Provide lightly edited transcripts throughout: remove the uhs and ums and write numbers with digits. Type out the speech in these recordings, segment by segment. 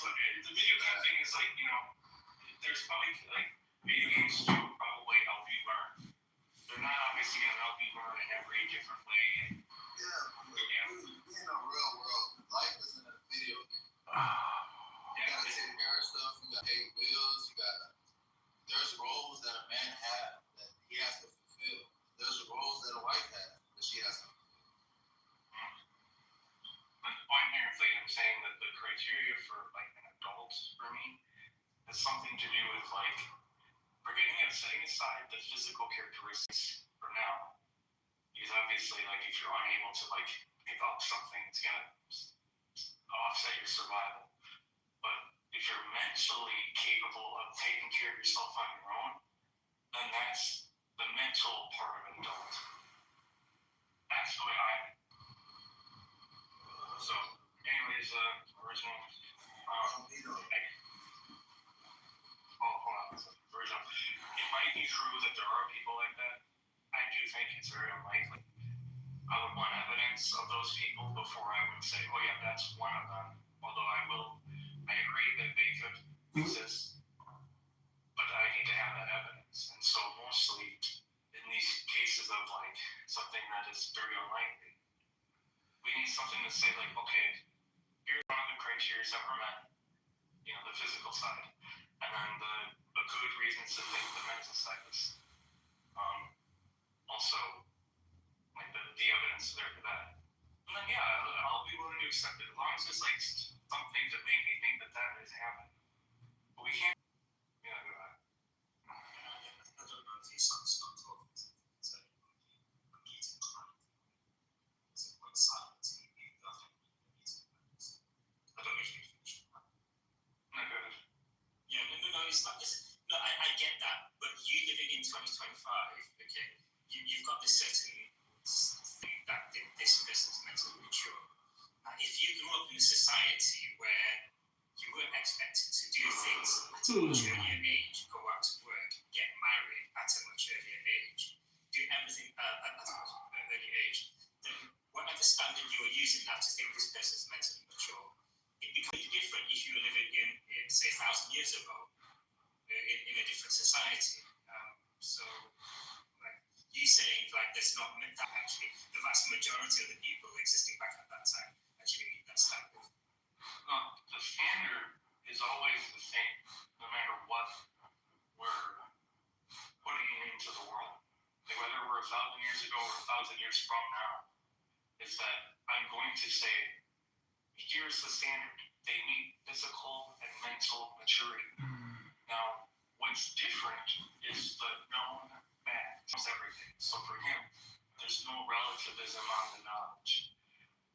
the video game thing is like, there's probably like video games do probably help you learn. They're not obviously going to help you learn in every different way. In a real world, life isn't a video game. You gotta take care of stuff, you gotta pay bills, there's roles that a man has that he has to fulfill. There's roles that a wife has that she has to fulfill. The point here is like I'm saying that the criteria for like an adult for me has something to do with like forgetting and setting aside the physical characteristics for now. Because obviously like if you're unable to like pick up something, it's gonna offset your survival. But if you're mentally capable of taking care of yourself on your own, then that's the mental part of an adult. That's the way So, anyways, original. Hold on. Original. It might be true that there are people like that. I do think it's very unlikely. I would want evidence of those people before I would say, oh yeah, that's one of them. Although I agree that they could exist, but I need to have that evidence. And so mostly in these cases of like something that is very unlikely, we need something to say like, okay, here's one of the criteria that were met, the physical side, and then the good reasons to think the mental side is also like the evidence there for that. And then I'll be willing to accept it as long as it's like something to make me think that is happening. But we can't. Go ahead. I don't know if you stop talking to me. So I'm getting crying. So when silence, I don't know if you finish that. No, go ahead. Yeah, no, it's not just. No, I get that. But you living in 2025, okay, you've got this certain thing that this person's mentally mature. If you grew up in a society where you were expected to do things at a much earlier age, go out to work, get married at a much earlier age, do everything at a much earlier age, then whatever standard you are using now to think this person's mentally mature, it becomes different if you were living in say, 1,000 years ago, in a different society. So, like you saying, like there's not that actually the vast majority of the people existing back at that time actually meet that standard. No, the standard is always the same, no matter what we're putting into the world. Like whether we're 1,000 years ago or 1,000 years from now, is that I'm going to say, here's the standard. They meet physical and mental maturity. Now, what's different is the known fact of everything. So for him, there's no relativism on the knowledge.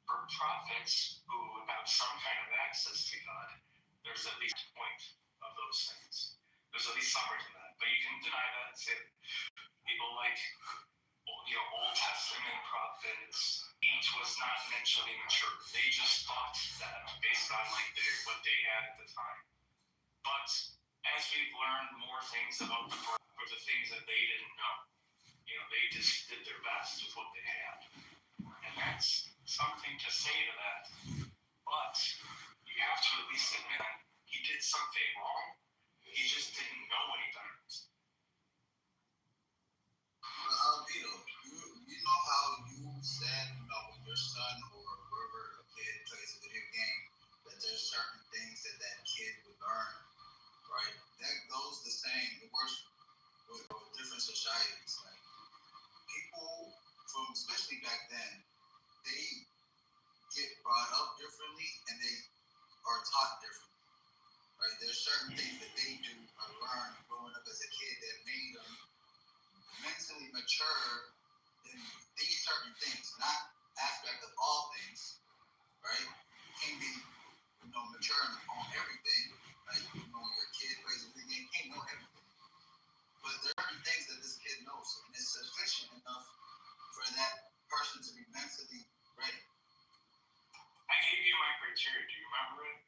For prophets who have some kind of access to God, there's at least a point of those things. There's at least somewhere to that. But you can deny that and say people like Old Testament prophets, each was not mentally mature. They just thought that based on what they had at the time. But as we've learned more things about the things that they didn't know, they just did their best with what they had. And that's something to say to that. But you have to at least admit he did something wrong. He just didn't know any better. You know how you said, when your son or whoever a kid plays a video game, that there's certain things that kid would learn, right? That goes the same. It works with different societies. Like people from, especially back then, they get brought up differently and they are taught differently, right? There's certain things that they do or learn growing up as a kid that made them mentally mature in these certain things, not aspect of all things, right? You can't be, mature on everything. Like, when your kid plays a video game, you can't know everything. But there are things that this kid knows, and it's sufficient enough for that person to be mentally ready. I gave you my criteria. Do you remember it?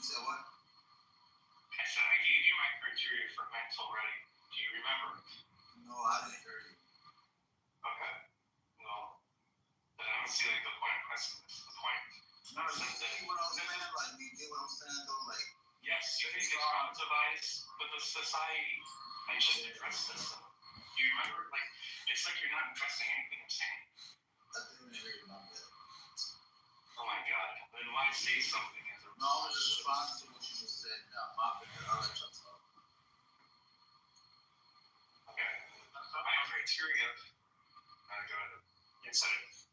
You said what? I said I gave you my criteria for mental ready. Do you remember it? No, I didn't hear you. Okay. Well, then I don't see the point of questioning this. The point Never said that. You know what I'm saying? Like, you get what I'm saying, though? Like, Yes, you think it's relativize, but the society, I just addressed this. Do you remember? Like, it's like you're not addressing anything I'm saying. I didn't hear you about that. Oh my God. Then why say something as a... No, I'm just responding to what you just said. Now, my bad. I'll let y'all talk. Okay. My criteria. Go ahead. Yeah,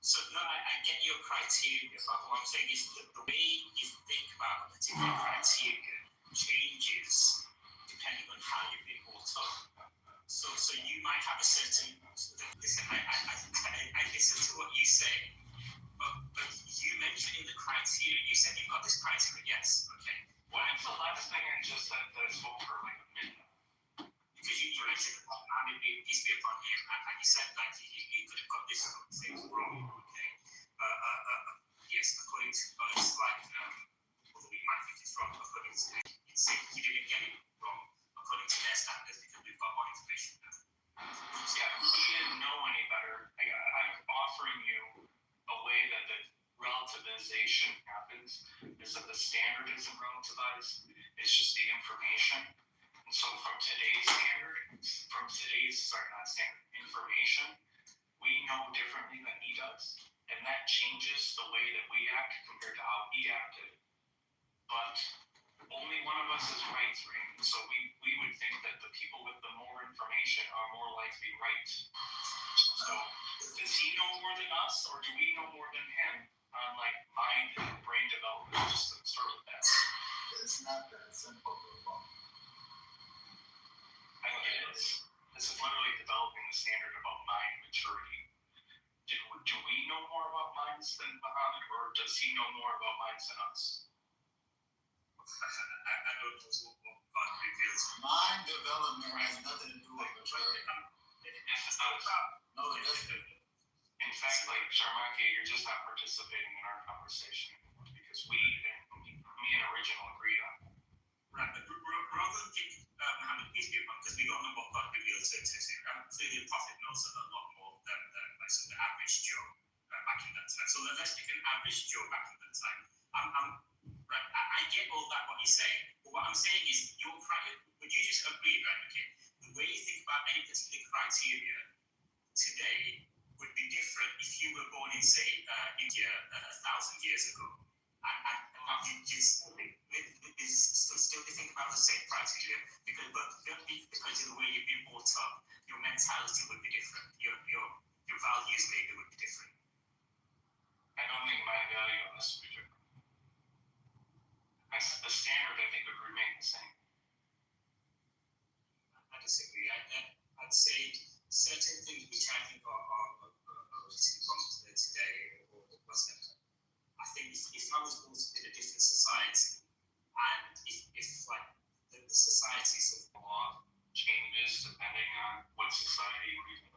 so no, I get your criteria, but what I'm saying is that the way you think about a particular criteria changes depending on how you've been brought up. So you might have a certain. Listen, I listen to what you say, but you mentioned in the criteria, you said you've got this criteria. Yes, okay. When's the last thing I just said that I spoke for like a minute? Because you mentioned Muhammad peace be upon him, and you said like you could have got this thing wrong. Okay. Yes, according to us, like although we might think it's wrong, according to you say you didn't get it wrong according to their standards because we've got more information now. Yeah, we didn't know any better. I'm offering you a way that the relativization happens is that the standard isn't relativized, it's just the information. And so from today's information, we know differently than he does. And that changes the way that we act compared to how he acted. But only one of us is right? So we would think that the people with the more information are more likely right. So does he know more than us, or do we know more than him on like mind and brain development? Just to start with that. It's not that simple. I think it is. This is literally developing the standard about mind maturity. Do we know more about minds than Muhammad, or does he know more about minds than us? I don't know what God reveals. Mind development has nothing to do with maturity. Yes, it does. No, it doesn't. In fact, like Sharmaki, you're just not participating in our conversation anymore because me and Original agreed on it. Right, but rather than think Muhammad peace be upon him, because we don't know what God revealed to clearly the prophet knows a lot more than like so the average Joe back in that time. So let's pick an average Joe back in that time. Right, I get all that what you're saying, but what I'm saying is would you just agree, right? Okay, the way you think about any particular criteria today would be different if you were born in, say, India 1,000 years ago, and you'd still think about the same criteria because of the way you've been brought up, your mentality would be different, your values maybe would be different. I don't think my value on this would be different. The standard, I think, would remain the same. I disagree. I'd say certain things which I think are wrong today or wasn't. I think if I was born in a different society, and if like the society sort of changes depending on what society you're in.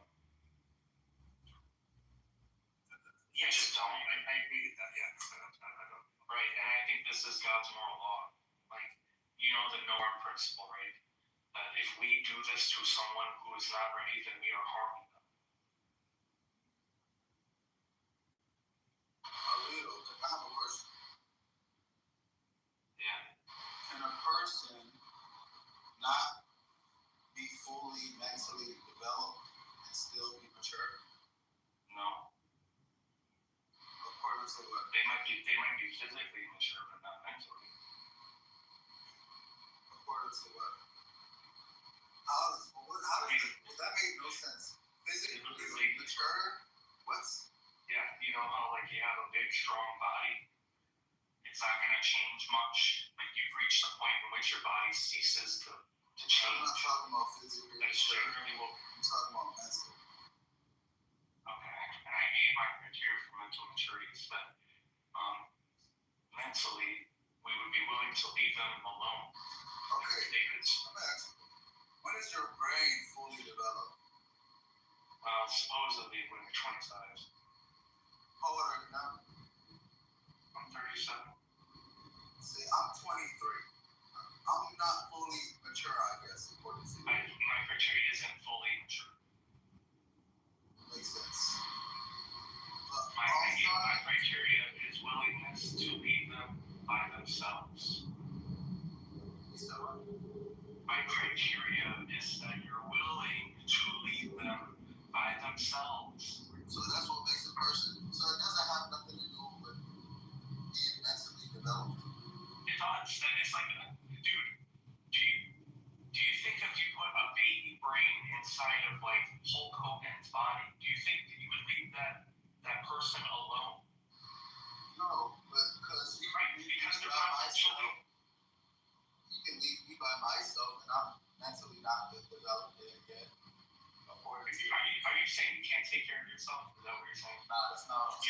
Yes, I agree with that. Yeah, I don't. Right, and I think this is God's moral law. Like, you know the norm principle, right? That if we do this to someone who is not ready, then we are harming them. I have a question. Yeah. Can a person not be fully mentally developed and still be mature? No. According to what? They might be physically mature, but not mentally. According to what? That made no sense. Physically mature? What? Yeah, you know how like you have a big, strong body? It's not going to change much. Like you've reached the point in which your body ceases to change. I'm not talking about physically That's mature. generally what... I'm talking about mentally. Okay, and I gave my criteria for mental maturity is that mentally we would be willing to leave them alone. Okay, let me ask you. When is your brain fully developed? Supposedly when you're 25. How old are you now? I'm 37. See, I'm 23. I'm not fully mature, I guess, according to you. My criteria isn't fully mature. Makes sense. My criteria is willingness to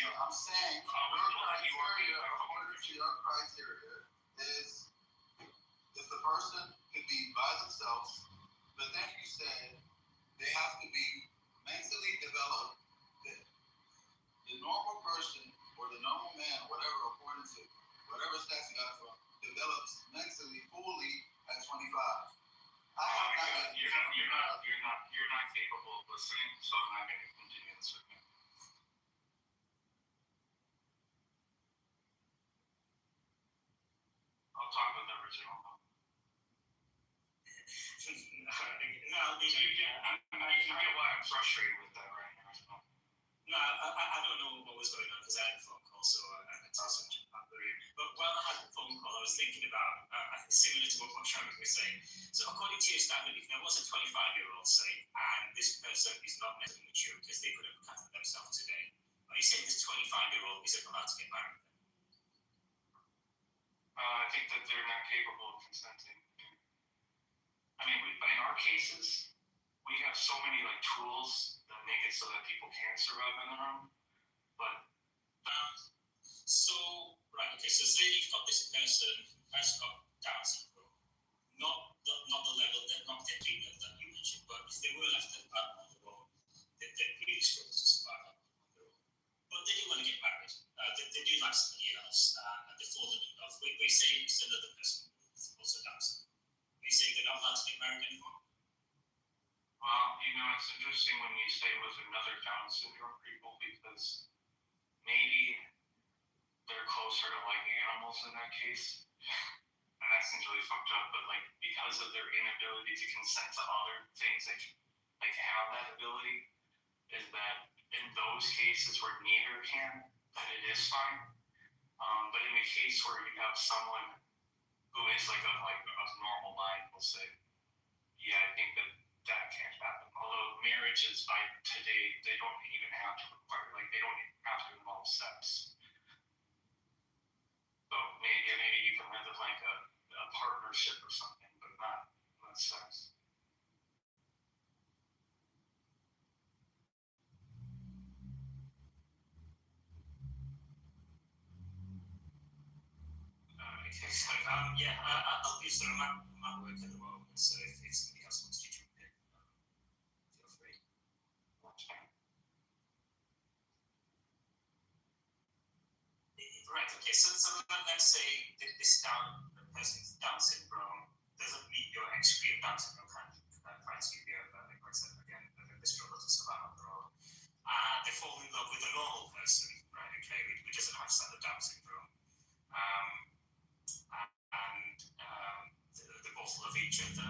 you. I'm saying according to your criteria, is if the person could be by themselves, but then you said they have to be mentally developed. The normal person or the normal man, whatever, according to whatever stats you got from, develops mentally fully at 25. You're not capable of listening, so I'm not going to continue this with you. I'll talk with the original. You get why I'm frustrated with that right now. No, I don't know what was going on because I had a phone call, so I had to ask him about the room. But while I had the phone call, I was thinking about similar to what Shannon was saying. So according to your standard, if there was a 25-year-old, say, and this person is not mentally mature because they couldn't look after themselves today, are you saying this 25-year-old isn't allowed to get married? I think that they're not capable of consenting. I mean, in our cases, we have so many like tools that make it so that people can survive on their own. But so say you've got this person who has got Down syndrome, not the level that not the treatment that you mentioned, but if they were left on their own, they'd really struggle to survive on their own. But they do want to get married. They do like somebody else, and they fall in love. We say it's another person who's also Down syndrome. We say they're not allowed to get married anymore. Well, it's interesting when you stay with another Down syndrome people because maybe they're closer to like animals in that case. And that seems really fucked up, but like because of their inability to consent to other things that like have that ability, is that in those cases where neither can, that it is fine. But in the case where you have someone who is like of normal mind, we'll say, yeah, I think that can't happen. Although marriages by today, they don't even have to require, like they don't even have to involve sex. So maybe you can live in like a partnership or something, but not sex. Okay, so I'll do some my work at the moment. So if somebody else wants to jump in, feel free. Right. Okay. So let's say this person with Down syndrome doesn't meet your extreme Down syndrome criteria. Like I said again, they struggle to survive on their own. They fall in love with a normal person, right? Okay, who doesn't have Down syndrome. And they both love each other.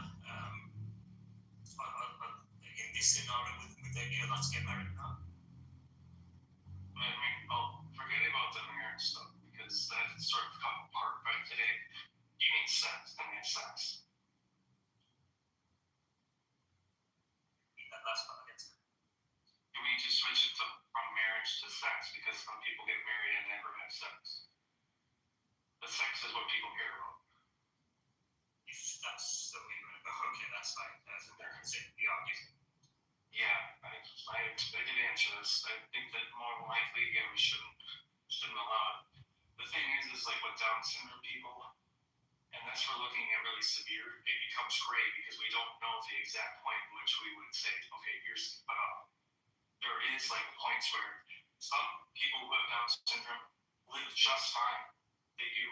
In this scenario, would they be allowed to get married now? Forget about the marriage stuff because that's sort of come apart by today. You need sex, then you have sex. That's what I get to. You need to switch it from marriage to sex because some people get married and never have sex. The sex is what people care about. If that's the way you're going to go, okay, that's fine. That's the argument. Yeah, I did answer this. I think that more likely, again, we shouldn't allow it. The thing is like with Down syndrome people, unless we're looking at really severe, it becomes gray because we don't know the exact point in which we would say, okay, here's, there is like points where some people who have Down syndrome live just fine. They do.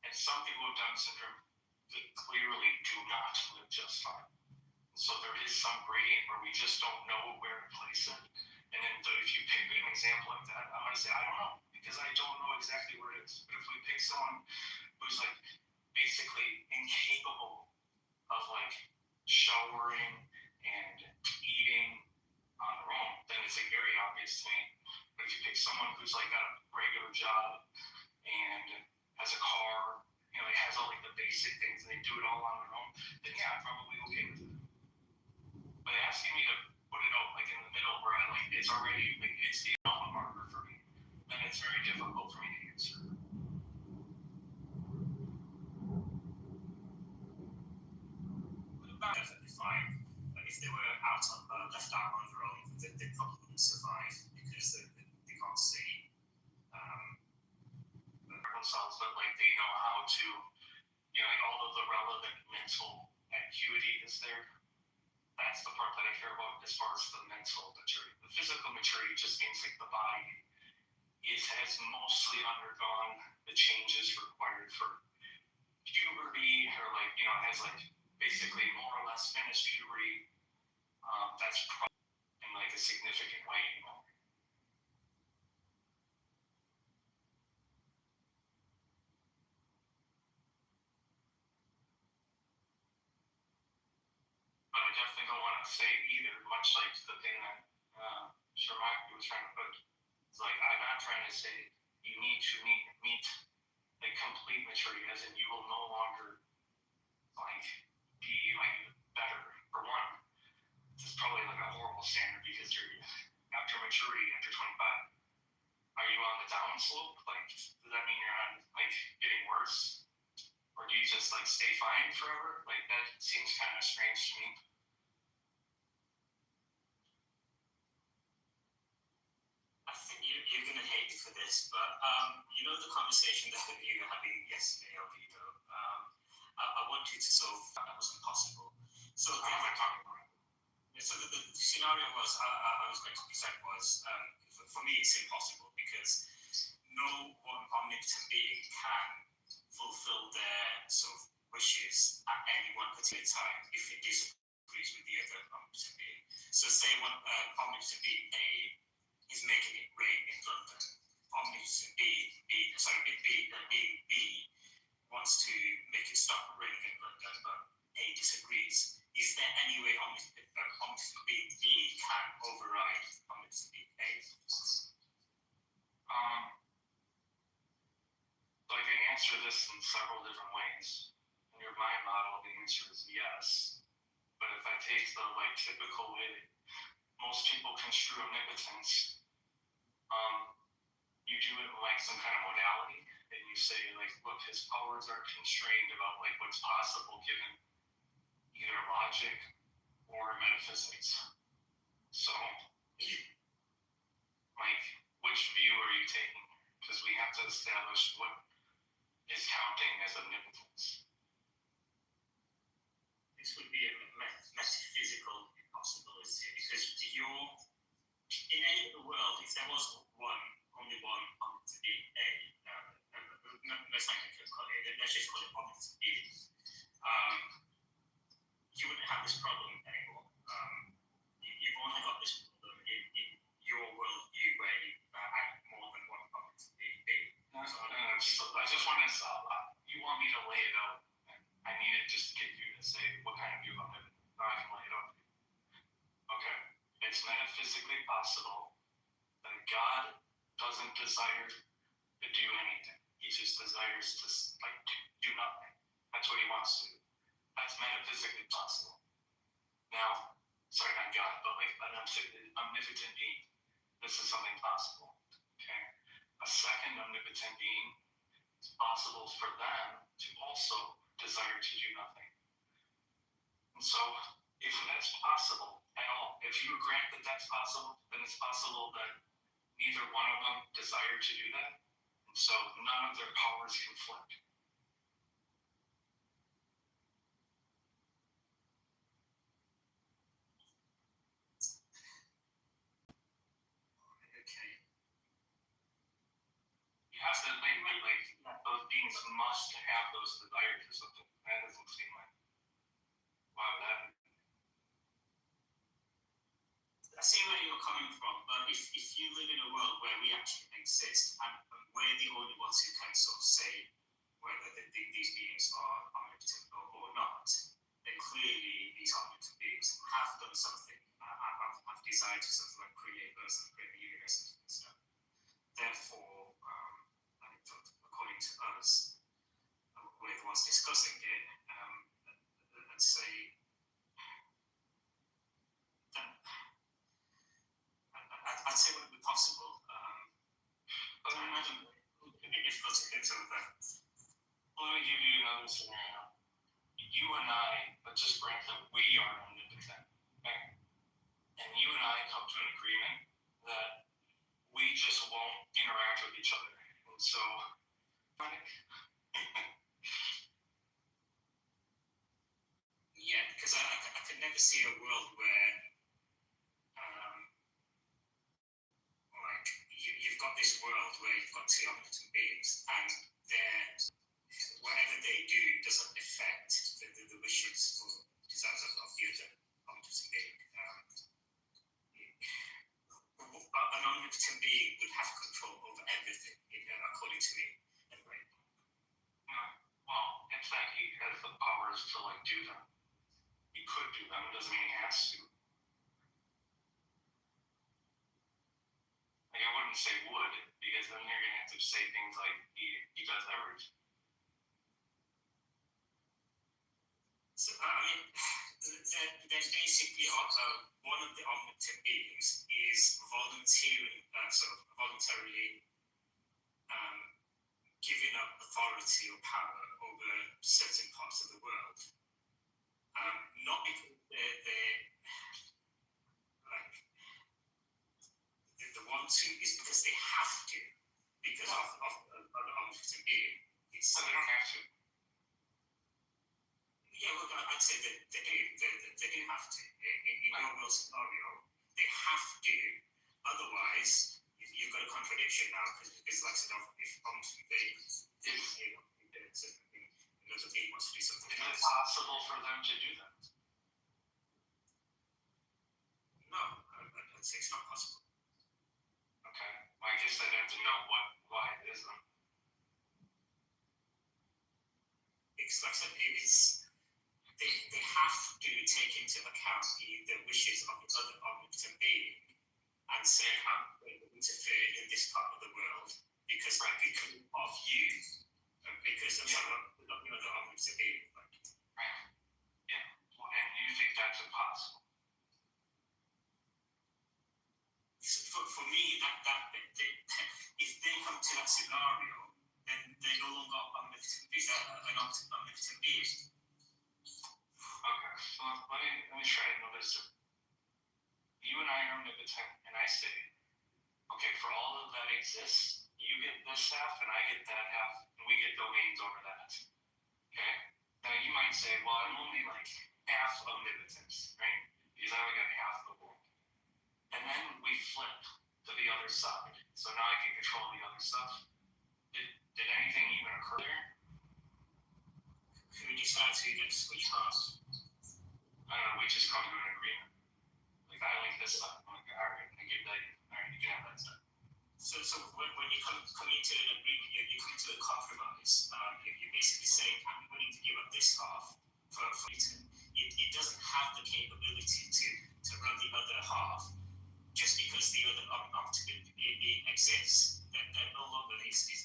And some people with Down syndrome that clearly do not live just fine. So there is some gradient where we just don't know where to place it. And then if you pick an example like that, I'm going to say, I don't know, because I don't know exactly where it is. But if we pick someone who's like basically incapable of like showering and eating on their own, then it's like very obvious to me. But if you pick someone who's like got a regular job and has a car, like has all like the basic things and they do it all on their own, then yeah, I'm probably okay with it. But asking me to put it out like in the middle where it's already like it's the alma marker for me, then it's very difficult for me to answer. Perfectly fine. But if they were left out on their own, they probably wouldn't survive because they can't see. themselves, but like they know how to, like all of the relevant mental acuity is there. That's the part that I care about as far as the mental maturity. The physical maturity just means like the body has mostly undergone the changes required for puberty, or like has like basically more or less finished puberty. That's probably in like a significant way. But I definitely don't want to say either, much like the thing that Shermaki was trying to put. It's like, I'm not trying to say you need to meet like complete maturity, as in you will no longer like be like better. For one, this is probably like a horrible standard because you're after maturity, after 25, are you on the downslope? Like, does that mean you're not like getting worse? Or do you just like stay fine forever? Like that seems kind of strange to me. I think you're going to hate me for this, but the conversation that you were having yesterday, Alvito, I want you to solve that was impossible. So What am I talking about? So the scenario was I was going to present was for me it's impossible because no one omnipotent being can fulfill their sort of wishes at any one particular time if it disagrees with the other omnipotent being. So say one omnipotent being A is making it rain in London. Omnipotent being B wants to make it stop raining in London, but A disagrees. Is there any way omnipotent being B can override omnipotent being A? So I can answer this in several different ways. In your mind model, the answer is yes. But if I take the like typical way that most people construe omnipotence, you do it like some kind of modality, and you say like, look, his powers are constrained about like what's possible given either logic or metaphysics. So, like, which view are you taking? Because we have to establish what is counting as omnipotence. This would be a metaphysical impossibility because in any world, if there was only one omnipotent being A, let's not call it, let's just call it omnipotent being, you wouldn't have this problem anymore. You've only got this problem in your worldview where you have more than one omnipotent being B. So I just want to, you want me to lay it out. I needed just to get you to say what kind of view I'm living. Now I can lay it out. Okay. It's metaphysically possible that God doesn't desire to do anything. He just desires to like do nothing. That's what he wants to do. That's metaphysically possible. Now, sorry, not God, but like an omnipotent being. This is something possible. Okay. A second omnipotent being, it's possible for them to also desire to do nothing. And so, if that's possible at all, if you grant that that's possible, then it's possible that neither one of them desire to do that. And so none of their powers conflict. Okay. You have to like those beings must have those desires or something. That doesn't seem like why would that be? I see where you're coming from, but if you live in a world where we actually exist and we're the only ones who can sort of say whether these beings are omnipotent or not, then clearly these omnipotent beings have done something, have desired to something like create us and create the universe and stuff. Therefore, according to us, we're the ones discussing it, let's say I'd say it would be possible. But I imagine it'd be difficult to get over that. Let me give you another scenario. You and I, let's just grant that we are omnipotent. Okay? And you and I come to an agreement that we just won't interact with each other. And so, see a world where, like, you've got this world where you've got two omnipotent beings, and whatever they do doesn't affect the wishes or desires of the other omnipotent being. An omnipotent being would have control over everything, according to me. Anyway. Well, in fact, he has the powers to like do them. He could do them. It doesn't mean he has to. Like, I wouldn't say would, because then you're gonna have to say things like he does everything. So I mean, there's basically one of the omnipotent beings is voluntarily giving up authority or power over certain parts of the world. Not because they want to, is because they have to, because of the omnipotent being. So they don't have to. Yeah, well, I'd say that they do. They do have to. In your world scenario, they have to. Otherwise, you've got a contradiction now, because like I said, if omnipotent beings, another being wants to do something Is else. it possible for them to do that? No, I'd say it's not possible. Okay. Well, I guess I'd have to know why it isn't. Because like I said, they have to take into account the wishes of the other omnipotent being and say, I'm going to interfere in this part of the world because of you, because of the other omnipotent being. Right. Yeah. Well, and you think that's impossible? For me, if they come to that scenario, then they're no longer omnipotent being. Okay, so let me try another step. You and I are omnipotent, and I say, okay, for all of that exists, you get this half, and I get that half, and we get domains over that. Okay? Now you might say, well, I'm only like half omnipotent, right? Because I only got half the world. And then we flip to the other side. So now I can control the other stuff. Did anything even occur there? Who decides who gets which half? I don't know, we just come to an agreement. Like, I like this side. I'm like, all right, I give that. All right, you can have that side. So when you come into an agreement, you come to a compromise. You're basically saying, I'm willing to give up this half for it. It doesn't have the capability to run the other half just because the other omnipotent being exists. Then no longer exists.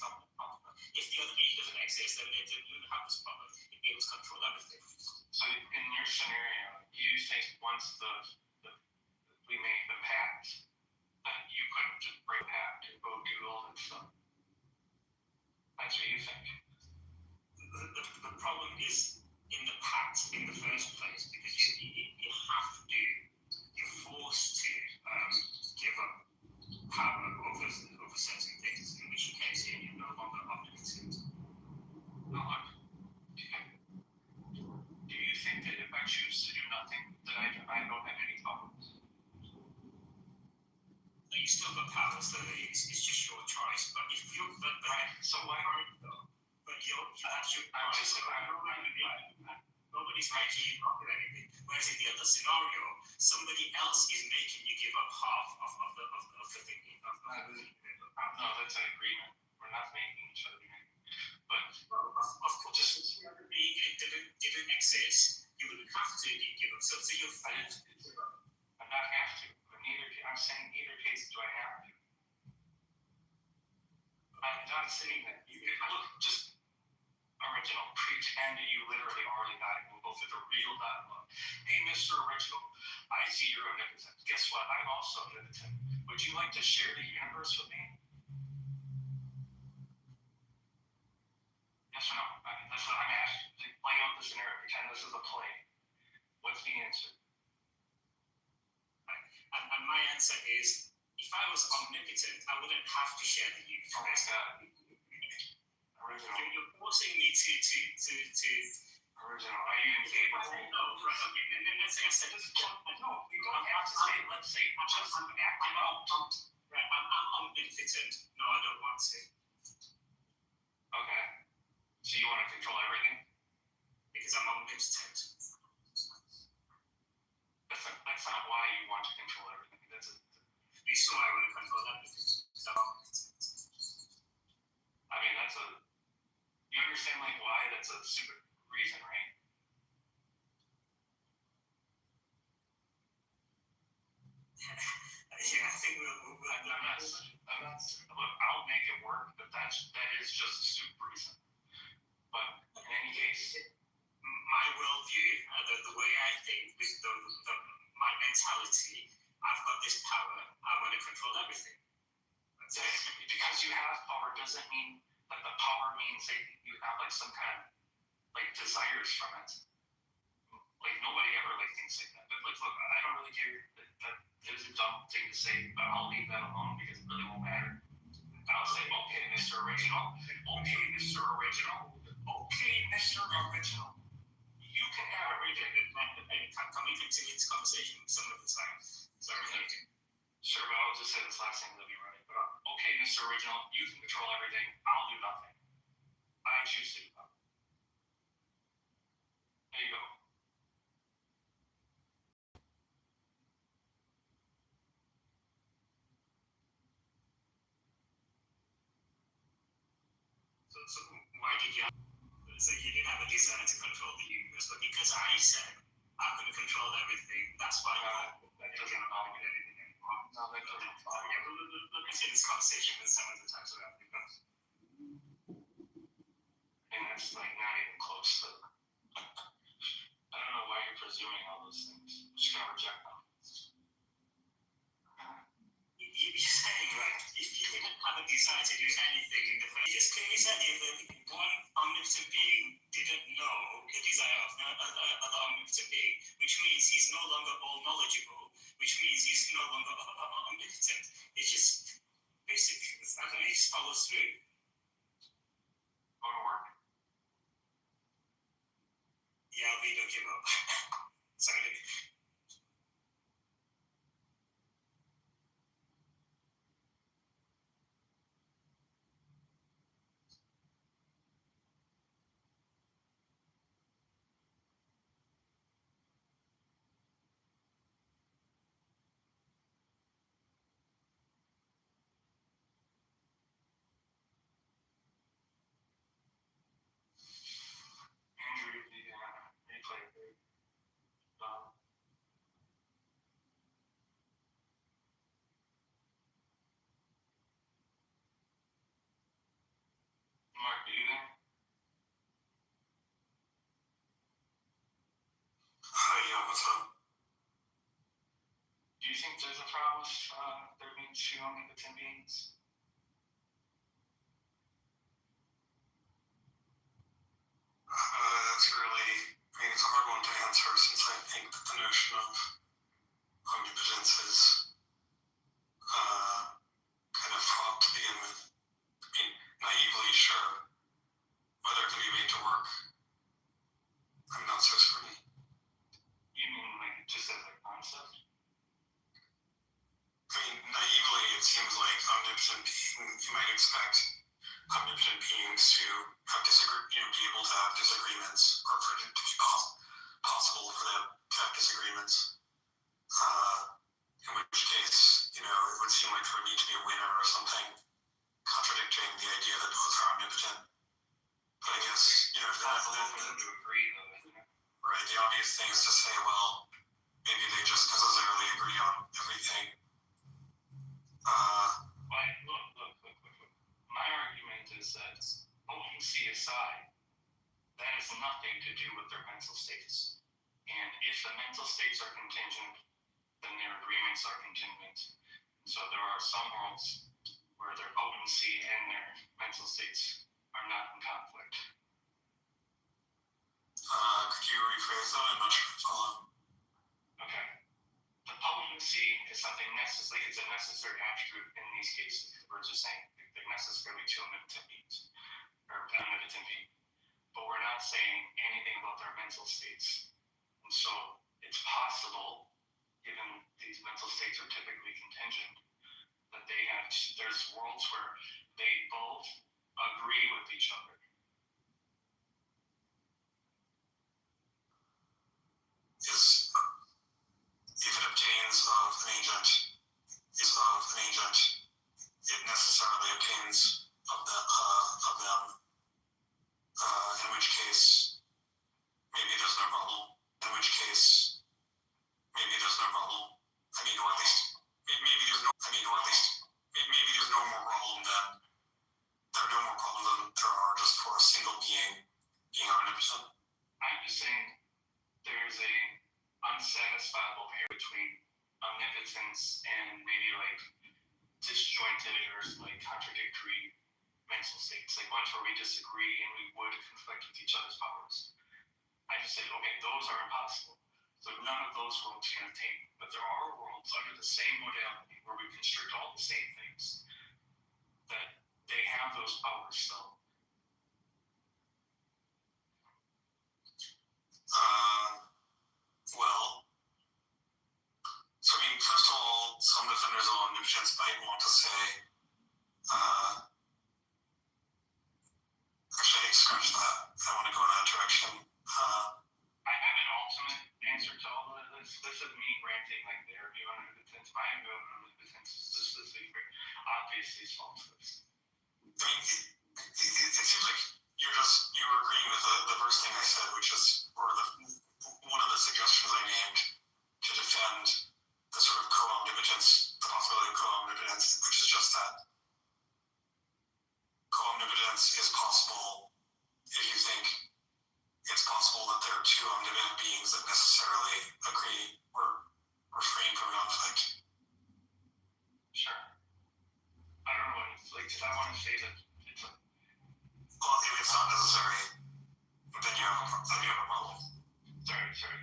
If the other being doesn't exist, then they don't have this problem. You'd be able to control everything. So in your scenario, you think once we make the pact, that you couldn't just break pact and go do all that stuff? That's what you think? The problem is in the pact in the first place, because you have to, you're forced to give up power over certain things, in which case you're no longer omnipotent. No, do you think that if I choose to do nothing, that I don't have any problems? You still got power, so it's just your choice. But if you're, Right. So why aren't you? But that's your I'm choice. just Nobody's making you not do anything. Whereas in the other scenario, somebody else is making you give up half of the thing. No, that's an agreement. We're not making each other do anything. But of course, if the other being didn't exist, you wouldn't have to give up. So you're forced to give up. I'm not have to. But I'm saying neither case do I have to. I'm not saying that. Look, just original. Pretend you literally already died. We'll go through the real dialogue. Hey, Mr. Original, I see you're omnipotent. Guess what? I'm also omnipotent. Would you like to share the universe with me? Yes or no? That's what I'm asking. Play out the scenario. Pretend this is a play. What's the answer? And my answer is, if I was omnipotent, I wouldn't have to share the universe. Oh my God. Original. You're forcing me to Original. Are you incapable? No, right, okay, and then let's say I said, No, you don't have to say, let's say, just act it out. right, I'm omnipotent. No, I don't want to, Okay. So you want to control everything? because I'm omnipotent. That's not why you want to control everything. That's a, You saw I want to control everything. So I'm omnipotent. I mean, that's a, you understand like why that's a stupid reason, right? Yeah, I think we'll I'm not, look, I'll make it work, but that is just a stupid reason. But in any case, my worldview, the way I think, with my mentality, I've got this power, I want to control everything. because you have power doesn't mean that the power means that you have like some kind of like desires from it. Like nobody ever like thinks like that. But like, look, I don't really care that is a dumb thing to say, but I'll leave that alone because it really won't matter. And I'll say, okay, Mr. Original. Okay, Mr. Original. Okay, Mr. Original. You can have everything. Can we continue this conversation some of the time? Sorry. Sure, but I'll just say this last thing, that'll be right. But okay, Mr. Original, you can control everything. I'll do nothing. I choose to do nothing. There you go. So why did you? So you didn't have a desire to control the universe, but because I said I'm going to control everything, that's why that doesn't bother me. anymore. No, that doesn't bother me. Yeah, let me see this conversation with some of the times around because And that's like not even close to. I don't know why you're presuming all those things. I'm just gonna reject them. you're saying like if you didn't have a desire to do anything in the first, you just clearly said if one omnipotent being didn't know the desire of another omnipotent being, which means he's no longer all knowledgeable, which means he's no longer omnipotent. It's just basic. I don't know. It just follows through. Go to work. Yeah, we don't give up. Sorry. Andrew, the replay. Mark, are you there? Yeah, what's up? Do you think there's a problem with there being two omnipotent beings? That's really, I mean, it's a hard one to answer since I think that the notion of omnipotence is kind of fraught to begin with. I mean, naively, sure. Whether it can be made to work, I'm not so certain. You mean like just as a concept? I mean, naively, it seems like omnipotent beings, you might expect omnipotent beings to have be able to have disagreements, or for it to be possible for them to have disagreements. In which case, it would seem like there would need to be a winner or something, contradicting the idea that both are omnipotent. But I guess, It's possible for them to agree, though, isn't it? right, the obvious thing is to say, well, maybe they just necessarily agree on everything. Look. My argument is that potency aside, that has nothing to do with their mental states. And if the mental states are contingent, then their agreements are contingent. So there are some worlds where their potency and their mental states are not in conflict. Could you rephrase that? I'm not sure I follow. Okay. The potency is something necessary. It's a necessary attribute in these cases. We're just saying they're necessarily two omnipotent beings, or omnipotent being. But we're not saying anything about their mental states. And so it's possible, given these mental states are typically contingent, that there's worlds where they both agree with each other. If it obtains of an agent, it necessarily obtains of them. In which case, maybe there's no problem. I mean, or at least maybe there's no more problem than there are no more problems than there are just for a single being being omnipotent. I'm just saying there's a unsatisfiable pair between omnipotence and maybe like disjointed or like contradictory mental states, like ones where we disagree and we would conflict with each other's powers. I just say, okay, those are impossible. So none of those worlds can obtain. But there are worlds under the same modality where we constrict all the same things that they have those powers still. Well, so I mean, first of all, some defenders of omnipotence might want to say, actually, scratch that. I want to go in that direction. I have an ultimate answer to all of this. This is me ranting like their view on omnipotence. My view on omnipotence is just this obviously solves this. I mean, it seems like you're agreeing with the first thing I said, which is, or one of the suggestions I named to defend the sort of co-omnipotence, the possibility of co-omnipotence, which is just that co-omnipotence is possible if you think it's possible that there are two omnipotent beings that necessarily agree or refrain from conflict. Sure. I don't know what it's like, because I want to say that it's a... Well, if it's not necessary, then you have a problem. Sorry.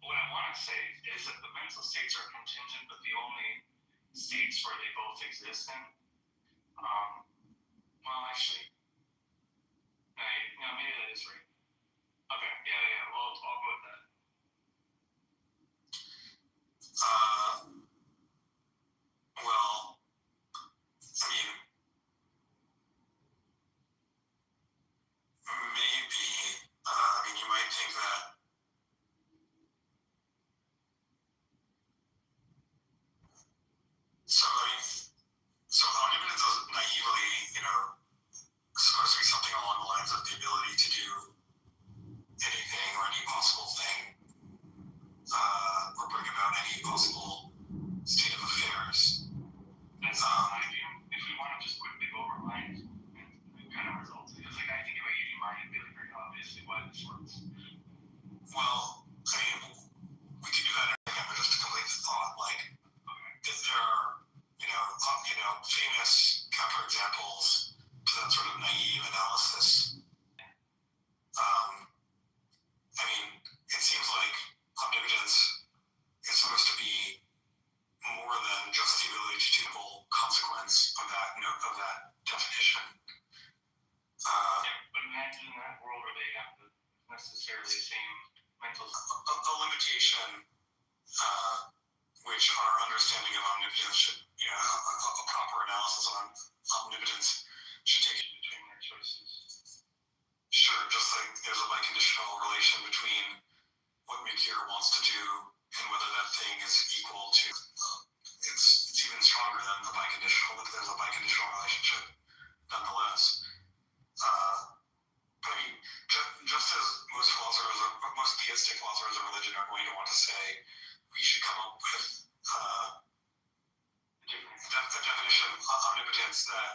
What I want to say is that the mental states are contingent, but the only states where they both exist in, well, actually, no, maybe that is right. Okay, yeah, well, I'll go with that. Well, I mean, maybe, you might think that so omnipotence is naively, supposed to be something along the lines of the ability to do anything or any possible thing, or bring about any possible state of affairs. That's my view. If we want to just quickly go over mine and kind of results, because like I think about using mine and be like very obviously why this works. Well, I mean, we could do that in a second, but just to complete the thought, like, if there are, famous counterexamples to that sort of naive analysis, it seems like omnipotence is supposed to be more than just the ability to do the consequence of that definition. But imagine in that world where they have the necessarily same mental... A limitation, which our understanding of omnipotence should, a proper analysis on omnipotence should take between their choices. Sure, just like there's a biconditional relation between what Mikir wants to do and whether that thing is equal to, it's even stronger than the biconditional, but there's a biconditional relationship nonetheless. Just as most theistic philosophers of religion are going to want to say, we should come up with a definition of omnipotence that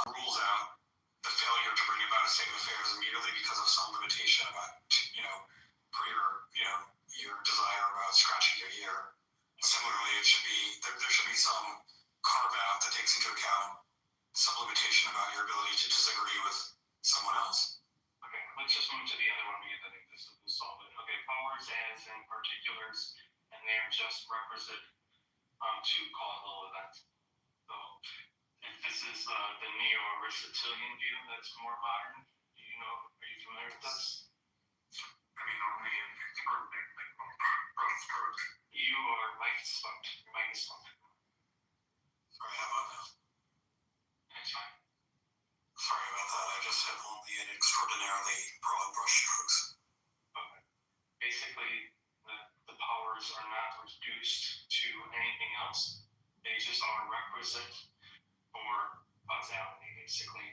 rules out the failure to bring about a state of affairs merely because of some limitation about, for your desire about scratching your ear. Similarly, there should be some carve out that takes into account some limitation about your ability to disagree with someone else. Okay, let's just move to the other one because I think this will solve it. Okay, powers as in particulars, and they are just requisite to causal events. So, if this is the neo-Aristotelian view that's more modern, are you familiar with this? I mean, only in extraordinary, like, rough strokes. You are mic stumped. Your mic is stumped. Sorry, how about now? That's fine. Sorry about that. I just said only in extraordinarily broad brush strokes. Okay. Basically, the powers are not reduced to anything else. They just are requisite for causality, basically.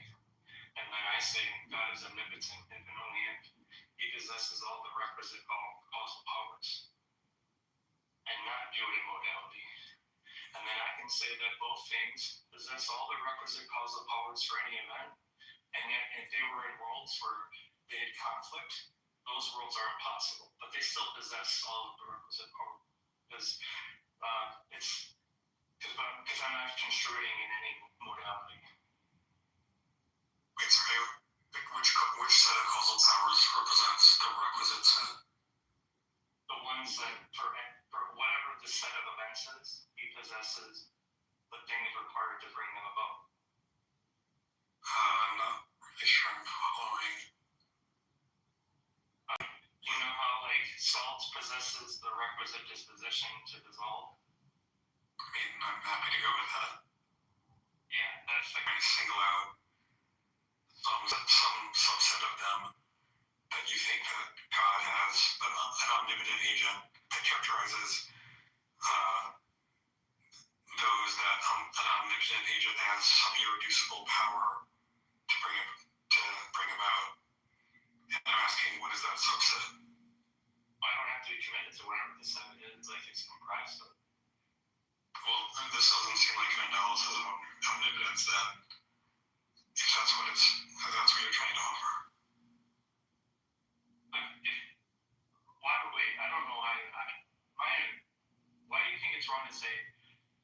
And then I say God is omnipotent, and only if he possesses all the requisite causal powers, and not due to modality. And then I can say that both things possess all the requisite causal powers for any event. And yet, if they were in worlds where they had conflict, those worlds are impossible. But they still possess all of the requisite power. Because I'm not construing in any modality. Wait, sorry, which set of causal powers represents the requisite set? The ones that, for whatever the set of events is, he possesses the things required to bring them about. I'm not really sure I'm following. You know how, like, salt possesses the requisite disposition to dissolve? I mean, I'm happy to go with that. Yeah, that's like, I single out some subset of them that you think that God has an omnipotent agent that characterizes those that an omnipotent agent has some irreducible power to bring about. And I'm asking, what is that subset? I don't have to be committed to whatever the set is, like it's comprised of. Well, this doesn't seem like an analysis of omnipotence then, if that's what you're trying to offer. I don't know why do you think it's wrong to say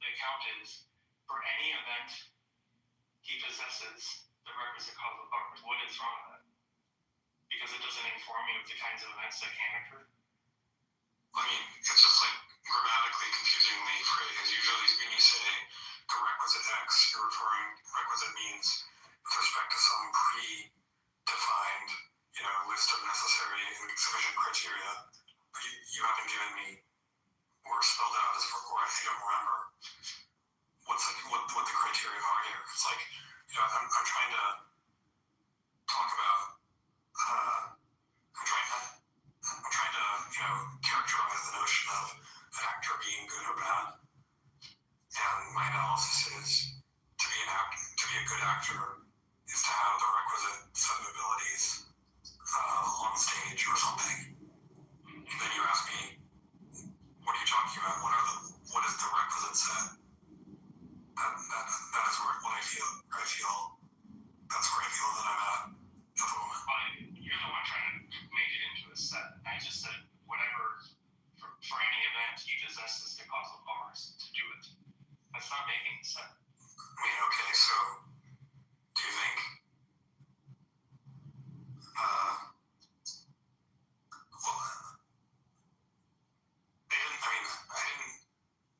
the account is for any event he possesses the requisite causal powers? What is wrong with that? Because it doesn't inform you of the kinds of events that can occur? I mean, it's just like grammatically confusingly phrased. Usually when you say the requisite X, you're referring, requisite means with respect to some predefined, list of necessary and sufficient criteria. But you haven't given me or spelled out as or I don't remember what the criteria are here. It's like, I'm trying to talk about I'm trying to, characterize the notion of an actor being good or bad. And my analysis is to be a good actor is to have the requisite set of abilities on stage or something. And then you ask me, what are you talking about? What is the requisite set? That is what I feel. That's where I feel that I'm at the moment. Well, you're the one trying to make it into a set. I just said whatever, for any event, he possesses the causal powers to do it. That's not making a set. I mean, okay, so do you think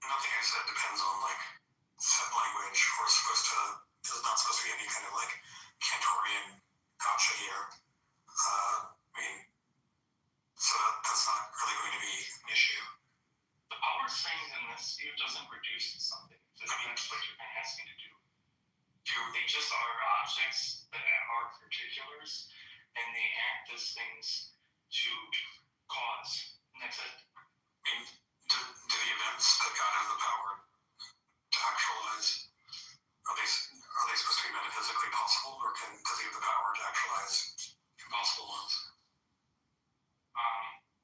nothing I said depends on like set language or there's not supposed to be any kind of like Cantorian gotcha here. So that's not really going to be an issue. The power thing in this view doesn't reduce to something. That's what you're asking to do. They just are objects that are particulars, and they act as things to cause. And that's it. I mean, do the events that God has the power to actualize, are they supposed to be metaphysically possible, or does he have the power to actualize impossible ones?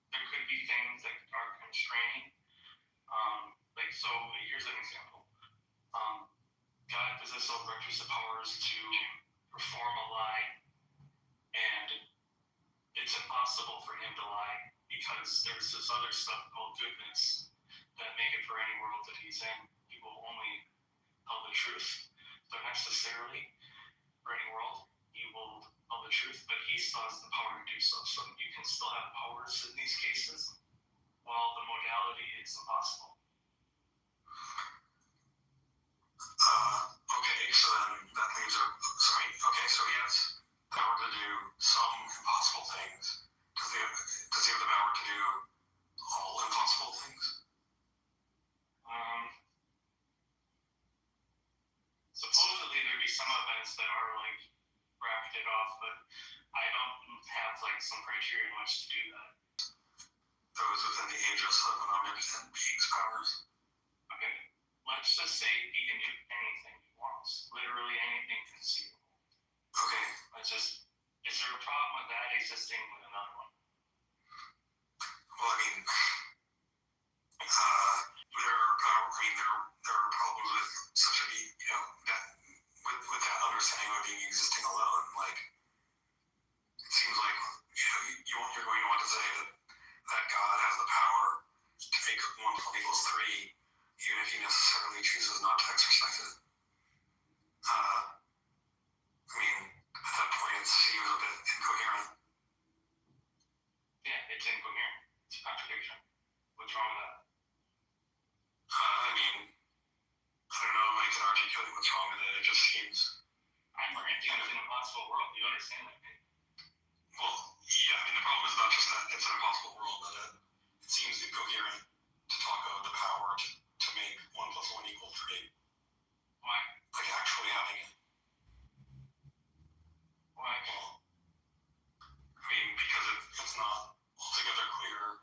There could be things that are constraining. So here's an example. God possesses all requisite powers to perform a lie, and it's impossible for him to lie because there's this other stuff called goodness that make it for any world that he's in. He will only tell the truth. So necessarily, for any world, he will tell the truth, but he still has the power to do so. So you can still have powers in these cases, while the modality is impossible. Okay, so then that leaves so he has power to do some impossible things. Does he have some events that are like bracketed off, but I don't have like some criteria in which to do that. Those within the aegis of an omnipotent being's powers. Okay, let's just say he can do anything he wants, literally anything conceivable. Okay. Is there a problem with that existing with another one? Well, I mean, there are problems with such a, that with that understanding of being existing alone. Like, it seems like you're going to want to say that God has the power to make 1 + 3, even if he necessarily chooses not to exercise it. At that point, it seems a bit incoherent. Yeah, it's incoherent. It's a contradiction. What's wrong with that? I don't know if I can articulate what's wrong with it. It just seems... I'm granting it's an impossible world. You understand that, right? Well, yeah, the problem is not just that it's an impossible world, but it seems incoherent to talk about the power to make 1 + 1 = 3. Why? Like actually having it. Why? Well, because it's not altogether clear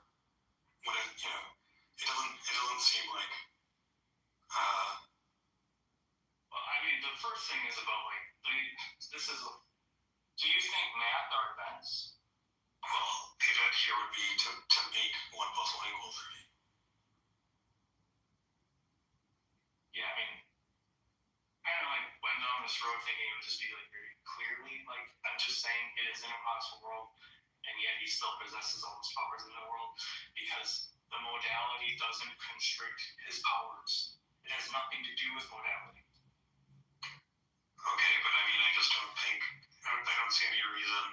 when it doesn't seem like, well, the first thing is about do you think math are events? well, the event here would be to make 1 + 1 = 3. Yeah, I don't know, went down this road thinking it would just be very clearly, I'm just saying it is an impossible world, and yet he still possesses all his powers in the world, because the modality doesn't constrict his powers. It has nothing to do with modality. Okay, but I just don't think, I don't see any reason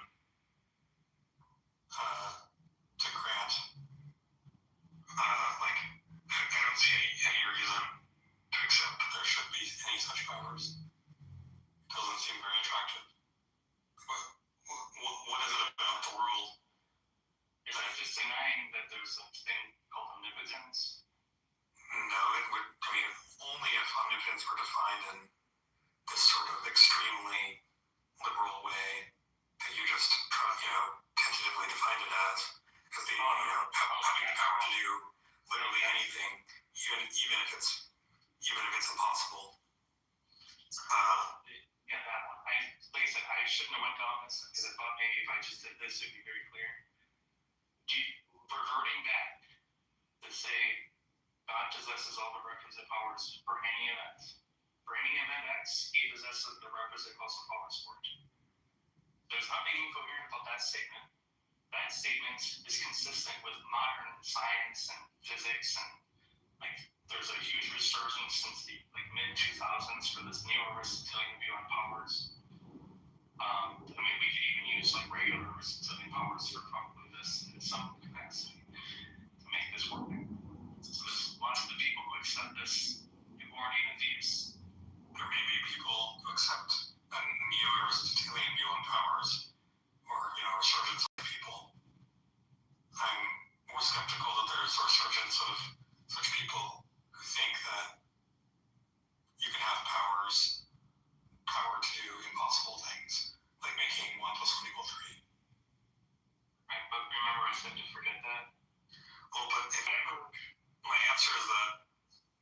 to grant, I don't see any reason to accept that there should be any such powers. It doesn't seem very attractive. What is it about the world? Is it just denying that there's a thing called omnipotence? No, it would, only if omnipotence were defined in this sort of extremely liberal way that you just, tentatively defined it as the, having the power to do literally anything, even if it's impossible. Yeah, that one. Like I said, I shouldn't have went down this because I thought maybe if I just did this, it'd be very clear. Reverting back to say God possesses all the requisite powers for any event. For any event X, he possesses the requisite causal powers for it. There's nothing incoherent about that statement. That statement is consistent with modern science and physics, and there's a huge resurgence since the mid-2000s for this neo-Aristotelian view on powers. We could even use regular Aristotelian powers for probably this in some capacity to make this work. So there's lots of the people who accept this who aren't even theists. There may be people who accept a neo-Aristotelian view on powers, or resurgence of people. I'm more skeptical that there's a resurgence of such people who think that you can have power to do impossible things, like making 1 + 1 = 3. Right, but remember I said to forget that? Well, but my answer is that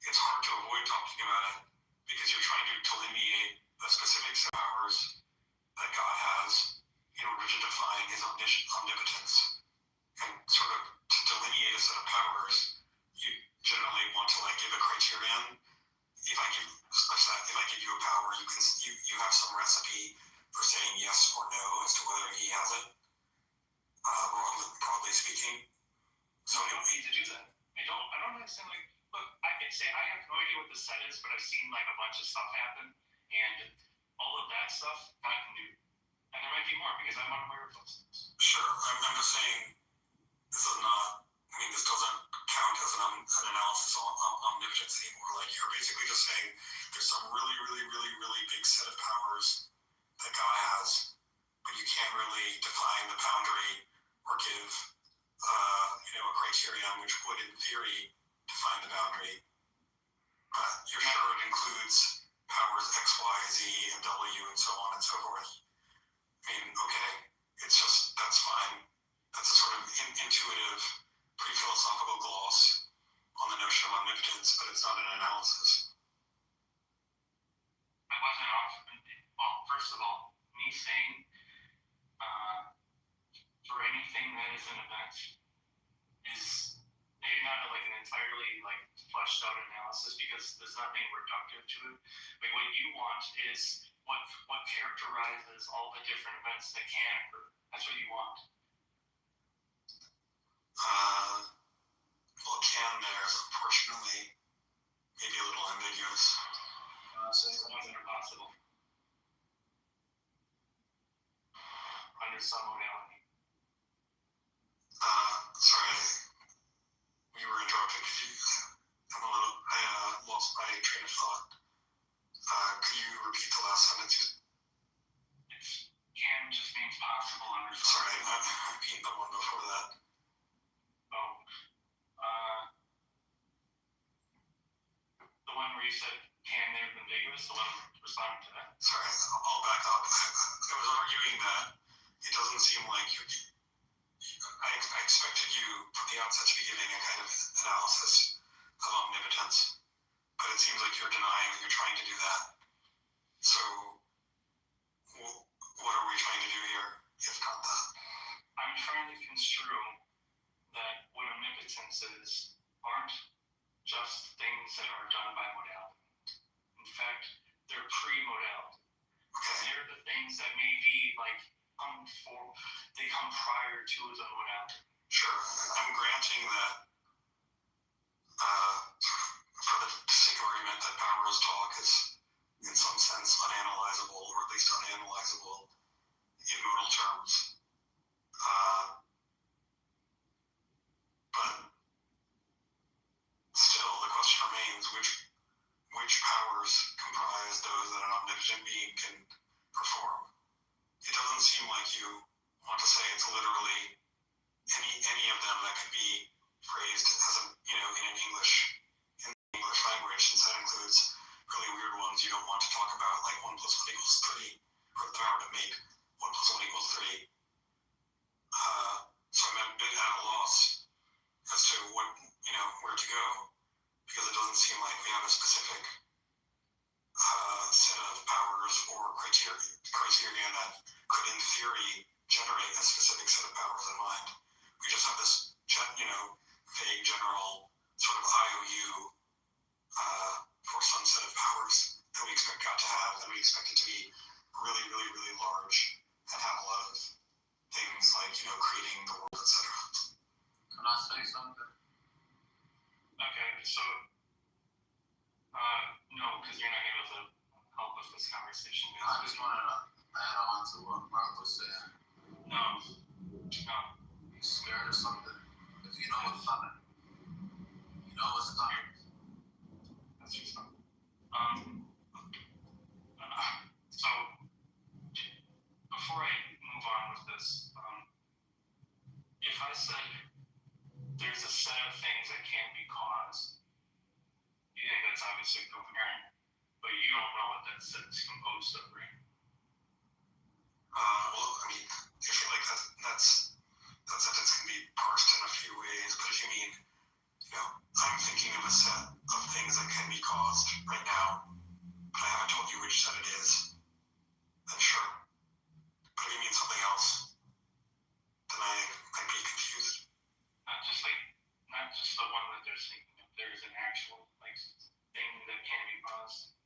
it's hard to avoid talking about it because you're trying to delineate the specific set of powers that God has in order to define his omnipotence. And sort of to delineate a set of powers, you generally want to give a criterion. If I give you a power, you have some recipe for saying yes or no as to whether he has it. Broadly speaking. So I don't need to do that. I don't understand. Look, I can say I have no idea what the set is, but I've seen a bunch of stuff happen, and all of that stuff I can do. And there might be more because I'm unaware of those things. Sure, I'm just saying this is not. This doesn't count as an analysis on omnipotence anymore. You're basically just saying there's some really, really, really, really big set of powers that God has, but you can't really define the boundary or give a criterion which would, in theory, define the boundary. But you're sure it includes powers X, Y, Z, and W, and so on and so forth. I mean, okay, it's just, that's fine. That's a sort of intuitive, pretty philosophical gloss on the notion of omnipotence, but it's not an analysis. I wasn't off. Well, first of all, me saying for anything that is an event is maybe not like an entirely like fleshed out analysis because there's nothing reductive to it. Like what you want is what characterizes all the different events that can occur. That's what you want. Well, can there is unfortunately maybe a little ambiguous. Say Ones something. that are possible under some modality. Sorry, we were interrupted. I lost my train of thought. Could you repeat the last sentence? It's can just means possible under some. Sorry, I'm repeating the one before that. Oh. The one where you said can there's ambiguous, the one responding to that. Sorry, I'll back up. I was arguing that it doesn't seem like I expected you from the outset to be giving a kind of analysis of omnipotence, but it seems like you're denying that you're trying to do that. So, what are we trying to do here, if not that? I'm trying to construe that what omnipotence is aren't just things that are done by modality. In fact, they're pre-modality. Okay. They're the things that may be like they come prior to the modality. Sure. I'm granting that for the sake of argument that Bauer's talk is in some sense unanalyzable, or at least unanalyzable in modal terms. But still, the question remains, which powers comprise those that an omnipotent being can perform? It doesn't seem like you want to say it's literally any of them that could be phrased as in the English language, since that includes really weird ones you don't want to talk about, like 1 + 1 = 3, or the power to make 1 + 1 = 3. So I'm a bit at a loss as to where to go, because it doesn't seem like we have a specific set of powers or criteria that could, in theory, generate a specific set of powers in mind. We just have this, vague general sort of IOU for some set of powers that we expect God to have, that we expect it to be really, really, really large and have a lot of things like, creating the world, etc. Can I say something? Okay, so no, because you're not able to help with this conversation. I just wanted to add on to what Mark was saying. No. You scared of something? Because you know what's coming. You know what's coming. That's just something. So before I move on with this, if I said there's a set of things that can't be caused, you think that's obviously coherent, but you don't know what that set's composed of, right? Well, I mean, I feel like that sentence can be parsed in a few ways, but if you mean, I'm thinking of a set of things that can be caused right now, but I haven't told you which set it is, then sure. But if you mean something else, then I might be confused. Not just the one that they're thinking of. There's an actual thing that can be caused,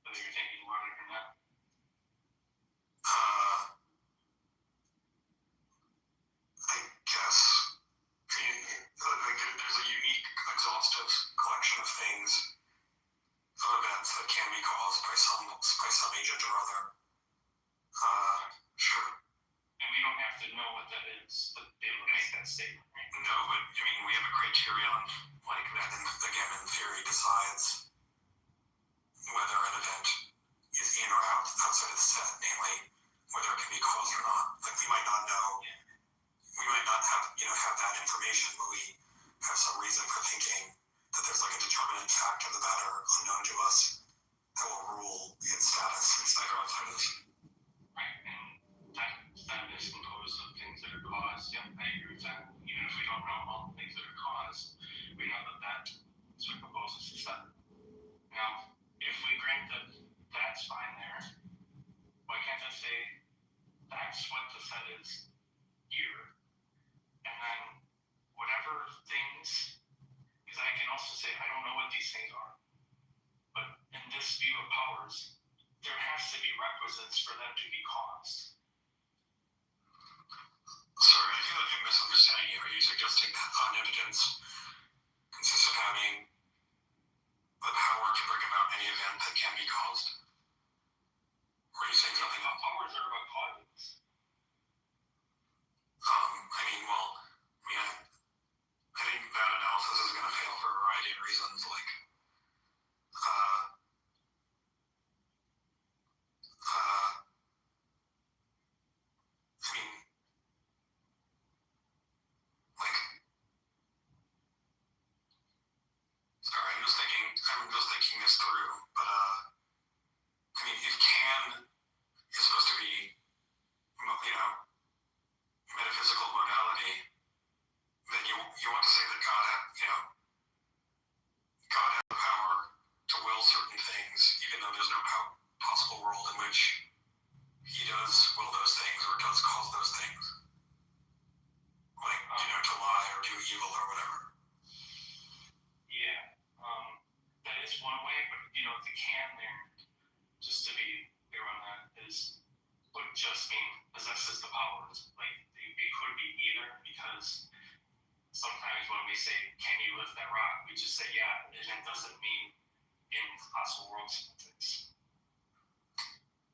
whether you're thinking about it or not. I guess there's a unique, exhaustive collection of things, of events that can be caused by some agent or other. Sure. And we don't have to know what that is to be able to make that statement, right? No, but I mean, we have a criterion like that, again, in theory, decides whether an event is in or outside of the set, namely whether it can be caused or not. Like we might not know, we might not have that information, but we have some reason for thinking that there's like a determinate fact of the matter unknown to us that will rule its status inside or outside of this. Right, and that is composed of things that are caused. Yep, I agree with that. Even if we don't know all the things that are caused, we know that is what composes the set. Now, if we grant that that's fine there, why can't I say that's what the set is here, and then whatever things, because I can also say I don't know what these things are, but in this view of powers, there has to be requisites for them to be caused. Sorry, I feel like I'm misunderstanding you. Are you suggesting that omnipotence consists of having the power to bring about any event that can be caused? Or are you saying something else? Powers are about causes. I think that analysis is going to fail for a variety of reasons, like, sorry, I'm just thinking this through, but, if can is supposed to be, metaphysical modality, then you want to say that God has the power to will certain things, even though there's no possible world in which he does will those things or does cause those things. Like, to lie or do evil or whatever. Yeah, that is one way, but the can there, just to be clear on that, would just mean possesses the powers. Like, it could be either, because sometimes when we say, can you lift that rock, we just say, yeah, and it doesn't mean in possible world semantics.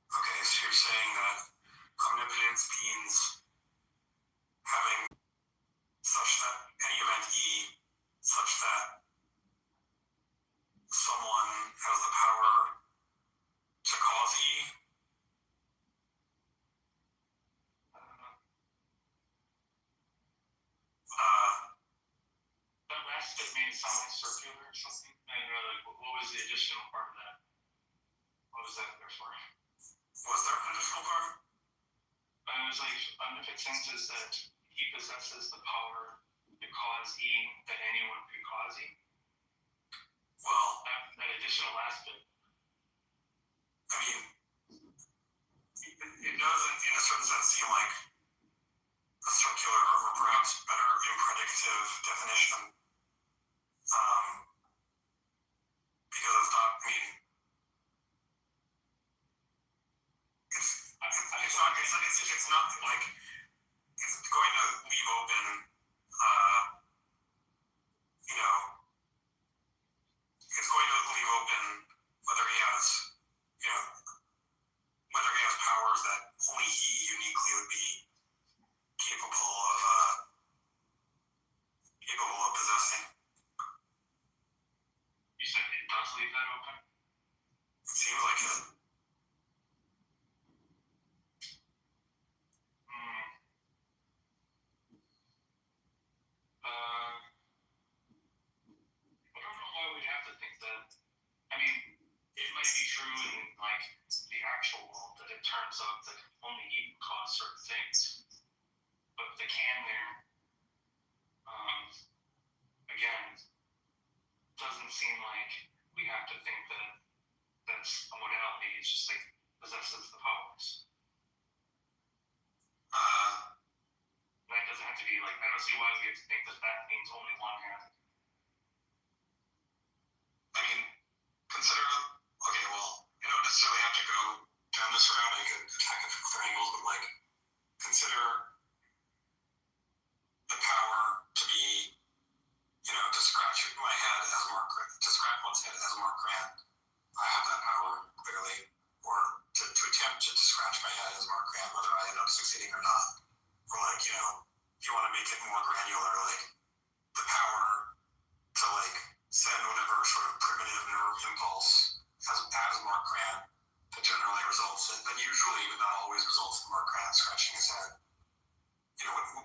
Okay, so you're saying that omnipotence means having such that any event E, such that someone has the power to cause E? That last bit made it sound like circular or something. I don't know, like, what was the additional part of that? What was that there for? Was there an additional part? It was like, omnipotence is that he possesses the power to cause E that anyone could cause E. Well, that additional last bit. It does, in a certain sense, seem like a circular or perhaps better impredicative definition. Because it's not, it's not like it's going to leave open, it's going to leave open whether he has, whether he has powers that only he uniquely would be capable of possessing. You said it does leave that open? It seems like it. I don't know why we'd have to think that. It might be true in like the actual world that it turns out that only he can cause certain things, but the can there, again, doesn't seem like we have to think that that's a modality. It's just like possesses the powers. That doesn't have to be like, I don't see why we have to think that means only one hand. Consider, okay, well, you don't necessarily have to go down this route. I could attack it from other angles, but consider the power to be, to scratch my head as to scratch one's head as Mark Grant. I have that power, clearly. Or to attempt to scratch my head as Mark Grant, whether I end up succeeding or not. Or if you want to make it more granular, the power to send whatever sort of primitive nerve impulse as Mark Grant that generally results in, that usually but not always results in Mark Grant scratching his head.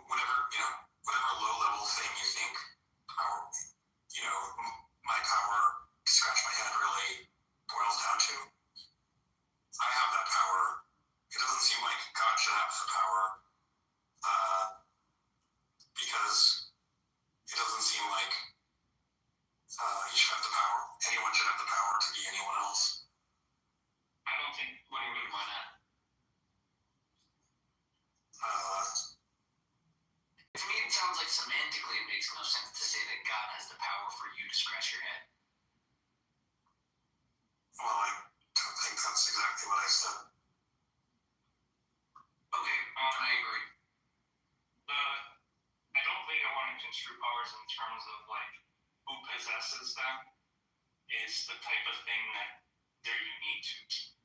Whatever low level thing you think my power to scratch my head really boils down to. I have that power. It doesn't seem like God should have the power, because it doesn't seem like he should have the power. Anyone should have the power to be anyone else. I don't think. What do you mean? Why not? To me, it sounds like semantically it makes no sense to say that God has the power for you to scratch your head. Well, I don't think that's exactly what I said. Okay, I agree. I don't think I want to construe powers in terms of like who possesses them is the type of thing that they're unique to.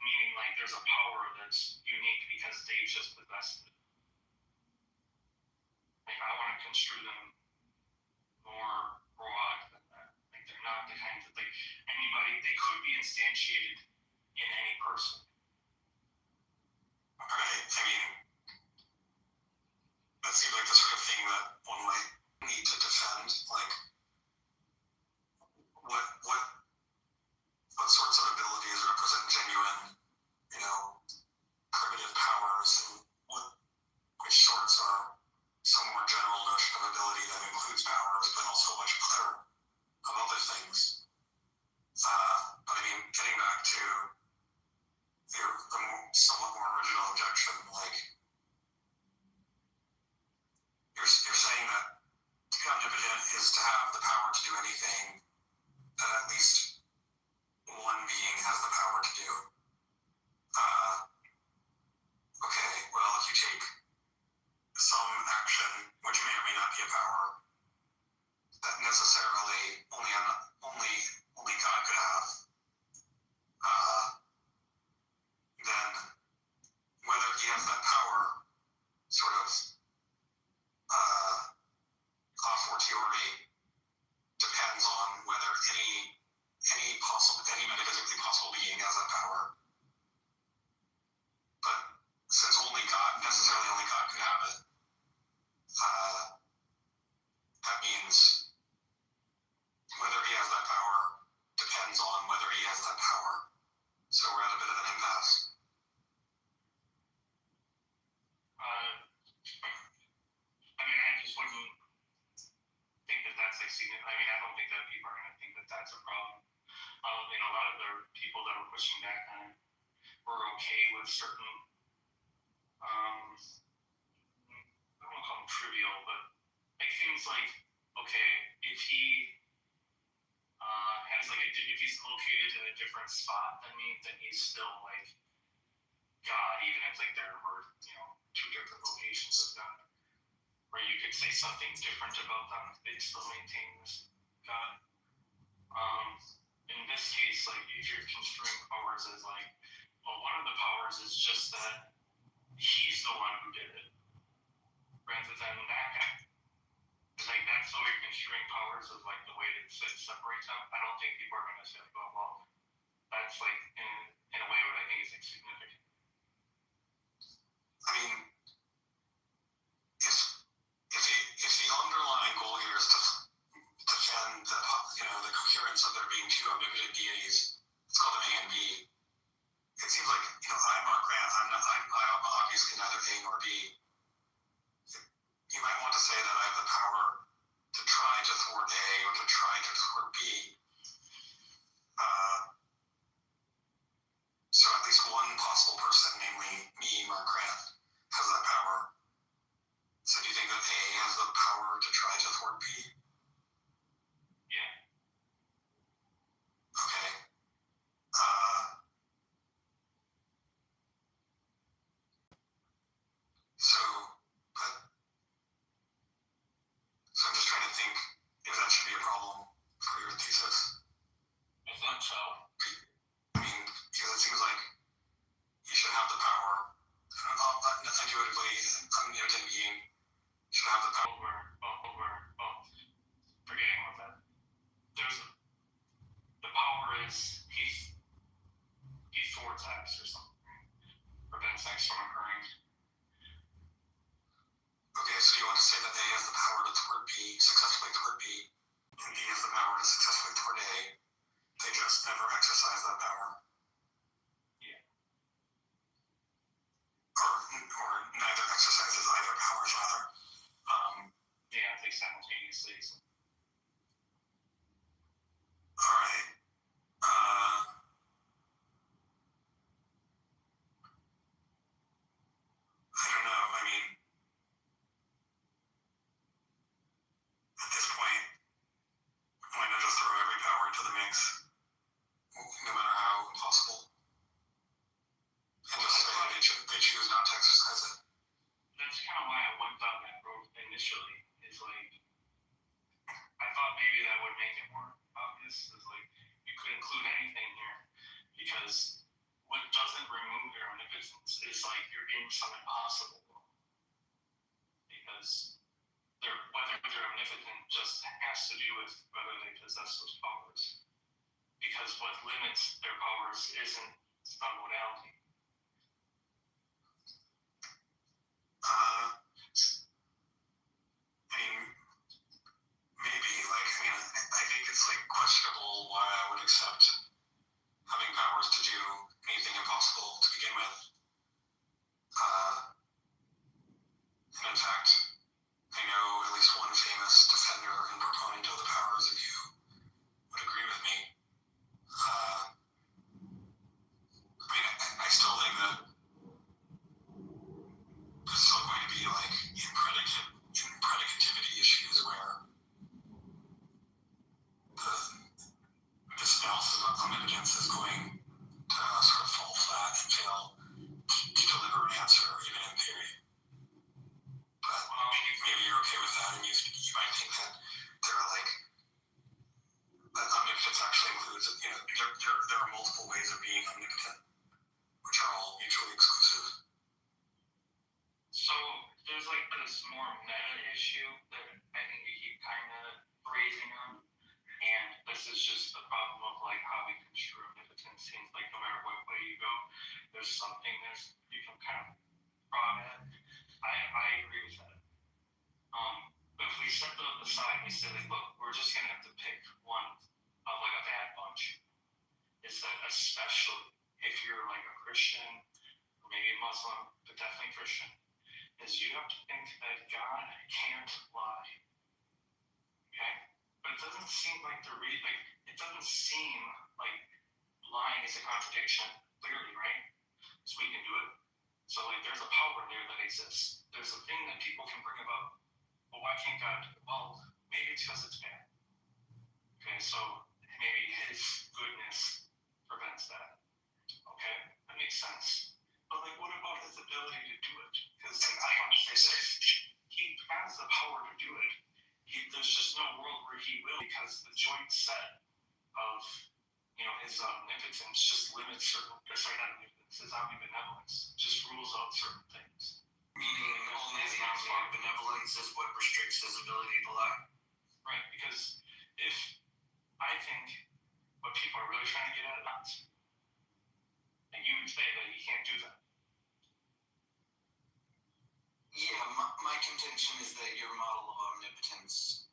Meaning like there's a power that's unique because they just possessed it. Like I want to construe them more broad than that. Like they're not the kind of like anybody. They could be instantiated in any person. Right. I mean, that seems like the sort of thing that one might need to defend. Like, what sorts of abilities represent genuine, primitive powers, and which sorts are some more general notion of ability that includes powers, but also much other things. But I mean, getting back to the somewhat more original objection, like you're saying that to be omnipotent is to have the power to do anything that at least one being has the power to do. Okay, well, if you take some action, which may or may not be a power, that necessarily only God could have, then whether he has that power sort of a fortiori depends on whether any metaphysically possible being has that power. But since necessarily only God could have it, that means whether he has that power depends on whether he has that power. So we're at a bit of an impasse. I mean, I just wouldn't think that that's like significant. I mean, I don't think that people are going to think that that's a problem. A lot of the people that were pushing back on it were okay with certain, I don't want to call them trivial, but like things like, okay, if he has like if he's located in a different spot than me, then he's still like God, even if like there were two different locations of God, where you could say something different about them, they'd still maintain this God. In this case, like if you're construing powers as like, well, one of the powers is just that he's the one who did it, rather than that guy. Like that's the way you're construing powers, is like the way that separates them. I don't think people are going to say, oh, well, that's like in a way what I think is like significant. I mean, if the underlying goal here is to defend the coherence of there being two omnipotent deities, it's called an A and B. It seems like I'm Mark Grant. I'm obviously neither A nor B. You might want to say that I have the power to try to thwart A or to try to thwart B. So at least one possible person, namely me, Mark Grant, has that power. So do you think that A has the power to try to thwart B? Yeah. Okay. So I'm just trying to think if that should be a problem for your thesis. I think so. I mean, because it seems like you should have the power. Intuitively, omnipotent being should have the power. Forgetting about that. The power is he thwarts acts or something, prevents acts from occurring. Okay, so you want to say that A has the power to thwart B, successfully thwart B? and B has the power to successfully thwart A. They just never exercise that power. Yeah. Or neither exercises either powers, rather. Yeah, I think simultaneously. So. All right. I don't know. I mean, at this point, why not just throw every power into the mix, no matter how impossible, and just say they choose not to exercise it? That's kind of why I went down that road initially. Is like, I thought maybe that would make it more obvious. Is like, you could include anything here, because what doesn't remove your omnipotence is like you're in some impossible world. Because whether they're omnipotent just has to do with whether they possess those powers. Because what limits their powers isn't non-modality. I mean, maybe, I think it's, questionable why I would accept having powers to do anything impossible to begin with. And in fact, I know at least one famous defender and proponent of the powers of you would agree with me. I still think that there's still going to be impredicativity issues where this analysis of omnipotence is going to sort of fall flat and fail to deliver an answer, even in theory. But maybe you're okay with that, and you might think that that omnipotence actually includes, there are multiple ways of being omnipotent, which are all mutually exclusive. So there's this more meta issue that I think we keep kind of raising on, and this is just the problem of how we construe omnipotence. Seems like no matter what way you go, there's something you can kind of prod at. I agree with that. But if we set those aside, we say look, we're just gonna have to pick one of a bad bunch. Is that especially if you're a Christian, or maybe Muslim, but definitely Christian, is you have to think that God can't lie. Okay? But it doesn't seem like it doesn't seem like lying is a contradiction, clearly, right? So we can do it. So there's a power there that exists. There's a thing that people can bring about. Well, why can't God do it? Well, maybe it's because it's bad. Okay, so maybe his goodness prevents that. Okay, that makes sense. But what about his ability to do it? Because I want to say this, he has the power to do it. There's just no world where he will, because the joint set of his omnipotence just limits certain, not omnipotence, his omnibenevolence just rules out certain things. Meaning only the omnibenevolence is what restricts his ability to lie? Right, because if I think what people are really trying to get at is, and you would say that he can't do that. Yeah, my contention is that your model of omnipotence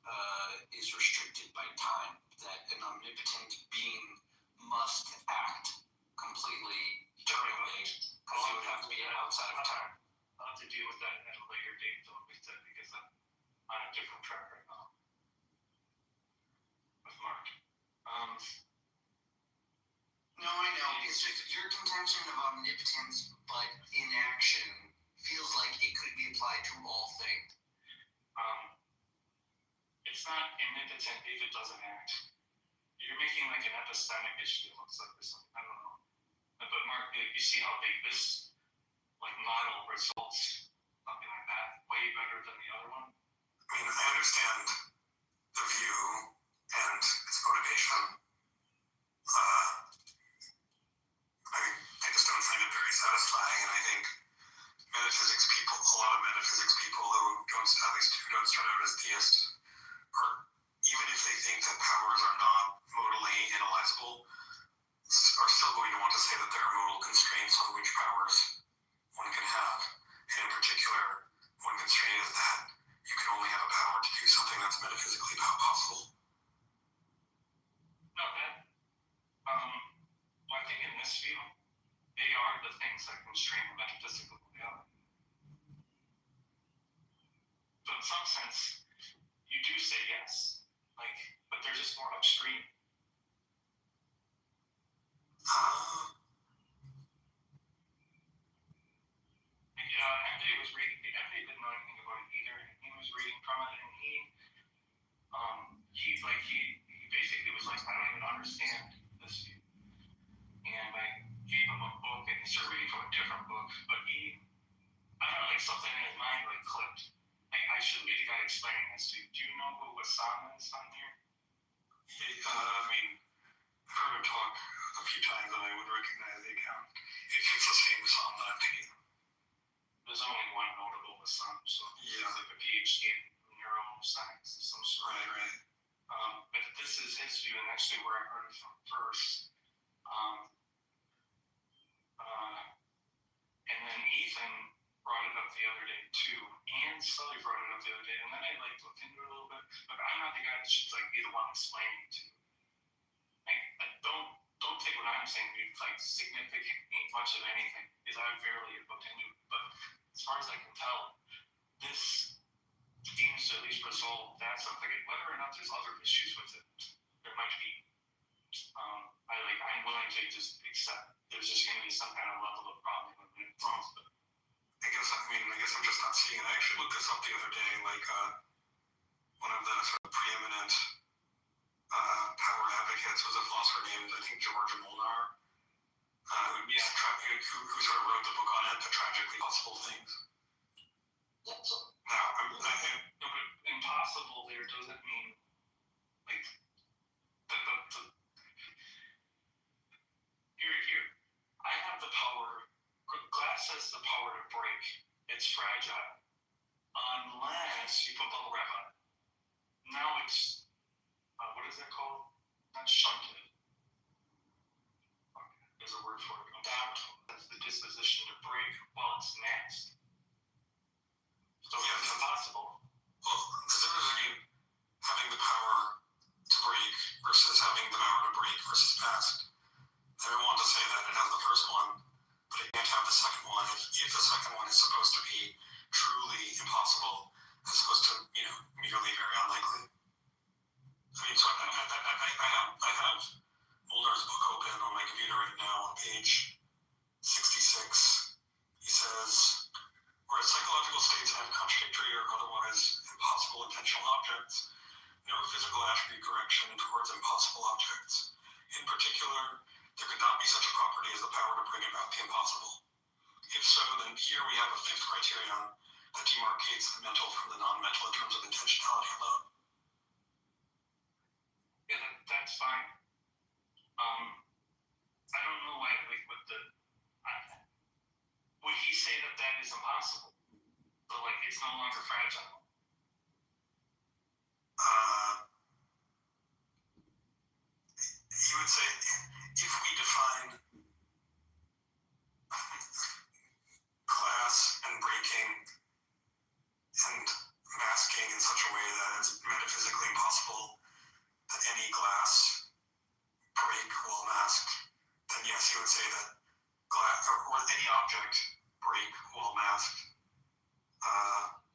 is restricted by time, that an omnipotent being must act completely eternally, because he would have to be outside of time. I'll have to deal with that at a later date, though, because I'm on a different track right now with Mark. No, I know. It's just your contention of omnipotence, but inaction, feels like it could be applied to all things. It's not omnipotent if it doesn't act. You're making an epistemic issue. It looks like this. I don't know. But Mark, you see how big this model results, something like that, way better than the other one. I understand the view and its motivation. I just don't find it very satisfying, and I think a lot of metaphysics people who don't start out as theists, or even if they think that powers are not modally analyzable, are still going to want to say that there are modal constraints on which powers one can have. And in particular, one constraint is that you can only have a power to do something that's metaphysically not possible. this view, they are the things that constrain the metaphysical reality. So in some sense, you do say yes, but they're just more upstream. MJ was reading. MJ didn't know anything about it either, and he was reading from it, and he basically was like, I don't even understand this view. And I gave him a book, and he started reading from a different book, but I don't know, something in his mind clicked. I shouldn't be the guy explaining this to you. Do you know who Wassam is on here? I've heard him talk a few times, and I would recognize the account. It's the same Wassam that I'm thinking. There's only one notable Wassam, so he's like a PhD in neuroscience of some sort. Right. But this is his view, and actually where I heard it from first. And then Ethan brought it up the other day too, and Sully brought it up the other day, and then I looked into it a little bit. But I'm not the guy that should be the one explaining it to you. Don't take what I'm saying to be significant much of anything, because I barely looked into it. But as far as I can tell, this seems to at least resolve that stuff. Whether or not there's other issues with it, there might be. I'm willing to just accept there's just going to be some kind of level of problem when it comes to it. I guess I'm just not seeing it. I actually looked this up the other day, one of the sort of preeminent power advocates was a philosopher named, I think, George Molnar, who sort of wrote the book on it, The Tragically Possible Things. Yeah, so Now, impossible there doesn't mean here. I have the power. Glass has the power to break. It's fragile unless you put bubble wrap on it. Now it's what is that called? Not shunted. There's a word for it. That's the disposition to break while it's masked. So it's impossible. Well, because there is having the power to break versus having the power to break versus masked. I don't want to say that it has the first one, but it can't have the second one if the second one is supposed to be truly impossible as opposed to, merely very unlikely. So I have Molnar's book open on my computer right now on page 66. He says, whereas psychological states have contradictory or otherwise impossible intentional objects, no physical attribute correction towards impossible objects. In particular, there could not be such a property as the power to bring about the impossible. If so, then here we have a fifth criterion that demarcates the mental from the non-mental in terms of intentionality alone. Yeah, that's fine. I don't know why, would he say that is impossible? But it's no longer fragile. He would say, if we define glass and breaking and masking in such a way that it's metaphysically impossible that any glass break while masked, then yes, he would say that glass or any object break while masked.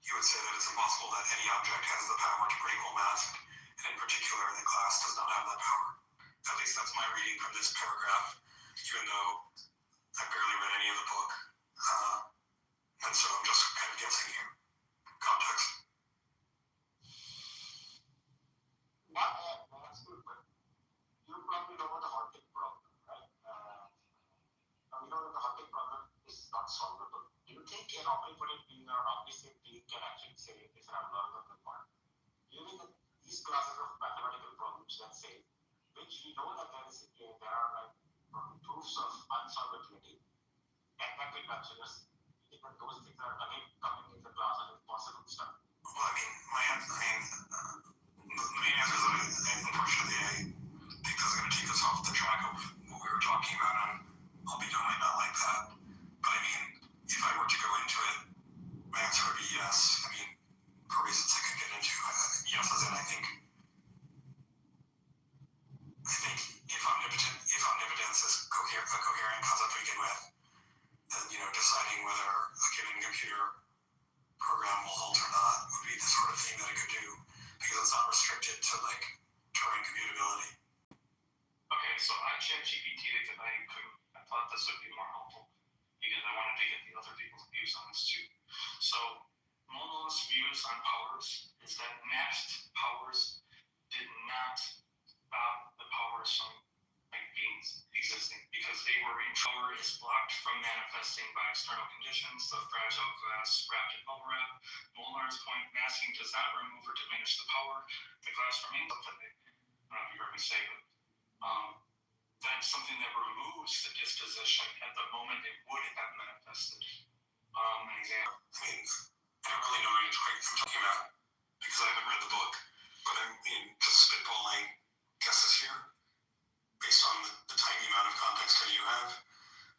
He would say that it's impossible that any object has the power to break while masked, and in particular, the glass does not have that power. At least that's my reading from this paragraph, even though I barely read any of the book. And so I'm just kind of guessing here. Context. That's good, but you probably know the haunting problem, right? We know that the haunting problem is not solvable. Do you think an omnipotent being or an omniscient being can actually say it's an abnormal one? Do you think that these classes of mathematical problems, let's say, which we know that there are proofs of unsolvability, and that we consider that those things are again coming in the class of impossible stuff. Well, the main answer is that unfortunately I think this is going to take us off the track of what we were talking about, and I'll be doing not like that. But if I were to go into it, my answer would be yes. For reasons I could get into, yes, as in I think if omnipotence is a coherent concept to begin with, then, deciding whether a given computer program will halt or not would be the sort of thing that it could do, because it's not restricted to Turing computability. Okay, so I ChatGPT because I thought this would be more helpful because I wanted to get the other people's views on this too. So Momo's views on powers is that masked powers did not stop the powers from being existing because they were in power is blocked from manifesting by external conditions, the fragile glass wrapped in bubble wrap. Molnar's point, masking does not remove or diminish the power. The glass remains authentic. I don't know if you heard me say, but that's something that removes the disposition at the moment it would have manifested. An example. I don't really know what I'm talking about because I haven't read the book, but just spitballing guesses here based on the tiny amount of context that you have.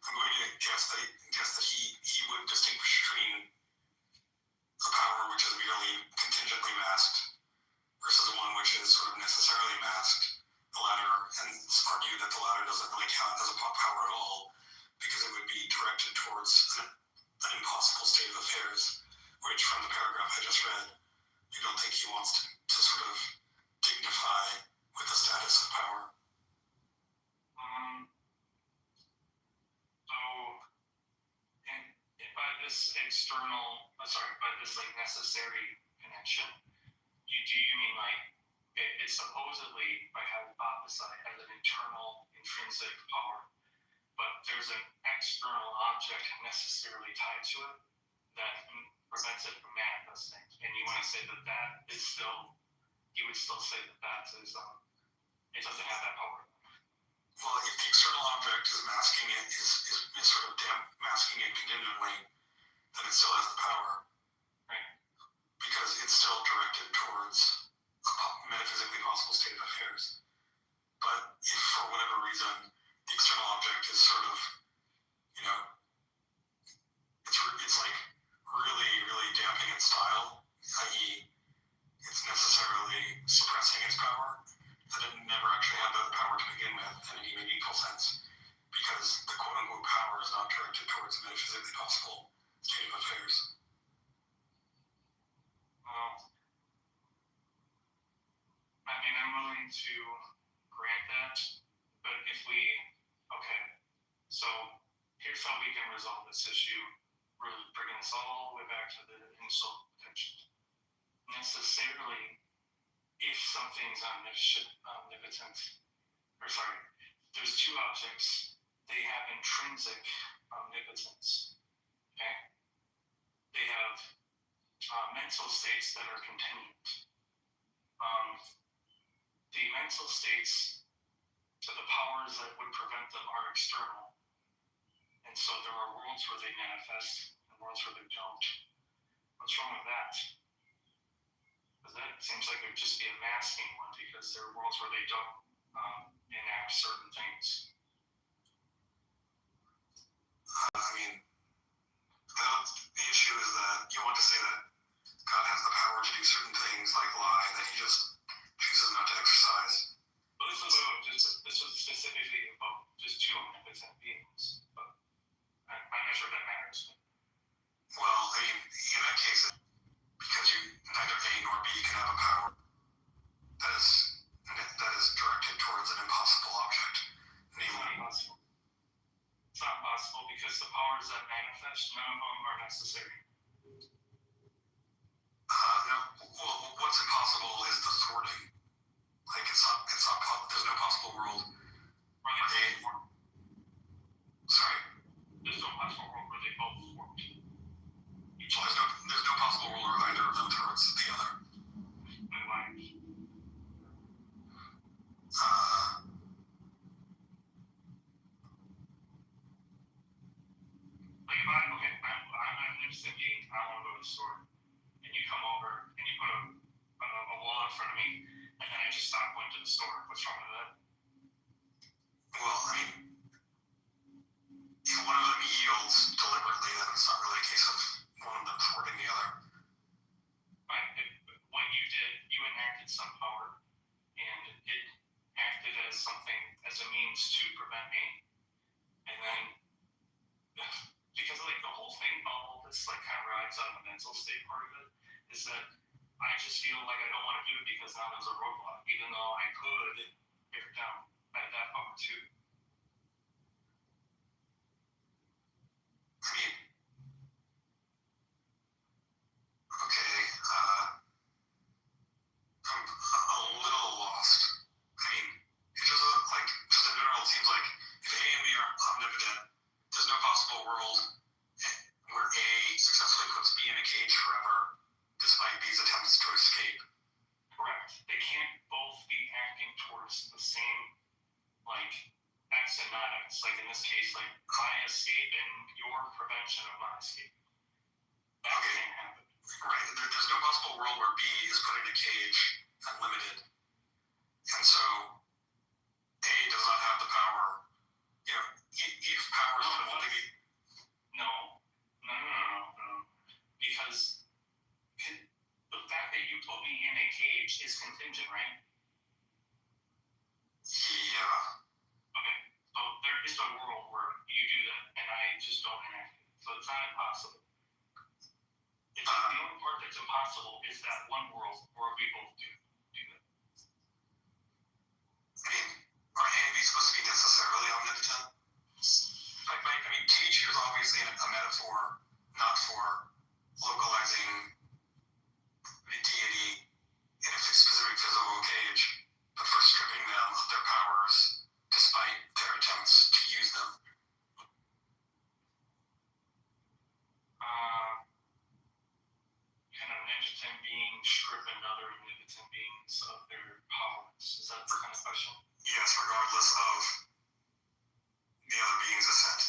I'm going to guess that he would distinguish between a power which is merely contingently masked versus one which is sort of necessarily masked. The latter, and argue that the latter doesn't really count as a power at all because it would be directed towards an impossible state of affairs, which from the paragraph I just read, I don't think he wants to sort of dignify with the status of power. So, by this necessary connection, do you mean it supposedly by hypothesized has an internal intrinsic power, but there's an external object necessarily tied to it that prevents it from manifesting, and you want to say that is still, you would still say that is it doesn't have that power. Well, if the external object is masking it, is sort of masking it contingently, then it still has the power. Right. Because it's still directed towards a metaphysically possible state of affairs. But if for whatever reason the external object is sort of, it's really, really damping its style, i.e. it's necessarily suppressing its power, that it never actually had the power to begin with in any meaningful sense, because the quote-unquote power is not directed towards a metaphysically possible state of affairs. I'm willing to grant that, but so here's how we can resolve this issue, really bringing us all the way back to the initial potential. Necessarily, if something's omnipotent, there's two objects, they have intrinsic omnipotence, okay? They have mental states that are contingent. The mental states to the powers that would prevent them are external. And so there are worlds where they manifest and worlds where they don't. What's wrong with that? Because that seems like it would just be a masking one because there are worlds where they don't enact certain things. The issue is that you want to say that God has the power to do certain things like lie that he just chooses not to exercise. Well, this was specifically about just two omnipotent beings, but I'm not sure that matters. Well, in that case, because neither A nor B can have a power that is directed towards an impossible object. It's not possible because the powers that manifest, none of them are necessary. No. Well, what's impossible is the thwarting. There's no possible world Where they both work. Sorry? There's no possible world where they both work. There's no possible world where either of them thwarts the other. I'm an innocent being, I want to go to the store, and you come over, and you put a wall in front of me, and then I just stop going to the store. What's wrong with that? Well, if one of them yields deliberately, then it's not really a case of one of them thwarting the other. Right. What you did, you enacted some power, and it acted as a means to prevent me, and mental state part of it, is that I just feel like I don't want to do it because now there's a roadblock, even though I could get down at that power too. I mean, okay, I'm a little lost. I mean, it doesn't, like, just in general, it seems like if A and B are omnipotent, there's no possible world where A successfully puts B in a cage forever, despite B's attempts to escape. Correct. They can't both be acting towards the same, like, X and not X. Like in this case, like my escape and your prevention of my escape. That can't happen. Right. There's no possible world where B is put in a cage unlimited. And so A does not have the power. You know, if power is only be. No. Because the fact that you put me in a cage is contingent, right? Yeah. Okay. So there is a world where you do that and I just don't enact it. So it's not impossible. It's the only part that's impossible is that one world where we both do that. I mean, are A and B supposed to be necessarily omnipotent? I mean, cage here is obviously a metaphor, not for localizing a deity in a specific physical cage, but for stripping them of their powers despite their attempts to use them. Can an omnipotent being strip another omnipotent beings of their powers? Is that the kind of question? Yes, regardless of the other being's ascent.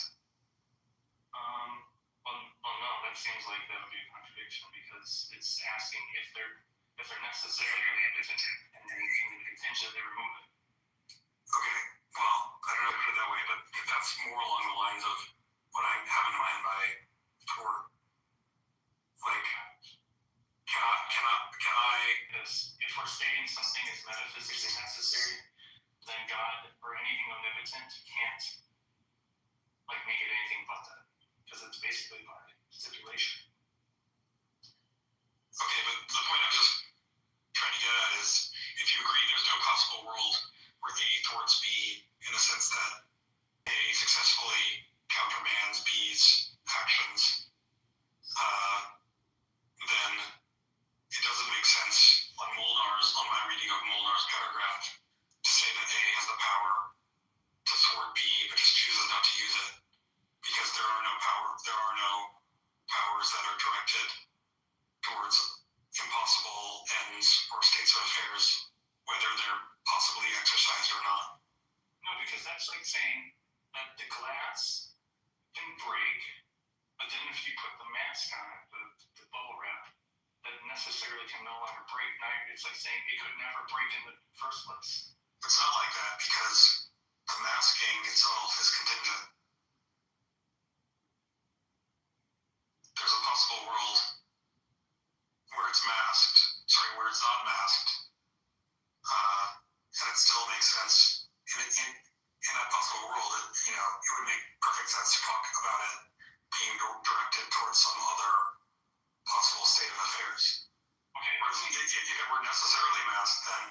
Well, no, that seems like that would be a contradiction because it's asking if they're necessarily omnipotent and then can the contingent they remove it. Okay, well, I don't know if I put it that way, but that's more along the lines of what I have in mind by tort. Like, can I? Because if we're stating something is metaphysically necessary, then God or anything omnipotent can't like make it anything but that, because it's basically by stipulation. Okay, but the point I'm just trying to get at is, if you agree there's no possible world where A thwarts B in the sense that A successfully countermands B's actions, then it doesn't make sense on my reading of Molnar's paragraph, to say that A has the power to thwart B, but just chooses not to use it, because there are no powers that are directed towards impossible ends or states of affairs, whether they're possibly exercised or not. No, because that's like saying that the glass can break, but then if you put the mask on it, the bubble wrap, that necessarily can no longer break. Now it's like saying it could never break in the first place. It's not like that, because the masking itself is contingent. There's a possible world where it's not masked, and it still makes sense. In that possible world, it would make perfect sense to talk about it being directed towards some other possible state of affairs. Okay. Whereas if it were necessarily masked, then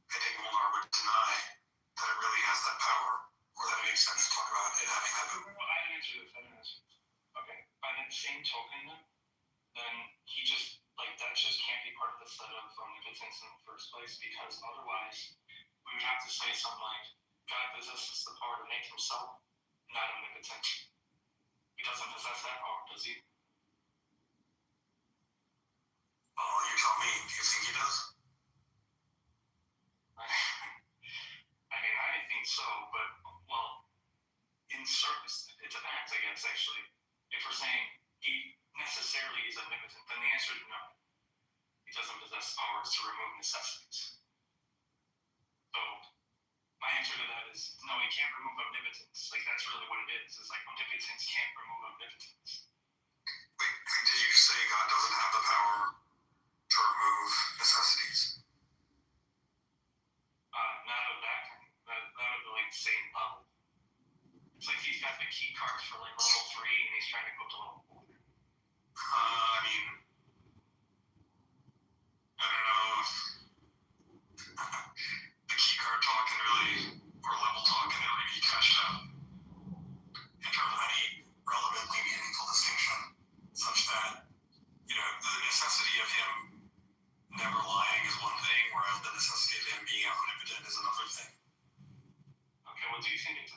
I think Molnar would deny that it really has that power, or that it makes sense to talk about it having that power. Well, I didn't answer this. Okay. By that same token, then he just, like, that just can't be part of the set of omnipotence in the first place, because otherwise we would have to say something like, God possesses the power to make himself not omnipotent. He doesn't possess that power, does he? Oh, you tell me. Do you think he does? I mean, I think so, but, well, in service, it depends, I guess, actually. If we're saying he necessarily is omnipotent, then the answer is no. He doesn't possess powers to remove necessities. So, my answer to that is no, he can't remove omnipotence. Like, that's really what it is. It's like omnipotence can't remove omnipotence. Wait, did you just say God doesn't have the power to remove necessities? Not of that kind. Not of the, like, same level. It's like he's got the key cards for, like, level 3, and he's trying to go to level 4. I mean, I don't know if the key card talk can really, or level talk can really be cashed out in terms of any relevantly meaningful distinction, such that, the necessity of him never lying is one thing, whereas the necessity of him being omnipotent is another thing. Okay, well, do you think it's...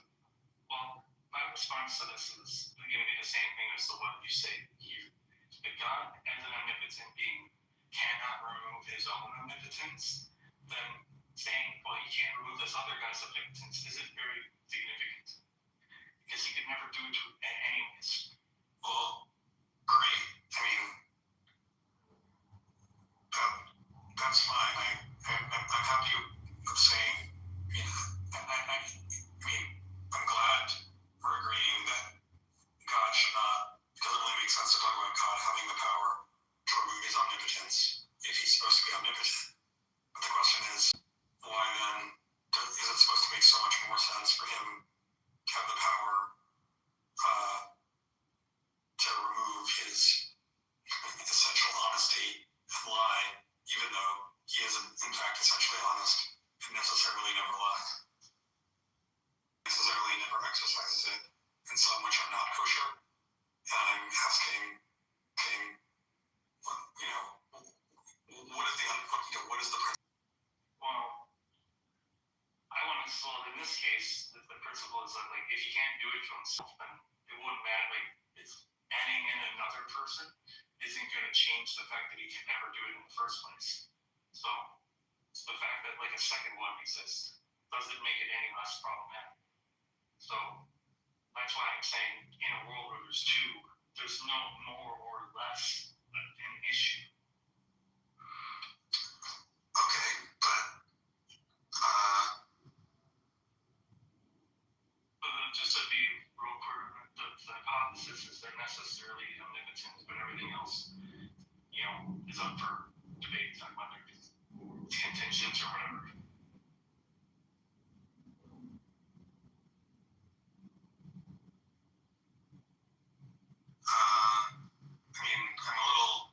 Well, my response to this is going to be the same thing as the one you say here. If God, as an omnipotent being, cannot remove his own omnipotence, then saying, well, he can't remove this other guy's omnipotence isn't very significant. Because he could never do it anyways. Well, great. I mean, that's fine. I'm happy with saying, I'm glad we're agreeing that God should not, it doesn't really make sense to talk about God having the power to remove his omnipotence if he's supposed to be omnipotent. But the question is, why then is it supposed to make so much more sense for him to have the power to remove his essential honesty and lie, even though he is in fact essentially honest and necessarily never lies, necessarily never exercises it in some which are not kosher. And I'm asking, what is the principle? Well, I want to... So in this case, the principle is that, like, if he can't do it to himself, then it wouldn't matter. Like, it's adding in another person isn't going to change the fact that he can never do it in the first place. So the fact that, like, a second one exists doesn't make it any less problematic. So that's why I'm saying, in a world where there's two, there's no more or less an issue. Okay, but just to be real clear, the hypothesis is they're necessarily omnipotent, but everything else, is up for debate, whether it's contingent or whatever. I'm a little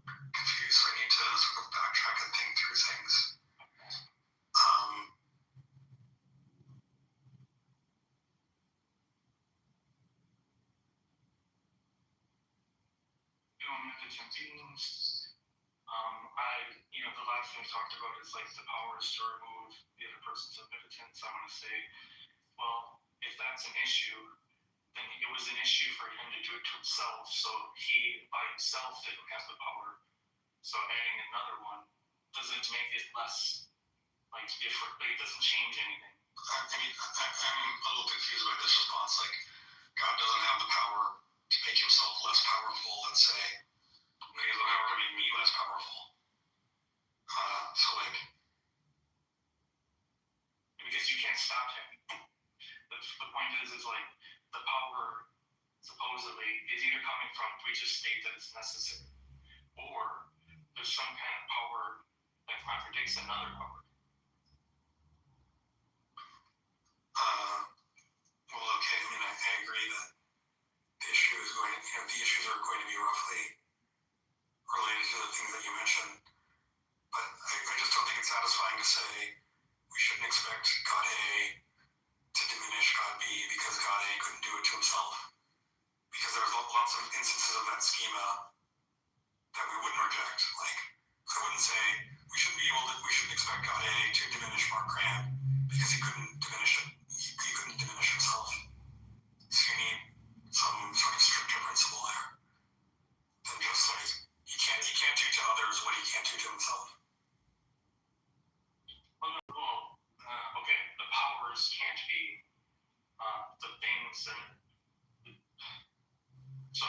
confused, so I need to sort of backtrack and think through things. Omnipotent beings. The last thing we talked about is like the powers to remove the other person's omnipotence. I want to say, well, if that's an issue, then it was an issue for him to do it to himself. So he by himself didn't have the power. So adding another one doesn't make it less different. Like, it doesn't change anything. I'm a little confused by this response. Like, God doesn't have the power to make himself less powerful, let's say. He has the power to make me less powerful. Because you can't stop him. The point is like, the power supposedly is either coming from, we just state that it's necessary, or there's some kind of power that contradicts another power. Well, okay, I agree that the issues are going to be roughly related to the things that you mentioned, but I just don't think it's satisfying to say we shouldn't expect God A to diminish God B because God A couldn't do it to himself. Because there's lots of instances of that schema that we wouldn't reject. Like, I wouldn't say we shouldn't expect God A to diminish Mark Grant because he couldn't diminish it. He couldn't diminish himself. So you need some sort of stricter principle there than just like he can't do to others what he can't do to himself. Okay, the powers can't be the things that... So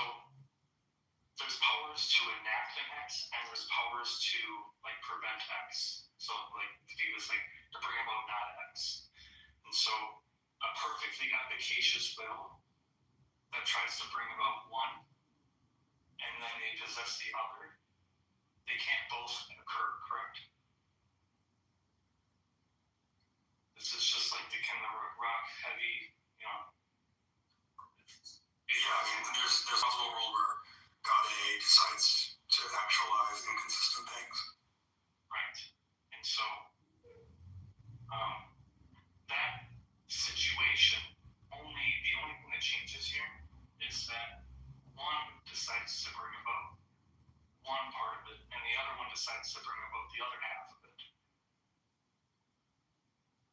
there's powers to enact an X, and there's powers to prevent X. So to bring about not X. And so a perfectly efficacious will that tries to bring about one, and then they possess the other, they can't both occur, correct? This is just like the kind of rock heavy, There's also a world where God A decides to actualize inconsistent things. is that one decides to bring about one part of it, and the other one decides to bring about the other half of it.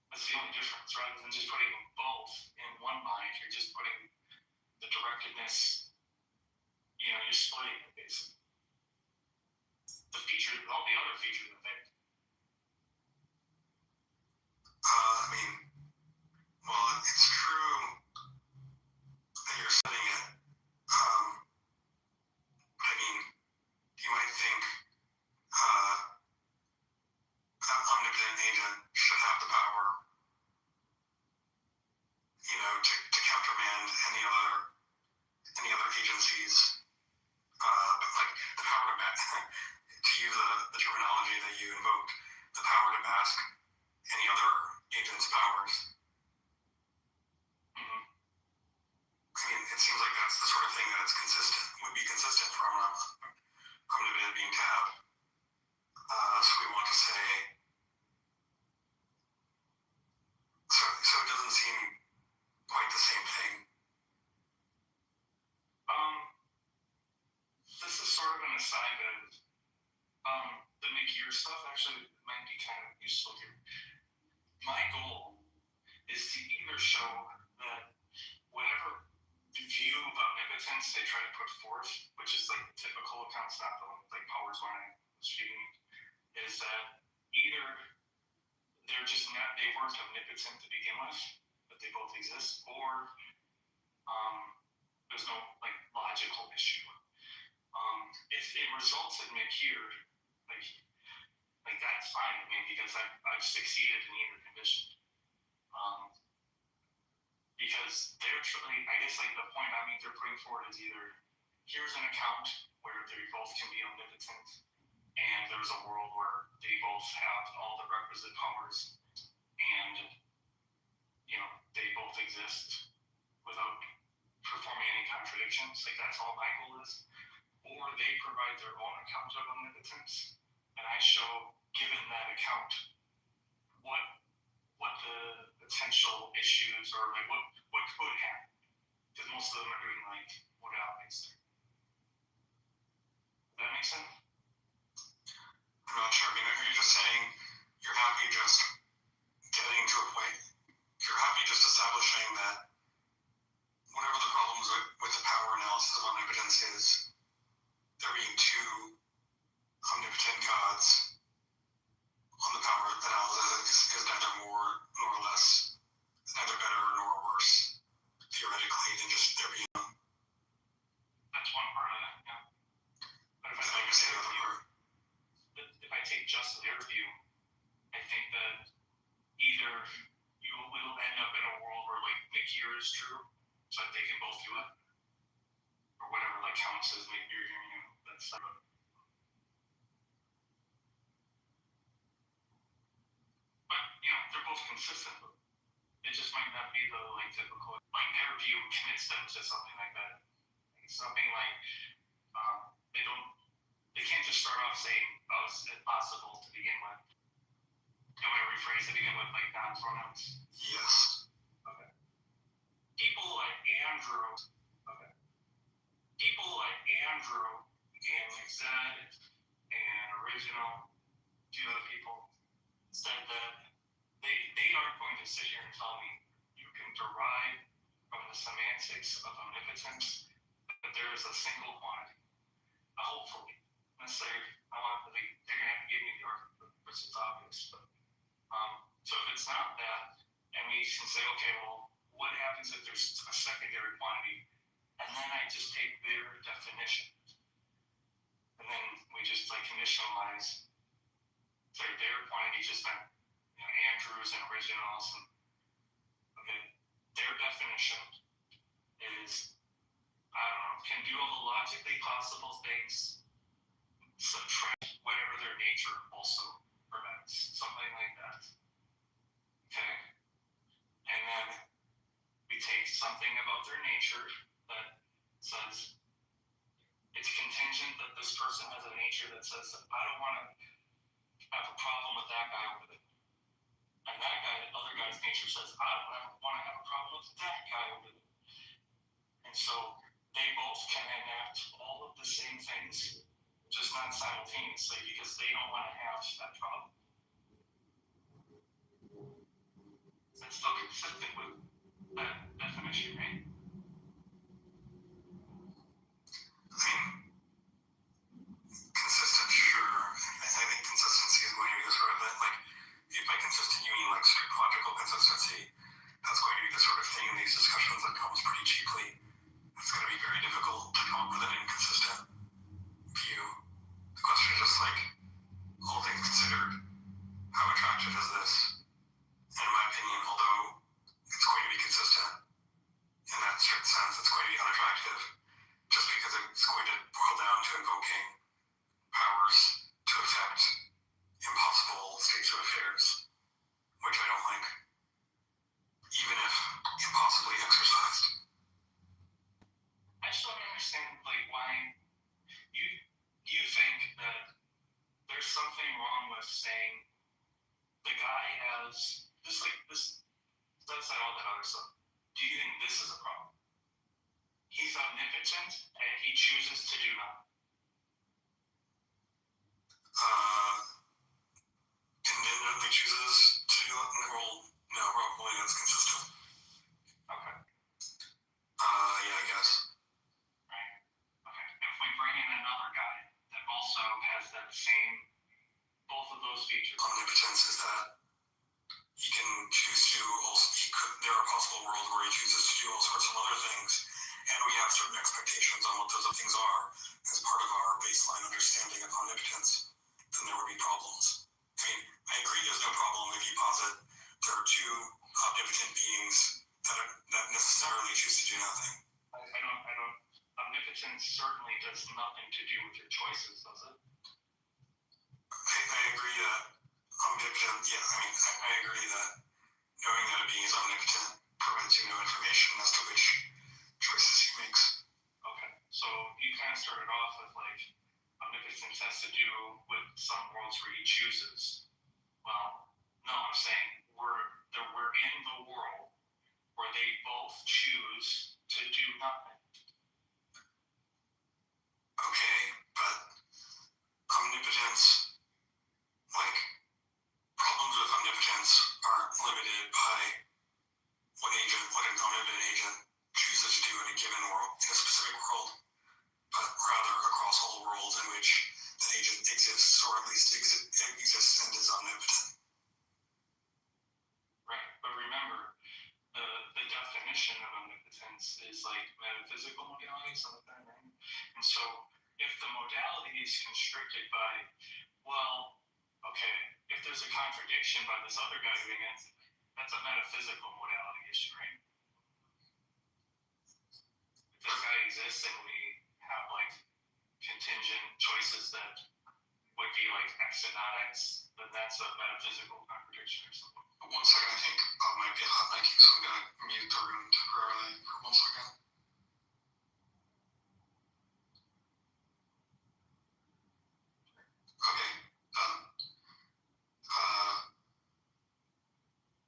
That's the only difference. Rather than just putting both in one mind, you're just putting the directedness, you're splitting it basically. All the other features of it. Well, it's true that you're studying it. You might think an omnipotent agent should have the power, to countermand any other agencies. But like the power to use the terminology that you invoked, the power to mask any other agent's powers. It seems like that's the sort of thing that would be consistent for omnipotent being to have. So we want to say, so it doesn't seem quite the same thing. This is sort of an aside that the McGear stuff actually might be kind of useful here. My goal is to either show that whatever view of omnipotence they try to put forth, which is like the typical accounts, not the like powers when I was reading, is that either they weren't omnipotent to begin with, but they both exist, or there's no like logical issue. If it results in McGear, like that's fine with me because I've succeeded in either condition. Because I guess like the point I'm either putting forward is either here's an account where they both can be omnipotent, and there's a world where they both have all the requisite powers, and they both exist without performing any contradictions. Like that's all my goal is. Or they provide their own account of omnipotence, and I show, given that account, what the potential issues or like what could happen, because most of them are doing like what happens there. Does that make sense? I'm not sure. Are you just saying you're happy just getting to a point? You're happy just establishing that whatever the problems with the power analysis of omnipotence is, there being two omnipotent gods on the power analysis is neither more nor less, it's neither better nor worse, theoretically, than just there being one. That's one part of it, yeah. But if I take just their view, I think that either you will end up in a world where like McGear is true, so that they can both do it, or whatever like counts as McGear, that's but they're both consistent. It just might not be the like typical like their view commits them to something like that. Like, something like they can't just start off saying, oh, it's impossible to begin with. You want to rephrase it again with like non-pronouns? Yes. Okay. People like Andrew and Zed and Original, two other people, said that they aren't going to sit here and tell me you can derive from the semantics of omnipotence that there is a single quantity. Hopefully. Let's say they're going to have to give me the argument, which is obvious. But, so if it's not that, and we can say, okay, well, what happens if there's a secondary quantity? And then I just take their definition. And then we just like conditionalize. So their quantity just meant Andrews and Originals. And, okay, their definition is, I don't know, can do all the logically possible things, subtract whatever their nature also prevents. Something like that. Okay? And then we take something about their nature that says it's contingent that this person has a nature that says, I don't want to have a problem with that guy over there. And that other guy's nature says, I don't want to have a problem with that guy over there. And so they both can enact all of the same things, just not simultaneously, because they don't want to have that problem. That's still consistent with that definition, right? I mean, consistent, sure. I think consistency is going to be the sort of that, like, if by consistent you mean like strict logical consistency, that's going to be the sort of thing in these discussions that comes pretty cheaply. It's going to be very difficult to come up with an inconsistent view. The question is just like, all things considered, how attractive is this? And in my opinion, although it's going to be consistent in that strict sense, it's going to be unattractive just because it's going to boil down to invoking powers to affect impossible states of affairs, which I don't like, even if impossibly exercised. I just don't understand, like, why you think that there's something wrong with saying the guy has just like this, that's not all that other stuff. Do you think this is a problem? He's omnipotent and he chooses to do nothing. Conveniently chooses to do that, well, no, probably that's consistent. Okay. Yeah, I guess. Right. Okay. If we bring in another guy that also has that same, both of those features. Omnipotence is that he can choose to also, there are possible worlds where he chooses to do all sorts of other things, and we have certain expectations on what those other things are as part of our baseline understanding of omnipotence, then there would be problems. I mean, I agree there's no problem if you posit there are two omnipotent beings that necessarily choose to do nothing. I don't, omnipotence certainly does nothing to do with your choices, does it? I agree that omnipotent, yeah, I mean, I agree that knowing that a being is omnipotent provides you no information as to which choices he makes. Okay, so you kind of started off with like, omnipotence has to do with some worlds where he chooses. Well, no, I'm saying we're in the world where they both choose to do nothing. Okay, but omnipotence, like, problems with omnipotence aren't limited by what an omnipotent agent chooses to do in a given world, in a specific world, but rather across all worlds in which that agent exists, or at least exists and is omnipotent. Right, but remember, the definition of omnipotence is like metaphysical modality, something like that, right? And so, if the modality is constricted by, well, okay, if there's a contradiction by this other guy doing it, that's a metaphysical modality issue, right? If this guy exists and we have like contingent choices that would be like X and not X, then that's a metaphysical contradiction or something. One second, I think Bob might be a hot mic, so I'm going to mute the room temporarily for 1 second. Okay, done.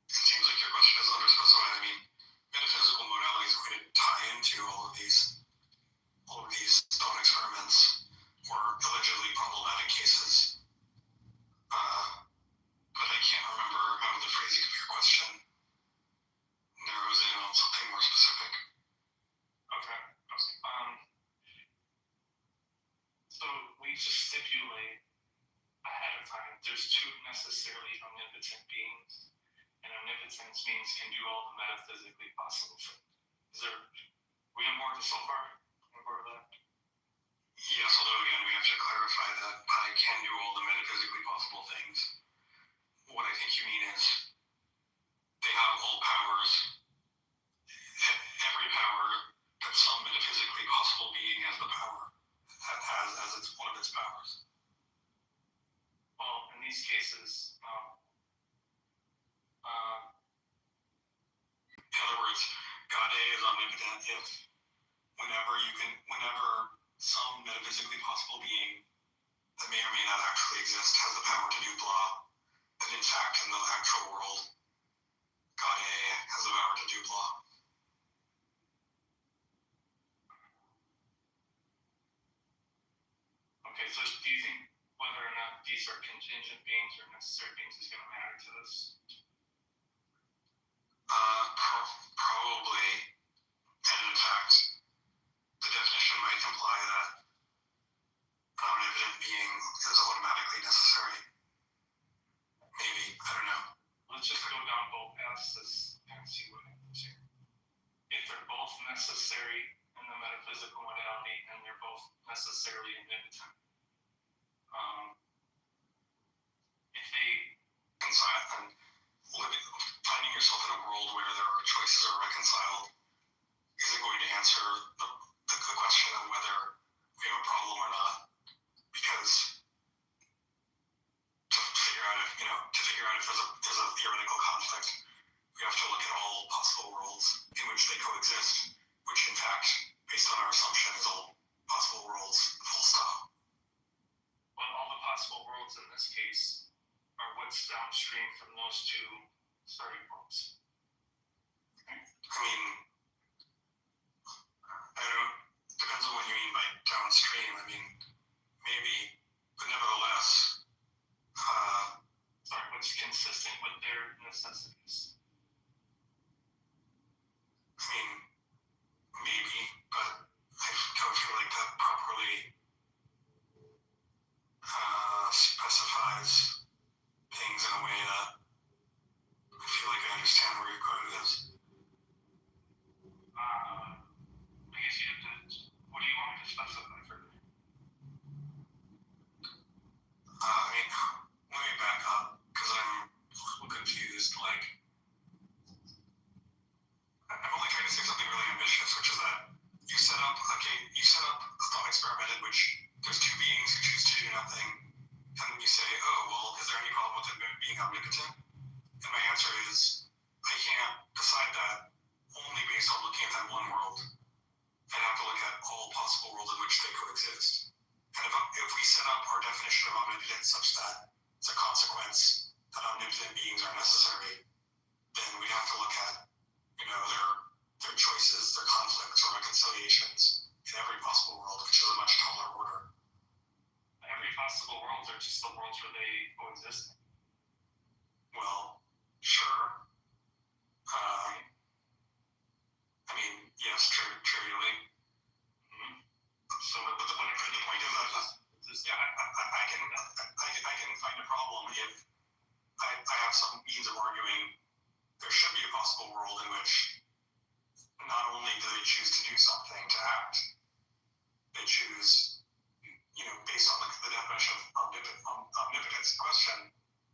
It seems like your question is underspecified. I mean, metaphysical modality is going to tie into all of these thought experiments or allegedly problematic cases. But I can't remember how the phrasing of your question narrows in on something more specific. Okay. So we just stipulate ahead of time there's two necessarily omnipotent beings, and omnipotence means can do all the metaphysically possible things. We on board so far? On board with that? Yes, although again, we have to clarify that I can do all the metaphysically possible things. What I think you mean is they have all powers, every power that some metaphysically possible being has the power, has as its one of its powers. Well, in these cases, in other words, God A is omnipotent if whenever some metaphysically possible being that may or may not actually exist has the power to do blah, then in fact in the actual world, God A has the power to do blah. so do you think whether or not these are contingent beings or necessary beings is going to matter to this? Probably, and in fact, the definition might imply that an omnipotent being is automatically necessary. Maybe, I don't know. Let's just go down both paths and see what happens here. If they're both necessary in the metaphysical modality and they're both necessarily omnipotent, if they Reconcile and finding yourself in a world where there are choices are reconciled isn't going to answer the question of whether we have a problem or not, because to figure out if there's a theoretical conflict, we have to look at all possible worlds in which they coexist, which in fact, based on our assumption, is all possible worlds, full stop. Well, all the possible worlds in this case are what's downstream from those two starting points. I mean, depends on what you mean by downstream. I mean, maybe, but nevertheless, Sorry, what's consistent with their necessities? I mean, maybe, but I don't feel like that properly specifies things in a way that I feel like I understand where you're going with this. I guess you have to, what do you want me to specify further? I mean, let me back up, because I'm a little confused. Like, I'm only trying to say something really ambitious, which is that you set up a thought experiment in which there's two beings who choose to do nothing, and then you say, oh, well, is there any problem with it being omnipotent? And my answer is, I can't decide that only based on looking at that one world. I'd have to look at all possible worlds in which they coexist. And if we set up our definition of omnipotence such that it's a consequence that omnipotent beings are necessary, then we'd have to look at, their choices, their conflicts, or reconciliations in every possible world, which is a much taller order. Every possible world are just the worlds where they coexist. Well, sure. I mean, yes, trivially. Mm-hmm. So, but the point is that I can find a problem if I have some means of arguing there should be a possible world in which not only do they choose to do something, to act, they choose, based on the definition of omnipotence question,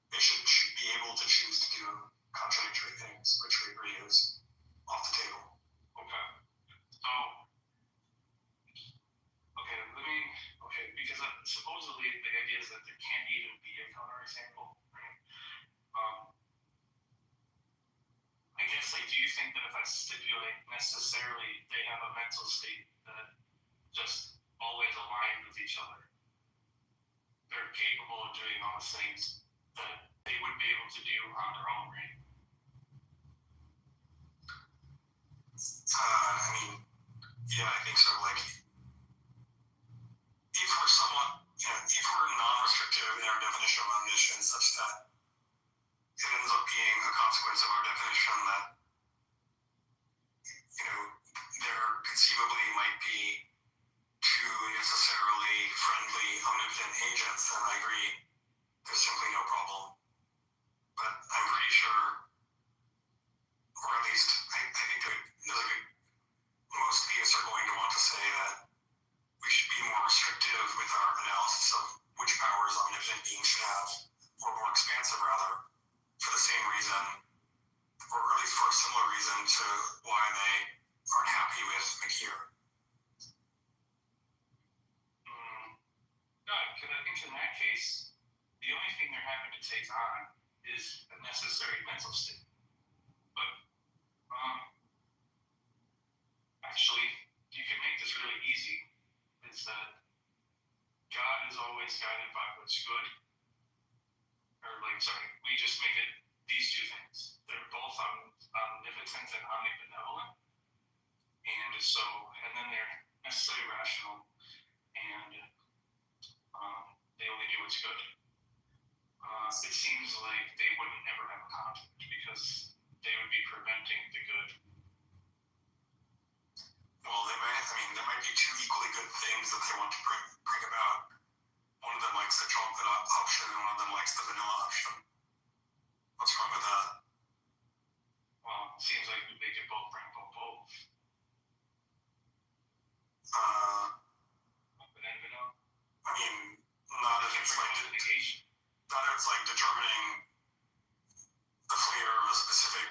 they should be able to choose to do contradictory things, which we agree is off the table. Okay. So, because supposedly the idea is that there can't even be a counterexample, right? I guess, do you think that if I stipulate necessarily they have a mental state that just always aligned with each other, they're capable of doing all the things that they would be able to do on their own, right? I mean, yeah, I think so. Like, if we're non-restrictive in our definition of omniscience such that it ends up being a consequence of our definition that, there conceivably might be two necessarily friendly omnipotent agents, then I agree, there's simply no problem. But I'm pretty sure, or at least I think most theists are going to want to say that we should be more restrictive with our analysis of which powers omnipotent beings should have, or more expansive rather, for the same reason, or at least for a similar reason to why they aren't happy with McKeer. No, because I think in that case, the only thing they're having to take on is a necessary mental state. But actually, you can make this really easy. It's that God is always guided by what's good. We just make it these two things. They're both omnipotent and omnibenevolent. And then they're necessarily rational. And good. It seems like they wouldn't ever have a conflict because they would be preventing the good. Well, there might be two equally good things that they want to bring about. One of them likes the chocolate option, and one of them likes the vanilla option. What's wrong with that? Well, it seems like they could both bring both. Chocolate and vanilla. I mean, not if it's like negation. not if it's like determining the flavor of a specific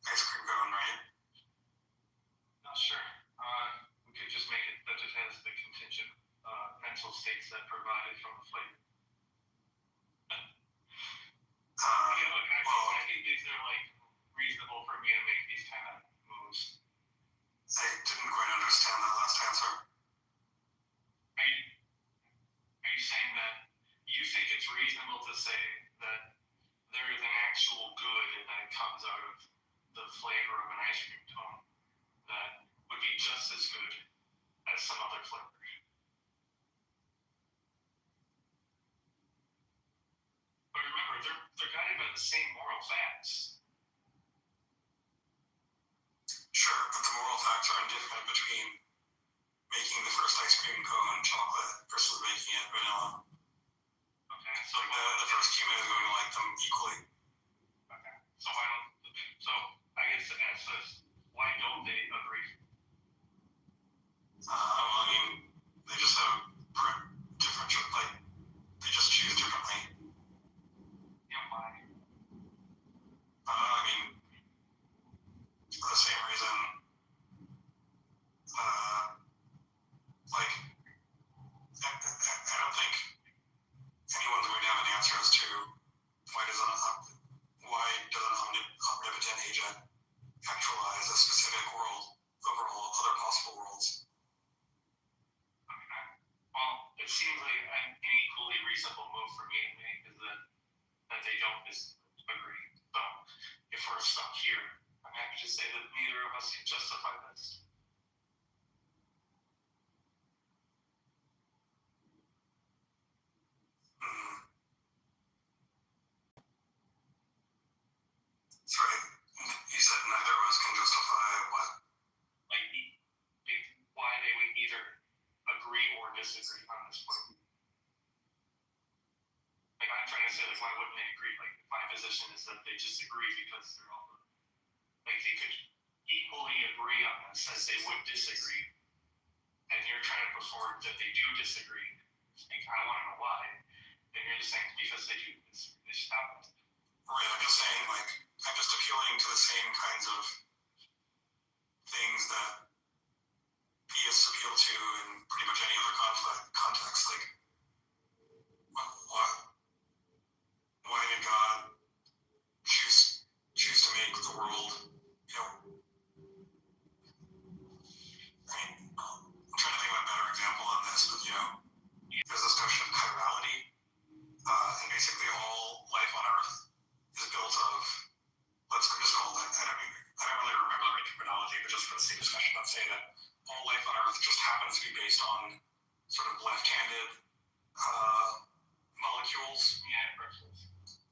ice cream cone, right? Not sure. We could just make it that it has the contingent mental states that provided from the flavor. Yeah, look, I think these are like reasonable for me to make these kind of moves. I didn't quite understand that last answer. Are you saying that you think it's reasonable to say that there is an actual good that comes out of the flavor of an ice cream cone that would be just as good as some other flavor? But remember, they're guided by the same moral facts. Sure, but the moral facts are indifferent between making the first ice cream cone chocolate versus making it vanilla. Okay, so The first human is going to like them equally. okay, so I guess to ask this, why don't they agree? I mean, they just have different, like, they just choose differently. Yeah, why? I mean, for the same reason, like, I don't think anyone's going to have an answer as to why doesn't omnipotent agent actualize a specific world over all other possible worlds? Okay. Well, it seems like an equally reasonable move for me to make is that they don't disagree. So if we're stuck here, I'm happy to say that neither of us can justify this. Sorry, you said neither of us can justify what? Like, why they would either agree or disagree on this point. Like, I'm trying to say, like, why wouldn't they agree? Like, my position is that they disagree because they're all, like, they could equally agree on this as they would disagree. And you're trying to put forward that they do disagree. Like, I want to know why. And you're just saying because they do disagree, they should stop it. Right, I'm just saying, like, I'm just appealing to the same kinds of things that theists appeal to in pretty much any other context. Like, why did God choose to make the world, you know, I mean, I'm trying to think of a better example on this, but, you know, there's this notion of chirality, and basically all life on Earth is built of, let's just call that, I don't really remember the right terminology, but just for the sake of discussion, let's say that all life on Earth just happens to be based on sort of left-handed molecules. Yeah, perfect.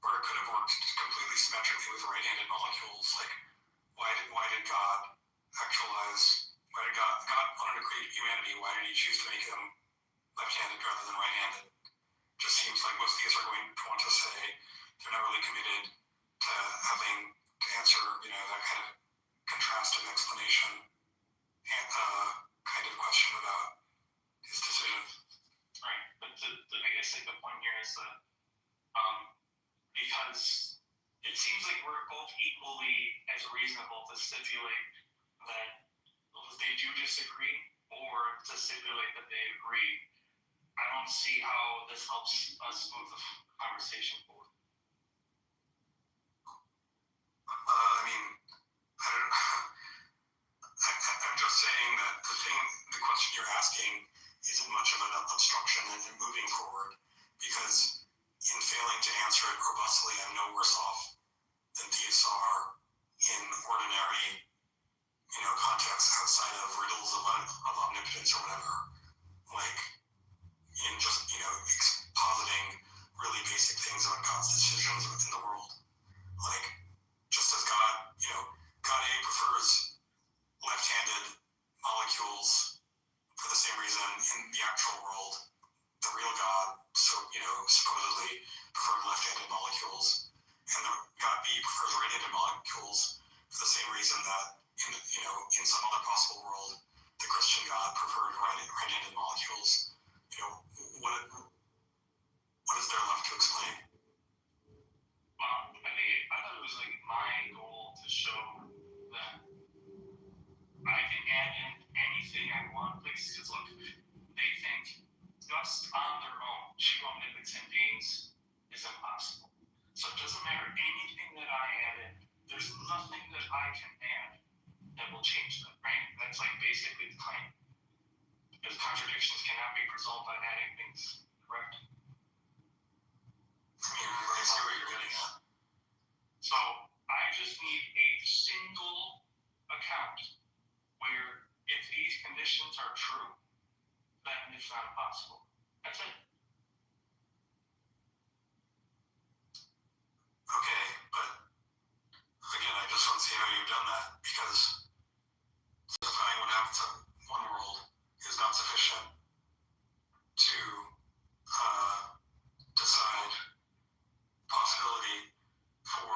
Or it could have worked completely symmetrically with right-handed molecules. Like, why did God actualize? Why did God wanted to create humanity? Why did He choose to make them left-handed rather than right-handed? Just seems like most theists are going to want to say they're not really committed to having to answer, you know, that kind of contrasting explanation and kind of question about His decision. Right, but I guess like the point here is that because it seems like we're both equally as reasonable to stipulate that they do disagree or to stipulate that they agree. I don't see how this helps us move the conversation forward. I mean, I'm just saying that the question you're asking isn't much of an obstruction in moving forward, because in failing to answer it robustly, I'm no worse off than theists are in ordinary, you know, contexts outside of riddles of omnipotence or whatever. Like, in just, you know, positing basic things about God's decisions within the world. Like, just as God, God A prefers left-handed molecules for the same reason in the actual world, the real God, supposedly preferred left-handed molecules, and the God B prefers right-handed molecules for the same reason that in some other possible world, the Christian God preferred right-handed molecules. What is there left to explain? I thought it was like my goal to show that I can add in anything I want. Because look, they think just on their own, two omnipotent beings is impossible. So it doesn't matter anything that I add in. There's nothing that I can add that will change that, right? That's like basically the claim. Because contradictions cannot be resolved by adding things, correct? I see what you're getting at. So I just need a single account where if these conditions are true, then it's not impossible. That's it. Okay, but again, I just don't see how you've done that, because specifying what happens in one world is not sufficient to decide possibility for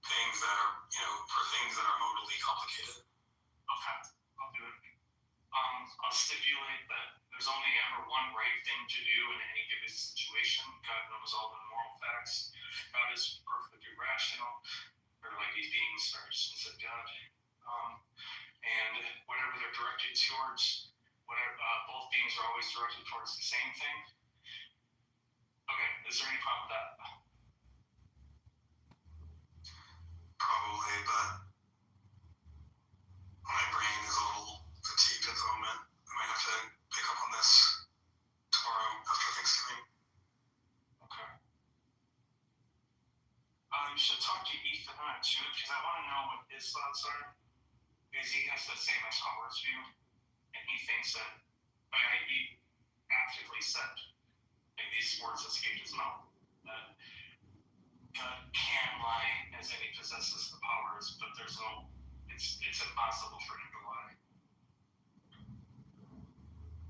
things that are modally complicated. Okay, I'll do it. I'll stipulate that there's only ever one right thing to do in any given situation. God knows all the moral facts. God is perfectly rational. Or like these beings are just of God. And whatever they're directed towards, both beings are always directed towards the same thing. Okay, is there any problem with that? Probably, but my brain is a little fatigued at the moment. I might have to pick up on this tomorrow after Thanksgiving. Okay. You should talk to Ethan on it too, because I want to know what his thoughts are. Because he has the same as Howard's view, and he thinks that, he actively said, like these words escaped his mouth, that God can lie as in he possesses the powers, but it's impossible for him to lie.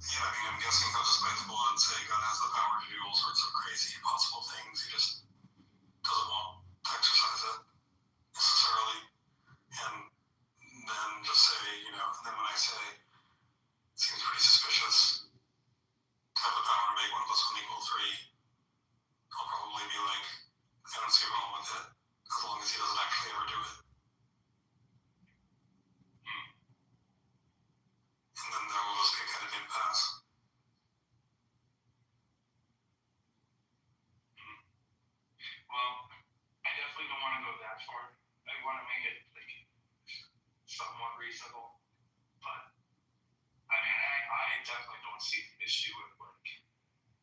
Yeah, I'm guessing he'll just bite the bullet and say God has the power to do all sorts of crazy, impossible things. He just doesn't want to exercise it necessarily. And then just say, and then when I say, it seems pretty suspicious to have the power to make 1 + 1 = 3, I'll probably be like, I don't see wrong with it, as long as he doesn't actually ever do it. And then there will just be kind of impasse. Well, I definitely don't want to go that far. I want to make it somewhat reasonable, but I definitely don't see the issue with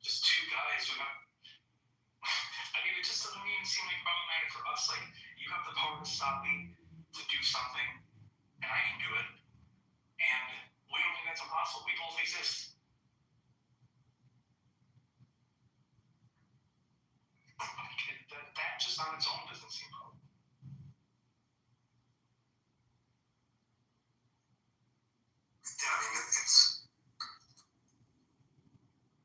just two guys who have. It just doesn't even seem like problematic for us. Like, you have the power to stop me to do something, and I can do it, and we don't think that's impossible. We both exist. That just on its own doesn't seem problematic. Yeah,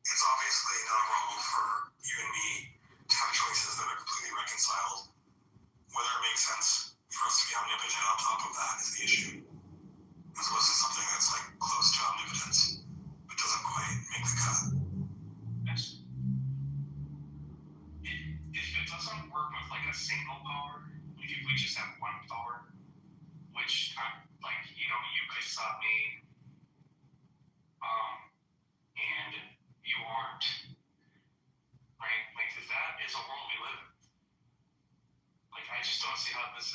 it's obviously not a problem for you and me to have choices that are completely reconciled. Whether it makes sense for us to be omnipotent on top of that is the issue. As opposed to something that's like close to omnipotence, but doesn't quite make the cut. If it doesn't work with like a single power, like if we just have one power, which you could stop me, and you aren't, right? Like, if that is a world we live in. Like, I just don't see how this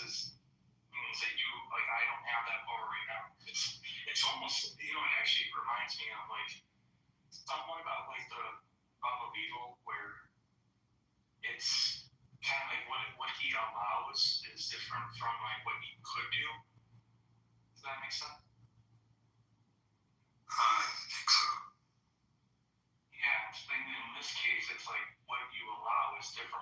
means that I don't have that power right now. It's almost, it actually reminds me of somewhat about the realm of evil, where it's kind of like what he allows is different from what he could do. Does that make sense? I think so. Yeah, in this case, it's like what you allow is different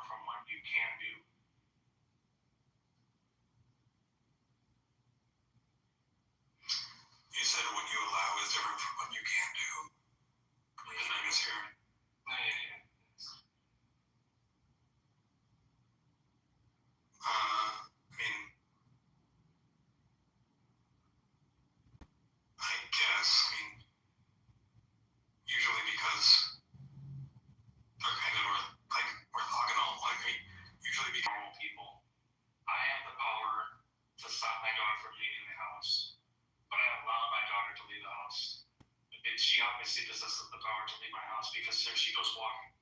she obviously possesses the power to leave my house because there she goes walking.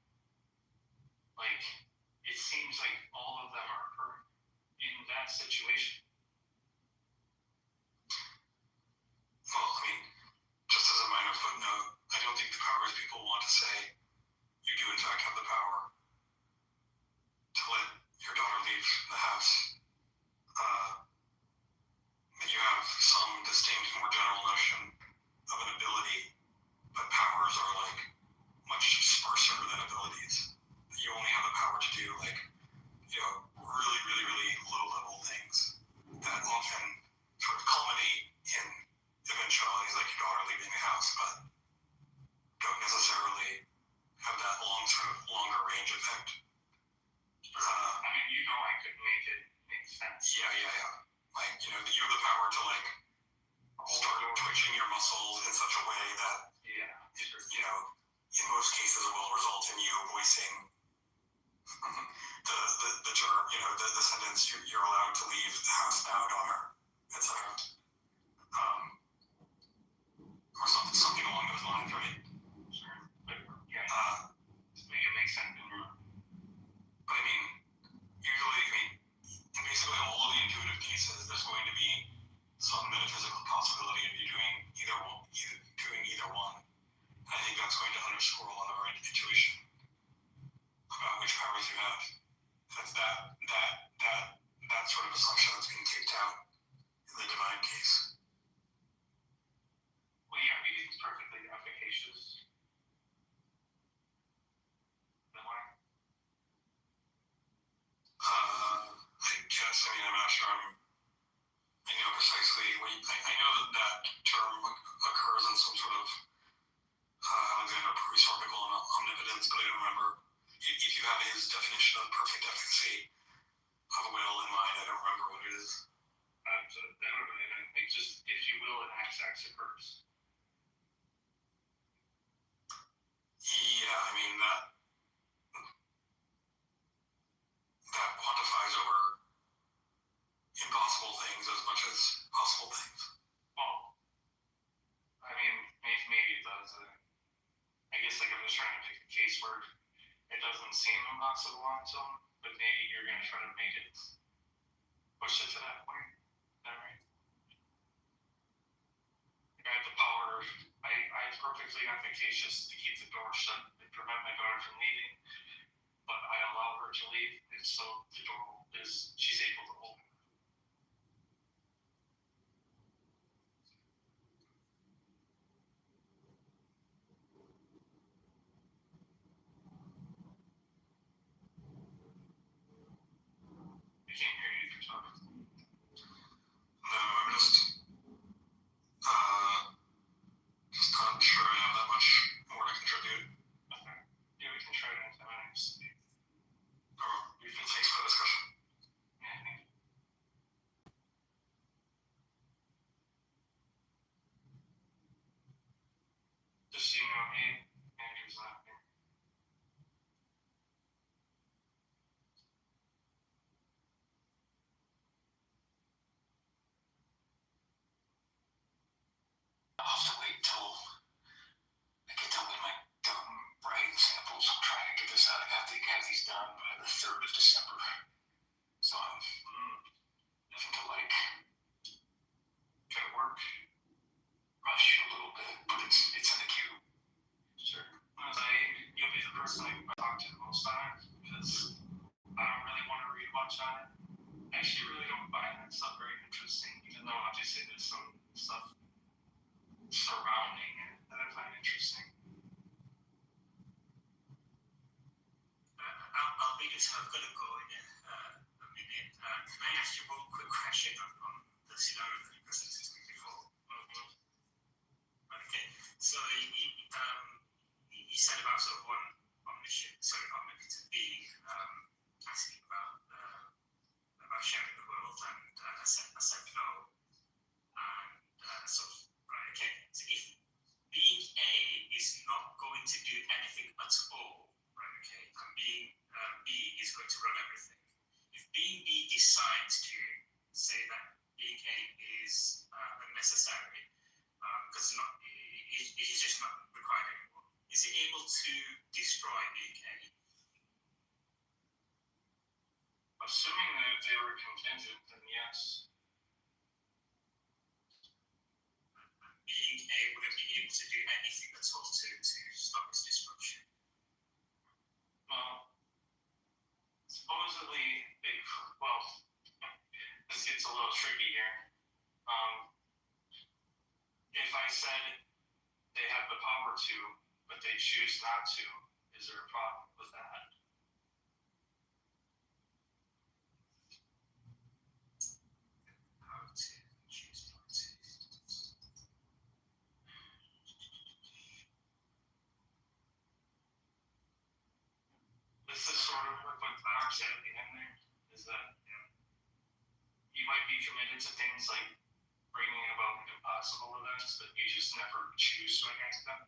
Like, it seems like all of them are her in that situation. Well, I mean, just as a minor footnote, I don't think the powers people want to say you do in fact have the power to let your daughter leave the house. That you have some distinct, more general notion of an ability, but powers are like much sparser than abilities. You only have the power to do like, you know, really, really, really low level things that often sort of culminate in eventualities like your daughter leaving the house, but don't necessarily have that longer range effect. I mean, you know, I could make it make sense. Yeah. Like, you know, you have the power to like start twitching your muscles in such a way that, you know, in most cases will result in you voicing the term, you know, the sentence, you're allowed to leave the house now, daughter, etc. Or something along those lines, right? Sure. But yeah, to make it make sense. But I mean, usually, in basically all of the intuitive cases, there's going to be some metaphysical possibility of you doing either one. And I think that's going to underscore a lot of our intuition about which powers you have. That's that sort of assumption that's being kicked out in the divine case. Well, yeah, it's perfectly efficacious. Then why? I guess, I mean, I'm not sure I know precisely I know that term occurs in some sort of Alexander Pruitt article on omnipotence, but I don't remember. If you have his definition of perfect efficacy of will in mind, I don't remember what it is. I don't know. It just, if you will, an X occurs. Yeah, I mean, that quantifies over impossible things as much as possible things. Well, I mean, maybe it does. I guess, like, I'm just trying to pick a case where it doesn't seem impossible on its own, but maybe you're going to try to make it, push it to that point. Is that right? I have the power, I'm perfectly efficacious to keep the door shut and prevent my daughter from leaving, but I allow her to leave, and so the door she's able to open. I can't hear you if you're talking. No, I'm just not sure I have that much more to contribute. Okay. Yeah, we can try it next time. Thanks for the discussion. Yeah, thank you. Just so you know, Andrew's not here. I'll have to wait till I get done with my dumb writing samples. I'm trying to get this out. I have to have these done by the 3rd of December. So I'm having to like Try to work. rush a little bit, but it's in the queue. Sure. You'll be the person I talk to the most on it, because I don't really want to read much on it. I actually really don't find that stuff very interesting, even though obviously there's some stuff surrounding it that I find interesting. I'll be this. I've got to go in a minute. Can I ask you one quick question on the scenario that you presented to me before? Okay. So you said about sort of one omnipotent being asking about sharing the world, and I said no. And so right, okay. So if being A is not going to do anything at all, right? Okay, and being B is going to run everything. If being B decides to say that being A is unnecessary, because is just not required anymore. Is it able to destroy AK? Assuming that they were contingent, then yes. Would it be able to do anything at all to stop its destruction? Well, supposedly, this gets a little tricky here. If I said they have the power to, but they choose not to, is there a problem with that? How to choose not to? This is sort of what Mark said at the end there, is that you might be committed to things like bringing about impossible events, but you just never choose to enact them.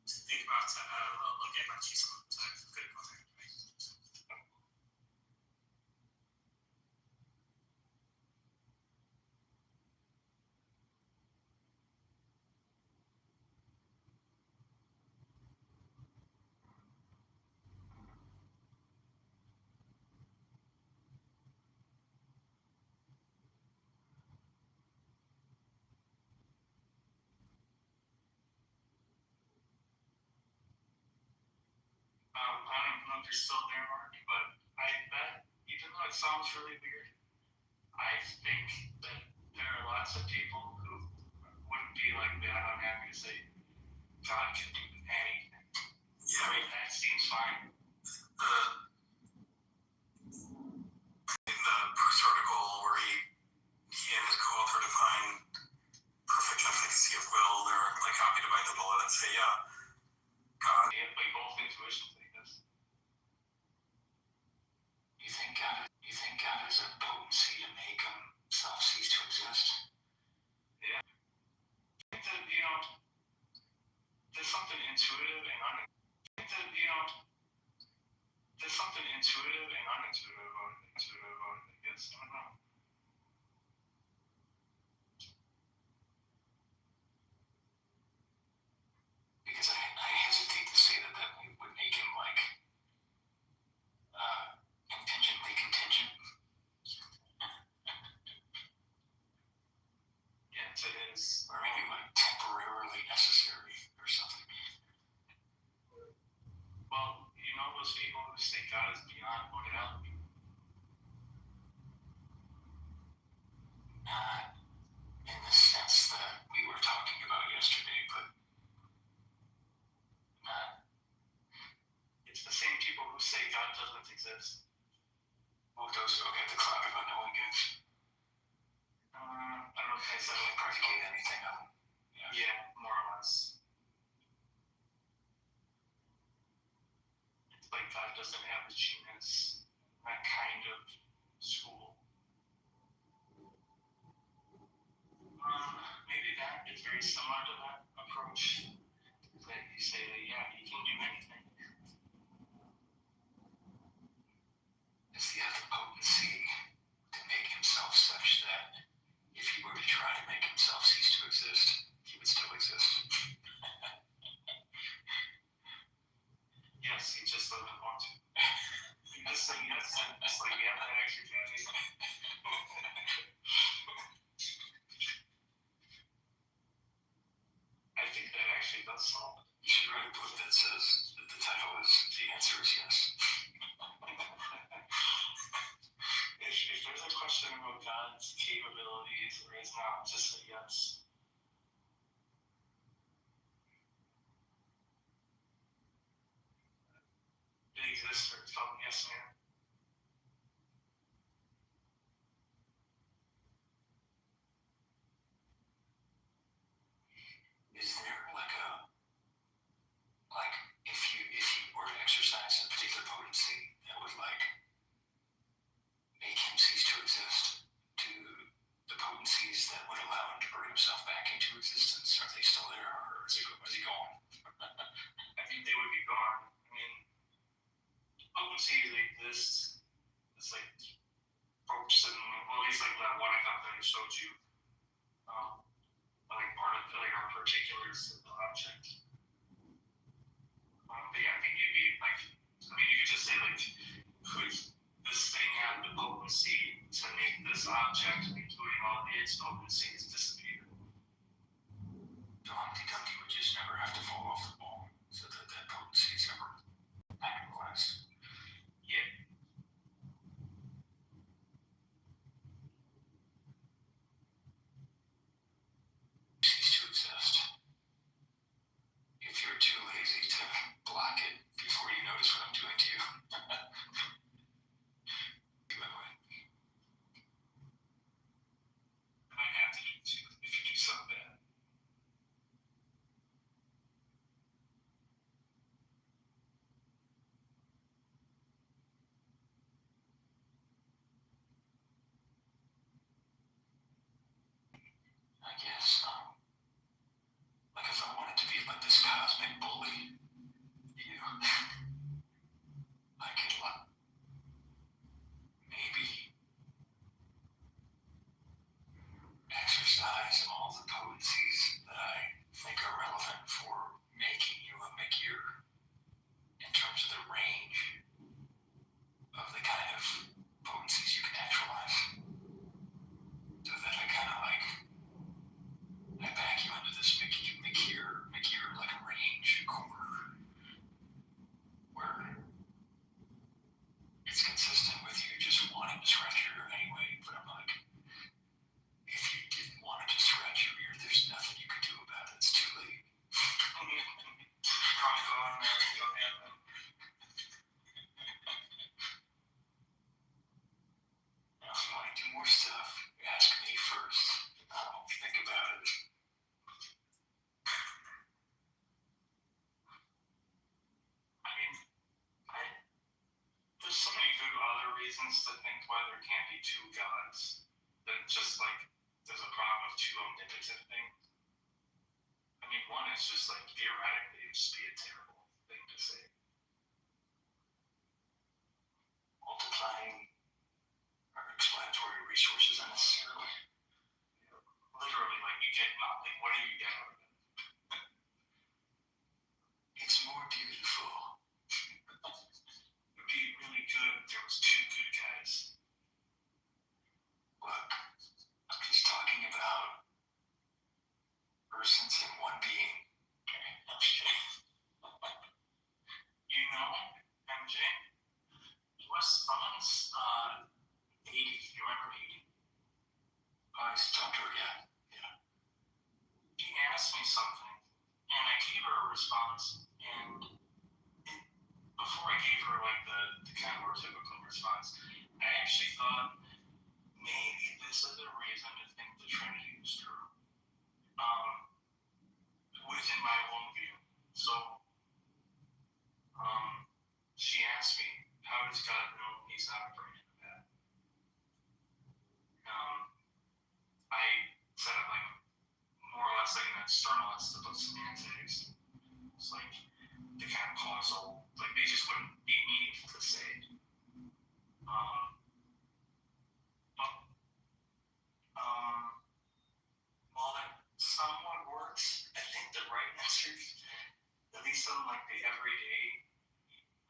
Think about it. I'll get back to you some time. Good contact. I don't know if you're still there, Mark, but I bet, even though it sounds really weird, I think that there are lots of people who wouldn't be like that unhappy to say God can do anything. Yeah, I mean, that seems fine. In the Bruce article where he and his co-author define perfect efficacy of will, they're like happy to bite the bullet and say, yeah, God. Yeah, like both intuitions, I guess. You think God has a potency to make himself cease to exist? Yeah. I think that, there's something intuitive and there's something intuitive and unintuitive about it, I guess. I don't know. Because I hesitate to say that would make him like contingently contingent. Yes, it is. Or maybe like temporarily necessary or something. Well, those people who say God is beyond modality. Not in the sense that we were talking about yesterday, but not. It's the same people who say God doesn't exist. Oh, the cloud of unknowing gives. I don't know if I said Can't predicate anything on. Yeah, more or less. It's like God doesn't have a genus, that kind of school. Maybe that is very similar to that approach. That you say that, yeah, he can do anything. Does he have the potency to make himself such that if he were to try to make himself cease to exist, he would still exist? Yes, he just doesn't want to. You just say yes, it's like you have that extra candy. I think that actually does solve it. You should write a book that says that the title is The Answer is Yes. If there's a question about God's capabilities or his not, just say yes. It exists or tell me yes, man. Is there if you were to exercise a particular potency that would make him cease to exist, do the potencies that would allow him to bring himself back into existence, are they still there or is he gone? I think they would be gone. I mean, potencies exist. It's like ropes and, well, at least like that one I got that I showed you. Like part of like our guess, like if I wanted to be like this cosmic bully, I could maybe exercise all the potencies that I think are relevant for making you a Mikir in terms of the range of the kind of potencies you can actualize. So that I kind of like, I back you into this Mikir like a range corner where it's consistent with you just wanting to scratch your ear anyway, but I'm like, if you didn't want to scratch your ear, there's nothing you can do about it. It's too late. Probably go on there and go ahead. Now, if you want to do more stuff, ask me first. I'll think about it. I mean, there's so many good other reasons to think why there can't be two gods than just like there's a problem of two omnipotent things. I mean, one is just like theoretically it'd just be a terrible thing to say. Multiplying our explanatory resources unnecessarily. Literally, like you get nothing. What do you get out of it? It's more beautiful. It'd be really good if there was two good guys. Look, I'm just talking about persons in one being. Okay, I'm just kidding. You know, MJ, Wes Brunson's 80. You remember 80? Oh, I used to talk to her, yeah. She asked me something, and I gave her a response. And before I gave her like the kind of more typical response, I actually thought maybe this is a reason to think the Trinity is true. Within my own view. So, she asked me, how does God know he's not afraid of that? I said it like more or less like an externalist about semantics. It's like the kind of causal, like they just wouldn't be meaningful to say. While that somewhat works, I think the right answer, at least on like the everyday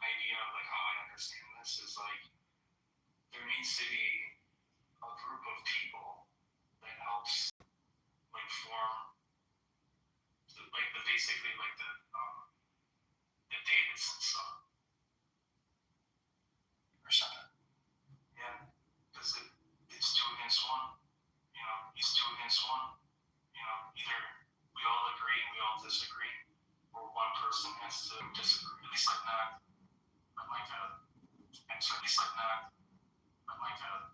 idea of like how I understand this, is like there needs to be a group of people that helps like form like the basically like the Davidson stuff Or something. Yeah, because it's two against one. You know, he's two against one. You know, either we all agree, we all disagree, or one person has to disagree. At least like not like a extra. At least like not like a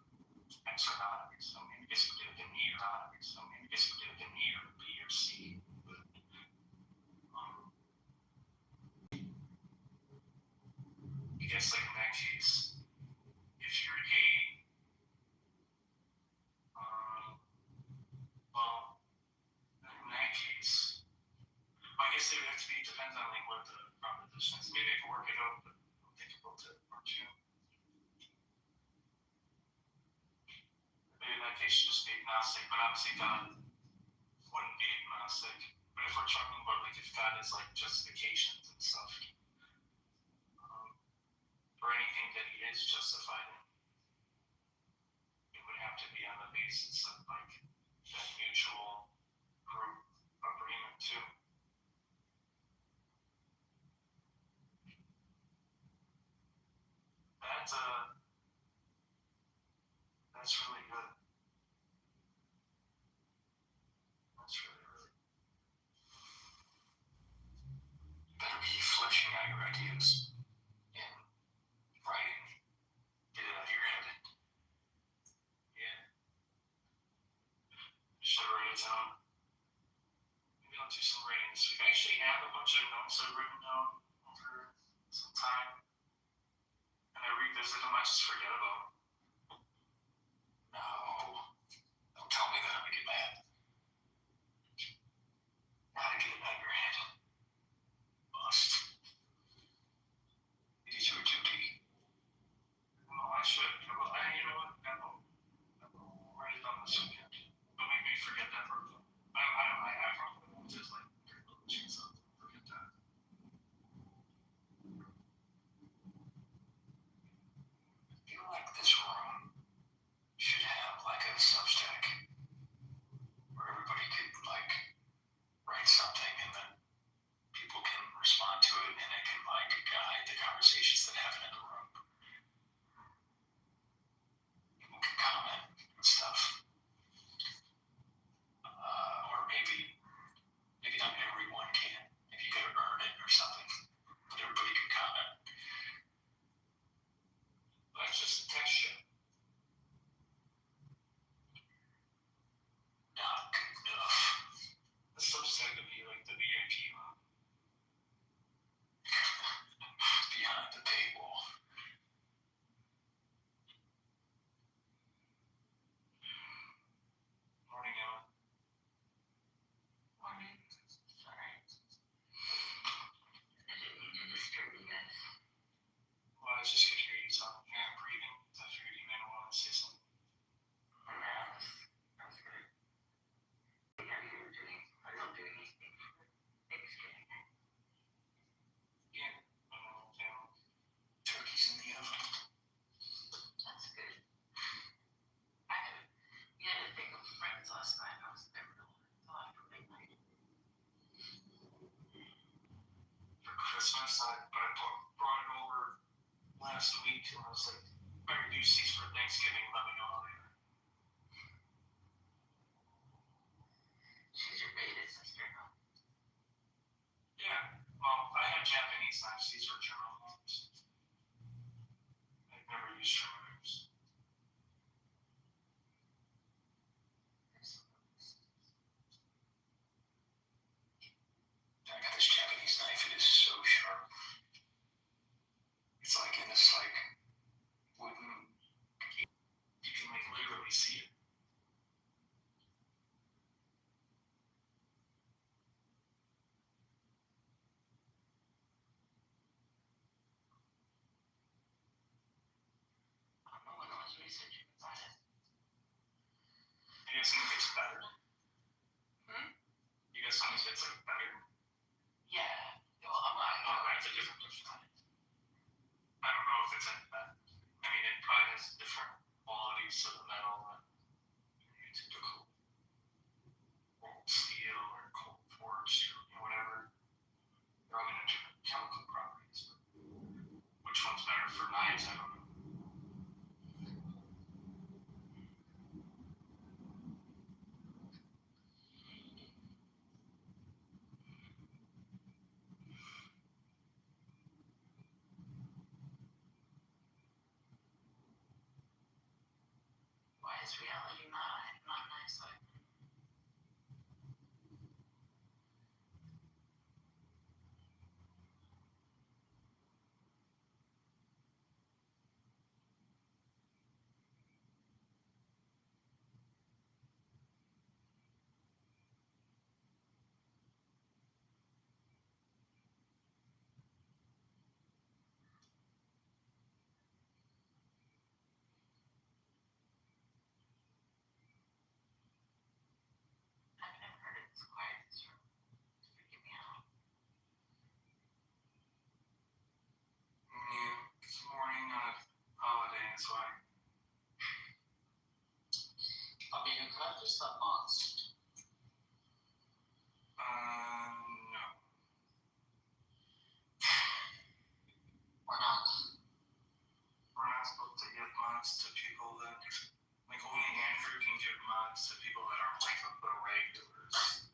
extra not. So maybe basically like an E or not. So maybe basically like an E or B or C. But, I guess like in that case, if you're A, well, in that case, I guess it would have to be, depends on like what the proposition is. Maybe I can work it out, but I'll think about it or two. Maybe in that case, you just be agnostic, but obviously God wouldn't be agnostic. But if we're talking about like if God is like justifications and stuff, or anything that he is justified in, it would have to be on the basis of like that mutual group agreement too. That's really good. That's really, really good. You better be fleshing out your ideas in writing. Get it out of your head. Yeah. Should write it down. Maybe I'll do some writing this week. I actually have a bunch of notes I've written down over some time. And I revisit them, I just forget about them. No. Don't tell me that I'm gonna get mad. Christmas, but I brought it over last week, and I was like, if I reduce these for Thanksgiving, let me know how they are. She's your beta sister, huh? Yeah, well, I have Japanese knives, these are German ones. I've never used German knives. I got this Japanese knife. It is so sharp. It's like in this like wooden. You can like literally see it. I don't know when I was researching about it. You guys think it's better? Hmm? You guys think it's like better? Yeah. Well, I'm not. Oh, that's a different question. I don't know if it's any better. I mean, it probably has different qualities of the metal than your typical cold steel or cold forged or whatever. They're all going to have different chemical properties. Which one's better for knives? I don't know. Why is reality not nice? Like, I've never heard it this quiet. It's freaking me out. Yeah, it's morning on a holiday, that's why. I mean, you could have just that mods. No. Why not? We're not supposed to give mods to people that, like, only Andrew can give mods to people that aren't like the regulars.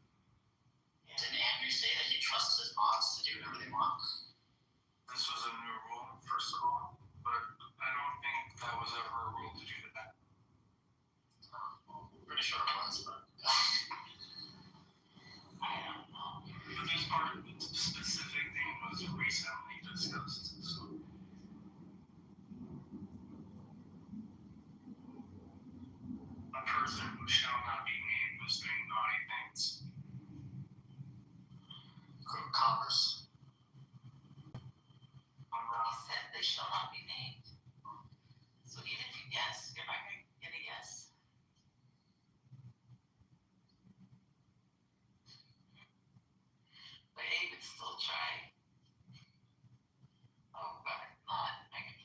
Didn't Andrew say that he trusts his mods to do whatever they want? This was a new rule, first of all, but I don't think that was ever a rule to do that. Well, pretty sure it was, but I don't know. But this part, the specific thing was recently discussed, so. A person who shall not be named was doing naughty things. Congress. Rock. He said they shall not be named. So even if you guess, you're not going to get a guess. But Abe would still try. Oh, God, not. Okay.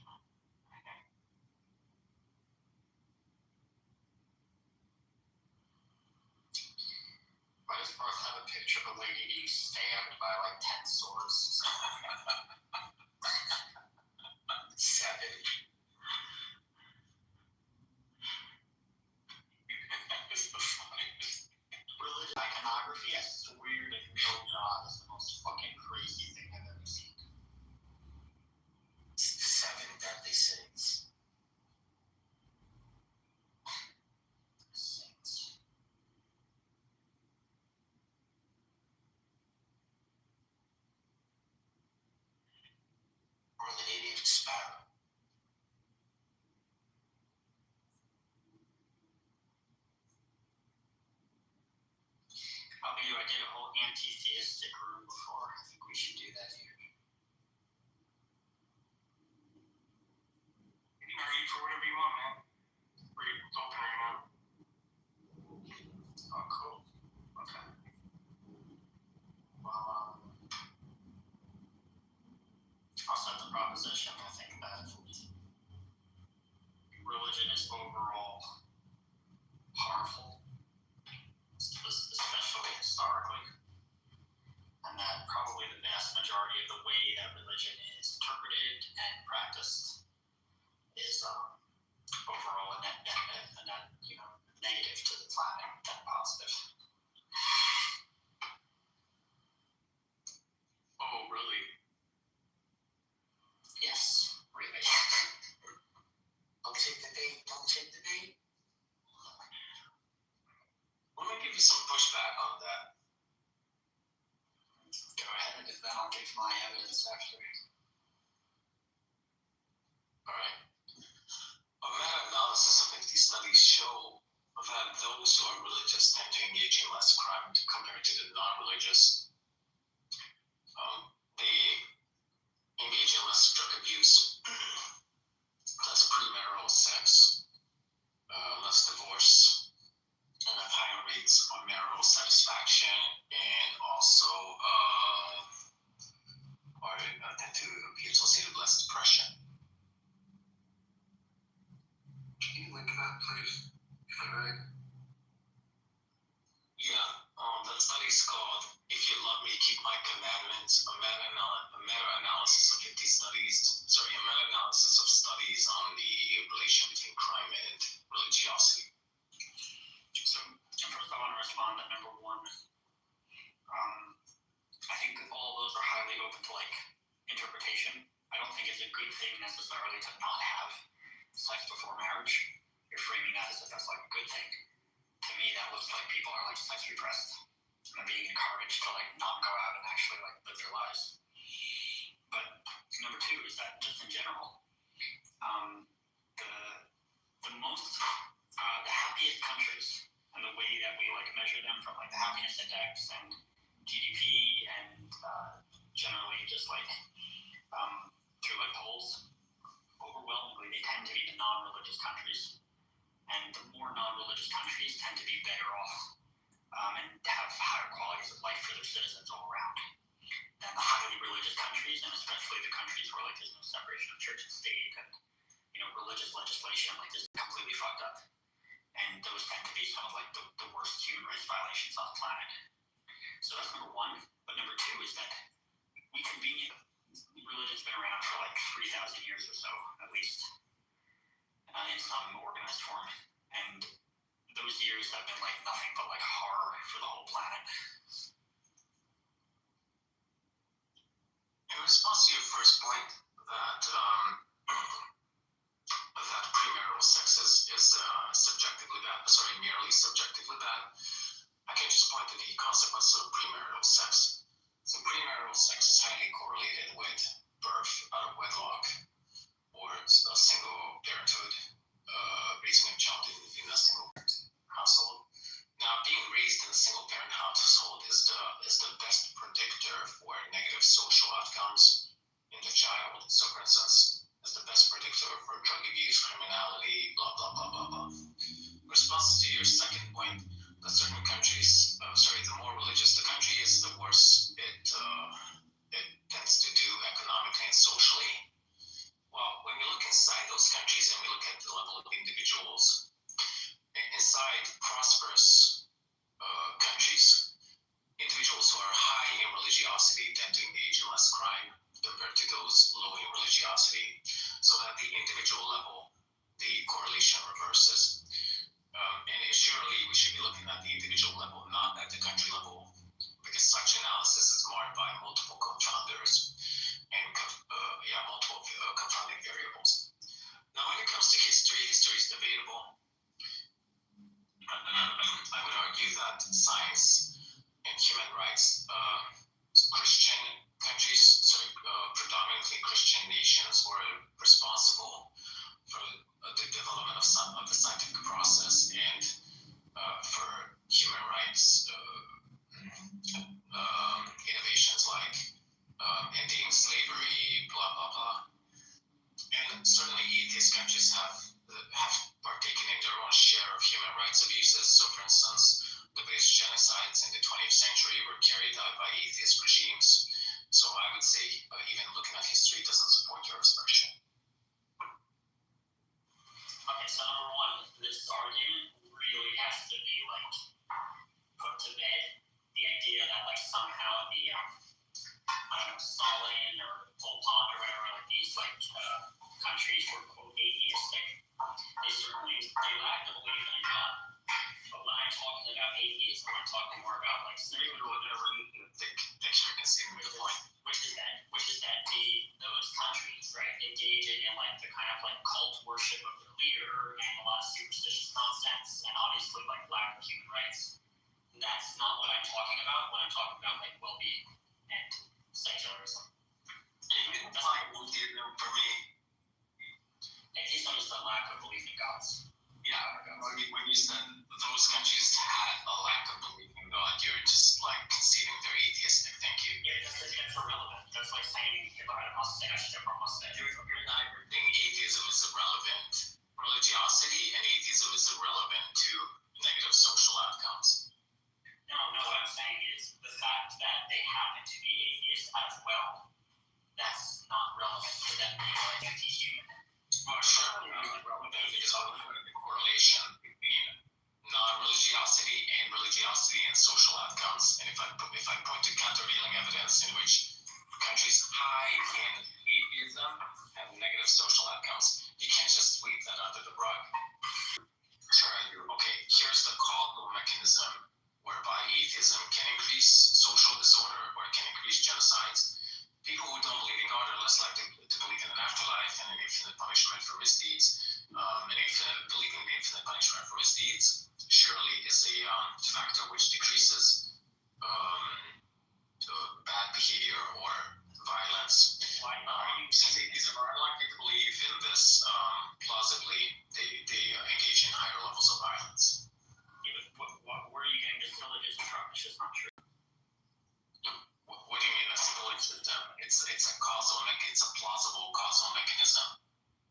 Why does Barth have a picture of a lady being stabbed by like 10 swords? Savage. It's the funniest. Religious iconography, I swear to no God, is the most fucking crazy thing I've ever seen. 7 deadly sins. Saints. Or the native sparrow. I'll be you, I did a whole anti-theistic room before. I think we should do that here. You can argue for whatever you want, man. It's open right now. Oh, cool. Okay. Well, I'll set the proposition. I think that religion is overall harmful, especially historically, and that probably the vast majority of the ways religion is interpreted and practiced is overall a net negative to the planet than positive. Oh, really? Yes, really. Don't take the bait. Don't take the bait. Let me give you some pushback on that. Go ahead, and then I'll give my evidence after. Alright. A meta-analysis of 50 studies show that those who are religious tend to engage in less crime compared to the non-religious. They engage in less drug abuse, less premarital sex, less divorce, and have higher rates of marital satisfaction, and also tend to be associated with less depression. Can you link that, please? If I'm right. Yeah, that study is called "If You Love Me, Keep My Commandments," a meta-analysis of 50 studies. Sorry, a meta-analysis of studies on the relation between crime and religiosity. So first I want to respond that number one, I think all of those are highly open to interpretation. I don't think it's a good thing necessarily to not have sex before marriage. You're framing that as if that's a good thing. To me, that looks like people are sex repressed and are being encouraged to not go out and actually live their lives. But number two is that just in general, the happiest countries and the way that we measure them from the happiness index and GDP and generally just through polls, overwhelmingly they tend to be the non-religious countries. And the more non-religious countries tend to be better off and have higher qualities of life for their citizens all around than the highly religious countries, and especially the countries where there's no separation of church and state and religious legislation is completely fucked up. And those tend to be some of the worst human rights violations on the planet. So that's number one. But number two is that religion's been around for 3,000 years or so, at least, in some organized form. And those years have been nothing but horror for the whole planet. In response to your first point, that premarital sex is subjectively bad, merely subjectively bad, I can just point to the consequences of premarital sex. So premarital sex is highly correlated with birth out of wedlock or a single parenthood, raising a child in a single parent household. Now, being raised in a single parent household is the best predictor for negative social outcomes in the child. So, for instance, is the best predictor for drug abuse, criminality, blah, blah, blah, blah, blah. In response to your second point, that certain countries, the more religious the country is, the worse it tends to do economically and socially. Well, when we look inside those countries and we look at the level of individuals, inside prosperous countries, individuals who are high in religiosity tend to engage in less crime compared to those low in religiosity. So at the individual level, the correlation reverses. And surely we should be looking at the individual level, not at the country level, because such analysis is marred by multiple confounders and multiple confounding variables. Now, when it comes to history is debatable. I would argue that science and human rights, Christian countries, predominantly Christian nations, were responsible for the development of the scientific process and for human rights innovations like ending slavery, blah, blah, blah. And certainly atheist countries have partaken in their own share of human rights abuses. So, for instance, the biggest genocides in the 20th century were carried out by atheist regimes. So I would say even looking at history doesn't support your assertion. Okay, so number one, this argument really has to be put to bed. The idea that somehow the Stalin or Pol Pot like countries were quote atheistic, they lack the belief in God. But when I'm talking about atheism, I'm talking more about like which is that those countries, right, engage in like the kind of like cult worship of their leader and a lot of superstitious nonsense and obviously like lack of human rights. That's not what I'm talking about when I'm talking about like well-being and secularism. That's like atheism for me. Atheism is the lack of belief in gods. Yeah, when you said those countries had a lack of belief in God, you're just like conceding they're atheistic. Thank you. Yeah, that's irrelevant. That's like saying if I had a mustache, if I'm a mustache. You're not saying atheism is irrelevant. Religiosity and atheism is irrelevant to negative social outcomes. No, what I'm saying is the fact that they happen to be atheists as well, that's not relevant to them being like anti-human. Well, sure, relevant because I'll look at the correlation between non-religiosity and social outcomes. And if I point to countervailing evidence in which countries high in atheism have negative social outcomes, you can't just sweep that under the rug. Sure, okay, here's the causal mechanism whereby atheism can increase social disorder or it can increase genocides. People who don't believe in God are less likely to believe in an afterlife and an infinite punishment for misdeeds. Believing in infinite punishment for misdeeds surely is a factor which decreases bad behavior or violence. Since atheists are unlikely to believe in this plausibly, they engage in higher levels of violence. Yeah, but where are you getting this syllogism from? It's just not true. What do you mean a syllogism? It's a plausible causal mechanism.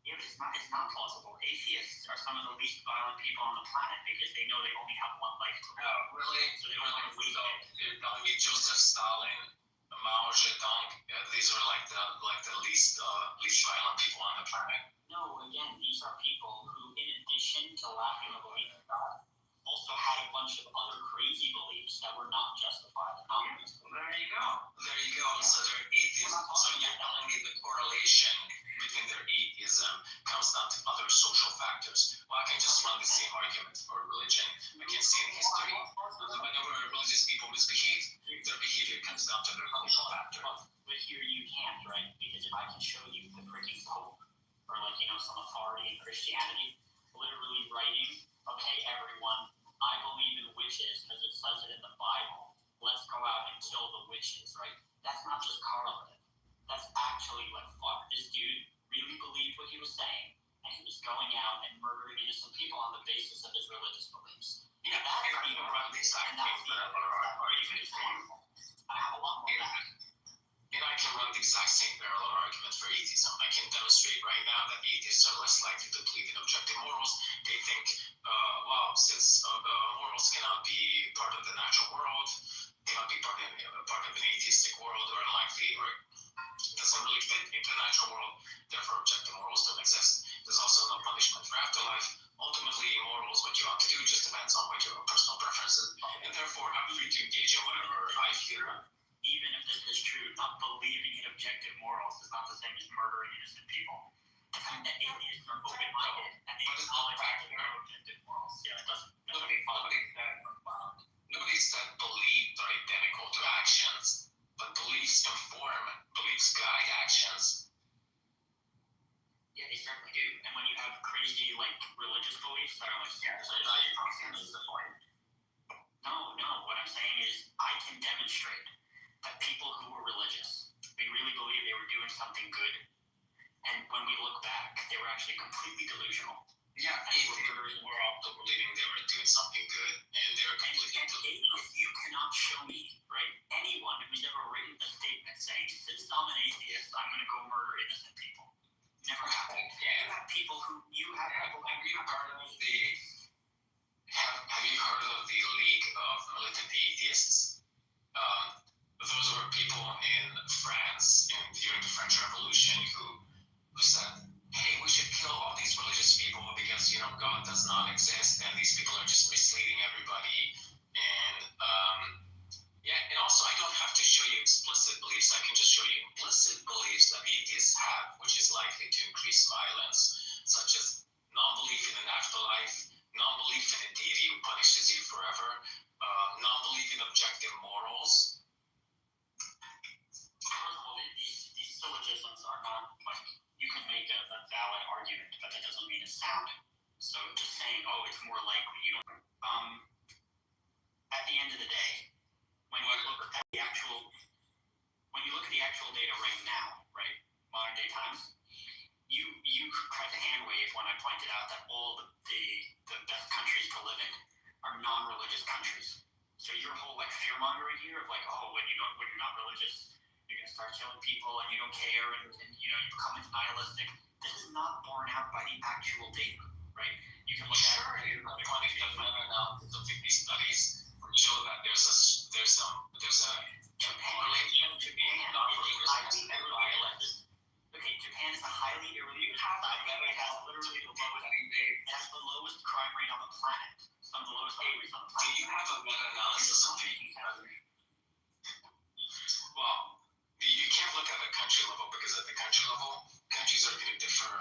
Yeah, but it's not plausible. Atheists are some of the least violent people on the planet because they know they only have one life to live. Oh, really? So they don't want to waste it. You're telling me Joseph Stalin, Mao Zedong, these are like the least violent people on the planet? No, again, these are people who, in addition to lacking a belief in God, also had a bunch of other crazy beliefs that were not justified and not reasonable. There you go. So they're atheists. So you're telling me the correlation between their atheism comes down to other social factors. Well, I can just run the same argument for religion. I can see in history, whenever religious people misbehave, their behavior comes down to their cultural factor. But here you can't, right? Because if I can show you the freaking Pope or like, some authority in Christianity literally writing, okay, everyone, I believe in witches because it says it in the Bible. Let's go out and kill the witches, right? That's not just correlative. That's actually like, fuck, this dude really believed what he was saying, and he was going out and murdering innocent people on the basis of his religious beliefs. Yeah, that's not even run the exact I have a lot more of that. And I can run the exact same parallel argument for atheism. I can demonstrate right now that atheists are less likely to believe in objective morals. They think, since morals cannot be part of the natural world, cannot be part of an atheistic world, or unlikely, or doesn't really fit into the natural world, therefore objective morals don't exist. There's also no punishment for afterlife. Ultimately, morals, what you ought to do, just depends on what your personal preferences, and therefore I'm free to engage in whatever I feel. Even if this is true, not believing in objective morals is not the same as murdering innocent people. The fact that atheists are open-minded and they acknowledge that there are objective morals, it doesn't. Nobody said beliefs are identical to actions, but beliefs inform, beliefs guide actions. Yeah, they certainly do. And when you have crazy, religious beliefs that are the point. No, what I'm saying is I can demonstrate that people who were religious, they really believed they were doing something good. And when we look back, they were actually completely delusional. Yeah, atheists were also believing they were doing something good, and they were completely delusional. If you cannot show me, right, anyone who's ever written a statement saying, since I'm an atheist, I'm going to go murder innocent people. Never happened. Yeah. You have people who Have you heard of the League of Militant Atheists? Those were people in France during the French Revolution who said, hey, we should kill all these religious people because, God does not exist and these people are just misleading everybody. And, and also I don't have to show you explicit beliefs. I can just show you implicit implicit beliefs that atheists have, which is likely to increase violence, such as non-belief in an afterlife, non-belief in a deity who punishes you forever, non-belief in objective morals. First of all, these syllogisms are not like you can make a valid argument, but that doesn't mean it's sound. So just saying, oh, it's more likely, you don't. At the end of the day, when you look at the actual data right now, right, modern day times, you tried to hand wave when I pointed out that all the best countries to live in are non-religious countries. So your whole like fear mongering here of like, oh, when you're not religious, you're gonna start killing people and you don't care and you know you become nihilistic. This is not borne out by the actual data, right? You can look at it. Meta-analysis of these studies show that there's a correlation to being non-religious and violence. Okay, Japan is a highly irreligious society. It has the lowest crime rate on the planet. Some of the lowest crime rates on the Do planet. you have a meta-analysis of the? Well, you can't look at the country level because at the country level, countries are going to differ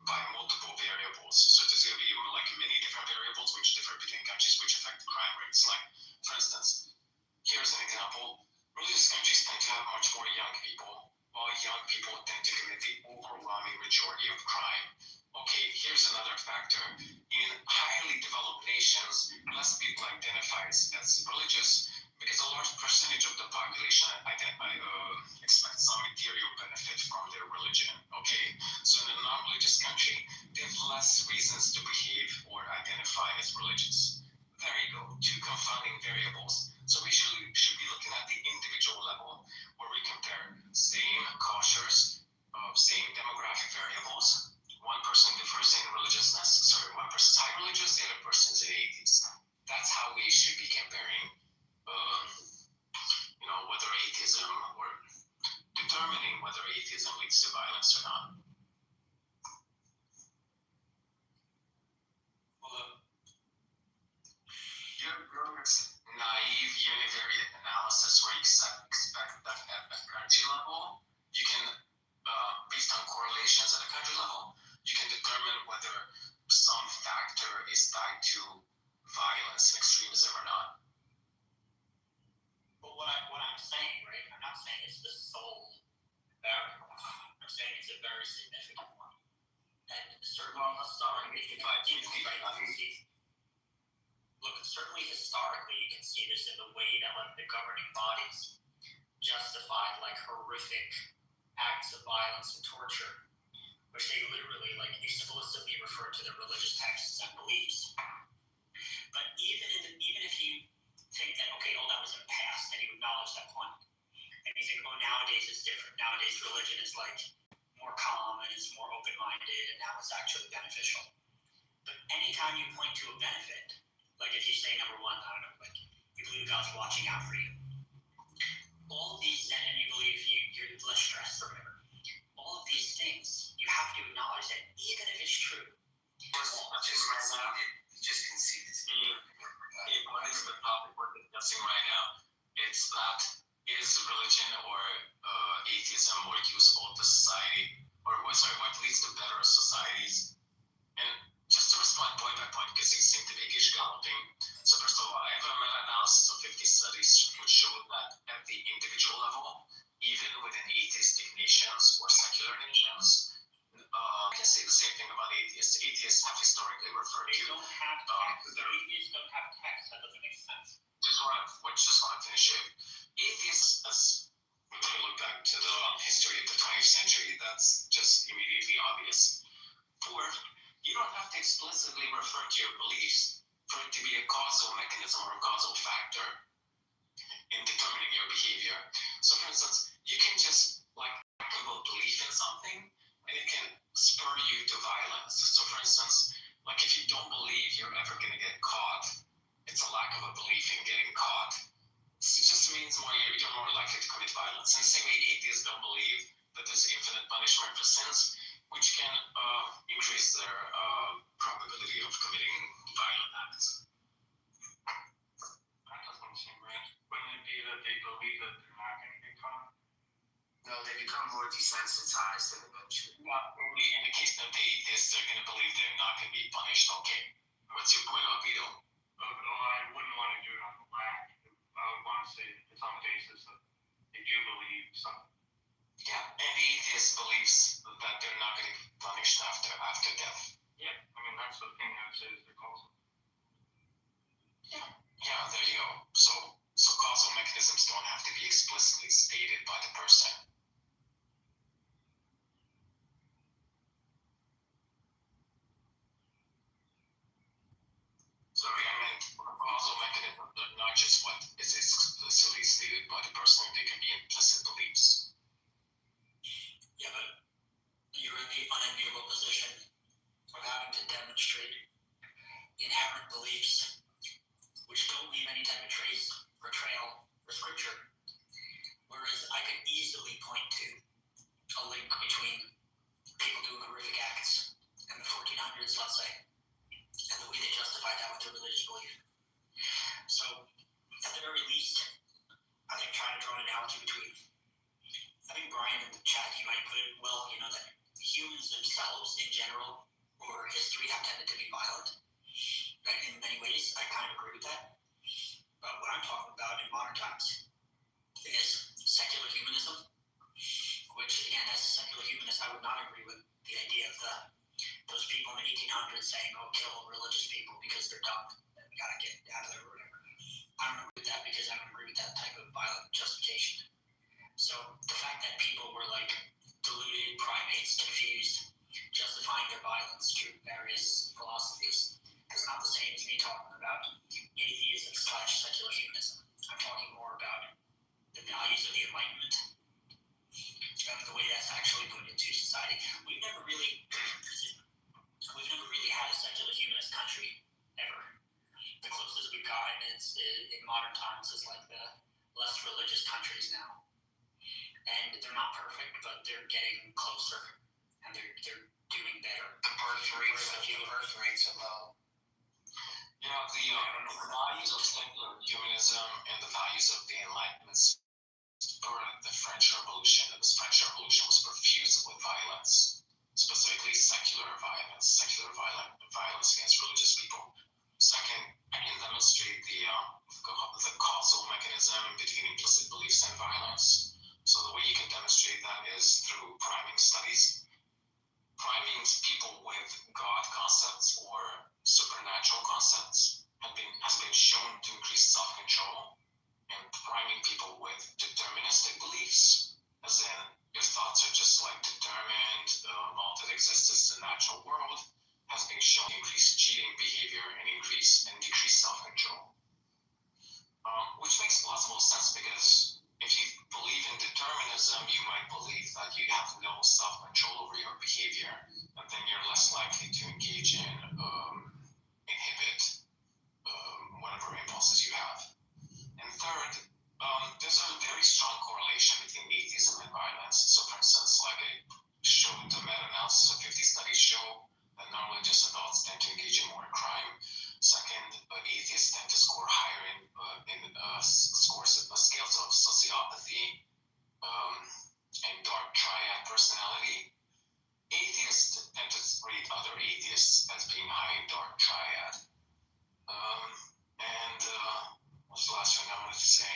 by multiple variables. So there's going to be like many different variables which differ between countries which affect the crime rates. Like, for instance, here's an example. Religious countries tend to have much more young people, while young people tend to commit the overwhelming majority of crime. Okay, here's another factor. In highly developed nations, less people identify as religious because a large percentage of the population expect some material benefit from their religion. Okay, so in a non-religious country, they have less reasons to behave or identify as religious. There you go, two confounding variables. So we should be looking at the individual level, where we compare same cultures, same demographic variables. One person differs in religiousness. One person's high religious, the other person's an atheist. That's how we should be comparing, whether atheism or determining whether atheism leads to violence or not. Well, your naive univariate analysis where you expect that at the country level, you can, based on correlations at a country level, you can determine whether some factor is tied to violence and extremism or not. But what I'm saying, right? I'm not saying it's the sole variable. I'm saying it's a very significant one. And certainly certainly historically you can see this in the way that like the governing bodies justified like horrific acts of violence and torture, which they literally like explicitly refer to their religious texts and beliefs. But even if you think that okay, that was in the past, and you acknowledge that point, and you think, nowadays it's different. Nowadays religion is like more calm and it's more open-minded, and now it's actually beneficial. But anytime you point to a benefit, like if you say number one, I don't know, like you believe God's watching out for you, all of these, and you believe you're less stressed or whatever, all of these things you have to acknowledge that even if it's true. Just concede it's what is the topic we're discussing right now? It's that is religion or atheism more useful to society, or what leads to better societies? And just to respond point by point, because these seem to be galloping. So first of all, I have a meta-analysis of 50 studies which show that at the individual level, even within atheistic nations or secular nations, I can say the same thing about atheists. Atheists have historically referred to. They don't have text. Atheists don't have text. That doesn't make sense. Just want to finish it. Atheists, as we look back to the history of the 20th century, that's just immediately obvious. Fourth, you don't have to explicitly refer to your beliefs for it to be a causal mechanism or a causal factor in determining your behavior. So for instance, you can just have a belief in something and it can spur you to violence. So for instance, if you don't believe you're ever going to get caught, it's a lack of a belief in getting caught. It just means you're more likely to commit violence. And the same way atheists don't believe that there's infinite punishment for sins, which can increase their probability of committing violent acts. That doesn't seem right. Wouldn't it be that they believe that they're not going to get caught? become more desensitized and eventually. In the case of the atheists, they're going to believe they're not going to be punished. Okay. What's your point, Albedo? I wouldn't want to do it on the lack. I would want to say it's on the basis that they do believe something. Yeah, and the atheist believes that they're not going to be punished after death. Yeah, I mean, that's the thing I would say is the causal. Yeah, there you go. So causal mechanisms don't have to be explicitly stated by the person. Sorry, I meant causal mechanisms are not just what is explicitly stated by the person. They can be implicit beliefs. Yeah, but you're in the unenviable position of having to demonstrate inherent beliefs which don't leave any type of trace or trail or scripture. Whereas I could easily point to a link between people doing horrific acts in the 1400s, let's say, and the way they justify that with their religious belief. So, at the very least, I think trying to draw an analogy between, I think Brian in the chat, you might put it well, that humans themselves in general, or history, have tended to be violent. And in many ways, I kind of agree with that. But what I'm talking about in modern times is secular humanism, which, again, as a secular humanist, I would not agree with the idea of those people in the 1800s saying, oh, kill religious people because they're dumb and we gotta get out of there or whatever. I don't agree with that because I don't agree with that type of violent justification. So the fact that people were like deluded, primates, confused, justifying their violence through various philosophies is not the same as me talking about atheism / secular humanism. I'm talking more about the values of the Enlightenment and the way that's actually put into society. We've never really had a secular humanist country ever. The closest we've gotten is in modern times is like the less religious countries now. And they're not perfect, but they're getting closer and they're doing better. The birth rates are low. The values of secular humanism and the values of the Enlightenment spurred the French Revolution, and the French Revolution was perfused with violence, specifically secular violence against religious people. Second, I can demonstrate the causal mechanism between implicit beliefs and violence. So the way you can demonstrate that is through priming studies. Priming people with God concepts or supernatural concepts has been shown to increase self-control, and priming people with deterministic beliefs, as in your thoughts are just like determined, all that exists is the natural world, has been shown to increase cheating behavior and decrease self-control. Which makes plausible sense because if you believe in determinism, you might believe that you have no self-control over your behavior, and then you're less likely to engage in, inhibit whatever impulses you have. And third, there's a very strong correlation between atheism and violence. So for instance, the meta-analysis of 50 studies show that non-religious adults tend to engage in more crime. Second, atheists tend to score higher in scales of sociopathy and dark triad personality. Atheists tend to rate other atheists as being high in dark triad. What's the last thing I wanted to say?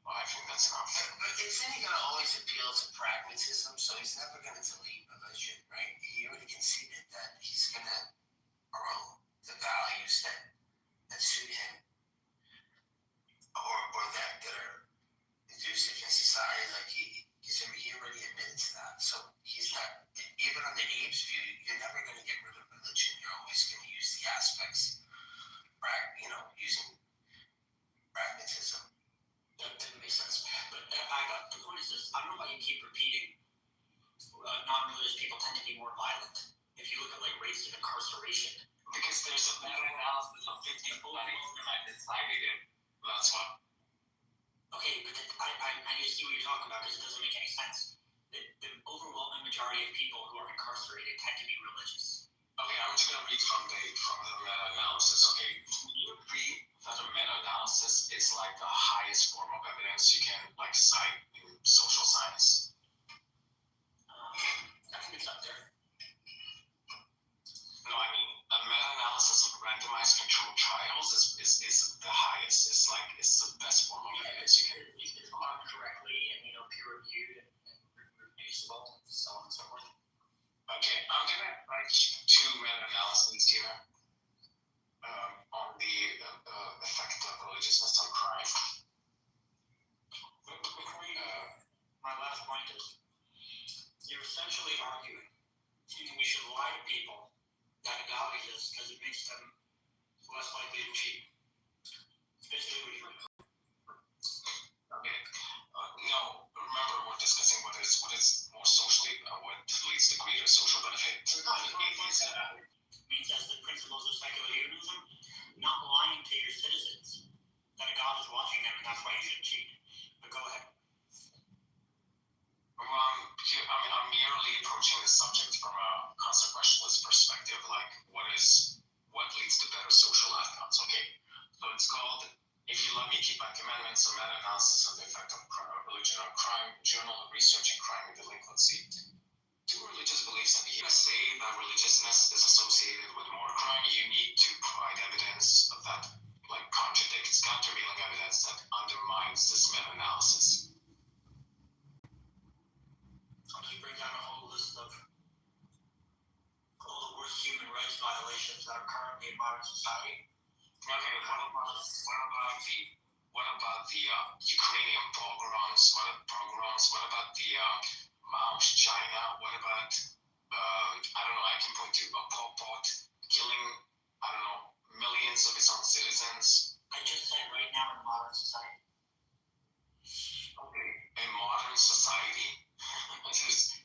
Well, I think that's enough. But isn't he going to always appeal to pragmatism? So he's never going to delete religion, right? He already conceded that he's going to promote the values that suit him or that are conducive in society. Like he already admitted to that. So he's not, even on the Abe's view, you're never going to get rid of religion. You're always going to use the aspects, using pragmatism. That didn't make sense. But the point is this, I don't know why you keep repeating non-religious people tend to be more violent. If you look at rates of incarceration. Because there's a meta-analysis of 50 studies and I decided it. That's why. Okay, but I need to see what you're talking about because it doesn't make any sense. The overwhelming majority of people who are incarcerated tend to be religious. Okay, I'm just going to read from the meta-analysis. Okay, you agree that a meta-analysis is the highest form of evidence you can cite in social science? Okay, I'm gonna write two meta-analyses here on the effect of religiousness on crime. Before you, my last point is, you're essentially arguing we should lie to people that God exists because it makes them less likely to cheat. It's basically what you're doing. Okay. No, remember we're discussing what is more socially, what leads to greater social benefit. Atheism means as the principles of secular humanism, not lying to your citizens that a God is watching them and that's why you shouldn't cheat. But go ahead. I'm merely approaching the subject from a consequentialist perspective, like what leads to better social outcomes. Okay, so it's called "If You Love Me, Keep My Commandments: A Meta-Analysis of the Effect of Religion on Crime," Journal of Research in Crime and Delinquency. Do religious beliefs and behaviors say that religiousness is associated with more crime? You need to provide evidence of that, like contradicts, countervailing evidence that undermines this meta-analysis. I'll just bring down a whole list of all the worst human rights violations that are currently in modern society. Okay, what about the Ukrainian pogroms? What about the Mao's China? What about I don't know? I can point to a Pol Pot killing millions of his own citizens. I just said right now in modern society. Okay, in modern society,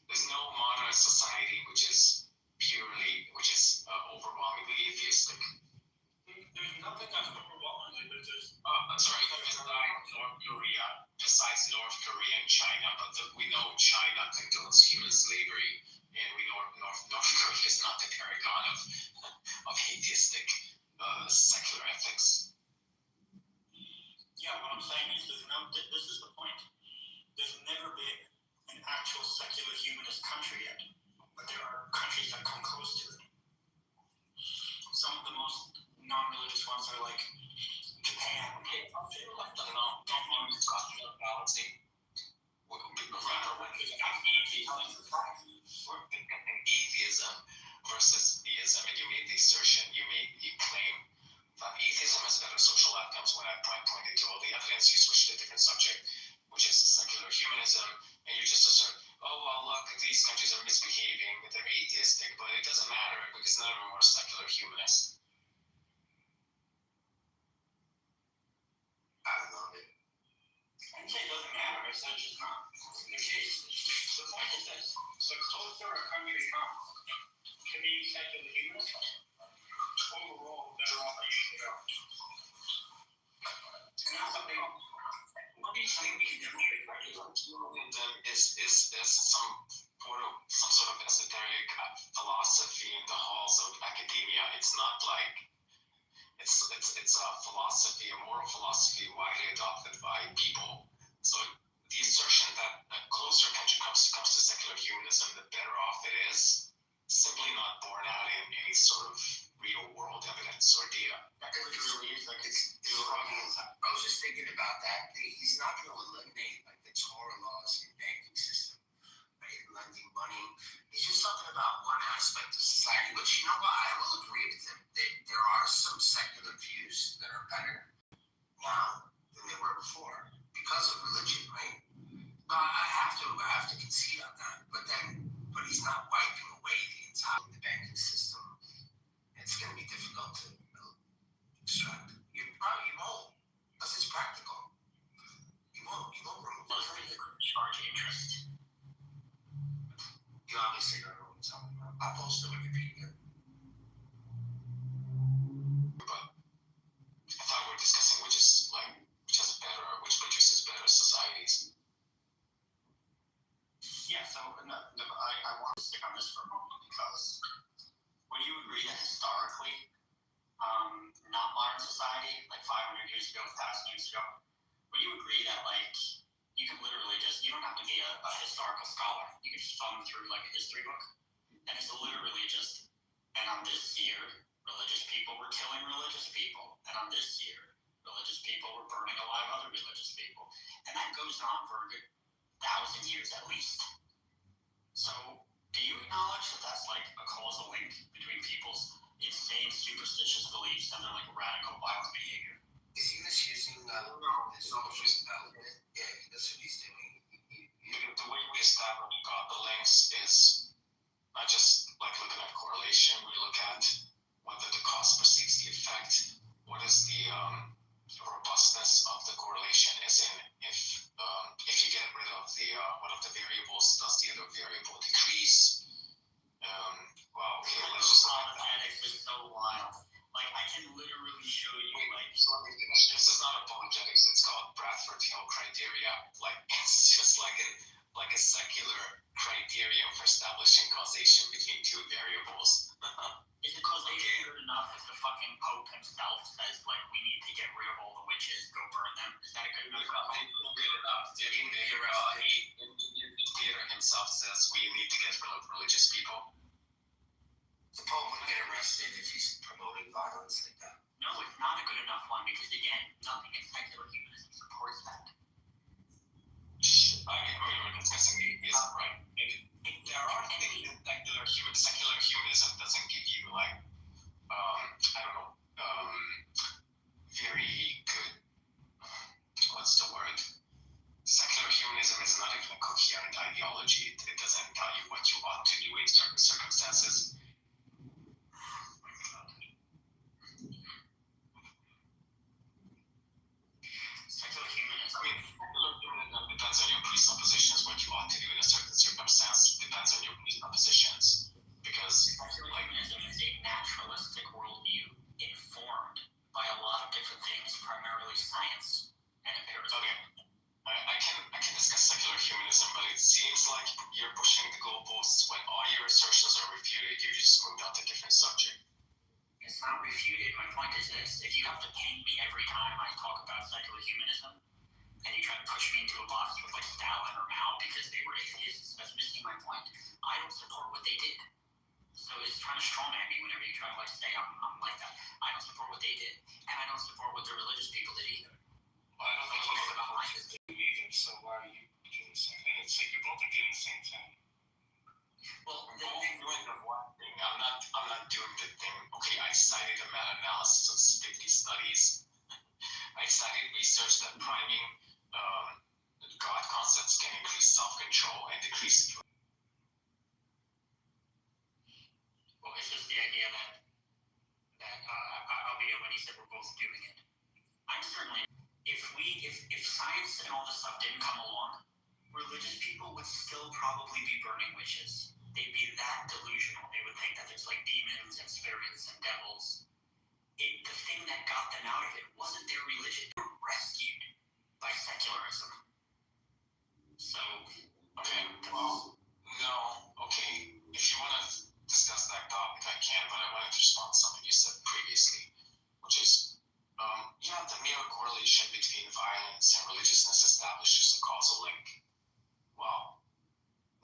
there's no modern society which is overwhelmingly atheistic. There's nothing that's overwhelmingly, but there's North Korea, besides North Korea and China, but we know China condones human slavery, and we know North Korea is not the paragon of atheistic secular ethics. Yeah, what I'm saying is this is the point. There's never been an actual secular humanist country yet, but there are countries that come close to it. Some of the most non-religious ones are like Japan. Atheism versus theism, and you made the assertion, you claim that atheism has better social outcomes when I pointed to all the evidence. You switched to a different subject, which is secular humanism, and you just assert, oh well, look, these countries are misbehaving, they're atheistic, but it doesn't matter because none of them are secular humanists. I love it. I didn't say it doesn't matter, I said it's just not the case. The point is this: the closer a country comes to being secular humanist, overall, the better off they usually are. And that's something. What do you think we can demonstrate by is some sort of esoteric philosophy in the halls of academia. It's not like it's a philosophy, a moral philosophy widely adopted by people. So the assertion that a closer country comes to secular humanism, the better off it is, simply not borne out in any sort of real world evidence or data. That really is like it's. I was just thinking about that. He's not going to eliminate like the Torah laws in the banking system, right? Lending money. He's just talking about one aspect of society, which, you know what, I will agree with him. There are some secular views that are better now than they were before because of religion, right? But I have to concede on that. But he's not wiping away the entire banking system. It's going to be difficult to extract. You won't, because it's practical. You won't remove it. Charge interest. You obviously don't know what I'm talking about. I'll post the Wikipedia. But I thought we were discussing which produces better societies. Yeah, so I want to stick on this for a moment because would you agree that historically, not modern society, like 500 years ago, 1,000 years ago, would you agree that like you can literally you don't have to be a historical scholar, you can just thumb through like a history book, and it's literally just, and on this year, religious people were killing religious people, and on this year, religious people were burning alive other religious people, and that goes on for a good 1,000 years at least. So Do you acknowledge that that's like a causal link between people's insane superstitious beliefs and their like radical violent behavior? Is he misusing No, his social development? Yeah, that's what he's doing. The way we establish the links is not just like looking at correlation. We look at whether the cause precedes the effect. What is the robustness of the correlation? As in, if you get rid of the one of the variables, does the other variable decrease? Well, okay, let's just look at that. Apologetics is so wild. Like I can literally show you like. This is not apologetics. It's called Bradford Hill criteria. Like it's just like a secular criterion for establishing causation between two variables. Is the causation good enough if the fucking Pope himself says like we need to get rid of all the witches, go burn them? Is that a good enough? Good enough. Theater himself says we need to get rid of religious people. The Pope would get arrested if he's promoting violence like that. No, it's not a good enough one because again, nothing in secular humanism supports that. I mean, we're discussing atheism, right? There are things that secular humanism doesn't give you, like, I don't know, very good, what's the word? Secular humanism is not even a coherent ideology. It doesn't tell you what you ought to do in certain circumstances. Secular humanism. I mean, secular humanism depends on your presuppositions. What you ought to do in a certain circumstance depends on your presuppositions. Because, Secular humanism is a naturalistic worldview informed by a lot of different things, primarily science and empiricism. okay, I can discuss secular humanism, but it seems like you're pushing the goalposts when all your assertions are refuted. You just moved on to a different subject. It's not refuted. My point is this: if you have to paint me every time I talk about secular humanism, and you try to push me into a box with like Stalin or Mao because they were atheists, that's missing my point. I don't support what they did. So it's trying to strawman me whenever you try to like say I'm like that. I don't support what they did, and I don't support what the religious people did either. Well, I don't think you about my either, so why are you doing the same thing? It's like you both are doing the same thing. Well, We're both doing the one thing. I'm not doing the thing. Okay, I cited a meta-analysis of 50 studies. I cited research that priming God concepts can increase self-control and decrease. well, it's just the idea that I'll be when he said we're both doing it. I'm certainly if science and all this stuff didn't come along, religious people would still probably be burning witches. They'd be that delusional. They would think that there's like demons and spirits and devils. The thing that got them out of it wasn't their religion. They were rescued by secularism. So, Okay, well, no, okay. If you want to discuss that topic, I can, but I wanted to respond to something you said previously, which is, the mere correlation between violence and religiousness establishes a causal link. Well,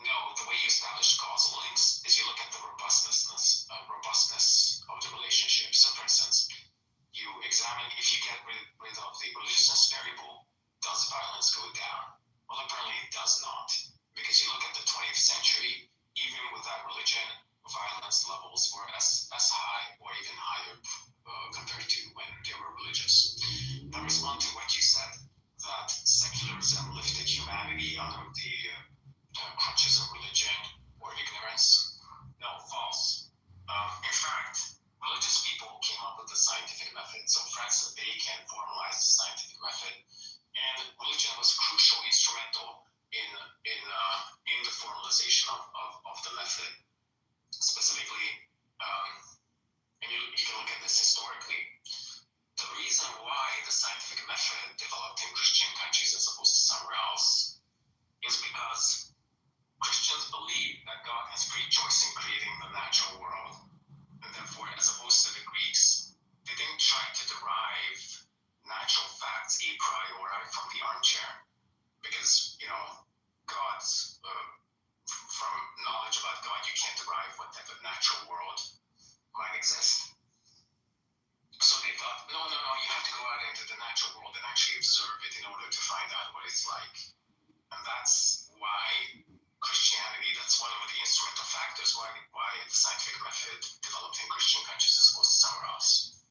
no, the way you establish causal links is you look at the robustness of the relationship. So, for instance, you examine if you get rid of the religiousness variable, does violence go down? Well, apparently it does not, because you look at the 20th century, even without religion, violence levels were as high or even higher compared to when they were religious. Now, respond to what you said, that secularism lifted humanity out of the crutches of religion or ignorance. No, false. In fact, religious people came up with the scientific method. So Francis Bacon formalized the scientific method, and religion was crucial, instrumental in the formalization of the method. Specifically, and you can look at this historically, the reason why the scientific method developed in Christian countries as opposed to somewhere else is because Christians believe that God has free choice in creating the natural world, and therefore, as opposed to the Greeks, they didn't try to derive natural facts a priori from the armchair, because, God's, from knowledge about God, you can't derive what type of natural world might exist. So they thought, no, you have to go out into the natural world and actually observe it in order to find out what it's like. And that's why Christianity, that's one of the instrumental factors the scientific method developed in Christian countries is supposed to somewhere else.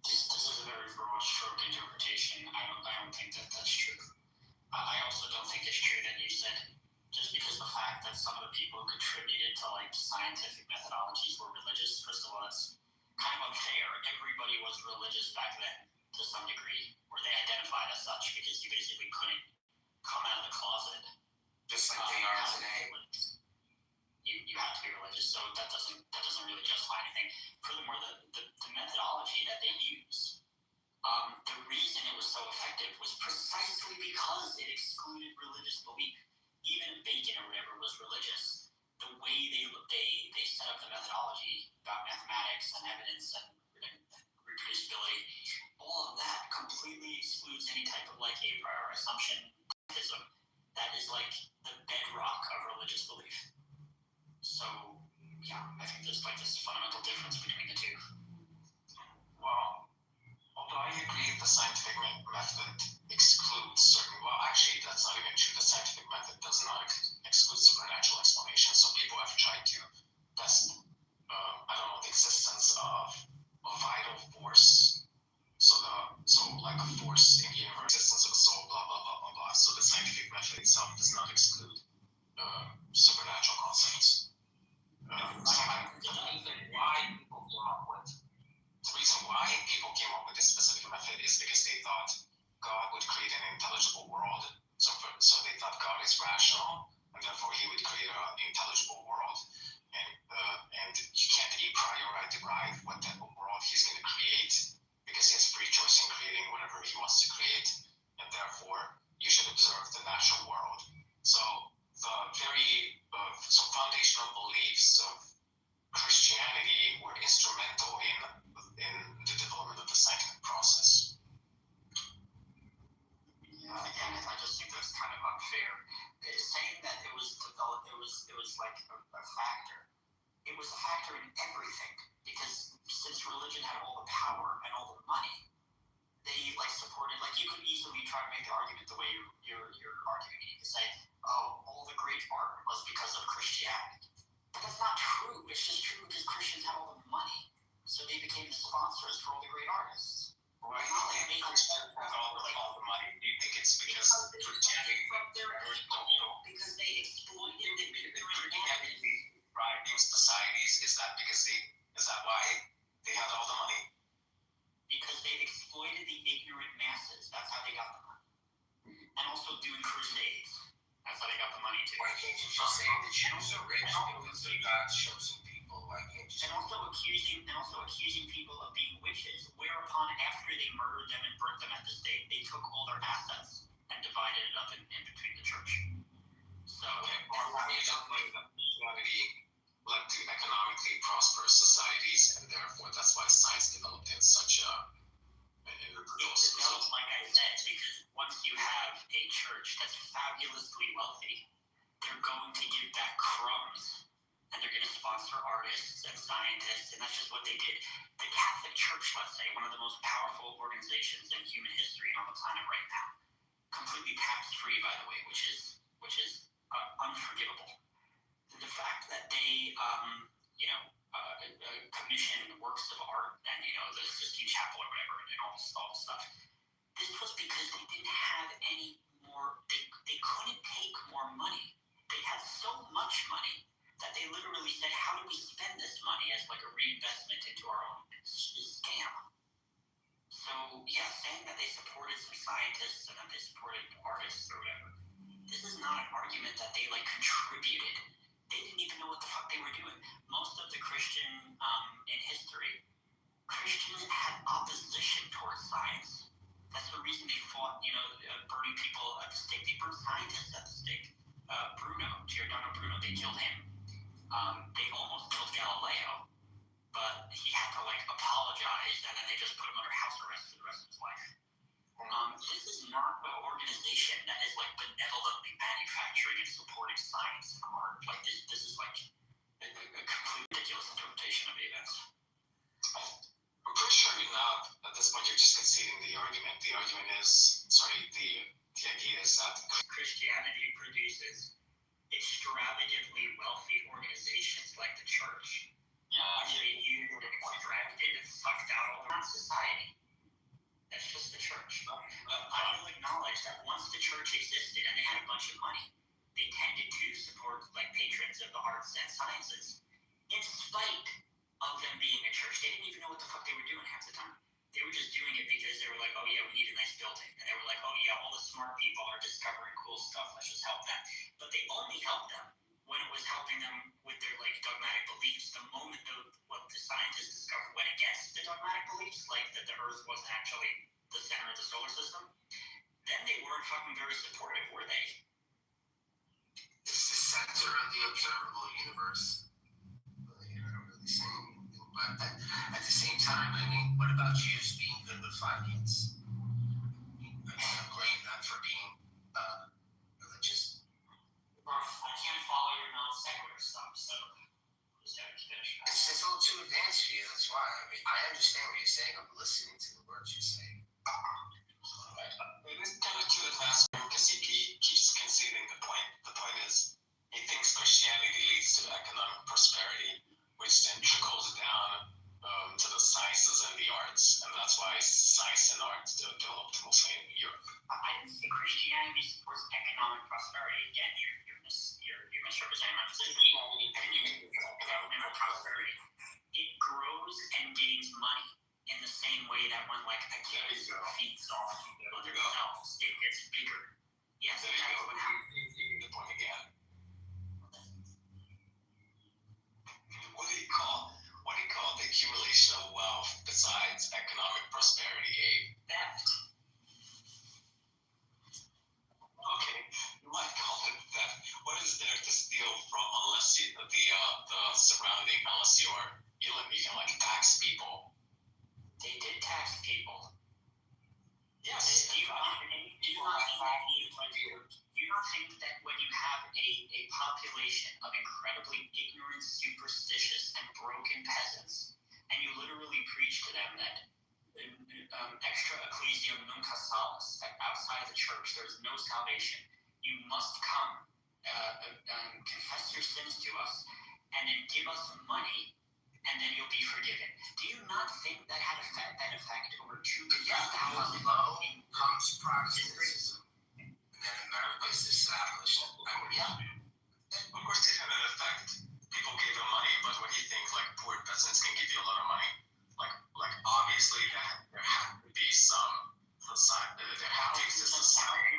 This is a very broad stroke interpretation. I don't think that that's true. I also don't think it's true that you said just because the fact that some of the people who contributed to like scientific methodologies were religious. First of all, that's kind of unfair. Everybody was religious back then to some degree, or they identified as such because you basically couldn't come out of the closet. Just like they are today. You have to be religious, so that doesn't really justify anything. Furthermore, the methodology that they used, the reason it was so effective was precisely because it excluded religious belief. Even Bacon or whatever was religious. The way they set up the methodology about mathematics and evidence and reproducibility, all of that completely excludes any type of like a priori assumption that is like the bedrock of religious belief. So yeah, I think there's like this fundamental difference between the two. Well, although I agree the scientific method excludes certain, well, actually, that's not even true. The scientific method does not exclude supernatural explanations. So people have tried to test, the existence of a vital force. So like a force in the universe, existence of a soul, blah, blah, blah, blah, blah. So the scientific method itself does not exclude supernatural concepts. The reason why people came up with this specific method is because they thought God would create an intelligible world. So they thought God is rational, and therefore He would create an intelligible world. And you can't a priori derive what type of world He's going to create, because He has free choice in creating whatever He wants to create. And therefore, you should observe the natural world. So the foundational beliefs of Christianity were instrumental in the development of the scientific process. Yeah, again, I just think that's kind of unfair. Saying that it was developed, it was like a factor. It was a factor in everything, because since religion had all the power and all the money, they like supported. Like you could easily try to make the argument the way you're arguing. You could say, "Oh, all the great art was because of Christianity." But that's not true. It's just true because Christians had all the money, so they became the sponsors for all the great artists. Why do you think Christians had all the money? Do you think it's because Christianity because they exploited the ignorant thriving societies? Is that why they had all the money? Because they exploited the ignorant masses. That's how they got the money. And also doing crusades. That's how they got the money too. Why can't you just say the Jews are rich because of God's chosen people? Why can't you? And also accusing people of being witches, whereupon after they murdered them and burnt them at the stake, they took all their assets and divided it up in between the church. So Christianity led to economically prosperous societies, and therefore that's why science developed in such a like I said, because once you have a church that's fabulously wealthy, they're going to give back crumbs, and they're going to sponsor artists and scientists, and that's just what they did. The Catholic Church, let's say, one of the most powerful organizations in human history and on the planet right now, completely tax-free, by the way, which is unforgivable. The fact that they, commissioned works of art and, the Sistine Chapel or whatever, and all this stuff, this was because they didn't have any more, they couldn't take more money. They had so much money that they literally said, how do we spend this money as like a reinvestment into our own scam? So, yeah, saying that they supported some scientists and that they supported artists or whatever, this is not an argument that they like contributed. They didn't even know what the fuck they were doing. Most of the Christian, in history, Christians had opposition towards science. That's the reason they fought, burning people at the stake. They burned scientists at the stake. Giordano Bruno, they killed him. They almost killed Galileo, but he had to apologize, and then they just put him under house arrest for the rest of his life. This is not an organization that is benevolently manufacturing and supporting science and art. This is a completely ridiculous interpretation of the events. I'm pretty sure you're not, at this point, you're just conceding the argument. The argument is, the idea is that Christianity produces extravagantly wealthy organizations like the church actually used and extracted and sucked out all around society. That's just the church. I will acknowledge that once the church existed and they had a bunch of money, they tended to support like patrons of the arts and sciences, in spite of them being a church. They didn't even know what the fuck they were doing half the time. They were just doing it because they were like, oh yeah, we need a nice building. And they were like, oh yeah, all the smart people are discovering cool stuff. Let's just help them. But they only helped them when it was helping them with their like dogmatic beliefs. The moment what the scientists discovered went against the dogmatic beliefs, like that the Earth wasn't actually the center of the solar system, then they weren't fucking very supportive, were they? It's the center of the observable universe. You're not really saying anything, but at the same time, I mean, what about Jews being good with finance? I can't blame them for being religious. I can't follow your non-secular stuff, so just gotta finish. It's just a little too advanced for you. That's why. I mean, I understand what you're saying. I'm listening to the words you're saying. It is kind of too advanced because he keeps conceding the point. The point is, he thinks Christianity leads to economic prosperity, which then trickles down to the sciences and the arts, and that's why science and arts developed mostly in Europe. I didn't say Christianity supports economic prosperity. Again, you're misrepresenting my position. Economic prosperity. It grows and gains money in the same way that when like a kid feeds off other cells, it gets bigger. Yes, There that's you go. what happens. The point again. What do you call the accumulation of wealth besides economic prosperity, Abe? Theft. Okay, you might call it theft. What is there to steal from unless you can like tax people? They did tax people. Yes. Do you not think that when you have a population of incredibly ignorant, superstitious, and broken peasants, and you literally preach to them that extra ecclesiam nunca salus, that outside the church there is no salvation, you must come, confess your sins to us, and then give us money, and then you'll be forgiven. Do you not think that had an effect over 2,000 Low comes Protestantism, and then America is established. Of course, it had an effect. People gave them money, but what do you think? Like poor peasants can give you a lot of money. Like obviously there had to be some society. There had to exist a society.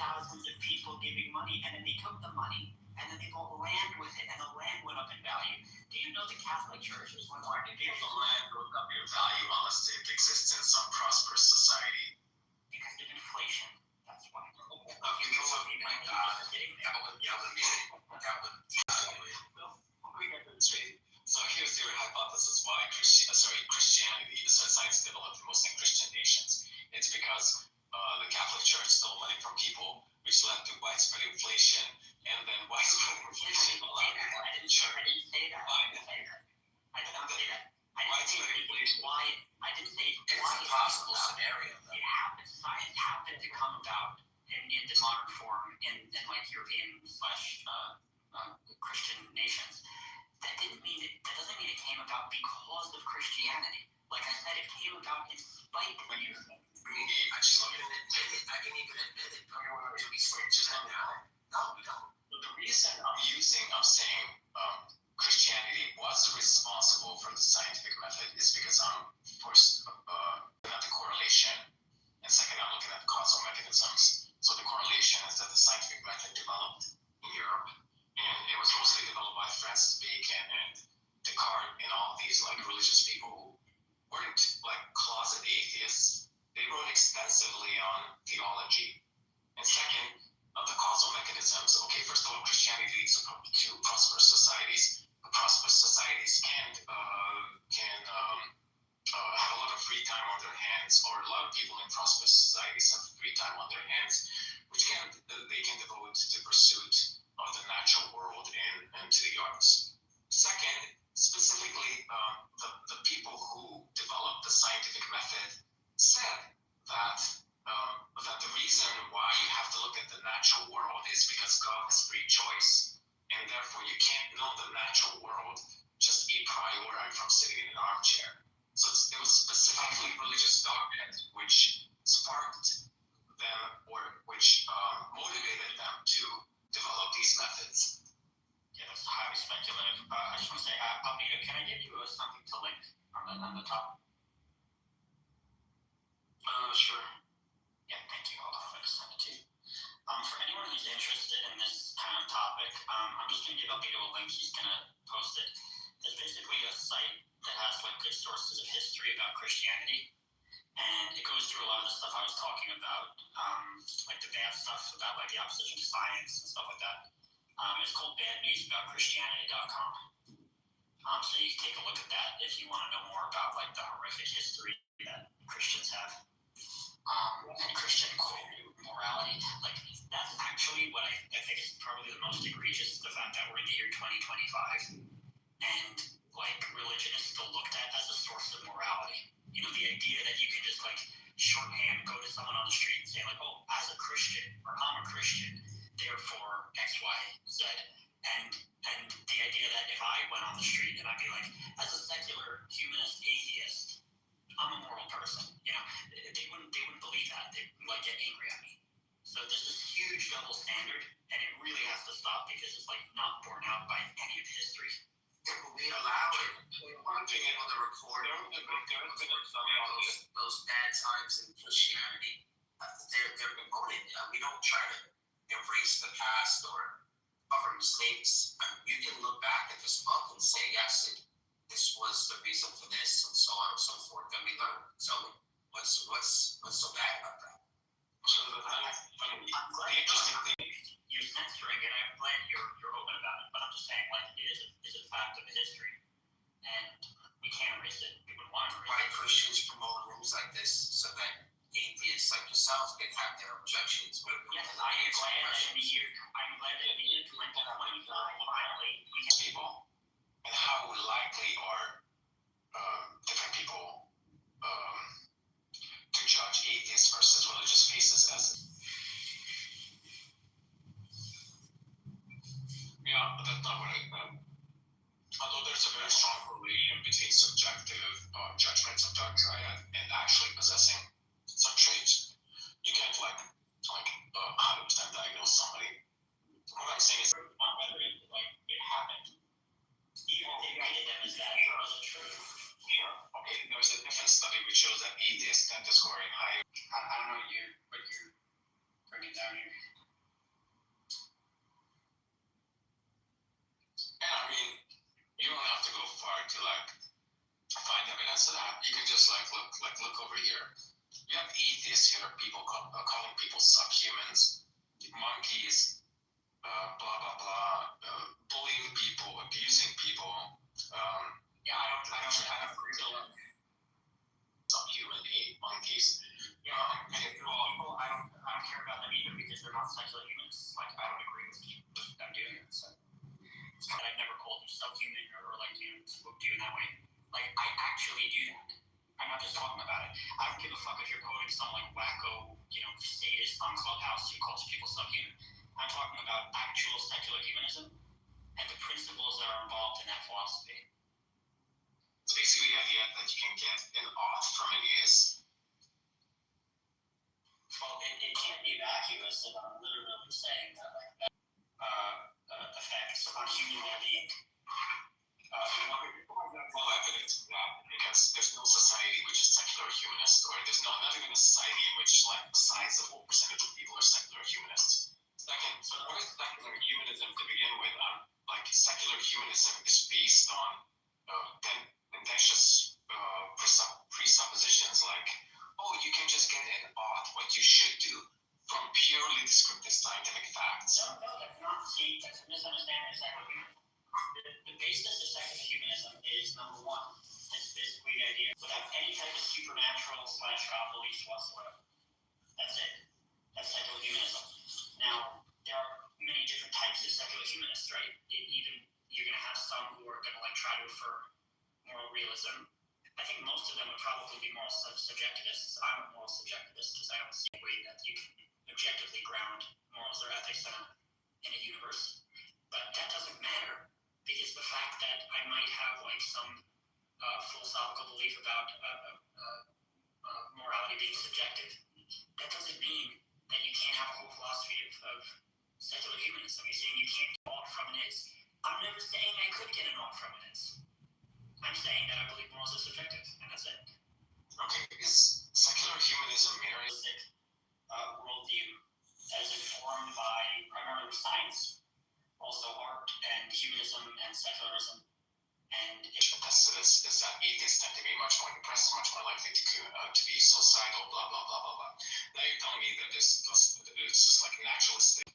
Thousands of people giving money, and then they took the money, and then they bought land with it, and the land went up in value. Do you know the Catholic Church is one of our biggest? The land goes up in value unless it exists in some prosperous society. Because of inflation. That's why. Because of my God, So here's your hypothesis why Christianity, science developed mostly in Christian nations. It's because the Catholic Church stole money from people, which led to widespread inflation, and then widespread inflation allowed the church. I didn't say that. I didn't say It's a possible scenario, though. it happened. Science happened to come about in the modern form in like European / Christian nations. That doesn't mean it came about because of Christianity. Like I said, it came about in spite of you. I mean, I can even admit it. Do we still do that now? No, we don't. But the reason I'm saying Christianity was responsible for the scientific method is because I'm first looking at the correlation, and second I'm looking at the causal mechanisms. So the correlation is that the scientific method developed in Europe, and it was mostly developed by Francis Bacon and Descartes and all these like religious people who weren't like closet atheists. They wrote extensively on theology. And second, the causal mechanisms. Okay, first of all, Christianity leads to prosperous societies. Prosperous societies can have a lot of free time on their hands, or a lot of people in prosperous societies have free time on their hands, which they can devote to the pursuit of the natural world and to the arts. Second, specifically, the people who developed the scientific method said that the reason why you have to look at the natural world is because God has just want to say, Almeida, can I give you something to link on the top? Sure. Yeah, thank you. Hold on, I'm going to send it to you. For anyone who's interested in this kind of topic, I'm just going to give Albedo a link. He's going to post it. There's basically a site that has like good sources of history about Christianity, and it goes through a lot of the stuff I was talking about, like the bad stuff about like the opposition to science and stuff like that. It's called badnewsaboutchristianity.com. So you can take a look at that if you want to know more about like the horrific history that Christians have. And Christian morality, like that's actually what I think is probably the most egregious, the fact that we're in the year 2025 and like religion is still looked at as a source of morality. You know, the idea that you can just like shorthand go to someone on the street and say like, oh, as a Christian or I'm a Christian, therefore X, Y, Z. And the idea that if I went on the street and I'd be like, as a secular humanist atheist, I'm a moral person, you know, they wouldn't believe that. They'd like get angry at me. So there's this huge double standard, and it really has to stop because it's like not borne out by any of history. It will be allowed. We want being able to record those bad times in Christianity. They're promoted. We don't try to erase the past or cover mistakes. You can look back at this book and say, yes, this was the reason for this, and so on and so forth. And we learn. So what's so bad about that? So I'm glad you're censoring it. I'm glad you're open about it. But I'm just saying, like, it is a fact of history, and we can't erase it. We would want to erase it. Why Christians promote rooms like this so that atheists like yourself can have their objections? Yes, I'm glad that in the year 2025, finally, we have People, and how likely are different people to judge atheists versus religious faces as. Yeah, but that's not what I meant. Although there's a very strong correlation between subjective judgments of doctrine and actually possessing some traits, you can't like 100% diagnose somebody. What I'm saying is not whether it happened. even they rated them as that wasn't true. Sure. Okay, there's a different study which shows that atheists tend to score a higher. I don't know what you're bringing down here. And I mean, you don't have to go far to find evidence of that. You can just look over here. You have atheists here, people calling people subhumans, monkeys, blah blah blah, bullying people, abusing people. Yeah, I don't agree with that. Subhuman monkeys. Yeah, people, I don't care about them either because they're not secular humans. Like, I don't agree with them doing it. So it's kind of, I've never called you subhuman or like you spoke to you in that way. Like, I actually do that. I'm not just talking about it. I don't give a fuck if you're quoting some like wacko, sadist on Clubhouse who calls people subhuman. I'm talking about actual secular humanism and the principles that are involved in that philosophy. It's basically the idea that you can get an ought from an is. Well, it can't be vacuous if I'm literally saying that like that effects on human well-being. Well, evidence for that, because there's no society which is secular humanist, or there's not even a society in which like a sizable percentage of people are secular humanists. Second, so what is secular humanism to begin with? Secular humanism is based on contentious presuppositions like, oh, you can just get an ought, what you should do, from purely descriptive scientific facts. No, that's not. See, that's a misunderstanding of secular humanism. The basis of secular humanism is number one. It's basically the idea without any type of supernatural / God beliefs whatsoever. That's it. That's secular humanism. Now, there are many different types of secular humanists, right? Even you're going to have some who are going to try to affirm moral realism. I think most of them would probably be moral subjectivists. I'm a moral subjectivist because I don't see a way that you can objectively ground morals or ethics in a universe. But that doesn't matter because the fact that I might have some philosophical belief about morality being subjective, that doesn't mean that you can't have a whole philosophy of secular humanism. You're saying you can't walk from an is. I'm never saying I could get an off from it. I'm saying that I believe morals are subjective, and that's it. Okay, is secular humanism married? Worldview as informed by primarily science, also art and humanism and secularism. And is that atheists tend to be much more depressed, much more likely to be suicidal, blah, blah, blah, blah, blah. Now you're telling me that this is like a naturalistic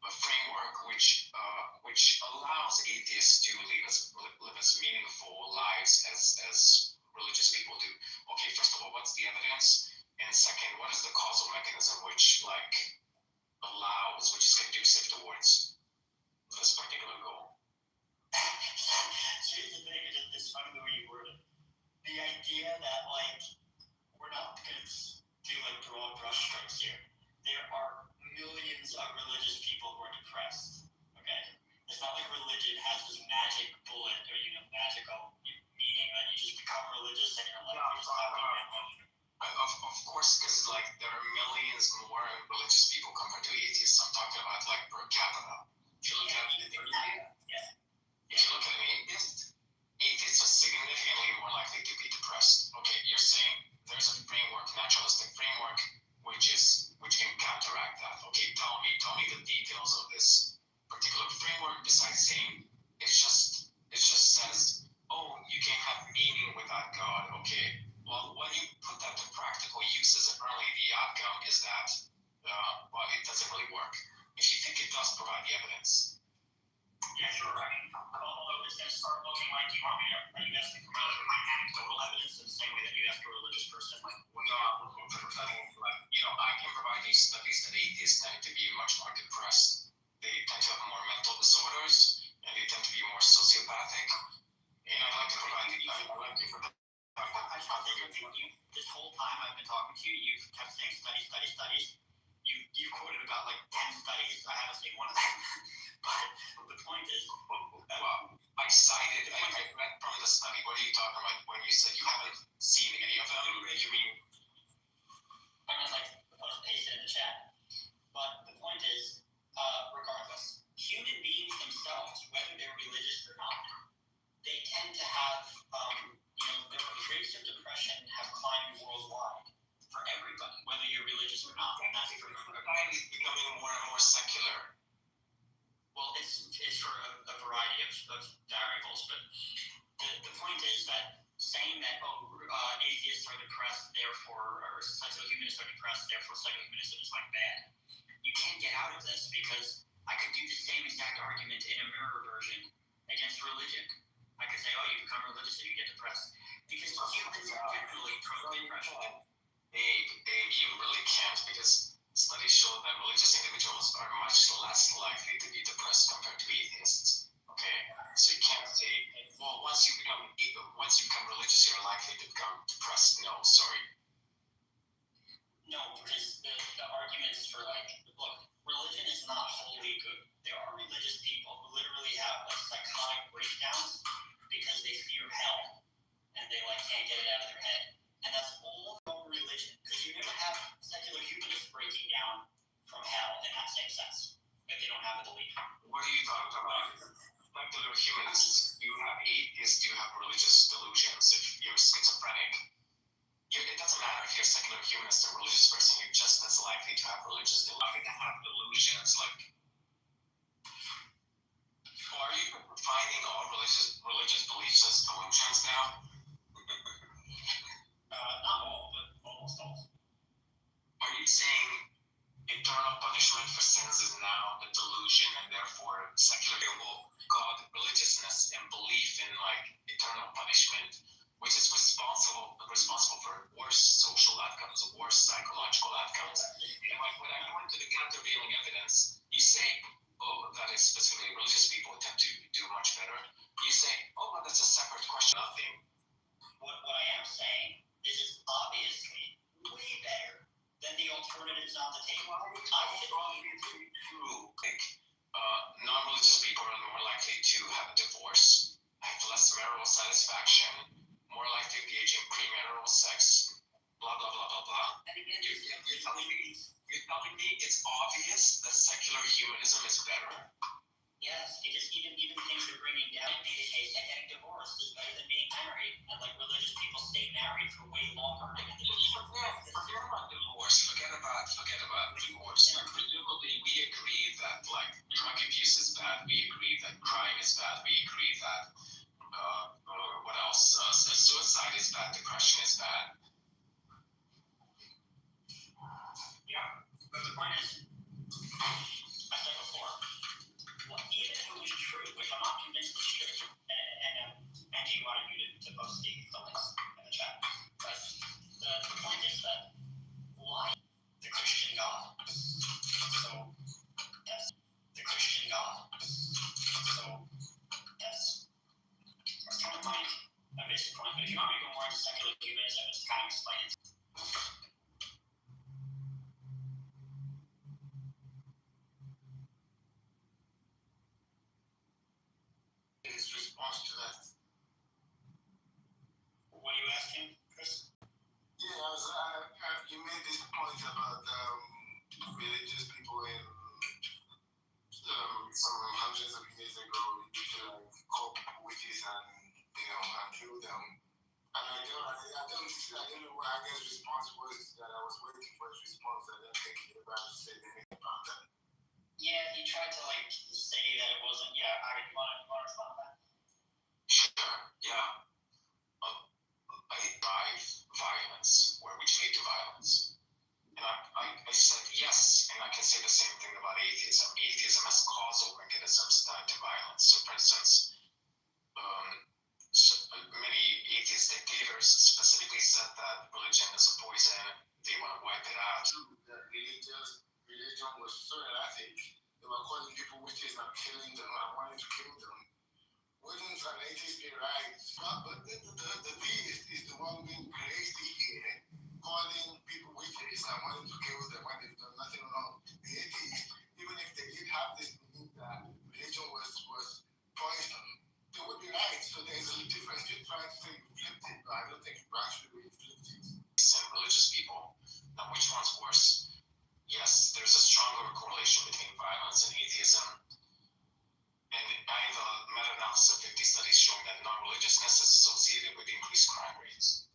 framework which allows atheists to live as meaningful lives as religious people do. Okay, first of all, what's the evidence? And second, what is the causal mechanism which is conducive towards this particular goal? Here's the thing, it's funny the way you word it. The idea that we're not going to do broad brush strokes here. There are millions of religious people who are depressed. Okay, it's not like religion has this magic bullet or magical meaning that you just become religious and you're just happy. Of course, because there are millions more religious people compared to atheists. I'm talking about per capita. If you look at an atheist, atheists are significantly more likely to be depressed. Okay, you're saying there's a framework, naturalistic framework, which can counteract that. Okay, tell me the details of this particular framework besides saying it just says, oh, you can have meaning without God. Okay, well, when you put that to practical uses, apparently the outcome is that it doesn't really work. If you think it does, provide the evidence. Yeah, sure. I mean, although it's going to start looking like, do you want me to, are you asking for my anecdotal evidence in the same way that you ask a religious person, I can provide you studies that atheists tend to be much more depressed. They tend to have more mental disorders, and they tend to be more sociopathic. And I'd like to provide you. This whole time I've been talking to you, you've kept saying studies. You quoted about 10 studies. I haven't seen one of them. But the point is, I read from the study. What are you talking about when you said you haven't seen any of them? You mean? I mean, paste it in the chat. But the point is, regardless, human beings themselves, whether they're religious or not, they tend to have, their rates of depression have climbed worldwide for everybody, whether you're religious or not. And that's for society is becoming more and more secular. Well, it's for a variety of variables, but the point is that saying that atheists are depressed, therefore, or secular humanists are depressed, therefore secular humanism is bad. You can't get out of this because I could do the same exact argument in a mirror version against religion. I could say, you become religious and you get depressed. Because humans are generally prone to depression. You really can't, because studies show that religious individuals are much less likely to be depressed compared to atheists. Okay, so you can't say, well, once you become religious, you're likely to become depressed. No, sorry. No, because the arguments for look, religion is not wholly good. There are religious people who literally have psychotic breakdowns because they fear hell and they can't get it out of their head. And that's all from religion, because you never have secular humanists breaking down from hell in that same sense if they don't have a belief. What are you talking about? Secular humanists, you have atheists, you have religious delusions. If you're schizophrenic, it doesn't matter if you're a secular humanist or religious person, you're just as likely to have religious delusions. Are you defining all religious beliefs as delusions now? Not all, but almost all. Are you saying eternal punishment for sins is now a delusion, and therefore secular God, religiousness, and belief in eternal punishment, which is responsible for worse social outcomes, worse psychological outcomes? And when I go into the countervailing evidence, you say, that is specifically religious people tend to do much better. You say, that's a separate question. Nothing. What I am saying is it's obviously way better than the alternatives on the table. Obviously true. Non-religious people are more likely to have a divorce, have less marital satisfaction, more likely to engage in premarital sex, blah, blah, blah, blah, blah. And again, you're telling me it's obvious that secular humanism is better? Yes, because even things they're bringing down in the case that getting divorced is better than being married, and like religious people stay married for way longer. Forget about divorce. Forget about divorce. Like, presumably, we agree that like drug abuse is bad. We agree that crime is bad. We agree that what else? Suicide is bad. Depression is bad. Yeah, but the point is, I said before, well, even if it was true, which I'm not convinced it's true, and Angie wanted you to post the links in the chat, but the point is that why the Christian God? So yes, the Christian God. So yes, it's kind of my basic point. But if you want me to go more into secular humanism, it's kind of explain it. His response to that. What are you asking, Chris? Yeah, you made this point about religious people in some hundreds of years ago used to like cope witches and and kill them. And I don't know what I guess response was that I was waiting for his response. I don't think he ever said anything about that. Yeah, he tried to like say that it wasn't. Yeah, Ari, you want to respond to that? Sure. Yeah. I drive violence where we lead to violence. And I said yes, and I can say the same thing about atheism. Atheism has causal mechanisms that to violence. So, for instance, many atheist dictators specifically said that religion is a poison. They want to wipe it out. The religion was so erratic. They were calling people witches and killing them and wanting to kill them. Wouldn't an atheist be right? But the theist is the one being crazy here, calling people witches and wanting to kill them when they've done nothing wrong. The atheist, even if they did have this belief that religion was poison, they would be right. So there's a difference. You're trying to say you flipped it, but I don't think you actually flipped it. Some religious people. Now, which one's worse? Yes, there's a stronger correlation between violence and atheism. And I have a meta-analysis of 50 studies showing that non-religiousness is associated with increased crime rates.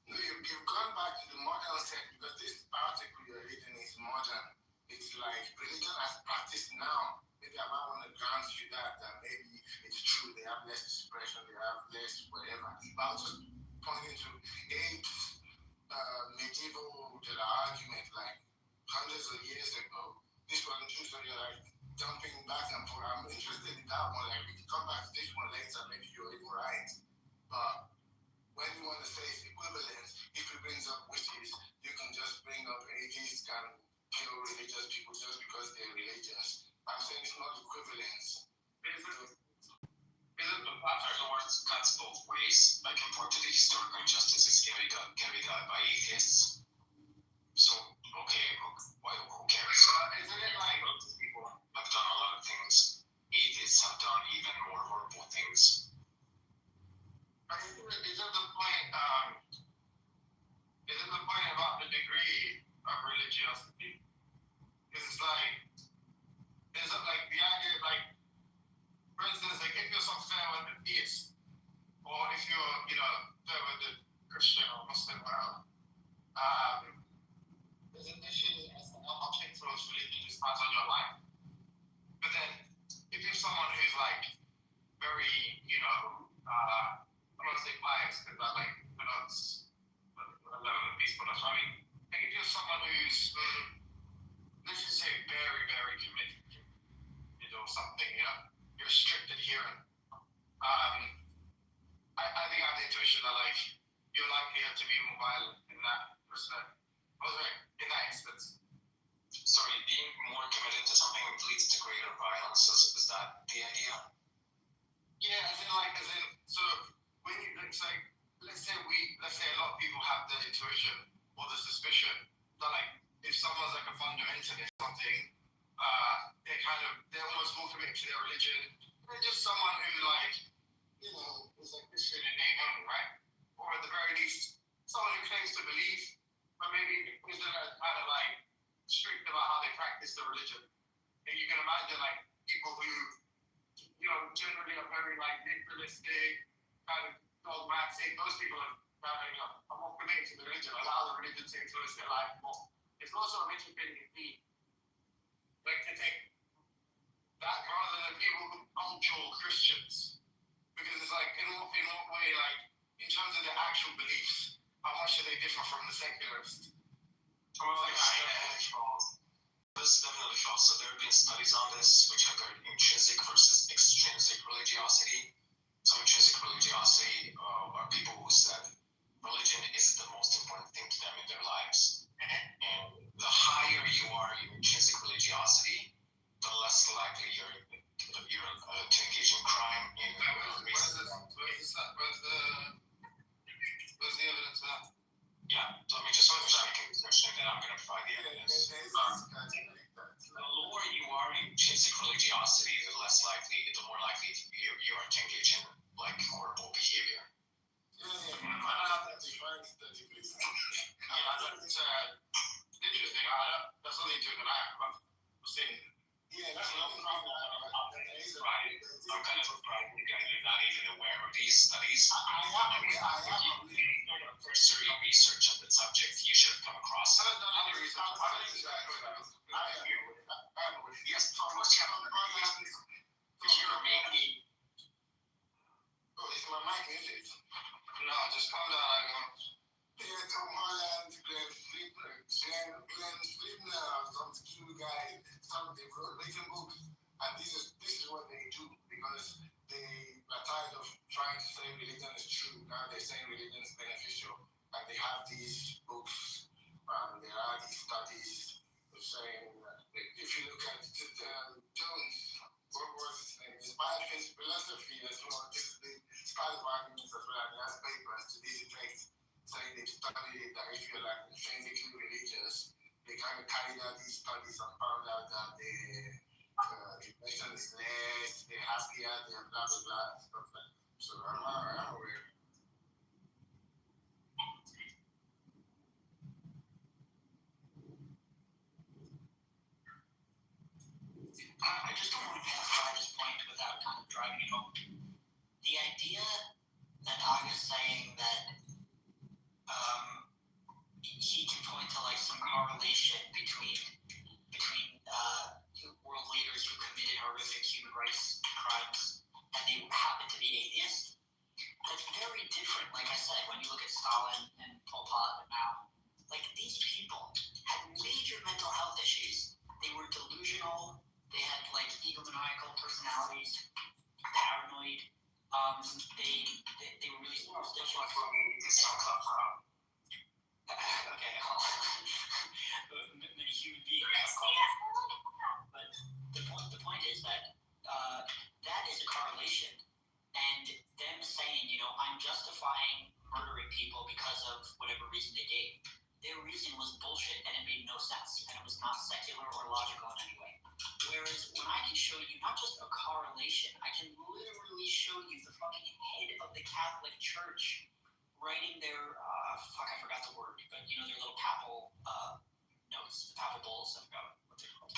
No, you've gone back to the modern sense because this article you're reading is modern. It's like religion as practiced now. Maybe I might want to grant you that maybe it's true. They have less expression, they have less whatever. But I was just pointing to medieval argument like hundreds of years ago. This one true, so you're like jumping back and forth. I'm interested in that one. Like we can come back to this one later. Maybe you're even right. But when you want to say it's equivalent, if it brings up witches, you can just bring up atheists can kill religious people just because they're religious. I'm saying it's not equivalent. The words cuts both ways. Like important to the historical injustices can be done by atheists. So okay, who cares? Isn't it like People have done a lot of things. Atheists have done even more horrible things. Isn't the point about the degree of religiosity? Because it's like the idea like, for instance, like if you're some fair with the theist, or if you're fair with the Christian or Muslim, whatever, there's an issue as to how much influence religion just has on your life. But then if you're someone who's like very, I don't want to say biased because that like denotes a level of peacefulness. I mean, like if you're someone who's let's just say very, very committed to something, you're a strict adherent. I think I have the intuition that like you're likely to be more violent in that respect. In that instance. Sorry, being more committed to something leads to greater violence. Is that the idea? Yeah, so when you let's say a lot of people have the intuition or the suspicion that like if someone's like a fundamentalist or something, they're almost more committed to their religion. They're just someone who like is like Christian in name only, right? Or at the very least, someone who claims to believe, but maybe isn't kind of like strict about how they practice the religion. And you can imagine like people who materialistic, kind of dogmatic. Those people are more committed to the religion, allow the religion to influence their life more. It's also a rich opinion being like to take that rather than people who cultural Christians. Because it's like, in what way, like, in terms of their actual beliefs, how much do they differ from the secularists? Well, this definitely false. So there have been studies on this which have heard intrinsic versus extrinsic religiosity. So intrinsic religiosity are people who said religion is the most important thing to them in their lives. And the higher you are in intrinsic religiosity, the less likely you're to engage in crime. Where's the evidence of that? Yeah, let me just finish making this question, then I'm going to provide the evidence. The lower you are in intrinsic religiosity, the more likely you are to engage in like horrible behavior. Interesting. That's something to deny about saying. Yeah, that's not a problem. I'm kind of surprised you guys are not even aware of these studies. I am. Cursory research on the subject, you should have come across it. Yes, of course you have. If you're making. Oh, it's my mic, is it? No, just calm down. Yeah, Tom Holland, Glenn Slipner, some Q guy, they've written books, and this is what they do, because they are tired of trying to say religion is true. Now they're saying religion is beneficial, and they have these books, and there are these studies saying that if you look at Jones, what was his name? Inspired philosophy as well. This is the style of arguments as well, and he has papers to this effect, saying they've studied it, that if you're like intrinsically religious, they kind of carried out these studies and found out that the depression is less, they're happier, they're blah blah blah, stuff like that. So I'm aware. I just don't want to clarify this point without kind of driving it home. The idea that Aga is saying that he can point to like some correlation between world leaders who committed horrific human rights crimes and they happen to be atheists. That's very different. Like I said, when you look at Stalin and Pol Pot and Mao, like these people had major mental health issues. They were delusional. They had like egomaniacal personalities, paranoid. They were really superstitious. Okay, many human beings. But the point is that that is a correlation, and them saying, I'm justifying murdering people because of whatever reason they gave. Their reason was bullshit, and it made no sense, and it was not secular or logical in any way. Whereas when I can show you not just a correlation, I can literally show you the fucking head of the Catholic Church writing their I forgot the word, but their little papal notes, the papal bulls, I forgot what they're called.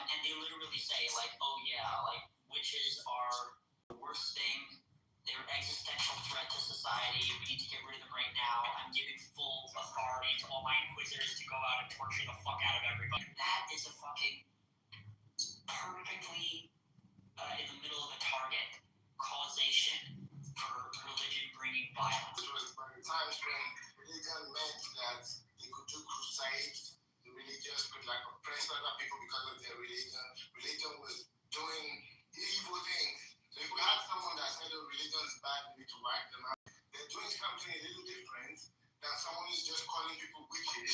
And they literally say like, oh yeah, like witches are the worst thing. They're an existential threat to society. We need to get rid of them right now. I'm giving full authority to all my inquisitors to go out and torture the fuck out of everybody. That is a fucking perfectly in the middle of a target causation for religion bringing violence. It was by the times when religion meant that they could do crusades, the religious could like oppress other people because of their religion. Religion was doing evil things. So if we had someone that said, religion is bad, we need to wipe them out, they're doing something a little different than someone who's just calling people witches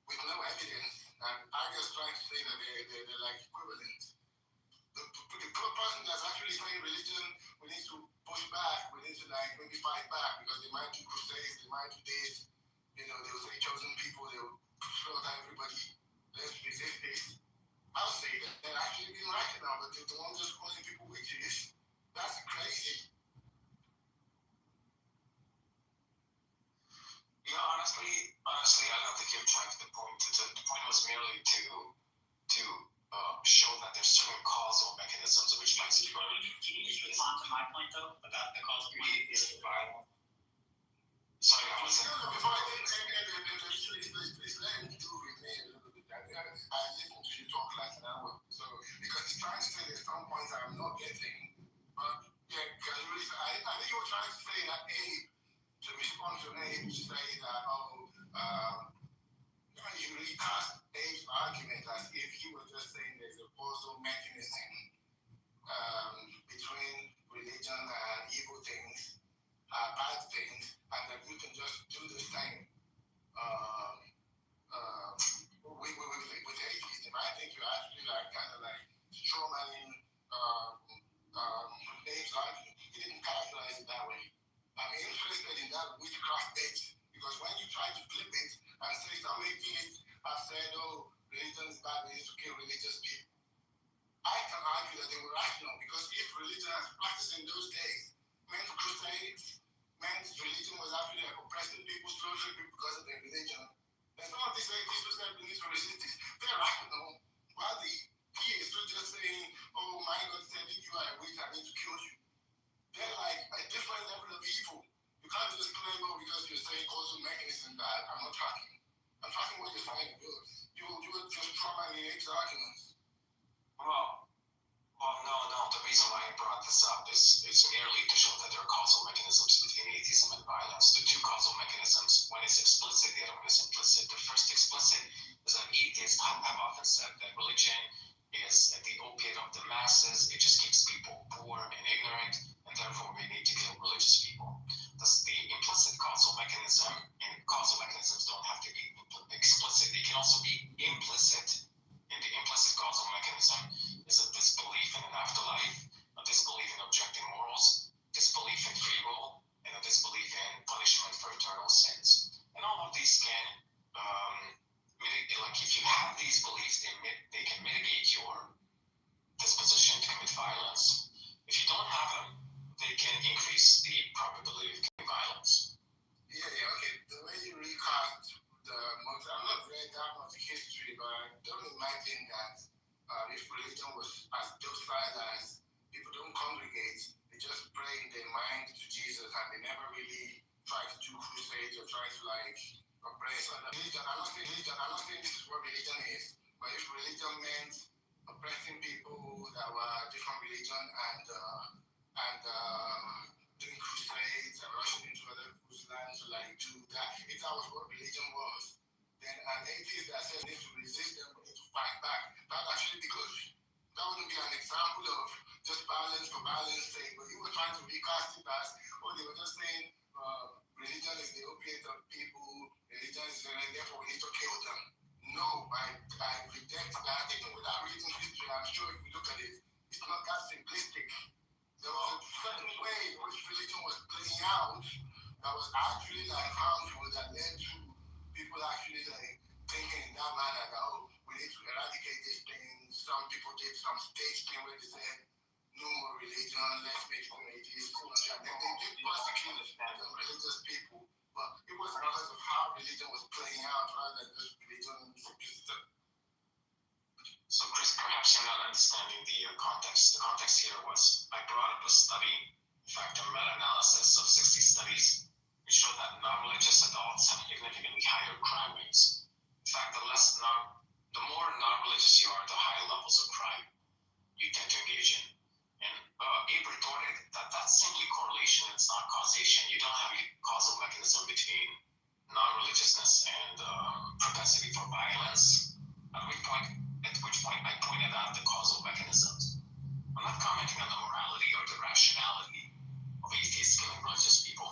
with no evidence. And I'm just trying to say that they're like equivalent. The person that's actually saying religion, we need to push back, we need to like maybe fight back because they might do crusades, they might do this, they'll say chosen people, they'll slaughter everybody, let's resist this. I'll say that they're actually being right now, but they're the ones just calling people witches. That's crazy. Yeah, honestly, I don't think you've tried to the point. The point was merely to show that there's certain causal mechanisms which makes it Can you just respond to my point though about the causal mechanism? Sorry, I wasn't. Before I please let him do with me a little bit. I listened to you talk like an hour. So, because he's trying to say there's some points I'm not getting. But, yeah, because really, I think you were trying to say that Abe, to respond to Abe, to say that, you really cast Abe's argument as if he was just saying there's a causal mechanism between religion and evil things, bad things, and that you can just do the same with atheism. I think you're actually like kind of like strawmanning Abe's argument. He didn't characterize it that way. I'm interested in that witchcraft bit because when you try to flip it and say some atheists have said, oh, religion is bad, we need to kill religious people. I can argue that they were rational because if religion as practiced in those days meant crusades, meant religion was actually like oppressing people, slaughtering people because of their religion, then some of these atheists who said we need to resist this, they're rational. While the theists who just saying, oh, my God said if you are a witch, I need to kill you. They're like a different level of evil. You can't just claim, oh, because you're saying causal mechanism bad. I'm not tracking. I'm tracking what you're saying good. You were just trauma in Abe's arguments. Well, no. The reason why I brought this up is merely to show that there are causal mechanisms between atheism and violence. The two causal mechanisms, one is explicit, the other one is implicit. The first explicit is that atheists have often said that religion is the opiate of the masses. It just keeps people poor and ignorant, and therefore we need to kill religious people. Thus, the implicit causal mechanism, and causal mechanisms don't have to be explicit, they can also be implicit. In the implicit causal mechanism is a disbelief in an afterlife, a disbelief in objective morals, disbelief in free will, and a disbelief in punishment for eternal sins. And all of these can, like if you have these beliefs, they can mitigate your disposition to commit violence. If you don't have them, they can increase the probability of committing violence. Yeah, okay. The way you recast I'm not read that much history, but I don't imagine that if religion was as docile as people don't congregate, they just pray in their mind to Jesus and they never really try to do crusades or try to like oppress other religion. I'm not saying this is what religion is, but if religion meant oppressing people that were different religion and doing crusades and rushing into other people's lands to like do that, if that was what religion was, then an atheist that says we need to resist them, we need to fight back, that would actually be good. That wouldn't be an example of just violence for violence sake, but you were trying to recast it as, oh, they were just saying religion is the opiate of people, religion is and therefore we need to kill them. No, I reject that. Even without reading history, I'm sure if we look at it, it's not that simplistic. There was a certain way in which religion was playing out that was actually like harmful, that led to people actually like thinking in that manner that, oh, we need to eradicate these things. Some people did some stage thing where they said, no more religion, let's make them atheists. And then they did persecute some religious people, but it was because of how religion was playing out rather than just religion. So, Chris, perhaps you're not understanding the context. The context here was I brought up a study, in fact, a meta-analysis of 60 studies, which showed that non-religious adults have significantly higher crime rates. In fact, the more non-religious you are, the higher levels of crime you tend to engage in. And Abe retorted that that's simply correlation, it's not causation. You don't have a causal mechanism between non-religiousness and propensity for violence. At which point I pointed out the causal mechanisms. I'm not commenting on the morality or the rationality of atheists killing religious people.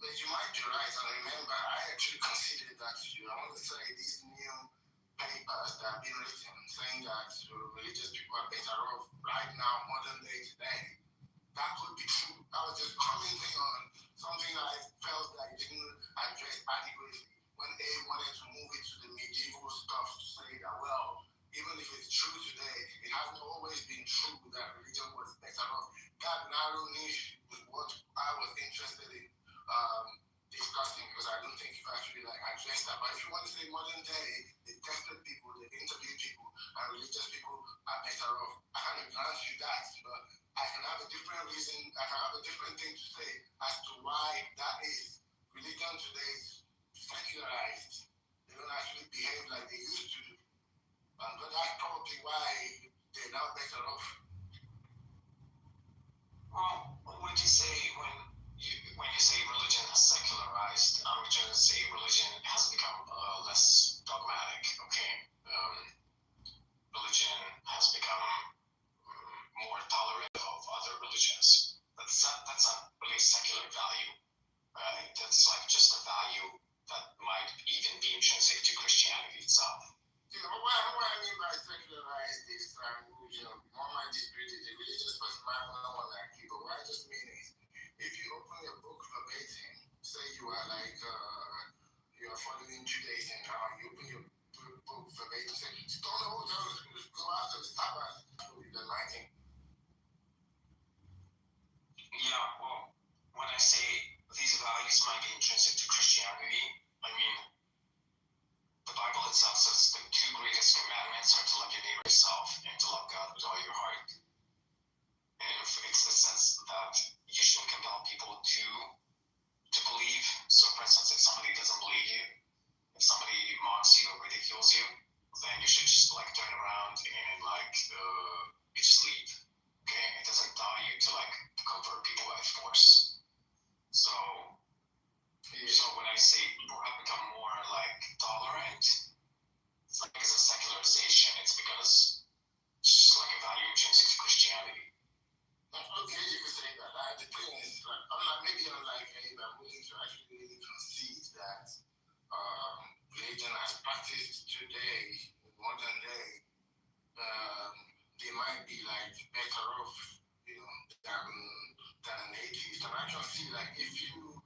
But you might be right, and remember, I actually considered that to you. I want to say these new papers that have been written saying that religious people are better off right now, modern day today. That could be true. I was just commenting on something that I felt that you didn't address adequately when Abe wanted to move it to the medieval stuff to say that, well, even if it's true today, it hasn't always been true that religion was better off. That narrow niche was what I was interested in discussing because I don't think you've actually like addressed that. But secularized. They don't actually behave like they used to do. But that's probably why they're now better off. Well, when you say religion has secularized, I'm trying to say religion has become less dogmatic. Okay, religion has become more tolerant of other religions. That's not really a secular value, right? That's like just a value that might even be intrinsic to Christianity itself. You know, what I mean by secularized is, one might dispute it. The religious person might not want like you, but what I just mean is, if you open your book verbatim, say you are like, you are following Judaism now, you open your book verbatim, say, stone the whole time, go out of the Sabbath, the lighting. Yeah, well, when I say these values might be intrinsic to Christianity, I mean, the Bible itself says the two greatest commandments are to love your neighbor yourself and to love God with all your heart. And it says that you shouldn't compel people to believe. So, for instance, if somebody doesn't believe you, if somebody mocks you or ridicules you, then you should just like turn around and like you just leave. Okay, it doesn't tell you to like convert people by force. So when I say people have become more like tolerant, it's like it's a secularization. It's because it's just like a value intrinsic to Christianity. Okay, you can say that. The thing is, unlike Abe, I'm willing to actually really concede that religion as practiced today, in modern day, they might be like better off, than an atheist. And I can see like if you,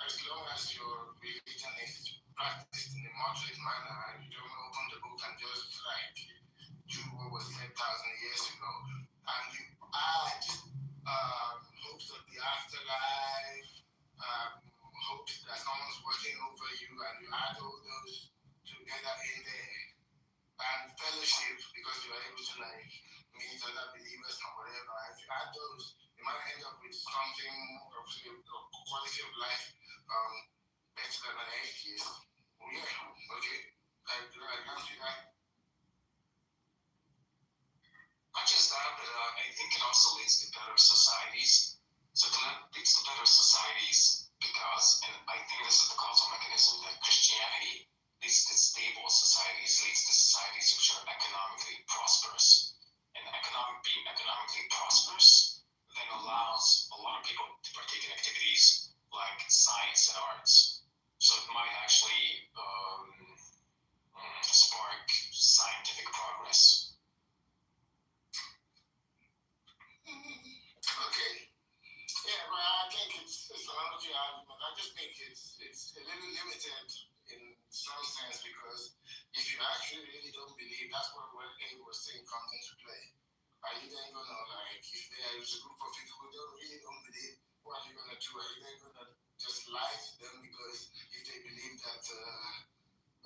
as long as your religion is practiced in a moderate manner and you don't open the book and just like do what was said 1,000 years ago, and you add hopes of the afterlife, hopes that someone's watching over you, and you add all those together in there, and fellowship because you are able to like meet other believers or whatever. If you add those, you might end up with something of quality of life better than an atheist. Yeah, okay. I agree with that. Not just that, but I think it also leads to better societies. So it leads to better societies because, and I think this is the causal mechanism, that Christianity leads to stable societies, leads to societies which are economically prosperous. And being economically prosperous then allows a lot of people to partake in activities like science and arts. So it might actually spark scientific progress. Okay. Yeah, but I think it's an analogy argument. I just think it's a little limited in some sense because if you actually really don't believe, that's what Abe was saying comes into play. Are you then gonna like, if there is a group of people who really don't believe, what are you gonna do? Are you then gonna just lie to them because if they believe that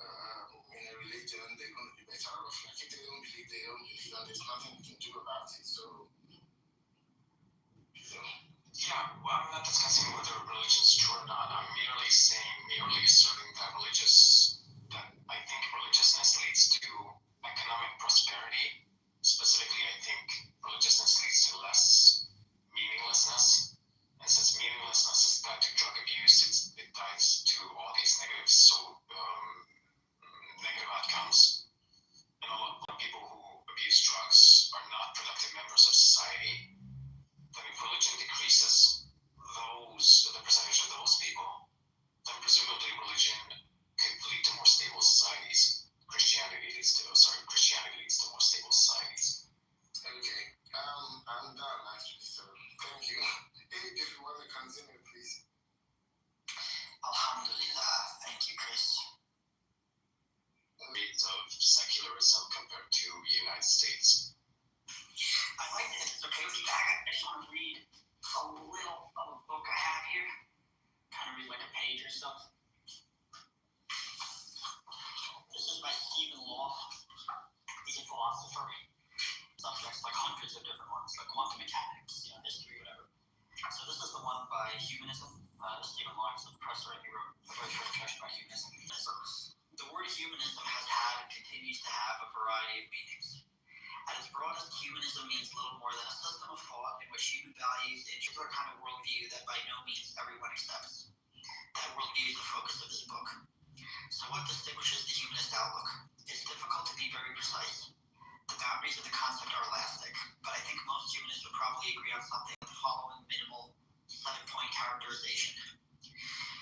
in a religion they're gonna be better off? Like if they don't believe, and there's nothing you can do about it. So. Yeah, well, I'm not discussing whether religion is true or not. I'm merely asserting that I think religiousness leads to economic prosperity. Specifically, I think religiousness leads to less meaninglessness. And since meaninglessness is tied to drug abuse, it ties to all these negative outcomes. And a lot of people who abuse drugs are not productive members of society. Then if religion decreases the percentage of those people, then presumably religion could lead to more stable societies. Christianity leads to more stable societies. Okay. I'm done actually, so thank you. If you want to continue, please. Alhamdulillah. Thank you, Chris. Rates of secularism compared to the United States. I'd like to, if it's okay with you, I just want to read a little of a book I have here. Kind of read like a page or something. This is by Stephen Law. He's a philosopher. Subjects like hundreds of different ones, like quantum mechanics, history, whatever. So this is the one by humanism. Stephen Law is the professor, and he wrote the very first chapter by its broadest, humanism means little more than a system of thought in which human values and a kind of worldview that by no means everyone accepts. That worldview is the focus of this book. So what distinguishes the humanist outlook? It's difficult to be very precise. The boundaries of the concept are elastic, but I think most humanists would probably agree on something like the following minimal 7-point characterization.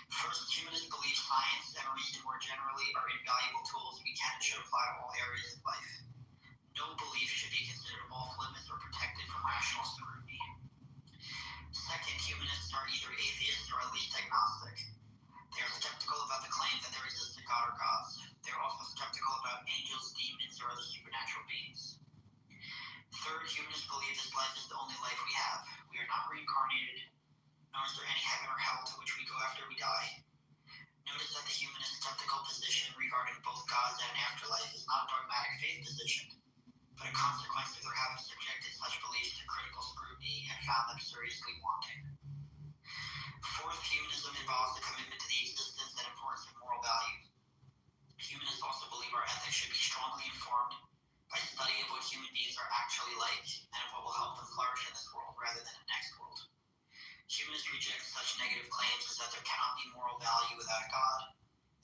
First, humanists believe science and reason more generally are invaluable tools we can and should apply to all areas of life. No belief should be considered off limits or protected from rational scrutiny. Second, humanists are either atheists or at least agnostic. They are skeptical about the claim that there exists a God or gods. They are also skeptical about angels, demons, or other supernatural beings. Third, humanists believe this life is the only life we have. We are not reincarnated, nor is there any heaven or hell to which we go after we die. Notice that the humanist skeptical position regarding both gods and afterlife is not a dogmatic faith position, but a consequence of their having subjected such beliefs to critical scrutiny and found them seriously wanting. Fourth, humanism involves the commitment to the existence and importance of moral values. Humanists also believe our ethics should be strongly informed by study of what human beings are actually like and of what will help them flourish in this world rather than the next world. Humanists reject such negative claims as that there cannot be moral value without a God,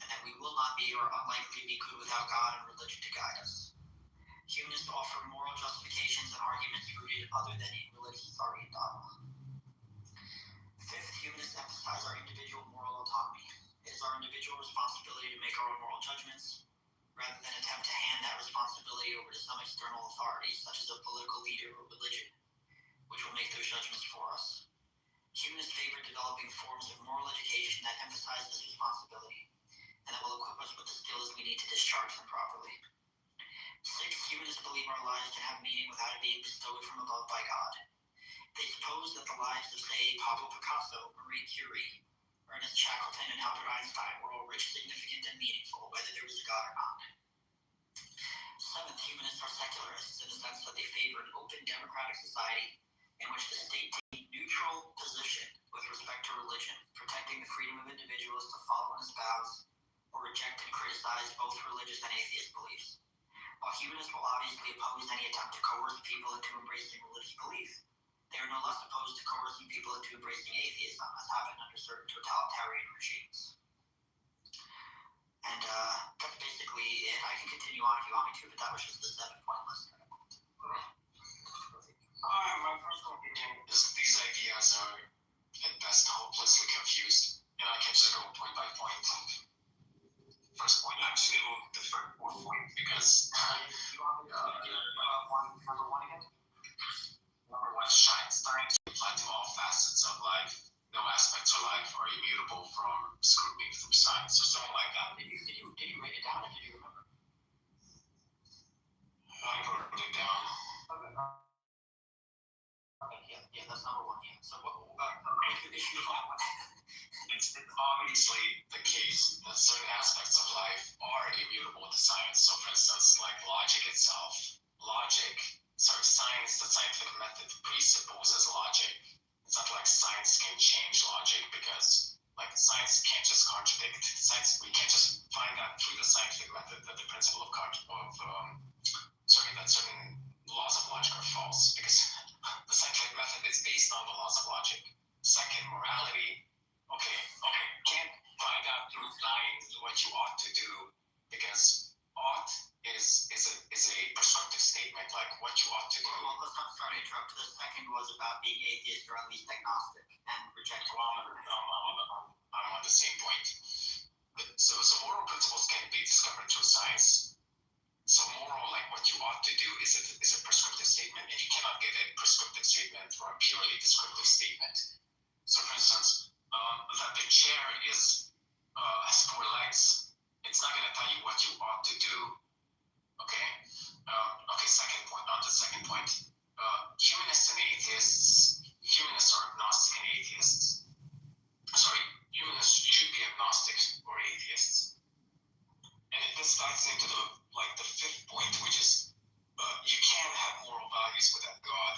and that we will not be or unlikely be good without God and religion to guide us. Humanists offer moral justifications and arguments rooted other than in religious authority and dogma. Fifth, humanists emphasize our individual moral autonomy. It is our individual responsibility to make our own moral judgments, rather than attempt to hand that responsibility over to some external authority, such as a political leader or religion, which will make those judgments for us. Humanists favor developing forms of moral education that emphasize this responsibility, and that will equip us with the skills we need to discharge them properly. Sixth, humanists believe our lives can have meaning without it being bestowed from above by God. They suppose that the lives of, say, Pablo Picasso, Marie Curie, Ernest Shackleton, and Albert Einstein were all rich, significant, and meaningful, whether there was a God or not. Seventh, humanists are secularists in the sense that they favor an open, democratic society in which the state takes a neutral position with respect to religion, protecting the freedom of individuals to follow and espouse or reject and criticize both religious and atheist beliefs. While humanists will obviously oppose any attempt to coerce people into embracing religious belief, they are no less opposed to coercing people into embracing atheism, as happened under certain totalitarian regimes. And that's basically it. I can continue on if you want me to, but that was just the 7-point list. My personal opinion is that these ideas are at best hopelessly confused, and I can just go point by point. First point, I'm just going to move the fourth point because You want me to number one again? number one, science apply to all facets of life. No aspects of life are immutable from scrutiny through science or something like that. Did you write it down or did you remember? I wrote it down. Okay, yeah, that's number one. Yeah. So what issue is that one? It's obviously the case that certain aspects of life are immutable to science. So, for instance, like logic itself. Science, the scientific method presupposes logic. It's not like science can change logic because, like, science can't just contradict. We can't just find out through the scientific method that the principle of that certain laws of logic are false because the scientific method is based on the laws of logic. Second, morality. Okay, can't find out through science what you ought to do because ought is a prescriptive statement, like what you ought to do. Well, let's not start to interrupt. The second was about being atheist or at least agnostic and rejecting. I'm on the same point. So moral principles can be discovered through science. So moral, like what you ought to do, is a prescriptive statement, and you cannot get a prescriptive statement from a purely descriptive statement. So, for instance, that the chair has 4 legs. It's not going to tell you what you ought to do. Okay. Second point. On to the second point. Humanists are agnostic and atheists. Humanists should be agnostic or atheists. And this ties into the fifth point, which is you can't have moral values without God.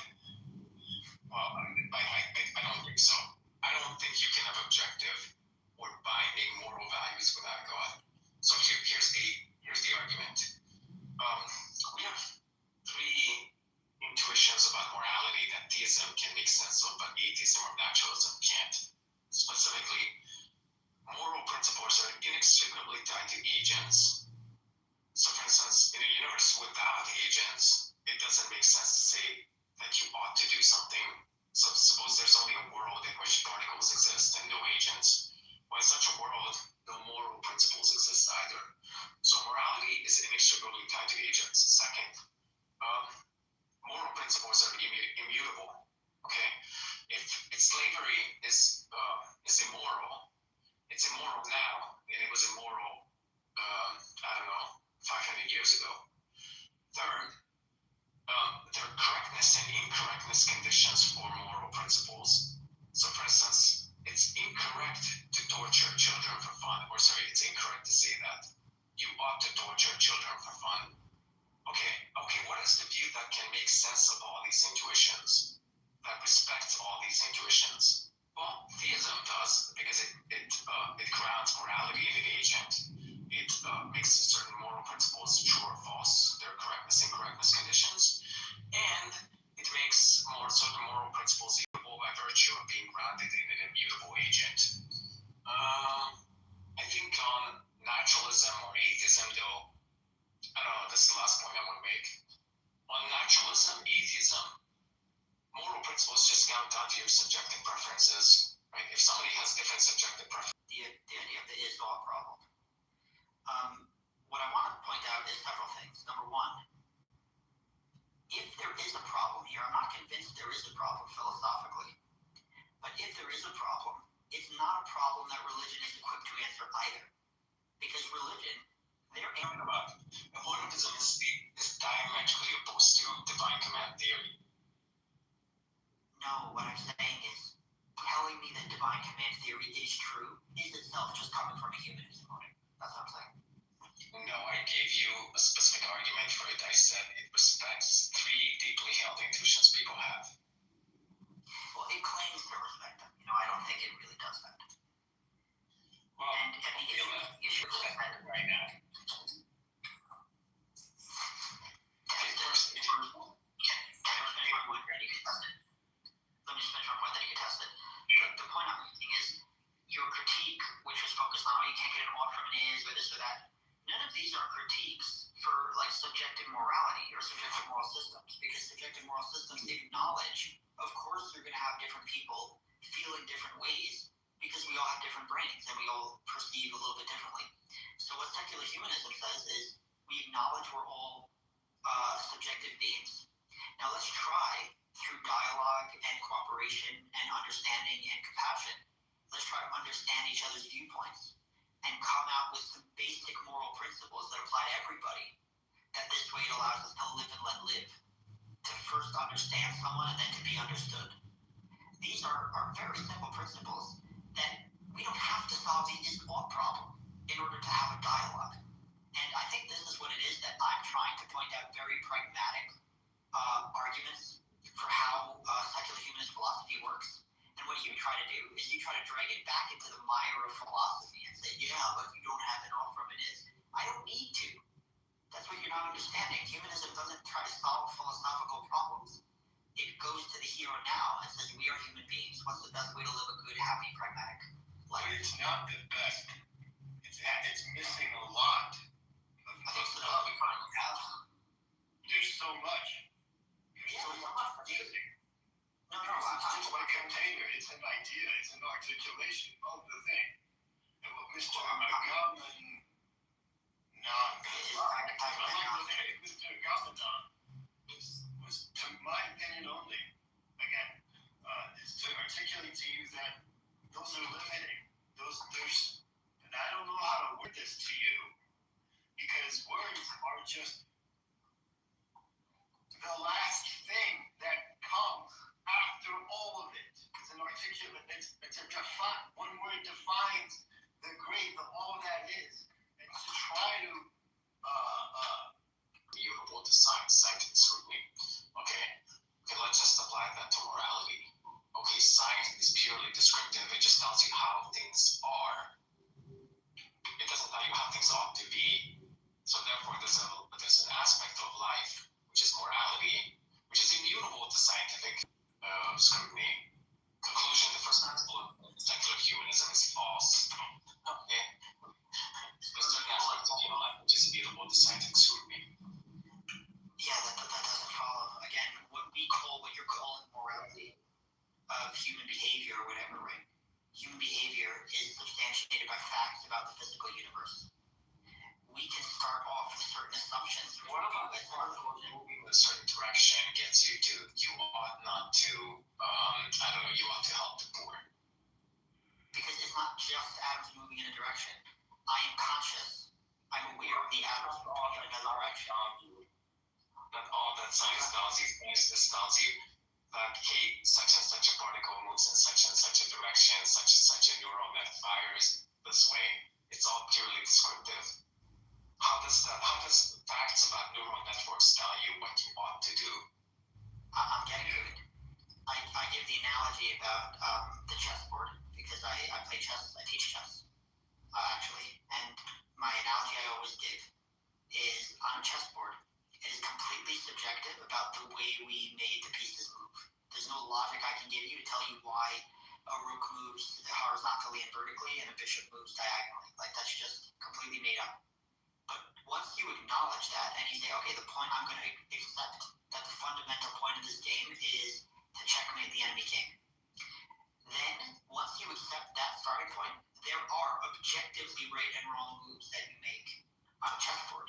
Well, I don't think so. I don't think you can have objective or binding moral values without God. So here's the argument. We have 3 makes sense to say that you ought to do something. So suppose there's only a world in which particles exist and no agents. Well, in such a world, no moral principles exist either. So morality is inextricably tied to agents. Second, moral principles are immutable. Okay, if slavery is immoral, it's immoral now, and it was immoral, I don't know, 500 years ago. Third, there are correctness and incorrectness conditions for moral principles. So, for instance, it's incorrect to torture children for fun, or sorry, it's incorrect to say that you ought to torture children for fun. Okay, what is the view that can make sense of all these intuitions, that respects all these intuitions? Well, theism does, because it grounds morality in an agent. It makes certain moral principles true or false, their correctness and incorrectness conditions, and it makes certain moral principles immutable by virtue of being grounded in an immutable agent. I think on naturalism or atheism, though, I don't know, this is the last point I want to make. On naturalism, atheism, moral principles just come down to your subjective preferences, right? If somebody has different subjective preferences, the idea of the is-all problem. What I want to point out is several things. Number one, if there is a problem here, I'm not convinced there is a problem philosophically, but if there is a problem, it's not a problem that religion is equipped to answer either. Because religion, they're talking about emotivism is diametrically opposed to divine command theory. No, what I'm saying is telling me that divine command theory is true is itself just coming from a humanist motive. That's what I'm saying. No, I gave you a specific argument for it. I said it respects three deeply held intuitions people have. Well, it claims to respect them. I don't think it really does that. Well, and the issue is that right now. Okay, first, Let me finish my point, then you can test it. The point I'm making is your critique, which was focused on, you can't get an ought from an is, or this or that. None of these are critiques for subjective morality or subjective moral systems, because subjective moral systems acknowledge, of course, you're going to have different people feel in different ways, because we all have different brains and we all perceive a little bit differently. So what secular humanism says is we acknowledge we're all subjective beings. Now let's try, through dialogue and cooperation and understanding and compassion, let's try to understand each other's viewpoints and come out with some basic moral principles that apply to everybody, that this way it allows us to live and let live, to first understand someone and then to be understood. These are very simple principles that we don't have to solve the is-ought problem in order to have a dialogue. And I think this is what it is that I'm trying to point out, very pragmatic arguments for how secular humanist philosophy works. And what you try to do is you try to drag it back into the mire of philosophy and say, yeah, but you don't have it all from it is. I don't need to. That's what you're not understanding. Humanism doesn't try to solve philosophical problems. It goes to the here and now and says, we are human beings. What's the best way to live a good, happy, pragmatic life? But it's not the best. It's missing a lot. I think so. That's what we finally have. There's so much. There's so much missing. No, It's just like a container. It's an idea. It's an articulation of the thing. And what Mr. Agamanon, Mr. Agamanon was, to my opinion only, again, is to articulate to you that those are limiting. And I don't know how to word this to you, because words are just the last thing that comes after all of it. It's an articulate, it's a define, one word defines the great, the all that is. And to try to Immutable to scientific scrutiny. Okay, let's just apply that to morality. Okay, science is purely descriptive. It just tells you how things are. It doesn't tell you how things ought to be. So therefore, there's an aspect of life, which is morality, which is immutable to scientific scrutiny. Conclusion: the first principle of secular humanism is false. Okay, there's certain aspect of human life which is immutable to scientific scrutiny. Yeah, that doesn't follow. Again, trust for all human as our action. That all that science tells you, science tells you that hey, such and such a particle moves in such and such a direction, such and such a neuron that fires this way. It's all purely descriptive. How does facts about neural networks tell you what you ought to do? I'm getting to it. I give the analogy about the chessboard because I play chess. I teach chess, actually. And my analogy I always give is on a chessboard, it is completely subjective about the way we made the pieces move. There's no logic I can give you to tell you why a rook moves horizontally and vertically and a bishop moves diagonally. Like, that's just completely made up. But once you acknowledge that and you say, okay, the point I'm going to accept that the fundamental point of this game is to checkmate the enemy king. Then, once you accept that starting point, there are objectively right and wrong moves that you make on a chessboard.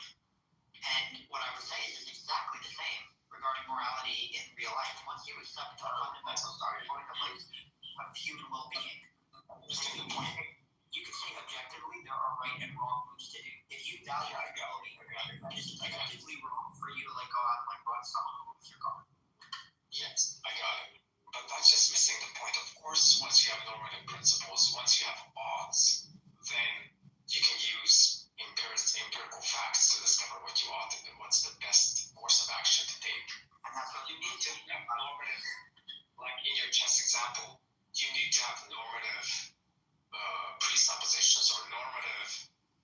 And what I would say is it's exactly the same regarding morality in real life. Once you accept the fundamental starting point of human well-being, you can say objectively there are right and wrong moves to do. If you value your well-being, it is objectively wrong for you to go out and run someone who moves your car. Yes, I got it. But that's just missing the point. Of course, once you have normative principles, once you have odds, then you can use empirical facts to discover what you ought to do, what's the best course of action to take. And that's what You need to have normative, like in your chess example, you need to have normative presuppositions or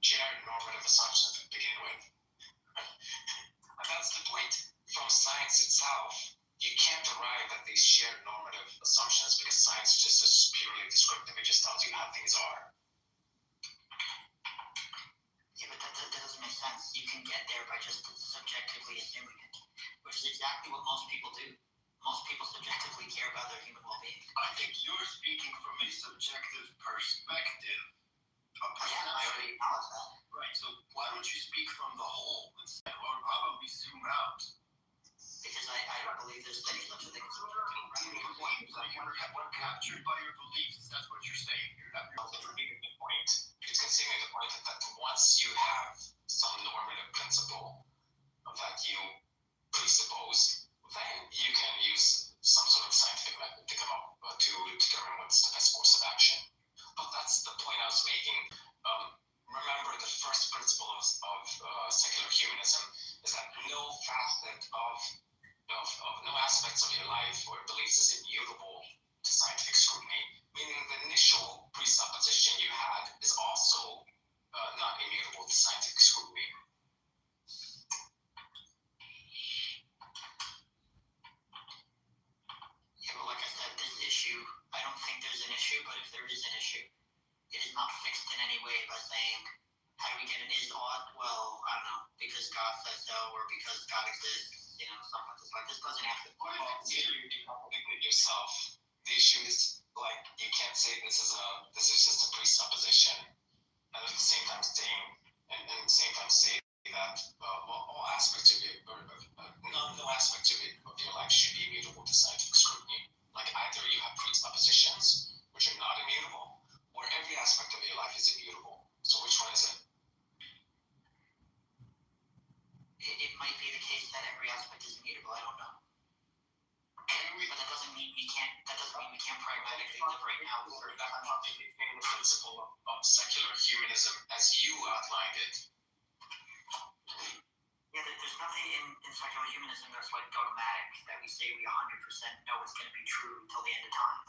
shared normative assumptions to begin with. And that's the point. From science itself, you can't arrive at these shared normative assumptions because science just is purely descriptive. It just tells you how things are. Yeah, but that doesn't make sense. You can get there by just subjectively assuming it, which is exactly what most people do. Most people subjectively care about their human well-being. I think you're speaking from a subjective perspective. Yeah, I already acknowledge that. Right, so why don't you speak from the whole instead? Or how about we zoom out? Because I don't believe there's any such a thing as subjective. We're captured by your beliefs. That's what you're saying. You're not Conceding the point. It's conceding the point that once you have some normative principle that you presuppose, then you can use some sort of scientific method to come up to determine what's the best course of action. But that's the point I was making. Remember, the first principle of secular humanism is that no facet of no aspects of your life or beliefs is immutable to scientific scrutiny, meaning the initial presupposition you had is also not immutable to scientific scrutiny. Yeah, but like I said, this issue, I don't think there's an issue, but if there is an issue, it is not fixed in any way by saying, how do we get an is ought? Well, I don't know, because God says so, or because God exists, something like this doesn't have to. Well, you contradicted yourself. The issue is you can't say this is just a presupposition, and at the same time say that all aspects of no aspect of your life should be immutable to scientific scrutiny. Like either you have presuppositions which are not immutable, or every aspect of your life is immutable. So which one is it? It might be the case that every aspect is immutable. I don't know. But that doesn't mean we can't. That doesn't mean we can't pragmatically live right now. I'm not taking the principle of secular humanism as you outlined it. Yeah, there's nothing in secular humanism that's dogmatic that we say we 100% know it's going to be true until the end of time.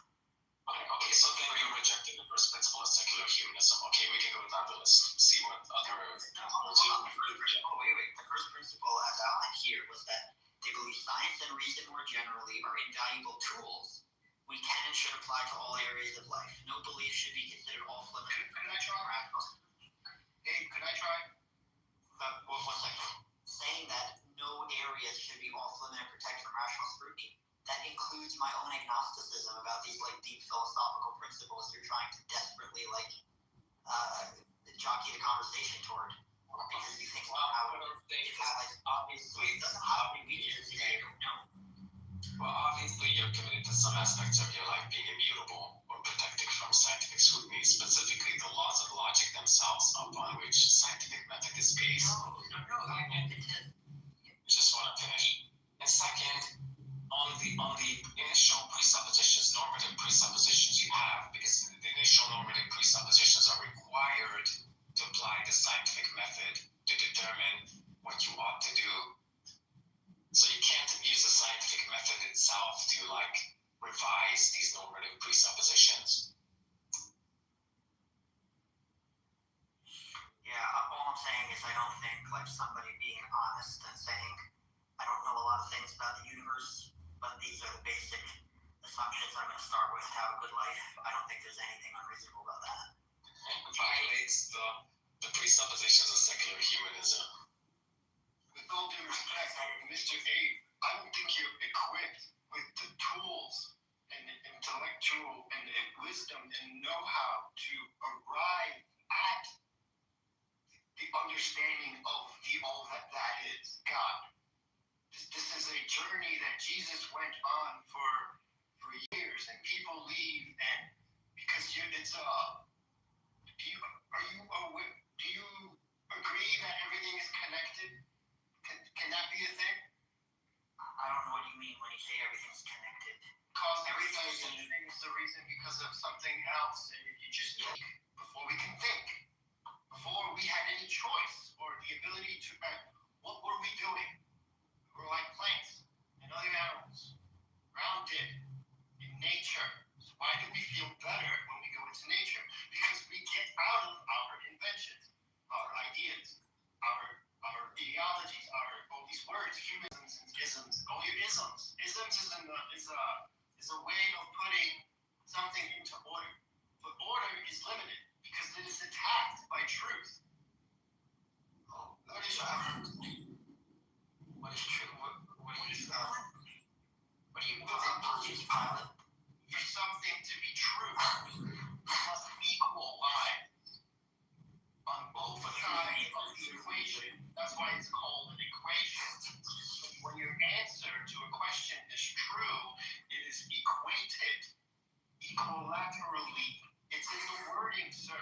Okay, so then you're rejecting the first principle of secular humanism. Okay, we can go down the list, see what other wait. The first principle as outlined here was that they believe science and reason more generally are invaluable tools we can and should apply to all areas of life. No belief should be considered off-limits. Could I try? Hey, could I try? One second. Saying that no areas should be off-limit and protected from rational scrutiny. That includes my own agnosticism about these deep philosophical principles you're trying to desperately jockey the conversation toward, because you think obviously how do we just say no? Well, obviously you're committed to some aspects of your life being immutable or protected from scientific scrutiny, specifically the laws of logic themselves upon which scientific method is based. No, I get it. Just want to finish. And second, on the initial presuppositions, normative presuppositions you have, because the initial normative presuppositions are required to apply the scientific method to determine what you ought to do. So you can't use the scientific method itself to revise these normative presuppositions. Yeah, all I'm saying is I don't think somebody being honest and saying I don't know a lot of things about the universe, but these are the basic assumptions I'm going to start with to have a good life. I don't think there's anything unreasonable about that. It violates the presuppositions of secular humanism. With all due respect, Mr. Abe, I don't think you're equipped with the tools and intellectual and wisdom and know-how to arrive at the understanding of the all that is God. This is a journey that Jesus went on for years, and people leave, and because do you agree that everything is connected? Can that be a thing? I don't know what you mean when you say everything's connected. Cause everything is the reason because of something else, and if you just think before we can think, before we had any choice or the ability to what were we doing? We're like plants and other animals, grounded in nature. So why do we feel better when we go into nature? Because we get out of our inventions, our ideas, our ideologies, all these words, humanisms and isms, all your isms. Isms is a way of putting something into order. But order is limited because it is attacked by truth. What is true? What do you Pilot. For something to be true, it must equal lives on both sides of the equation. That's why it's called an equation. When your answer to a question is true, it is equated equilaterally. It's in the wording, sir.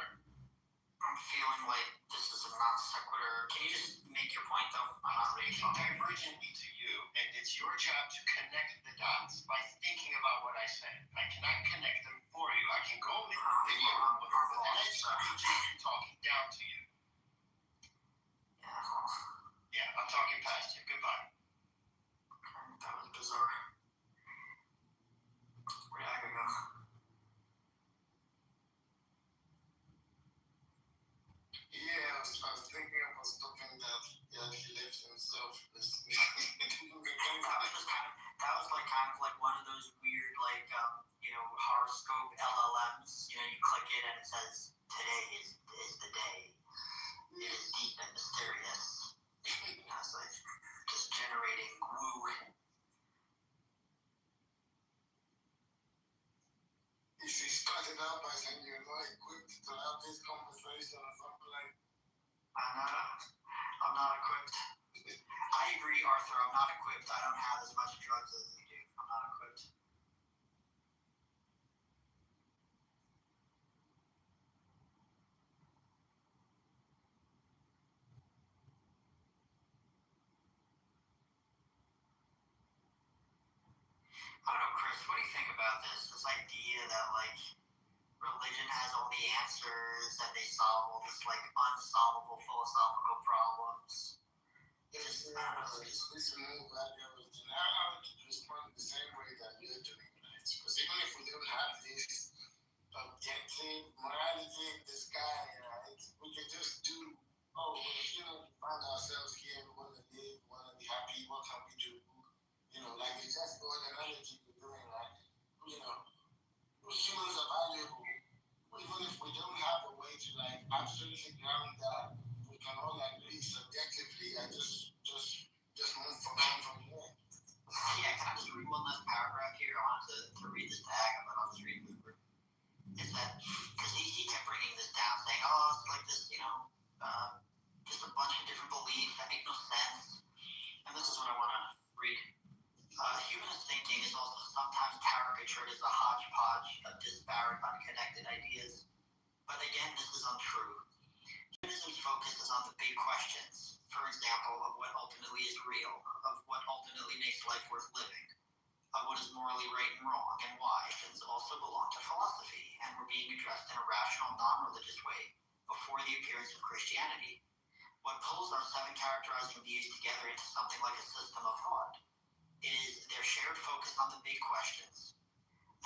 I'm feeling like this is a non sequitur. Can you just make your point though? I'm not really Speaking divergently to you, and it's your job to connect the dots by thinking about what I said. I cannot connect them for you. I can go in the video, but then I just talking down to you. Yeah, I'm talking past you. Goodbye. That was bizarre. Where did I go? Yeah, I was thinking about something that he left himself. That was kind of like one of those weird horoscope LLMs. You click it and it says today is the day. It is deep and mysterious. It's like just generating woo. He started out by saying you're not equipped to have this conversation or something like I'm not equipped. I agree, Arthur. I'm not equipped. I don't have as much drugs as you do. I'm not equipped. I don't know, Chris. What do you think about this? This idea that religion has all the answers and they solve all these unsolvable philosophical problems. this move right there was I would respond the same way that you're doing, right? Because even if we don't have this objective morality in the sky, right, we can just do, find ourselves here, we want to live, we want to be happy, what can we do? Like it's just going analogy you're doing, right? Humans are valuable. Even if we don't have a way to absolutely ground that, we can all agree subjectively and just move from there. Yeah, can I just read one last paragraph here? I wanted to read this tag, but I'll just read it through. Is that because he kept bringing this down, saying, it's like this, just a bunch of different beliefs that make no sense. And this is what I want to read. Humanist thinking is also sometimes caricatured as a hodgepodge of disparate, unconnected ideas again, this is untrue. Humanism's focus is on the big questions, for example, of what ultimately is real, of what ultimately makes life worth living, of what is morally right and wrong, and why. Things also belong to philosophy, and were being addressed in a rational, non-religious way before the appearance of Christianity. What pulls our 7 characterizing views together into something like a system of thought is their shared focus on the big questions,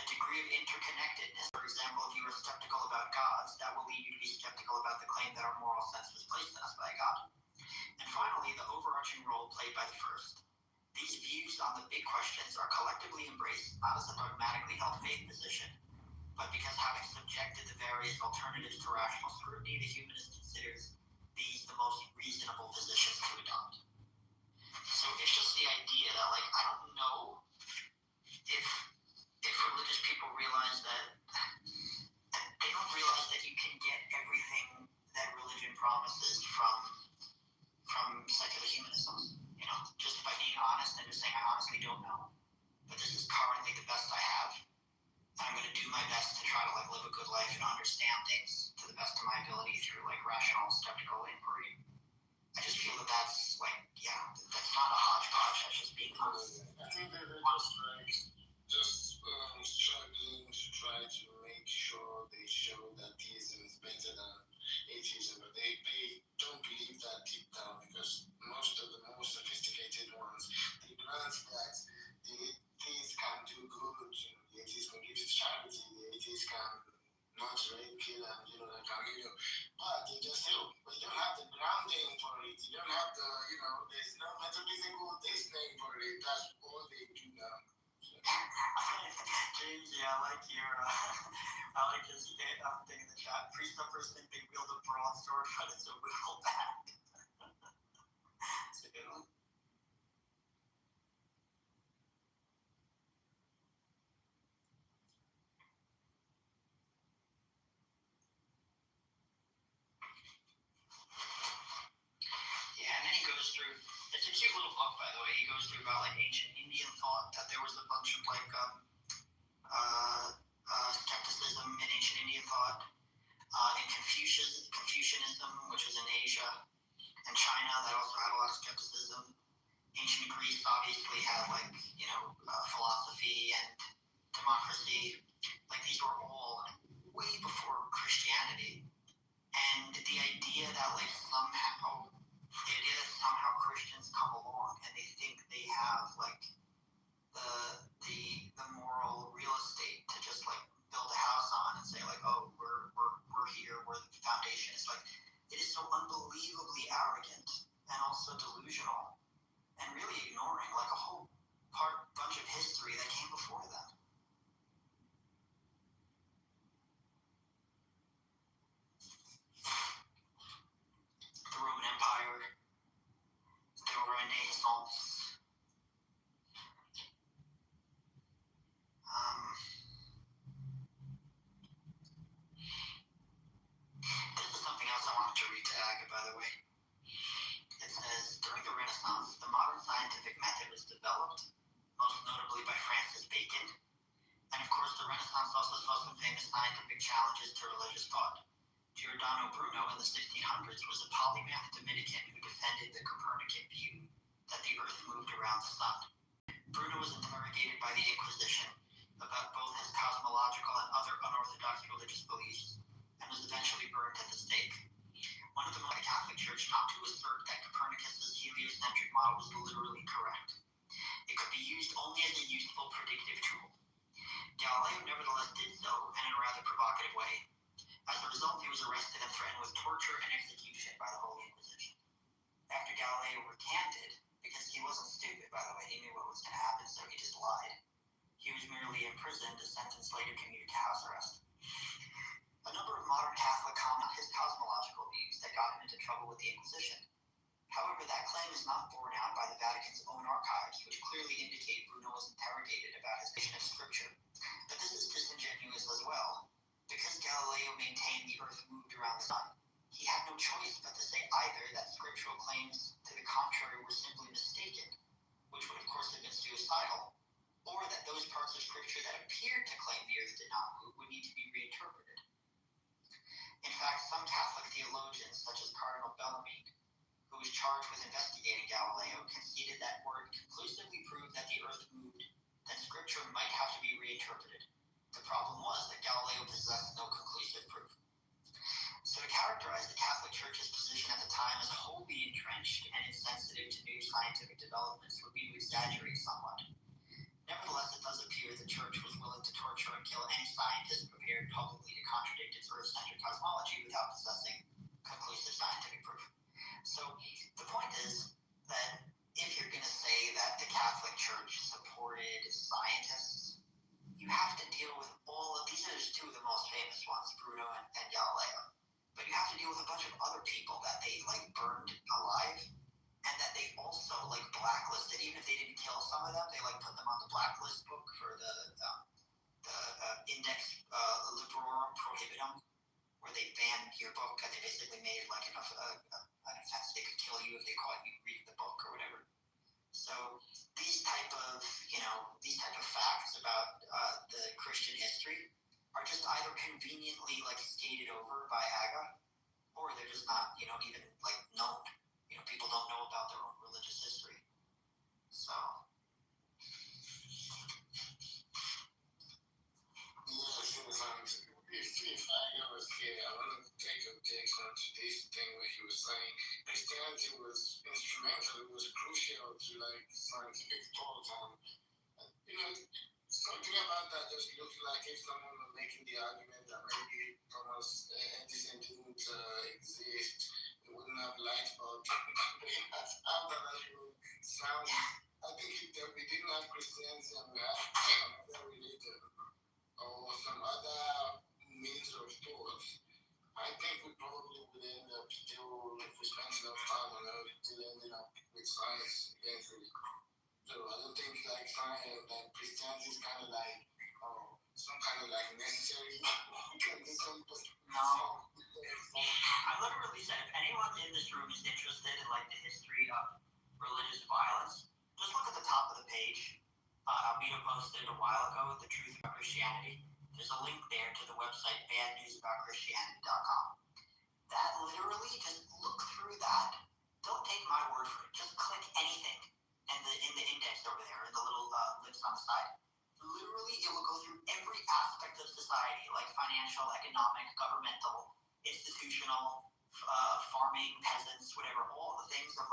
a degree of interconnectedness. For example, if you are skeptical about gods, that will lead you to be skeptical about the claim that our moral sense was placed in us by God. And finally, the overarching role played by the first. These views on the big questions are collectively embraced not as a dogmatically held faith position, but because having subjected the various alternatives to rational scrutiny, the humanist considers these the most reasonable positions to adopt. So it's just the idea that, like, I don't know if religious people realize that they don't realize that you can get everything that religion promises from secular humanism. You know, just by being honest and just saying, I honestly don't know, but this is currently the best I have. I'm going to do my best to try to live a good life and understand things to the best of my ability through rational, skeptical inquiry. I just feel that that's that's not a hodgepodge. That's just being honest. I think they're just struggling to try to make sure they show that theism is better than atheism, but they don't believe that deep down, because most of the most sophisticated ones, they grant that the atheist can do good, the atheist can give to charity, the atheist can not rape, kill, and but they just say, but you don't have the grounding for it, you don't have the, there's no metaphysical this name for it, that's all they do now. James, I like his thing in the chat. Pre-stuffers think they wield a broadsword, but it's a whittle back. It's a good one. Yeah, and then he goes through, it's a cute little book, by the way. He goes through about ancient Indian thought, that there was a bunch of skepticism in ancient Indian thought, in Confucianism, which was in Asia, and China, that also had a lot of skepticism. Ancient Greece obviously had philosophy and democracy. These were all way before Christianity. And the idea that somehow Christians come along and they think they have the moral real estate to just build a house on and say oh, we're here, we're the foundation. It's it is so unbelievably arrogant and also delusional, and really ignoring a whole bunch of history that came before them. The Roman Empire, the Renaissance. This is something else I wanted to read to Aga, by the way. It says, during the Renaissance, the modern scientific method was developed, most notably by Francis Bacon. And of course, the Renaissance also saw some famous scientific challenges to religious thought. Giordano Bruno in the 1600s was a polymath Dominican who defended the Copernican view that the Earth moved around the sun. Bruno was interrogated by the Inquisition about both his cosmological and other unorthodox religious beliefs, and was eventually burned at the stake. One of the most Catholic Church not to assert that Copernicus's heliocentric model was literally correct. It could be used only as a useful predictive tool. Galileo nevertheless did so, and in a rather provocative way. As a result, he was arrested and threatened with torture and execution by the Holy Inquisition. After Galileo recanted, because he wasn't stupid, by the way, he knew what was going to happen, so he just lied. He was merely imprisoned, a sentence later commuted to house arrest. A number of modern Catholics comment on his cosmological views that got him into trouble with the Inquisition. However, that claim is not borne out by the Vatican's own archives, which clearly indicate Bruno was interrogated about his vision of Scripture. But this is disingenuous as well. Because Galileo maintained the Earth moved around the sun, he had no choice but to say either that scriptural claims to the contrary were simply mistaken, which would of course have been suicidal, or that those parts of Scripture that appeared to claim the Earth did not move would need to be reinterpreted. In fact, charged with investigating Galileo conceded that were it conclusively proved that the Earth moved, then Scripture might have to be reinterpreted. The problem was that Galileo possessed no conclusive proof. So to characterize the Catholic Church's position at the time as wholly entrenched and insensitive to new scientific developments would be to exaggerate somewhat. Nevertheless, it does appear the Church was willing to torture and kill any scientist prepared publicly to contradict its Earth-centered cosmology without possessing conclusive scientific proof. So the point is that if you're going to say that the Catholic Church supported scientists, you have to deal with all of these. Are just two of the most famous ones, Bruno and Galileo. But you have to deal with a bunch of other people that they burned alive, and that they also blacklisted. Even if they didn't kill some of them, they put them on the blacklist book for the Index Librorum Prohibitum, where they banned your book, and they basically made it enough an offense they could kill you if they caught you reading the book or whatever. So these type of facts about the Christian history are just either conveniently skated over by AGA, or they're just not even known. People don't know about their own religious history. So yes, in fact, if I was here, I want to take objection to this thing where he was saying Christianity was instrumental, it was crucial to scientific thought, and something about that just looked like if someone was making the argument that maybe Thomas Edison didn't exist, he wouldn't have light bulbs. How that actually sounds. I think if we didn't have Christianity and we had another religion or some other means of thought, I think we probably would end up still, if we spent enough time on Earth, still ending up with science eventually. So I don't think science, Christianity is kind of some kind of necessary condition. no. I literally said if anyone in this room is interested in the history of religious violence, just look at the top of the page. Albedo posted a while ago The Truth About Christianity. There's a link there to the website badnewsaboutchristianity.com. That literally, just look through that. Don't take my word for it. Just click anything in the index over there, in the little lips on the side. Literally, it will go through every aspect of society, financial, economic, governmental, institutional, farming, peasants, whatever, all the things of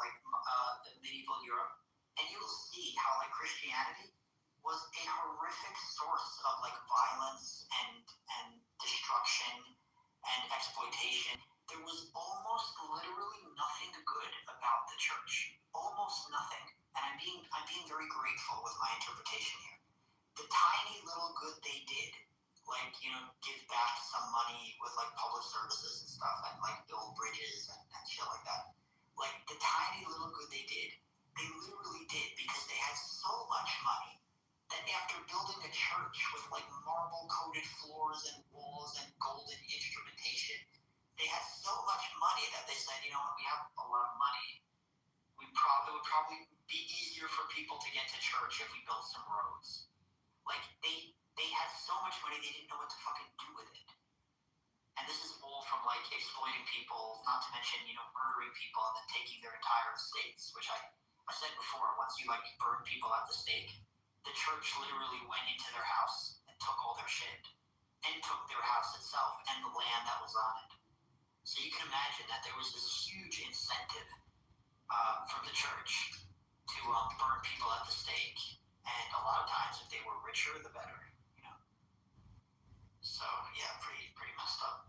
the medieval Europe, and you will see how Christianity was a horrific source of violence and destruction and exploitation. There was almost literally nothing good about the church, almost nothing, and I'm being very grateful with my interpretation here. The tiny little good they did, give back some money with public services and stuff, and build bridges and shit like that. The tiny little good they did, they literally did because they had so much money that after building a church with marble coated floors and walls and golden instrumentation, they had so much money that they said, you know what, we have a lot of money. It would probably be easier for people to get to church if we built some roads. They had so much money they didn't know what to fucking do with it. And this is all from exploiting people, not to mention, murdering people and then taking their entire estates, which I said before, once you burn people at the stake, the church literally went into their house and took all their shit, and took their house itself and the land that was on it. So you can imagine that there was this huge incentive from the church to burn people at the stake, and a lot of times if they were richer, the better. So yeah, pretty messed up.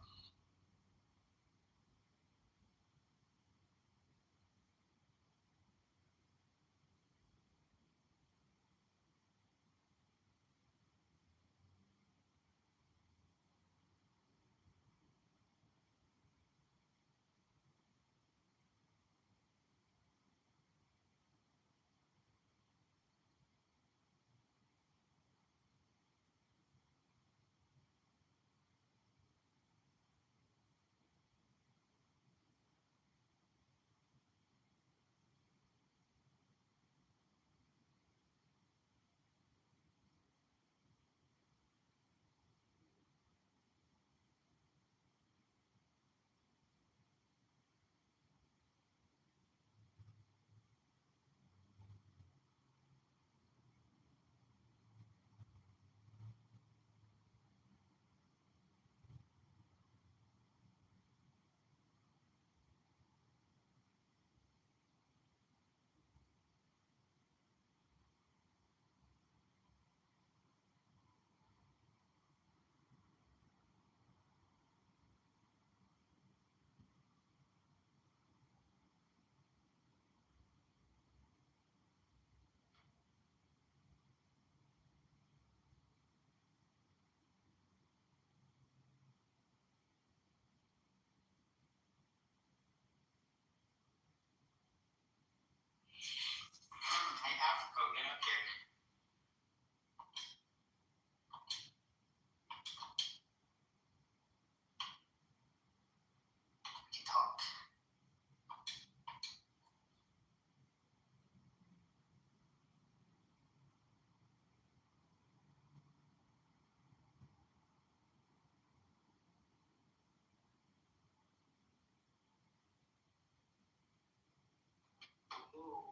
Ooh.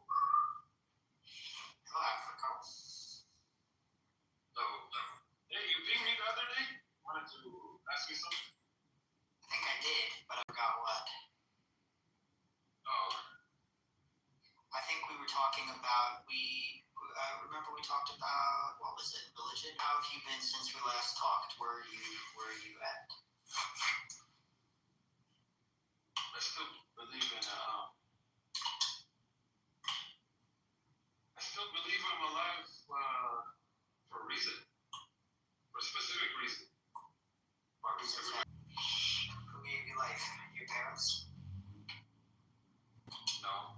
Hello, Africa. So, hey, you pinged me the other day? Wanted to ask you something? I think I did, but I forgot what. Oh, I think we were talking about, remember we talked about, what was it, religion? How have you been since we last talked? Where are you at? I still believe in, I still believe I'm alive for a reason, for a specific reason. What reason is that? Who gave you life? Your parents? No,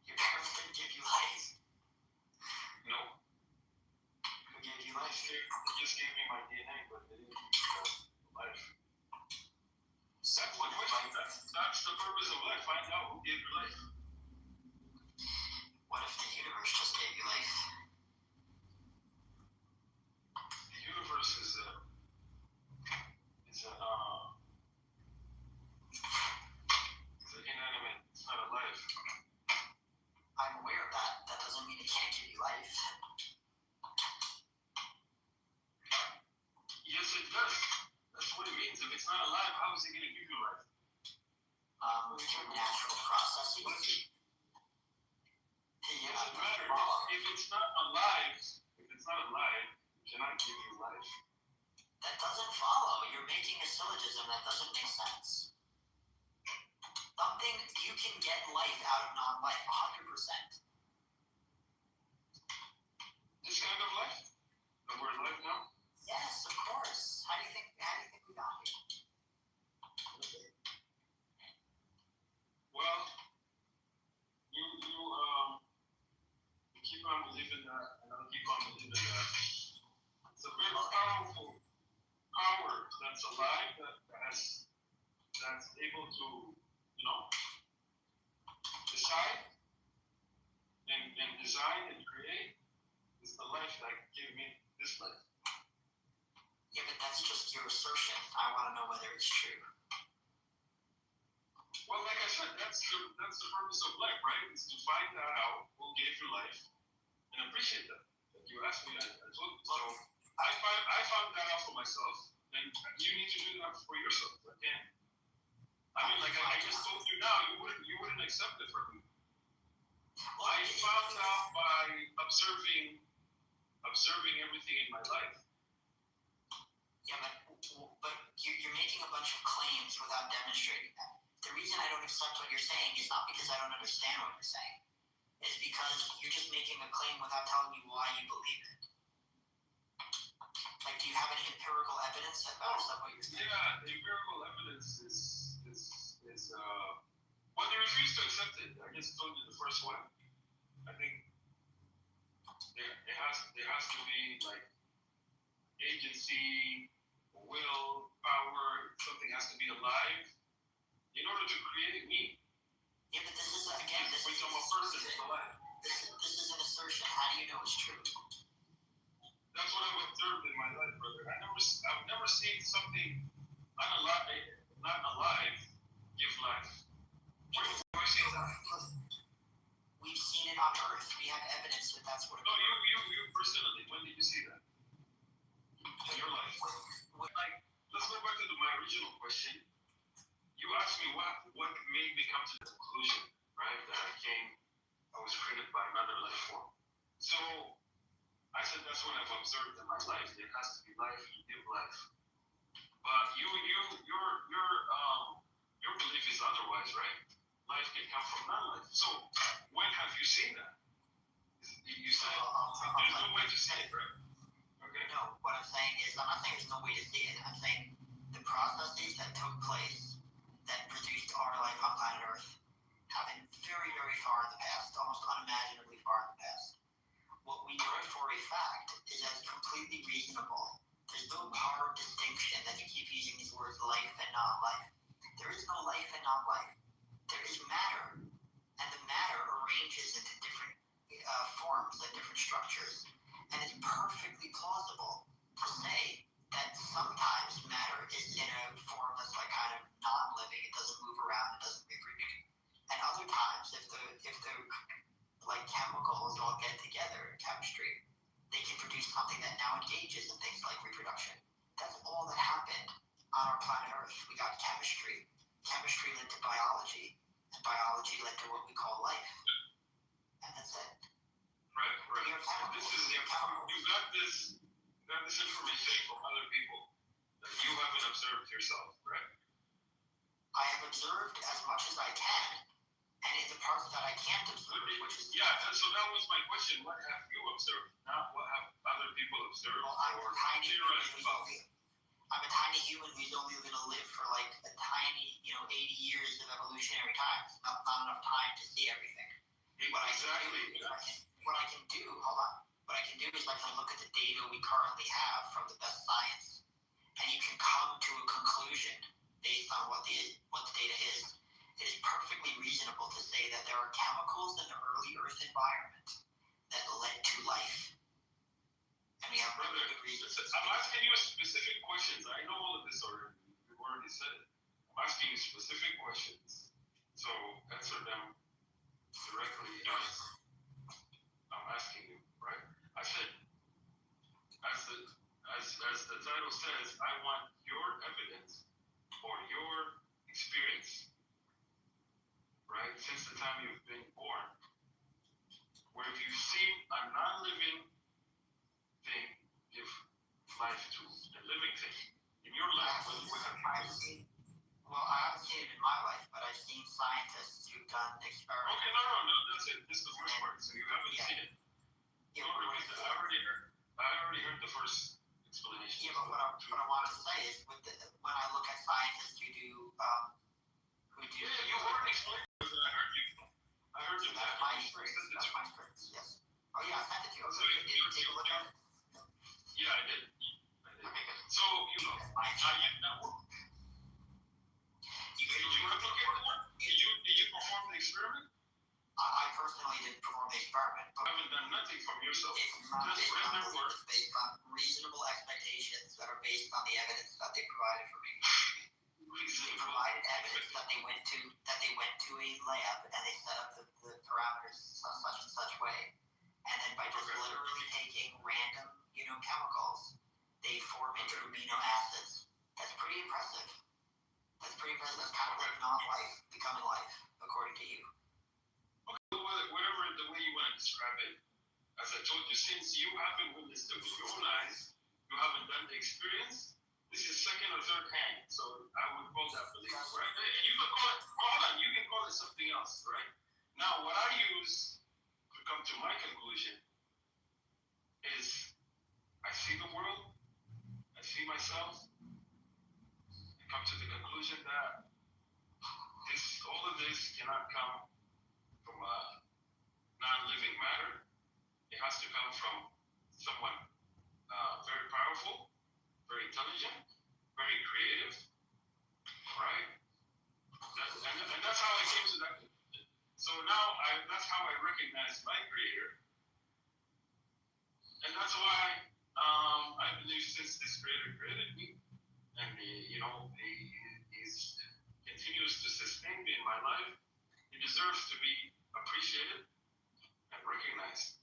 Your parents didn't give you life. no. Who gave you life? They just gave me my DNA, but they didn't give me life. That's the question. That's the purpose of life. Find out who gave you life. What if the universe just gave you life? The universe is inanimate. It's not alive. I'm aware of that. That doesn't mean it can't give you life. Yes, it does. That's what it means. If it's not alive, how is it going to give you life? Through natural processes. It doesn't matter. If it's not alive, it cannot give you life. That doesn't follow. You're making a syllogism that doesn't make sense. Something, you can get life out of non-life, 100%. This kind of life? The word life now? Yes, of course. How do you think we got here? Well, you keep on believing that, and I'll keep on believing that. It's a very powerful power that's alive, that's able to, decide and design and create. It's the life that gave me this life. Yeah, but that's just your assertion. I want to know whether it's true. Well, like I said, that's the purpose of life, right? It's to find that out who gave you life and appreciate that. Like you asked me, I told you. So I found that out for myself, and you need to do that for yourself. Again, I mean, like I just told you now, you wouldn't accept it from me. I found out by observing everything in my life. Yeah, but you're making a bunch of claims without demonstrating that. The reason I don't accept what you're saying is not because I don't understand what you're saying. It's because you're just making a claim without telling me why you believe it. Like, do you have any empirical evidence that backs up what you're saying? Yeah, the empirical evidence is well, they refuse to accept it. I just told you the first one. I think there has to be like agency, will, power, something has to be alive in order to create me. Yeah, but this is, again, this is a person is alive. This is an assertion. How do you know it's true? That's what I've observed in my life, brother. I've never seen something not alive give life. Where have you seen that? We've seen it on Earth. We have evidence that that's what it No, you personally, when did you see that? In your life? Like, let's go back to my original question. You asked me what made me come to the conclusion, right? That I was created by another life form. So I said that's what I've observed in my life. There has to be life to give life. But your belief is otherwise, right? Life can come from non-life. So when have you seen that? You said there's no way to see it, right? Okay. No, what I'm saying is, I'm not saying there's no way to see it. I'm saying the processes that took place that produced our life on planet Earth happened very, very far in the past, almost unimaginably far in the past. What we know for a fact is that it's completely reasonable. There's no hard distinction that you keep using these words life and non-life. There is no life and non-life. There is matter, and the matter arranges into different forms and different structures, and it's perfectly plausible to say that sometimes matter is in a form that's like kind of non-living. It doesn't move around. It doesn't reproduce. And other times, if the like chemicals all get together in chemistry, they can produce something that now engages in things like reproduction. That's all that happened on our planet Earth. We got chemistry. Chemistry led to biology, and biology led to what we call life. And that's it. Right. They're chemicals. You got this information from other people that you haven't observed yourself, right? I have observed as much as I can, and in the parts that I can't observe, which is and so that was my question. What have you observed? Not what have other people observed or theorized about? I'm a tiny human who's only going to live for like a tiny, 80 years of evolutionary time. It's not enough time to see everything. What I can do is I can look at the data we currently have from the best science, and you can come to a conclusion based on what the data is. It is perfectly reasonable to say that there are chemicals in the early Earth environment that led to life. And we have Brother, really good reasons. I'm asking you specific questions. I know all of this already. You've already said it. I'm asking you specific questions. So answer them directly as I'm asking you, right? I said, as the title says, I want your evidence or your experience, right? Since the time you've been born, where if you've seen a non-living thing give life to a living thing in your life, what have you seen? Well, I haven't seen it in my life, but I've seen scientists who've done experiments. Okay, no, that's it. This is the first part. So you haven't seen it. Yeah, Don't repeat that. I already heard the first explanation. Yeah, but what I want to say is, when I look at scientists who do. Yeah, you already explained it. I heard you. That's my experience. Yes. Oh yeah, I sent it to you. So Did you take a look at it? Yeah, I did. Okay, good. So did you replicate the one? Did you perform the experiment? I personally didn't perform the experiment, but I haven't done nothing from yourself. it's not Just read their work. based on reasonable expectations that are based on the evidence that they provided for me. They provided evidence that they went to a lab and they set up the parameters such and such way, and then by just literally taking random chemicals, they form into amino acids. That's pretty impressive. That's kind of like non-life becoming life, according to you. Whatever the way you want to describe it, as I told you, since you haven't witnessed it with your own eyes, you haven't done the experience, this is second or third hand. So I would call that belief, right? And you can call it, hold on, you can call it something else, right? Now, what I use to come to my conclusion is I see the world, I see myself, I come to the conclusion that all of this cannot come from a non-living matter. It has to come from someone very powerful, very intelligent, very creative, right? And that's how I came to that conclusion. So now that's how I recognize my creator. And that's why I believe since this creator created me, and he continues to sustain me in my life, he deserves to be appreciated and recognized.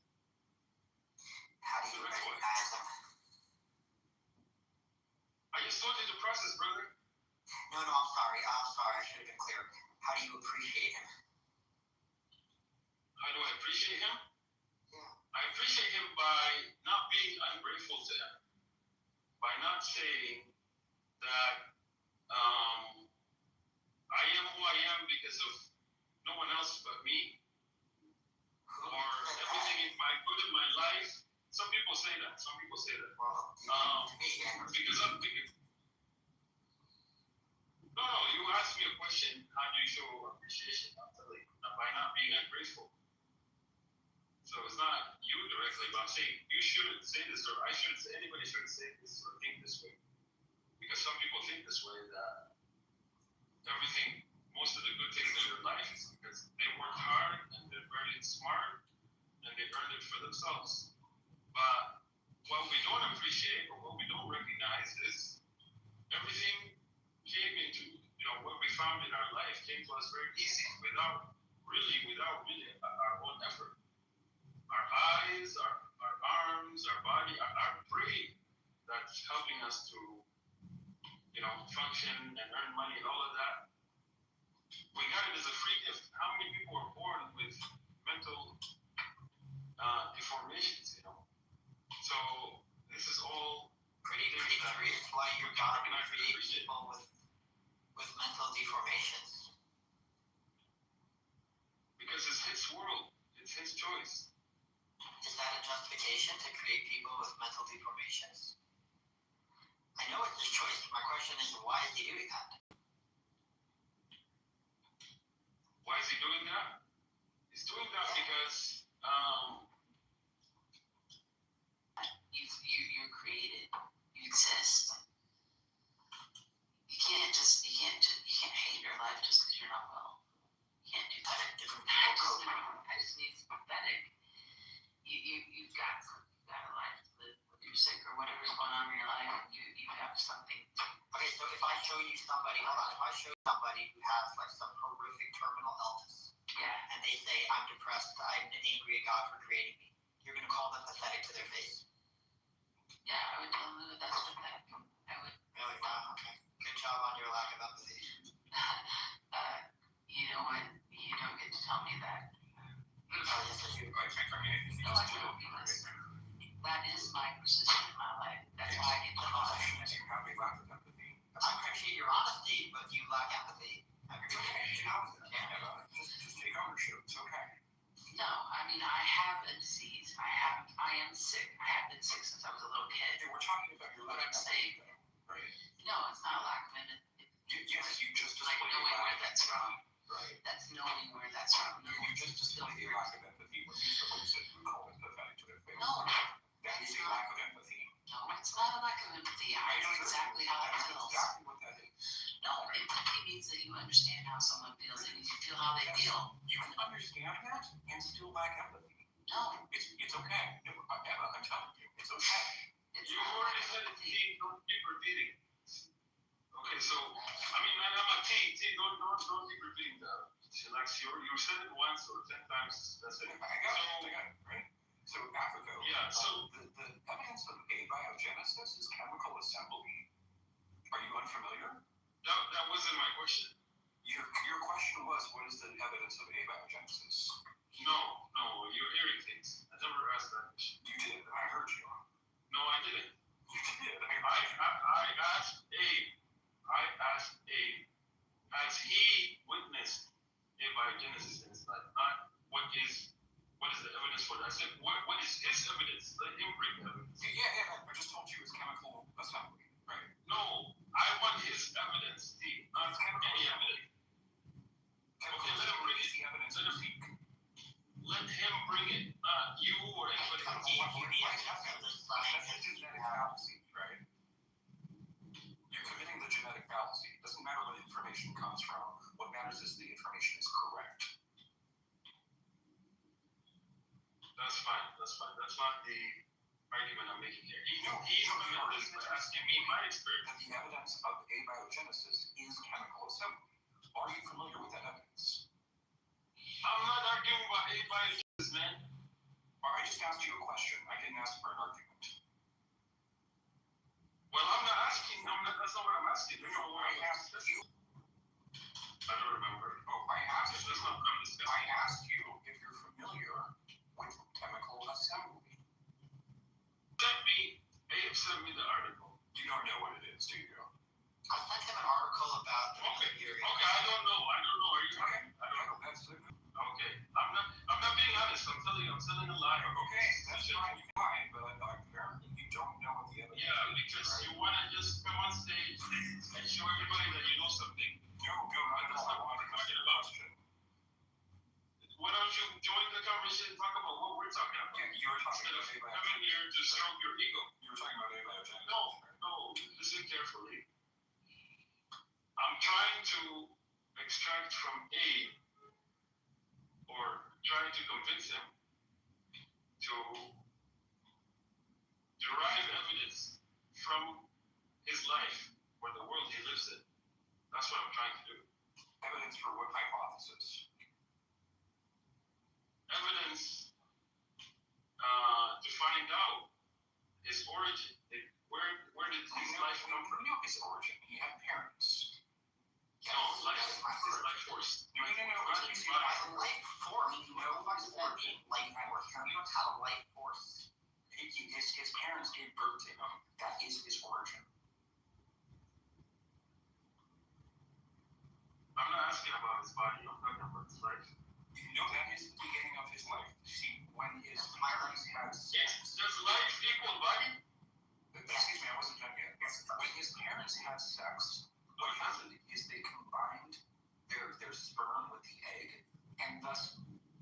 How do you recognize them? I just told you the process, brother. No, I'm sorry. I should have been clear. How do you appreciate him? How do I appreciate him? Yeah. I appreciate him by not being ungrateful to him. By not saying that I am who I am because of no one else but me, or everything in my life. Some people say that. Well, because no, you asked me a question. How do you show appreciation? I'm telling you, by not being ungrateful. So it's not you directly, but I'm saying you shouldn't say this, or I shouldn't say, anybody shouldn't say this or think this way. Because some people think this way, that most of the good things in their life is because they worked hard and they're very smart and they earned it for themselves. But what we don't appreciate or what we don't recognize is everything came into, what we found in our life came to us very easy without really without really our own effort. Our eyes, our arms, our body, our brain that's helping us to, function and earn money and all of that. We got it as a free gift. How many people are born with mental deformations, So this is all pretty curious why you're God would create people with mental deformations. Because it's his world, it's his choice. Is that a justification to create people with mental deformations? I know it's his choice. My question is, why is he doing that? Why is he doing that? He's doing that because you're created. You exist. You can't hate your life just because you're not well. You can't do that. Different people. I just need sympathetic. You've got a life to live, whether you're sick or whatever's going on in your life, and you have something. Okay, so if I show you somebody, who has like some horrific terminal illness, and they say, I'm depressed, I'm angry at God for creating me, you're going to call them pathetic to their face? Yeah, I would tell them that that's pathetic. I would. Really? Wow, okay. Good job on your lack of empathy. You know what? You don't get to tell me that. Oh, yes, I do. No, I don't, because that is my position in my life. That's why I get the most. I appreciate your honesty, but you lack empathy. Just take ownership. It's okay. No, I mean, I have a disease. I am sick. I have been sick since I was a little kid. We're talking about your What I'm saying. Right. No, it's not a lack of empathy. Yes, you just like knowing where that's from. Right. That's knowing where that's from. You just displayed a lack of empathy when you said you call it pathetic to their face. No. That is a lack of empathy. No, it's not a lack of empathy. I know exactly how it feels. Exactly what that is. No, empathy means that you understand how someone feels and you feel how they feel. You can understand that and still lack empathy. No. It's okay. No, Emma, I'm telling you, it's okay. You already said it, T, don't keep repeating. Okay, so, I'm a T, don't keep repeating that. Like, you said it once or 10 times, that's it. I got it, right? So, Africa, the evidence of abiogenesis is chemical assembly. Are you unfamiliar? That wasn't my question. Your question was, what is the evidence of abiogenesis? No, you're hearing things. I never asked that question. You did. I heard you. No, I didn't. You did. I asked Abe, has he witnessed abiogenesis in his life? Not what is the evidence for that? I said, what is his evidence? Let him bring evidence. Yeah, I just told you it's chemical assembly, right? No, I want his evidence, Steve, not any evidence. Okay, let him bring it. Let him bring it, not you or anybody else. Right? You're committing the genetic fallacy. It doesn't matter where the information comes from. What matters is the information is correct. That's fine. That's not the argument I'm making here. He's coming at this by asking me my experience. And the evidence of abiogenesis is chemical assembly. Are you familiar with that evidence? I'm not arguing about abiogenesis, man. I just asked you a question. I didn't ask for an argument. Well, I'm not asking. That's not what I'm asking. No, I asked you. I don't remember. I asked you. That's not what I'm discussing. I asked you if you're familiar with chemical assembly. Abe sent me the article. You don't know what it is, do you? I sent him an article about the theory. Okay, I don't know. Are you okay? I don't know. That's it. Okay, I'm not being honest. I'm telling a lie. Okay, that's fine, but apparently you don't know what the evidence is. Yeah, because you want to just come on stage and show everybody that you know something. No, that's not what I'm talking about. Why don't you join the conversation and talk about what we're talking about? Yeah, you were talking about abiogenesis. Coming here to stroke your ego. You were talking about abiogenesis. No, listen carefully. I'm trying to extract from Abe, or trying to convince him to derive evidence from his life or the world he lives in. That's what I'm trying to do. Evidence for what hypothesis? evidence to find out his origin. Where did his life come from? We know his origin. He had parents. No, his life force. No. His By body. life force, you know by his origin, life force. You don't have a life force. His parents gave birth to him. That is his origin. I'm not asking about his body. I'm talking about his life. No, that is the beginning of his life. See, when his parents had sex. Does life equal body? Excuse me, I wasn't done yet. When his parents had sex, what happened is they combined their sperm with the egg, and thus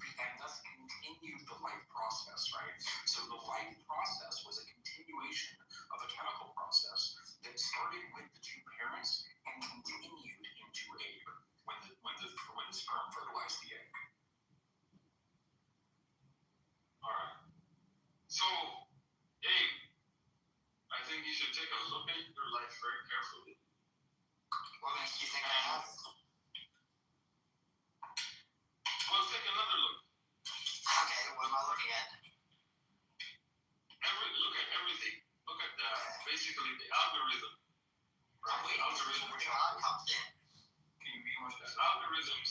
continued the life process, right? So the life process was a continuation of a chemical process that started with the two parents and continued into Abe when the sperm fertilized the egg. All right. So, Abe, I think you should take a look at your life very carefully. What makes you think I have? Well, take another look. Okay, what am I looking at? Look at everything. Look at basically the algorithm. I'm waiting to see where God comes in. Can you be more The specific? algorithms.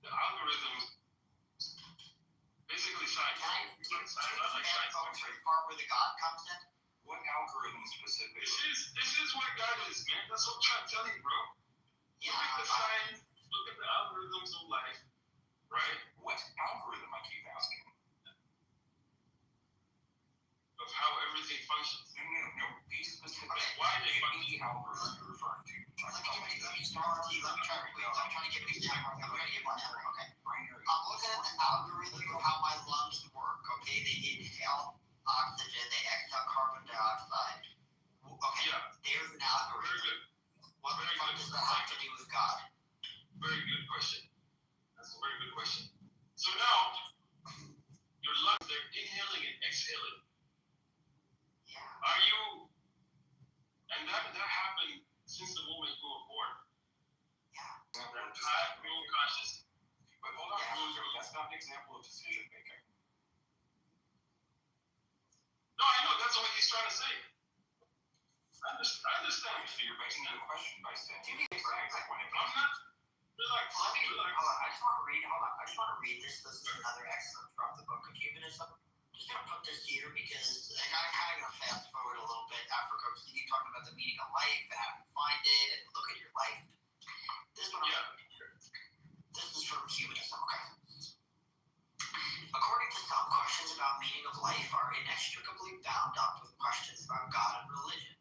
The algorithms. Basically science. Can I do Science. Not like science. the part where the God comes in? What algorithm specifically? This is what God is, man. That's what I'm trying to tell you, bro. Yeah, Look at the science. Look at the algorithms of life. Right? What algorithm, I keep asking? Of how everything functions. No. Be specific. Why they Give me function. the algorithm you're referring to. let me try to get these down. I'm trying to get one down. Okay. Binary. I'm looking at the algorithm of how my lungs work. Okay, they inhale oxygen, they exhale carbon dioxide. Okay, Yeah. there's an Very algorithm. good. What the fuck does that have to do with God? Very good question. That's a very good question. So now, your lungs, they're inhaling and exhaling. Yeah. Are you, and that happened since the moment you were born. Yeah. That had no consciousness. But hold on, Yeah. that's not an example of decision making. No, I know, that's what he's trying to say. I understand. So you're basing the question by saying, Do me a favor. I'm not, relax. Hold on, I just want to read this. This is another excerpt from the book of humanism. Just gonna put this here because I'm kind of gonna fast forward a little bit after you talking about the meaning of life and how you find it and look at your life. This one, This is from humanism, okay? According to some, questions about meaning of life are inextricably bound up with questions about God and religion.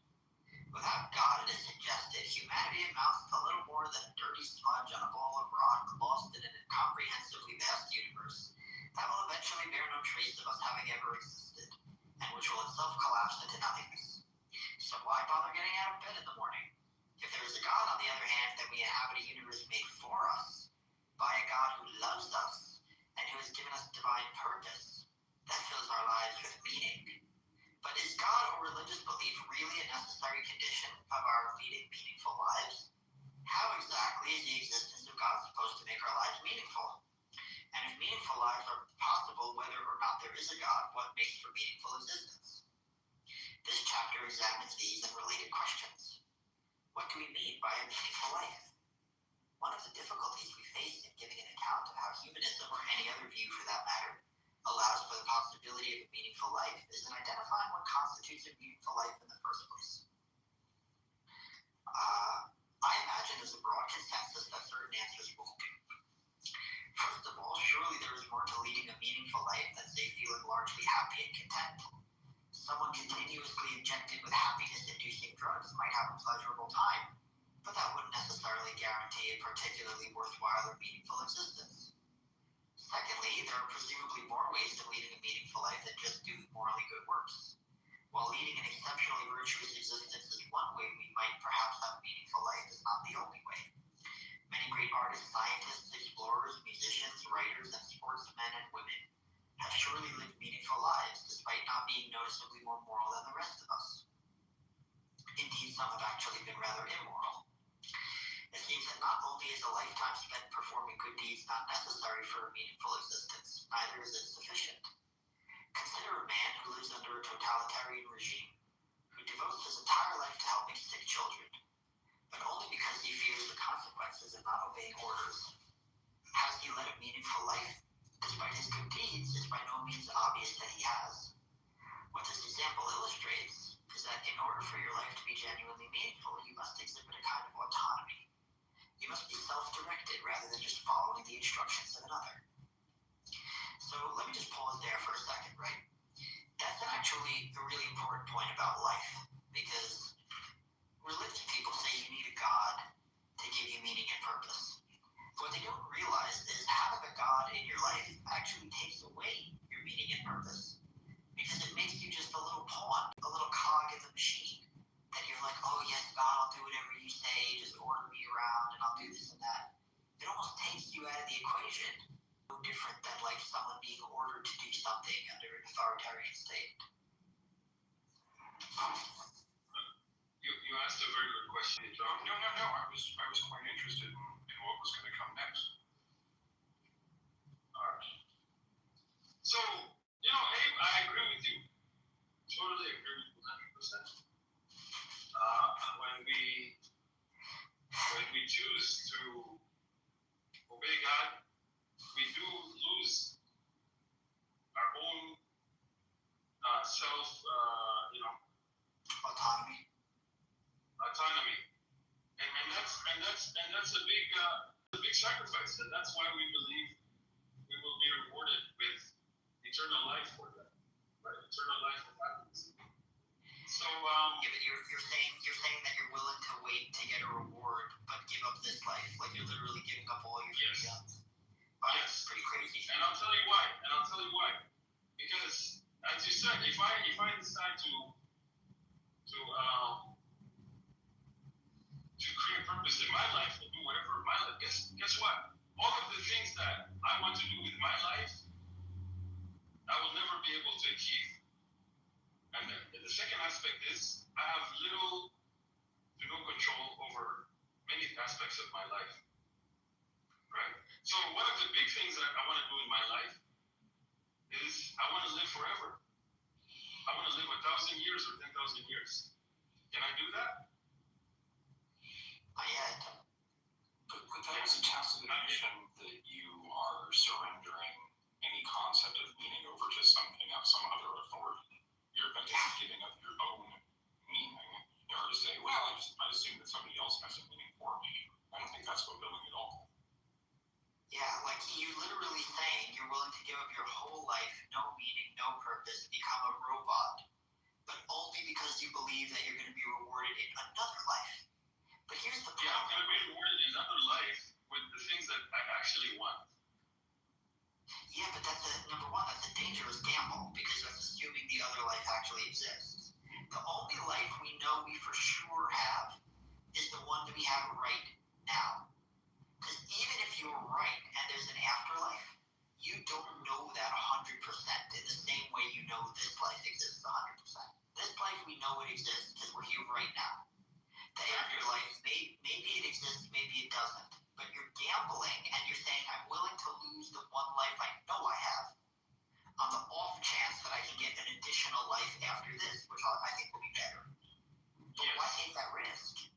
Without God, it is suggested humanity amounts to little more than a dirty smudge on a ball of rock lost in an incomprehensibly vast universe that will eventually bear no trace of us having ever existed, and which will itself collapse into nothingness. So why bother getting out of bed in the morning? If there is a God, on the other hand, then we inhabit a universe made for us, by a God who loves us, and who has given us divine purpose, that fills our lives with meaning. But is God or religious belief really a necessary condition of our leading meaningful lives? How exactly is the existence of God supposed to make our lives meaningful? And if meaningful lives are possible whether or not there is a God, what makes for meaningful existence? This chapter examines these and related questions. What do we mean by a meaningful life? One of the difficulties we face in giving an account of how humanism, or any other view for that matter, allows for the possibility of a meaningful life is in identifying what constitutes a meaningful life in the first place. I imagine there's a broad consensus that certain answers will do. First of all, surely there is more to leading a meaningful life than, say, feeling largely happy and content. Someone continuously injected with happiness-inducing drugs might have a pleasurable time, but that wouldn't necessarily guarantee a particularly worthwhile or meaningful existence. Secondly, there are presumably more ways of leading a meaningful life than just doing morally good works. While leading an exceptionally virtuous existence is one way we might perhaps have a meaningful life, it's not the only way. Many great artists, scientists, explorers, musicians, writers, and sportsmen and women have surely lived meaningful lives despite not being noticeably more moral than the rest of us. Indeed, some have actually been rather immoral. It seems that not only only is a lifetime spent performing good deeds not necessary for a meaningful existence, neither is it sufficient. Consider a man who lives under a totalitarian regime, who devotes his entire life to helping sick children, but only because he fears the consequences of not obeying orders. Has he led a meaningful life? Despite his good deeds, it's by no means obvious that he has. What this example illustrates is that in order for your life to be genuinely meaningful, you must exhibit a kind of autonomy. You must be self-directed rather than just following the instructions of another. So let me just pause there for a second, right? That's actually a really important point about life, because religious people say you need a God to give you meaning and purpose. What they don't realize is having a God in your life actually takes away your meaning and purpose, because it makes you just a little pawn, a little cog in the machine, that you're like, oh yes, God, I'll do whatever you say, just order me around and I'll do this and that. It almost takes you out of the equation. No different than like someone being ordered to do something under an authoritarian state. You asked a very good question, John. No. I was quite interested in what was going to come next. So, Abe, I agree with you. Totally agree with you 100%. When we choose to obey God, we do lose our own autonomy, and that's a big sacrifice, and that's why we believe we will be rewarded with eternal life for that, right? Eternal life of happiness. So Yeah, but you're saying that you're willing to wait to get a reward, but give up this life, like you're literally giving up all your freedoms. That's pretty crazy. And I'll tell you why. Because, as you said, if I decide to create purpose in my life and do whatever in my life, guess what? All of the things that I want to do with my life, I will never be able to achieve. And the second aspect is I have little to no control over many aspects of my life. Right? So one of the big things that I want to do in my life is I want to live forever. I want to live 1,000 years or 10,000 years. Can I do that? Not yet. But that is a tacit admission that you are surrendering any concept of meaning over to something of some other authority. You're effectively giving up your own meaning in order to say, well, I assume that somebody else has a meaning for me. I don't think that's fulfilling at all. Yeah, like you're literally saying you're willing to give up your whole life, no meaning, no purpose, become a robot, but only because you believe that you're going to be rewarded in another life. But here's the problem. Yeah, I'm going to be rewarded in another life with the things that I actually want. Yeah, but number one, that's a dangerous gamble, because that's assuming the other life actually exists. The only life we know we for sure have is the one that we have right now. Because even if you're right and there's an afterlife, you don't know that 100% in the same way you know this life exists 100%. This life, we know it exists because we're here right now. The afterlife, maybe it exists, maybe it doesn't. But you're gambling and you're saying, I'm willing to lose the one life I know I have on the off chance that I can get an additional life after this, which I think will be better. But why take that risk?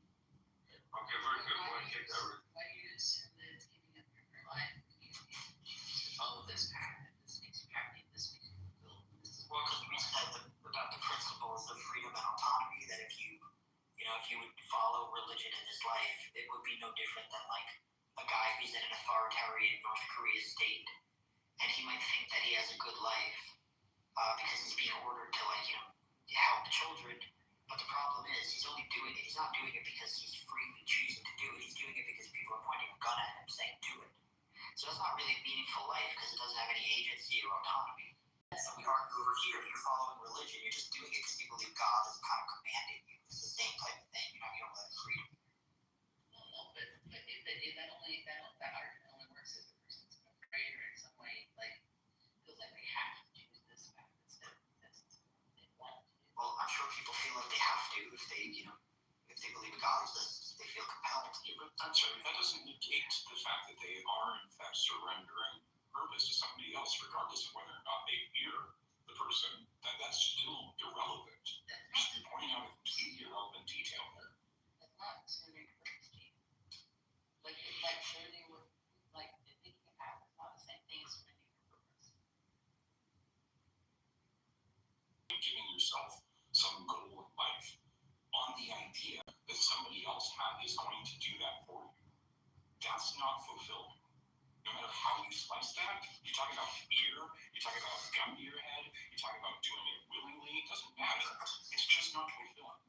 Okay, very good. Why take that risk? Why do you assume that it's giving up your life? You follow this path, this makes you happy, this makes you fulfilled. Well, because we said about the principles of freedom and autonomy, that if you would follow religion in this life, it would be no different than like a guy who's in an authoritarian North Korea state, and he might think that he has a good life because he's being ordered to help children. But the problem is he's only doing it. He's not doing it because he's freely choosing to do it. He's doing it because people are pointing a gun at him saying, do it. So it's not really a meaningful life because it doesn't have any agency or autonomy. So we argue over here, if you're following religion, you're just doing it because you believe God is kind of commanding you. It's the same type of thing. You don't have freedom. Well, but if that argument only works if the person's afraid or in some way feels like they have to choose this path instead of this they want to do. Well, I'm sure people feel like they have to if they believe God exists. They feel compelled. Yeah, but I'm sorry, that doesn't negate regardless of whether or not they fear the person, that's still irrelevant. Just you're pointing out a completely irrelevant detail there. It's not, it's gonna make a difference to you. Like flirting with, like, thinking about it's not the same thing as finding your purpose. Giving yourself some goal in life on the idea that somebody else is going to do that for you. That's not fulfilling. No matter how you slice that, you talk about fear, you talk about a gun to your head, you talk about doing it willingly, it doesn't matter. It's just not fulfilling.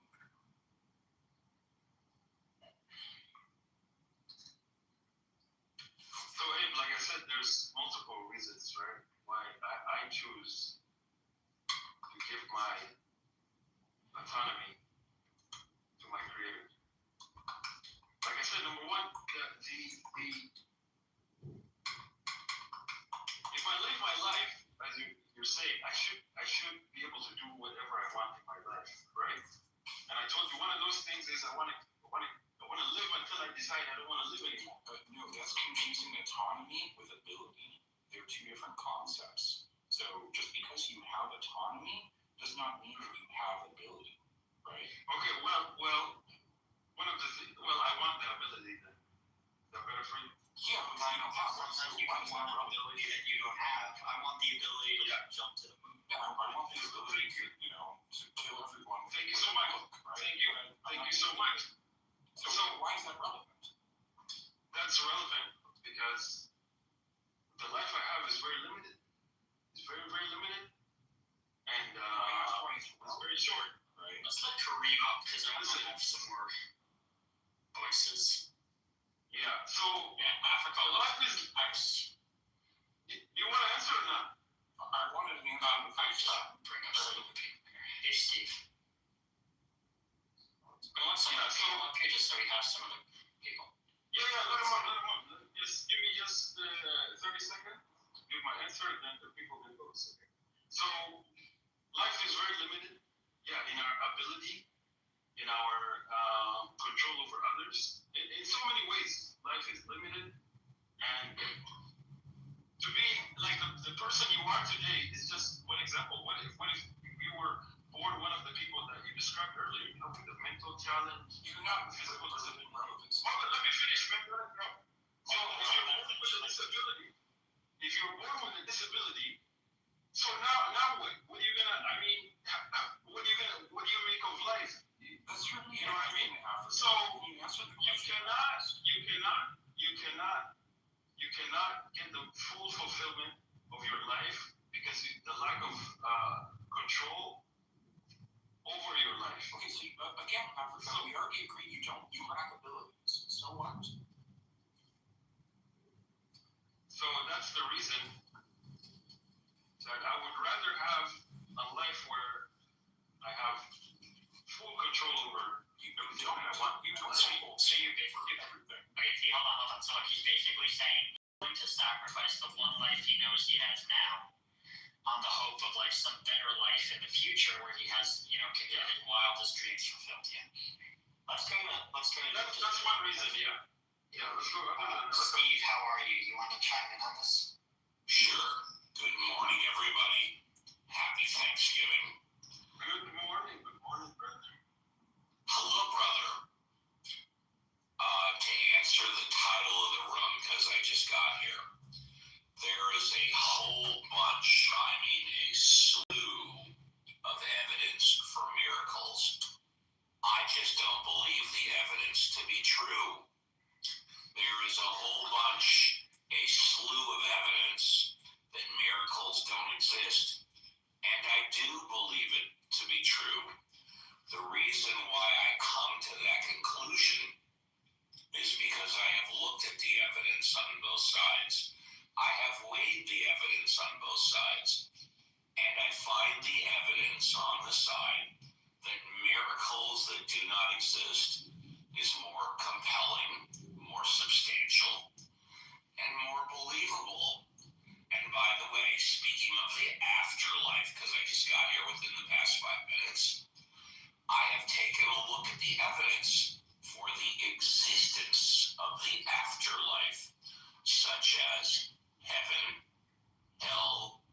So, Abe, like I said, there's multiple reasons, right, why I choose to give my autonomy to my creator. Like I said, number one, if I live my life as you're saying, I should be able to do whatever I want in my life, right? And I told you one of those things is I want to live until I decide I don't want to live anymore. No, that's confusing autonomy with ability. They're two different concepts. So just because you have autonomy does not mean that you have ability, right? Okay, well, one of the things, I want that ability then. Is that better for you? Yeah, but I don't have one. Sometimes you can want an ability that you don't have. I want the ability to jump to the moon. Yeah, I want the ability to, to kill everyone. Thank you so much. Right? Thank you so much. So why is that relevant? That's relevant because the life I have is very limited. It's very, very limited. And it's very short, right? Let's let Kareem up because I want to have some more voices. Yeah, so Africa. life is. You want to answer or not? I wanted to Bring up some of the people here. Hey, Steve. I want some up here just so we have some of the people. Yeah, let them on. Just give me 30 seconds to give my answer, and then the people can go. So, life is very limited, in our ability, in our control over others. In so many ways, life is limited, and to be like the person you are today is just one example. What if you were born one of the people that you described earlier, with the mental challenge, You're not physical relevance. Well, let me finish, man. Let it go. So if you're born with a disability, so now what? What are you gonna? I mean, what do you make of life? That's really, you know what I mean? So you cannot get the full fulfillment of your life because the lack of control over your life. Okay, so again, Africa, we already agreed you lack abilities. So what? So that's the reason that I would rather have a life where I have full control over. So you basically everything. Okay, hold on. So he's basically saying he's going to sacrifice the one life he knows he has now on the hope of like some better life in the future where he has, his wildest dreams fulfilled. Yeah. Let's go to That's one reason, yeah. Yeah, let's go. Steve, how are you? You want to chime in on this? Sure. Good morning, everybody. Happy Thanksgiving. Good morning, brother. Hello, brother. To answer the title of the room, because I just got here, there is a whole bunch, a slew of evidence for miracles. I just don't believe the evidence to be true. There is a whole bunch, a slew of evidence that miracles don't exist. And I do believe it to be true. The reason why I come to that conclusion is because I have looked at the evidence on both sides. I have weighed the evidence on both sides. And I find the evidence on the side that miracles that do not exist is more compelling, more substantial, and more believable. And by the way, speaking of the afterlife, because I just got here within the past 5 minutes, I have taken a look at the evidence for the existence of the afterlife, such as heaven, hell,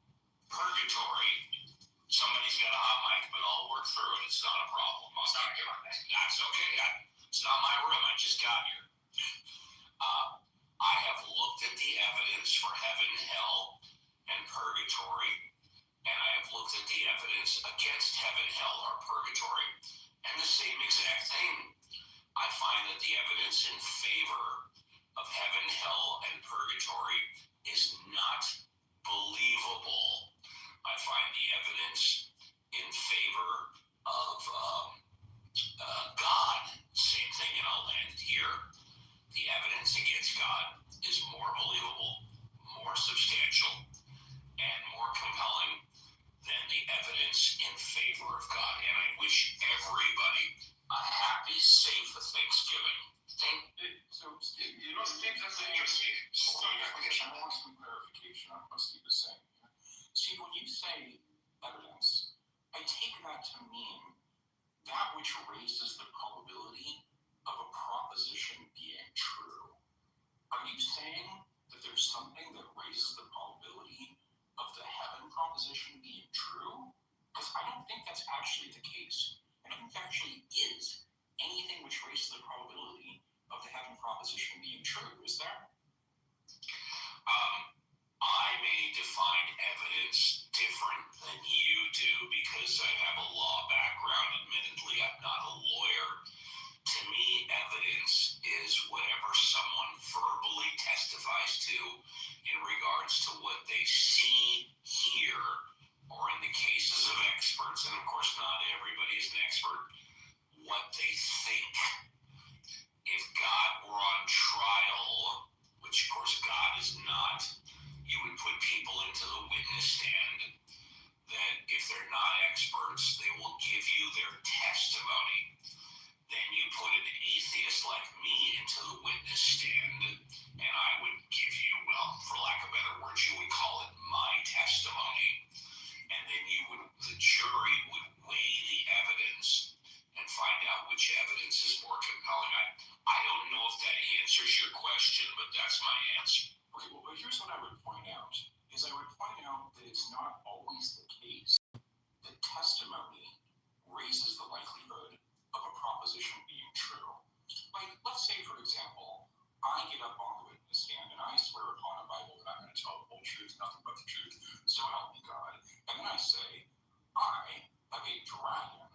purgatory, and I have looked at the evidence against heaven, hell, or purgatory, and the same exact thing. I find that the evidence in favor of heaven, hell, and purgatory is not believable. I find the evidence in favor of God, same thing, and I'll land it here. The evidence against God is more believable, more substantial, and more compelling than the evidence in favor of God. And I wish everybody a happy, safe Thanksgiving. So, Steve, Steve, that's interesting. I want some clarification on what Steve is saying. Steve, when you say evidence, I take that to mean that which raises the probability of a proposition being true. Are you saying that there's something that raises the probability of the heaven proposition being true? Because I don't think that's actually the case. I don't think there actually is anything which raises the probability of the heaven proposition being true, is there? I may define evidence different than you do because I have a law background. Admittedly, I'm not a lawyer. To me, evidence is whatever someone verbally testifies to in regards to what they see, hear, or in the cases of experts, and of course not everybody is an expert, what they think. If God were on trial, which of course God is not, you would put people into the witness stand that if they're not experts, they will give you their testimony. Then you put an atheist like me into the witness stand, and I would give you, well, for lack of better words, you would call it my testimony. And then the jury would weigh the evidence and find out which evidence is more compelling. I don't know if that answers your question, but that's my answer. Okay, well, here's what I would point out, is I would point out that it's not always the case that testimony raises the likelihood of a proposition being true. Like, let's say, for example, I get up on the witness stand and I swear upon a Bible that I'm going to tell the whole truth, nothing but the truth, so help me God. And then I say, I have a dragon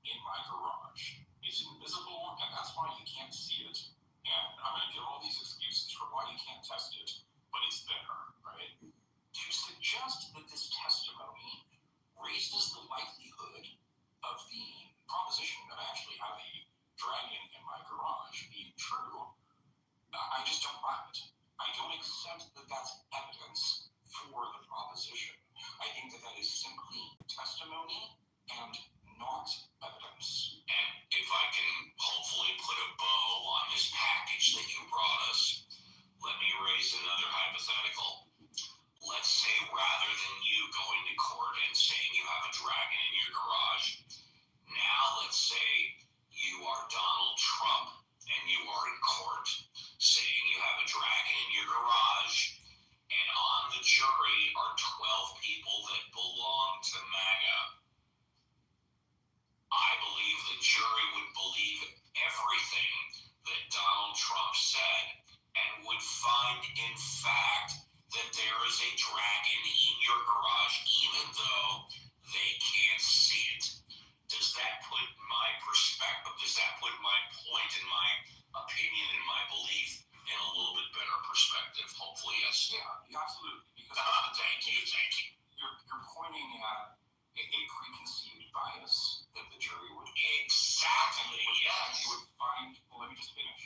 in my garage. It's invisible, and that's why you can't see it. And I'm going to give all these excuses for why you can't test it, but it's there, right? To suggest that this testimony raises the likelihood of the proposition that I actually have a dragon in my garage being true, I just don't buy it. I don't accept that that's evidence for the proposition. I think that is simply testimony and not evidence. And if I can hopefully put a bow on this package that you brought us, let me raise another hypothetical. Let's say rather than you going to court and saying you have a dragon in your garage, now let's say you are Donald Trump and you are in court saying you have a dragon in your garage, and on the jury are 12 people that belong to MAGA. I believe the jury would believe everything that Donald Trump said and would find, in fact, that there is a dragon in your garage, even though they can't see it. Does that put my perspective, does that put my point and my opinion and my belief in a little bit better perspective? Hopefully, yes. Yeah, absolutely. Because thank you. You're pointing at a preconceived bias that the jury would exactly, yes. They would find, well, let me just finish.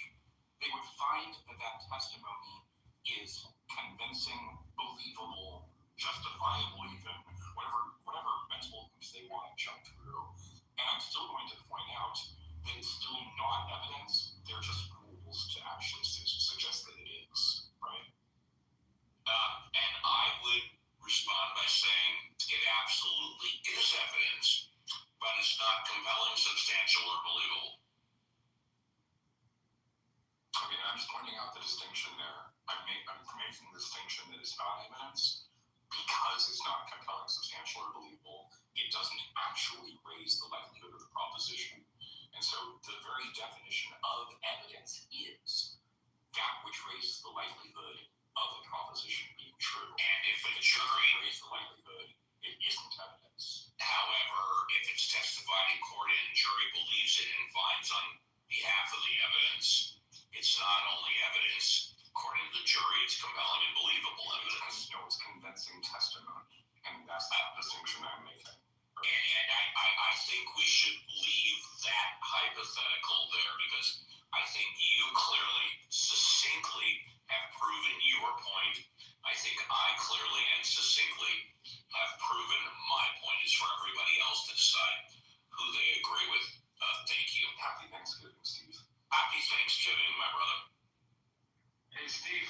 They would find that testimony is convincing, believable, justifiable, even whatever mental hoops they want to jump through. And I'm still going to point out that it's still not evidence. They're just rules to actually suggest that it is, right? And I would respond by saying it absolutely is evidence, but it's not compelling, substantial, or believable. Okay, I'm just pointing out the distinction there. I'm making the distinction that it's not evidence because it's not compelling, substantial, or believable. It doesn't actually raise the likelihood of the proposition. And so the very definition of evidence is that which raises the likelihood of the proposition being true. And if a jury raise the likelihood it isn't evidence. However, if it's testified in court and jury believes it and finds on behalf of the evidence, it's not only evidence. According to the jury, it's compelling and believable evidence. It's convincing testimony. And that's the distinction I'm making. And I think we should leave that hypothetical there because I think you clearly, succinctly have proven your point. I think I clearly and succinctly have proven my point. Is for everybody else to decide who they agree with. Thank you. Happy Thanksgiving, Steve. Happy Thanksgiving, my brother. Hey, Steve.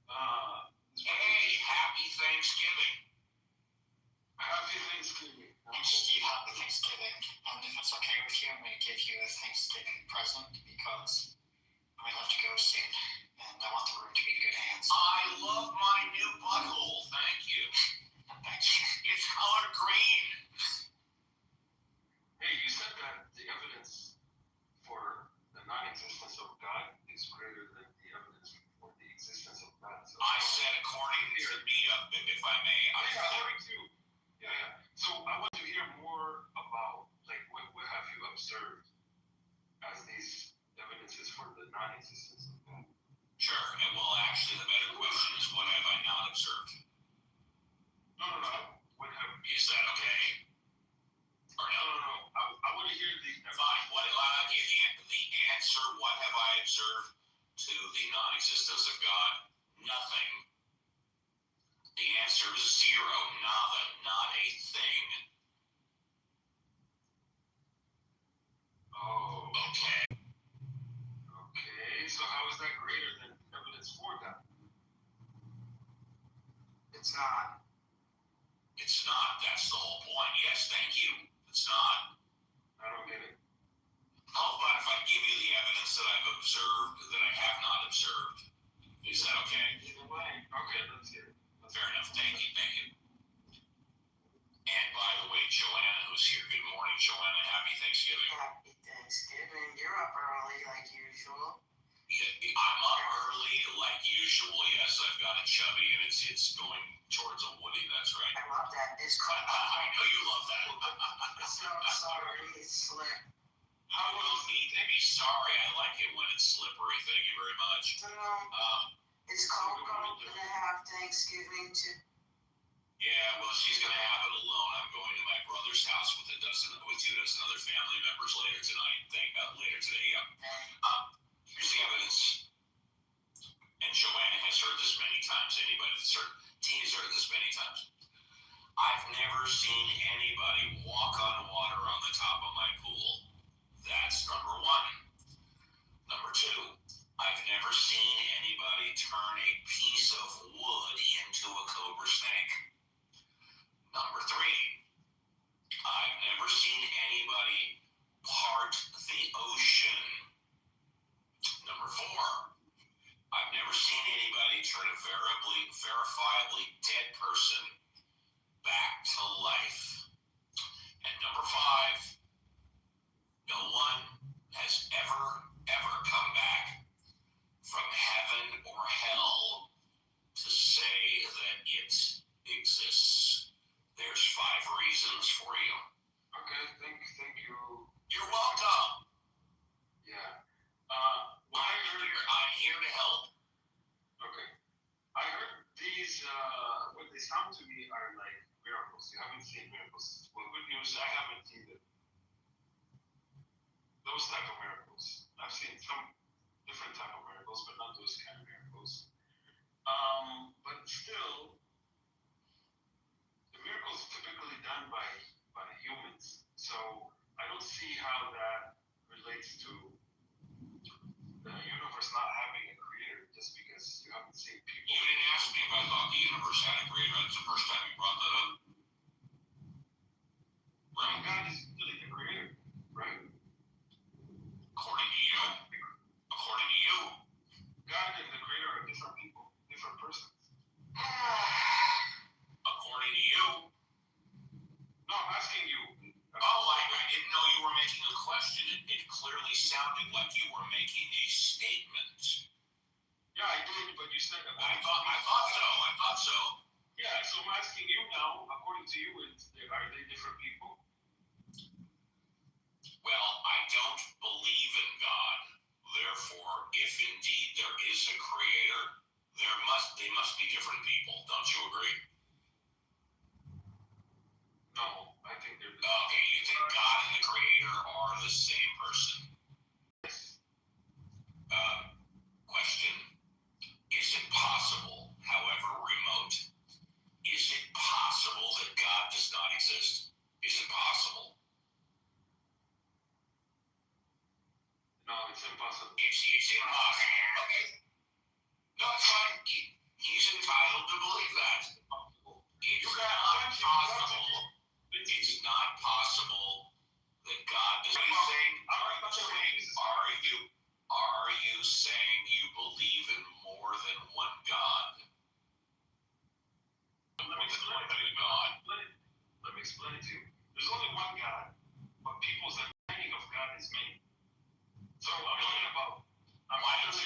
Hey, happy Thanksgiving. Happy Thanksgiving. And Steve, happy Thanksgiving. And if it's okay with you, I'm going to give you a Thanksgiving present because I have to go soon. And I want the room to be in good hands. I love my new butthole. Thank you. Thank you. It's colored green. Hey, you said that the evidence for the non-existence of God is greater than the evidence for the existence of God. So I said according to me, if I may. according to. Yeah. So I want to hear more about like what have you observed as these evidences for the non-existence of God? Sure. And well, actually, the better question is, what have I not observed? No. What have Is that okay? Or no? No. I want to hear the Fine. What I'll give you the answer. What have I observed to the non-existence of God? Nothing. The answer is zero. Nada. Not a thing. Oh. Okay. Okay. So how is that greater than evidence for God? It's not. It's not. That's the whole point. Yes, thank you. It's not. I don't get it. How about if I give you the evidence that I've observed that I have not observed? Is that okay? Either way. Okay, let's hear it. Fair enough. Thank you. And by the way, Joanna, who's here, good morning, Joanna. Happy Thanksgiving. Happy Thanksgiving. You're up early like usual. Yeah, I'm up early like usual. Yes, I've got a chubby and it's going towards a Woody. That's right. I love that. It's cold. I know you love that. So sorry. It's slick. How will need to be sorry? I like it when it's slippery. Thank you very much. It's cold going to have Thanksgiving too. Yeah, well, she's gonna have it alone. I'm going to my brother's house with 2 dozen other family members later tonight. Later today. Yeah. Here's the evidence, and Joanna has heard this many times. Anybody that's heard, Tina's heard this many times. I've never seen anybody walk on water on the top of my pool. That's number one. Number two, I've never seen anybody turn a piece of wood into a cobra snake. Number three, I've never seen anybody part the ocean. Number four, I've never seen anybody turn a verifiably dead person back to life. And number five, no one has ever come back from heaven or hell to say that it exists. There's 5 reasons for you. Okay, thank you. You're welcome. Yeah. I'm here to help. Okay. I heard these, what they sound to me are like miracles. You haven't seen miracles. Well, good news, I haven't seen them. Those type of miracles. I've seen some different type of miracles, but not those kind of miracles. But still, the miracles typically done by humans. So I don't see how that relates to the universe not having a creator just because you haven't seen people. You didn't ask me if I thought the universe had a creator. That's the first time you brought that up. Right? God is really the creator, right? According to you. God and the creator are different people, different persons. According to you. No, I'm asking you. Oh, I didn't know you were making a question. It clearly sounded like you were making a statement. Yeah, I did, but you said I thought so. Yeah, so I'm asking you now, according to you, are they different people? Well, I don't believe in God. Therefore, if indeed there is a creator, they must be different people. Don't you agree? No, I think they're Okay, you think God and the creator are the same person? Question. Is it possible, however remote, is it possible that God does not exist? Is it possible? No, it's impossible. It's impossible. Okay. No, it's fine. He's entitled to believe that. It's not possible. It's not possible that God does not exist. Are you saying you believe in more than one God? Let me explain it to you. There's only one God, but people's understanding of God is many. So I'm talking about. Why don't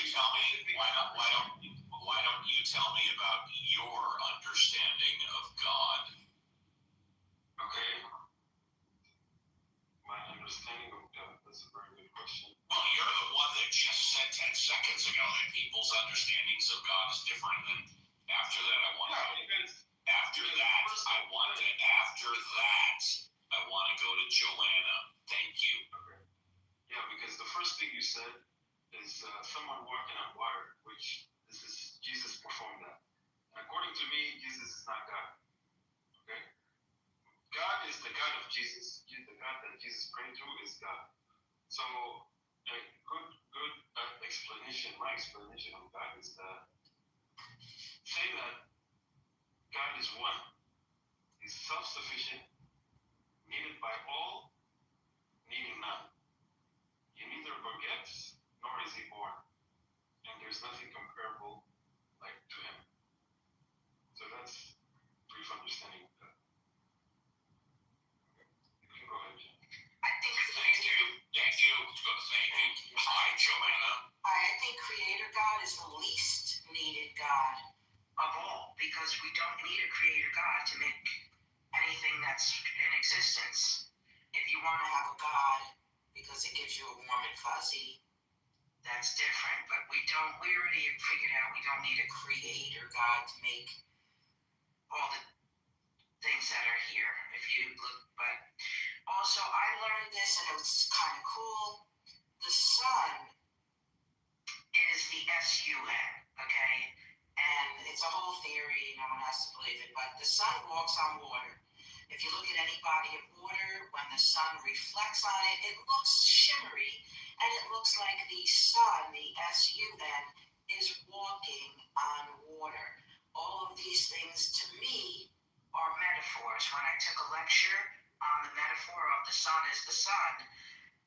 you tell me about your understanding of God? Okay. My understanding of God, that's a very good question. Well, you're the one that just said 10 seconds ago that people's understandings of God is different. And after that, I want to go to Joanna. Thank you. Okay. Yeah, because the first thing you said is someone walking on water, which Jesus performed that. And according to me, Jesus is not God. Okay? God is the God of Jesus. The God that Jesus prayed to is God. So a good explanation, my explanation of God is that say that God is one. He's self-sufficient, needed by all, needing none. He neither begets nor is he born. And there's nothing comparable like to him. So that's brief understanding of that. You can go ahead, Jen. I think Thank you. Hi, Joanna. I think Creator God is the least needed God of all, because we don't need a Creator God to make anything that's in existence. If you want to have a God because it gives you a warm and fuzzy, that's different. But we already figured out we don't need a Creator God to make all the things that are here. If you look, but also I learned this and it was kind of cool. The sun is the S-U-N, okay? And it's a whole theory, no one has to believe it, but the sun walks on water. If you look at any body of water, when the sun reflects on it, it looks shimmery, and it looks like the sun, the S-U-N, is walking on water. All of these things, to me, are metaphors. When I took a lecture on the metaphor of the sun is the sun,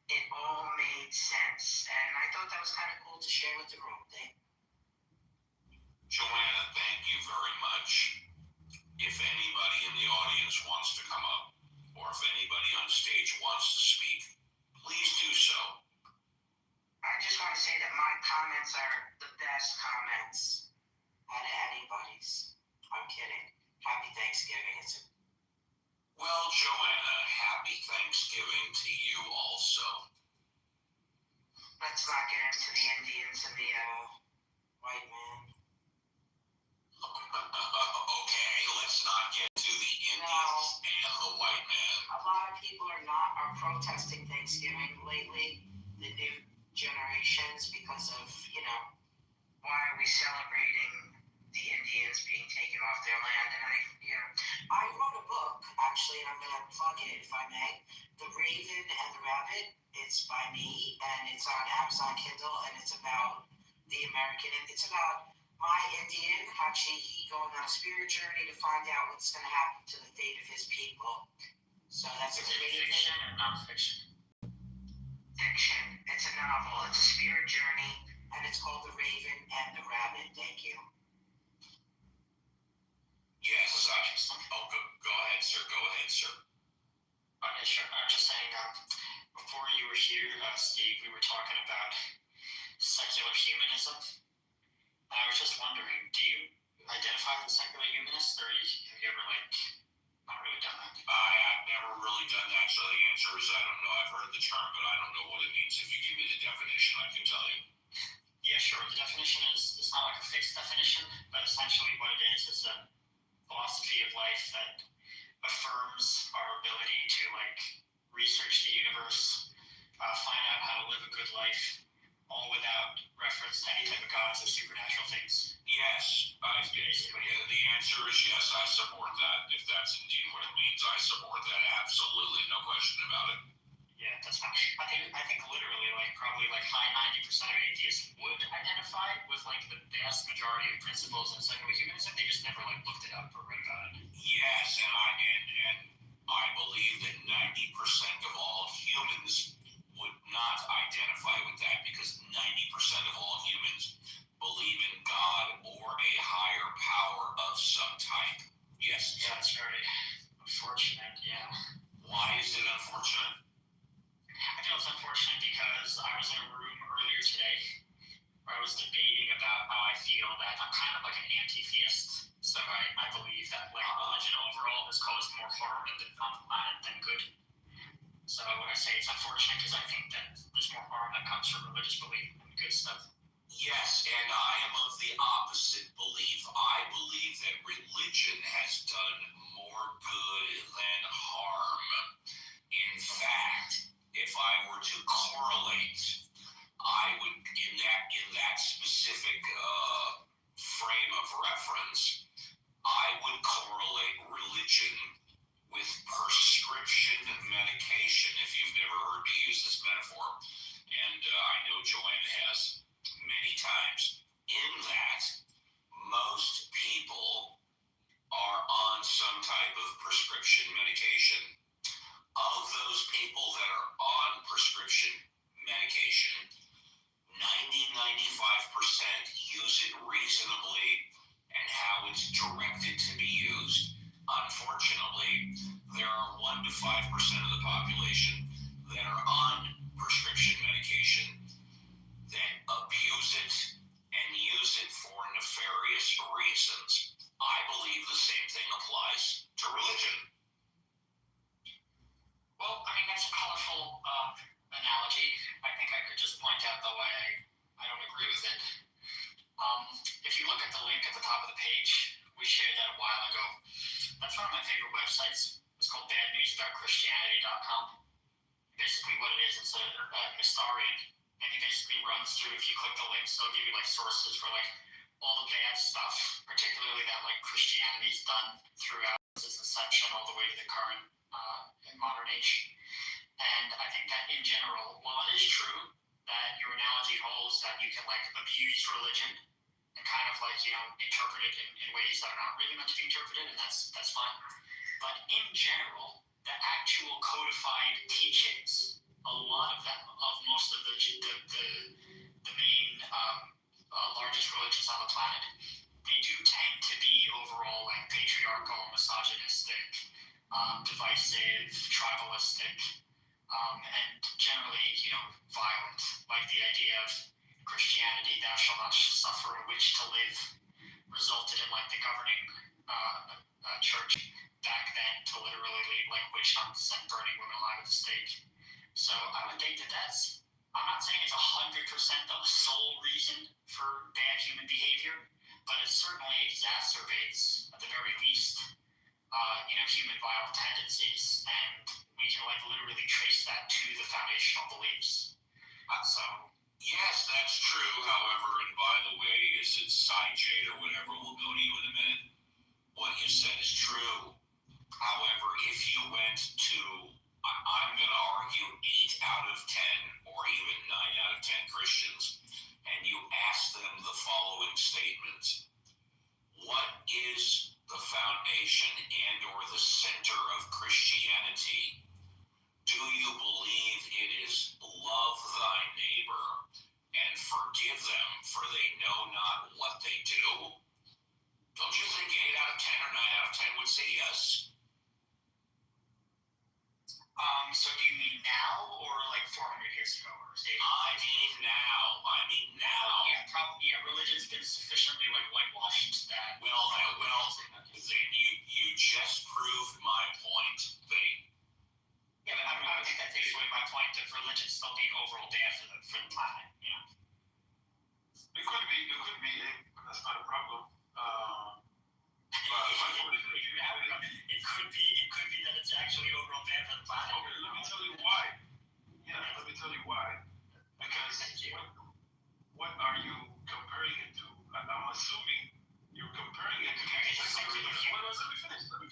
it all made sense. And I thought that was kind of cool to share with the room. Joanna, thank you very much. If anybody in the audience wants to come up, or if anybody on stage wants to speak, please do so. I just want to say that my comments are the best comments out of anybody's. I'm kidding. Happy Thanksgiving. Well, Joanna, happy Thanksgiving to you also. Let's not get into the Indians and the white man. Okay, let's not get to the Indians and the white man. A lot of people are protesting Thanksgiving lately, the new generations, because of, why are we celebrating the Indians being taken off their land? And I wrote a book, actually, and I'm going to plug it if I may. The Raven and the Rabbit. It's by me, and it's on Amazon Kindle, and it's about the American, and it's about my Indian, Hachi, going on a spirit journey to find out what's going to happen to the fate of his people. So that's Is it fiction or non-fiction? Fiction. It's a novel. It's a spirit journey, and it's called The Raven and the Rabbit. Thank you. Yes, go ahead, sir. Okay, sure. I'm just saying, before you were here, Steve, we were talking about secular humanism. I was just wondering, do you identify as a secular humanist, or have you ever not really done that? I have never really done that, so the answer is I don't know. I've heard the term, but I don't know what it means. If you give me the definition, I can tell you. Yeah, sure. The definition is, it's not like a fixed definition, but essentially what it is a philosophy of life that affirms our ability to research the universe, find out how to live a good life, all without reference to any type of gods or supernatural things. Yes, the answer is yes. I support that. If that's indeed what it means, I support that. Absolutely, no question about it. Yeah, that's fine. I think literally probably high 90% of atheists would identify with the vast majority of principles in secular humanism. They just never looked it up or read about it. Yes, and I believe that 90% of all humans would not identify with that, because 90% of all humans believe in God or a higher power of some type. Yes. Yeah, that's very unfortunate. Yeah. Why is it unfortunate? I feel it's unfortunate because I was in a room earlier today where I was debating about how I feel that I'm kind of like an anti-theist. So I believe that religion overall has caused more harm on the planet than good. So when I say it's unfortunate, because I think that there's more harm that comes from religious belief than good stuff. Yes, and I am of the opposite belief. I believe that religion has done more good than harm. In fact, if I were to correlate, I would, in that specific frame of reference, I would correlate religion with prescription medication, if you've never heard me use this metaphor. And I know Joanne has many times. In that, most people are on some type of prescription medication. Of those people that are on prescription medication, 90-95% use it reasonably and how it's directed to be used. Unfortunately, there are 1 to 5% of the population that are on prescription medication that abuse it and use it for nefarious reasons. I believe the same thing applies to religion. Well, I mean, that's a colorful analogy. I think I could just point out, though, I don't agree with it. If you look at the link at the top of the page, we shared that a while ago. That's one of my favorite websites. It's called badnewsaboutchristianity.com. Basically what it is, it's a historian, and he basically runs through, if you click the links, they'll give you sources for all the bad stuff, particularly that Christianity's done throughout its inception all the way to the current modern age. And I think that in general, while it is true that your analogy holds that you can abuse religion and kind of interpret it in ways that are not really meant to be interpreted, and that's fine. But in general, the actual codified teachings, a lot of them, of most of the main largest religions on the planet, they do tend to be overall patriarchal, misogynistic, divisive, tribalistic, and generally, violent. Like the idea of Christianity, thou shalt not suffer a witch to live, resulted in the governing church back then to literally lead witch hunts and burning women alive at the stake. So I would think that I'm not saying it's 100% the sole reason for bad human behavior, but it certainly exacerbates, at the very least, human violent tendencies, and we can literally trace that to the foundational beliefs. Yes, that's true. However, and by the way, is it Jade or whatever, we'll go to you in a minute. What you said is true. However, if you went to, I'm going to argue 8 out of 10 or even 9 out of 10 Christians, and you ask them the following statement: what is the foundation and or the center of Christianity? Do you believe it is love thy neighbor and forgive them, for they know not what they do? Don't you think 8 out of 10 or 9 out of 10 would say yes? So do you mean now or 400 years ago or say. I mean now. Yeah, probably. Yeah, religion's been sufficiently like whitewashed that. Well, then you just proved my point. Yeah, but I don't think that takes away my point of religion still being overall bad for the planet. You know. It could be. That's not a problem. It could be that it's actually overall bad for the planet. Okay, let me tell you why. Yeah, let me tell you why. Because what are you comparing it to? I'm assuming you're comparing it to secular. Let me finish my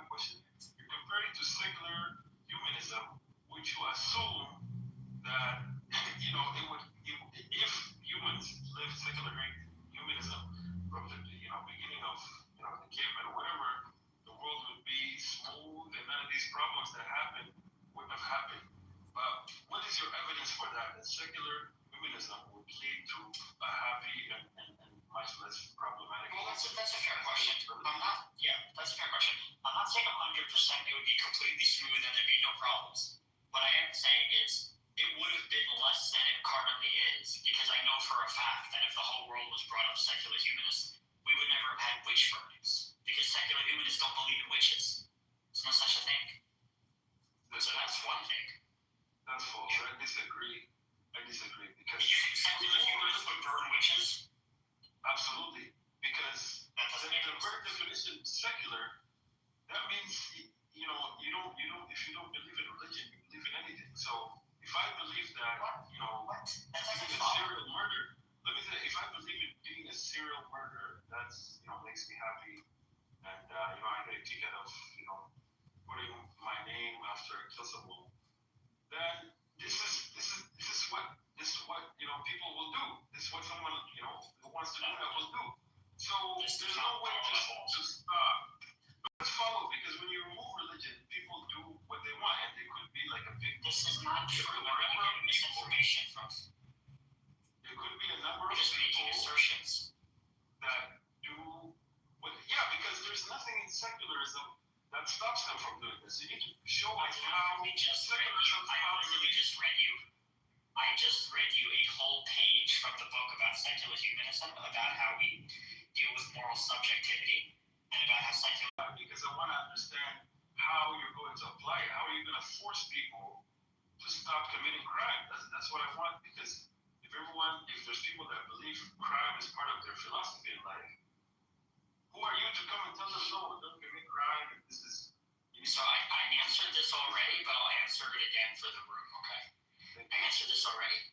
question. You're comparing it to secular humanism, which you assume that it would if humans lived secular humanism from the beginning of the caveman or whatever, the world would be smooth and none of these problems that happen wouldn't have happened. But what is your evidence for that? That secular humanism would lead to a happy and much less problematic. Well, that's a fair question. That's a fair question. I'm not saying 100% it would be completely smooth and there'd be no problems. What I am saying is it would have been less than it currently is, because I know for a fact that if the whole world was brought up secular humanists, we would never have had witch burnings, because secular humanists don't believe in witches. There's no such a thing. So that's one thing. That's false. I disagree because you think secular humanists would burn witches? Absolutely, because the very definition secular, that means you don't if you don't believe in religion, you believe in anything. So if I believe that being a serial murder, let me say, if I believe in being a serial murderer, that's makes me happy, and I get a kick out of putting my name after I kill someone. Then this is what people will do. This is what someone who wants to do that will do. So there's no way to stop. Let's follow, because when you remove religion, people do what they want, and they could be like a big. This is not true. We're getting misinformation from. There could be a number of just making assertions that do what. Yeah, because there's nothing in secularism that stops them from doing this. You need to show us how secularism. I just read you a whole page from the book about secular humanism, about how we deal with moral subjectivity, and about how secular. Because I want to understand how you're going to apply it. How are you going to force people to stop committing crime? That's what I want. Because if there's people that believe crime is part of their philosophy in life, who are you to come and tell them no, don't commit crime? This is. So I answered this already, but I'll answer it again for the room. Okay. I answered this already.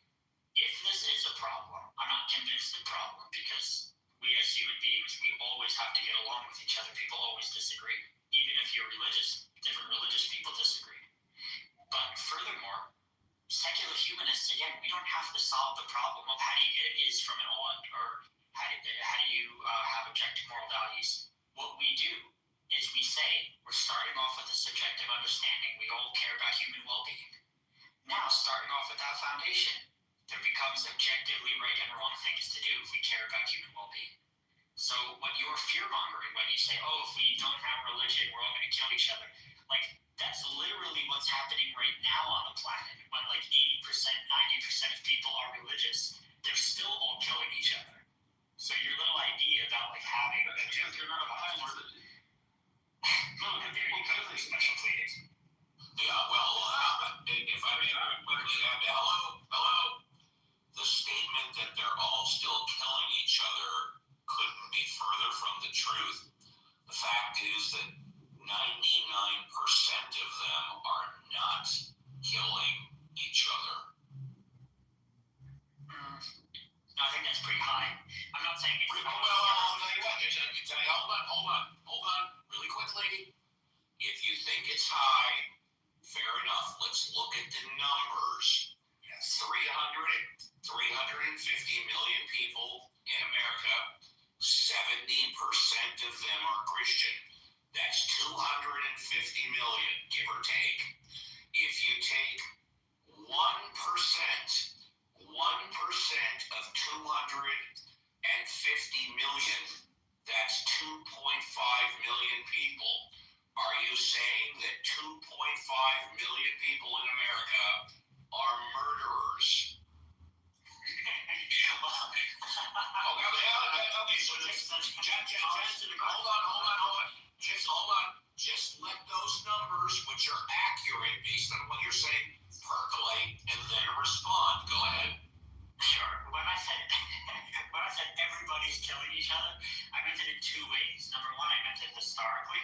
If this is a problem, I'm not convinced it's a problem, because we as human beings, we always have to get along with each other. People always disagree. Even if you're religious, different religious people disagree. But furthermore, secular humanists, again, we don't have to solve the problem of how do you get an is from an ought, or how do you have objective moral values. What we do is we say, we're starting off with a subjective understanding. We all care about human well-being. Now, starting off with that foundation, there becomes objectively right and wrong things to do if we care about human well-being. So what you're fear-mongering when you say, if we don't have religion, we're all going to kill each other, like, that's literally what's happening right now on the planet. When like 80%, 90% of people are religious, they're still all killing each other. So your little idea about like having because you're not applying religion. No, there you go for special pleading. Yeah, well, if I may quickly add, hello. The statement that they're all still killing each other couldn't be further from the truth. The fact is that 99% of them are not killing each other. No, I think that's pretty high. I'm not saying it's well, I'll tell you what, hold on, really quickly. If you think it's high, fair enough. Let's look at the numbers. Yes. 350 million people in America, 70% of them are Christian. That's 250 million, give or take. If you take 1% of 250 million, that's 2.5 million people. Are you saying that 2.5 million people in America are Hold on. Just let those numbers, which are accurate based on what you're saying, percolate and then respond. Go ahead. Sure. When I said everybody's killing each other, I meant it in two ways. Number one, I meant it historically,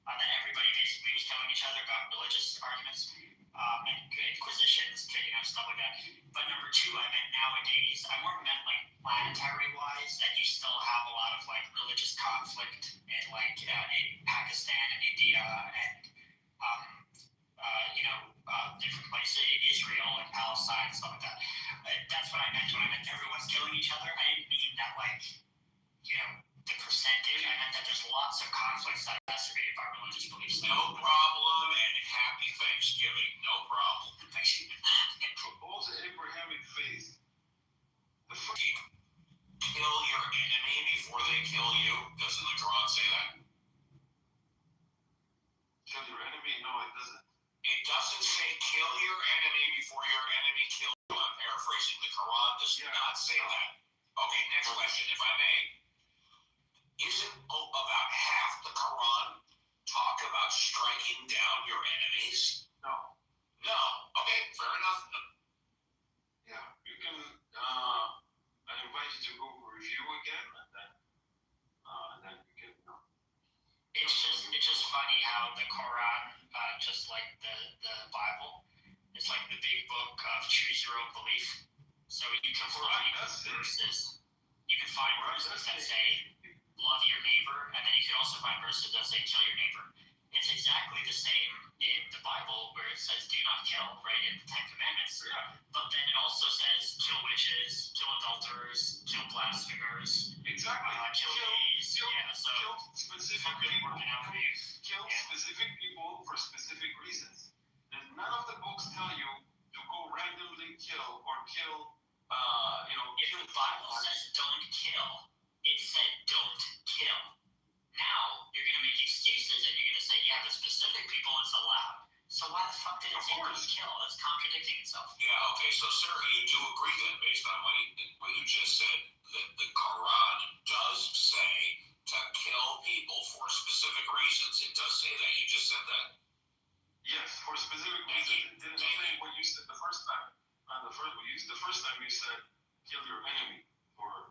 that everybody basically was killing each other about religious arguments, and inquisitions, stuff like that. But number two, I meant nowadays. I more meant like planetary-wise, that you still have a lot of like religious conflict in in Pakistan and India and different places, Israel and Palestine, stuff like that. That's what I meant when I meant everyone's killing each other. I didn't mean that the percentage. I meant that there's lots of conflicts that are exacerbated by religious beliefs. No problem, and happy Thanksgiving. No problem. All the Abrahamic faith, Kill your enemy before they kill you. Doesn't the Quran say that? kill your enemy? No, it doesn't. It doesn't say kill your enemy before your enemy kills you. I'm paraphrasing. The Quran does not say that. Okay, next question, if I may. Isn't about half the Quran talk about striking down your enemies? No. No. Okay, fair enough. Yeah, you can. I invite you to go review again, and then you can. It's just funny how the Quran, just like the Bible, is like the big book of choose your own belief. So you can find verses. You can find verses that say love your neighbor, and then you can also find verses that say kill your neighbor. It's exactly the same in the Bible where it says do not kill, right, in the Ten Commandments. Yeah. But then it also says kill witches, kill adulterers, kill blasphemers, Exactly. kill gays. So kill specific really people. working out for you. Kill specific people for specific reasons. And none of the books tell you to go randomly kill or kill. If the Bible says don't kill, it said don't kill. Now you're going to make excuses and you're going to say, yeah, but specific people it's allowed. So why the fuck did it say don't kill? That's contradicting itself. Yeah, okay, so sir, you do agree then, based on what you just said, that the Quran does say to kill people for specific reasons. It does say that. You just said that. Yes, for specific reasons. It didn't say what you said the first time. The first time you said kill your enemy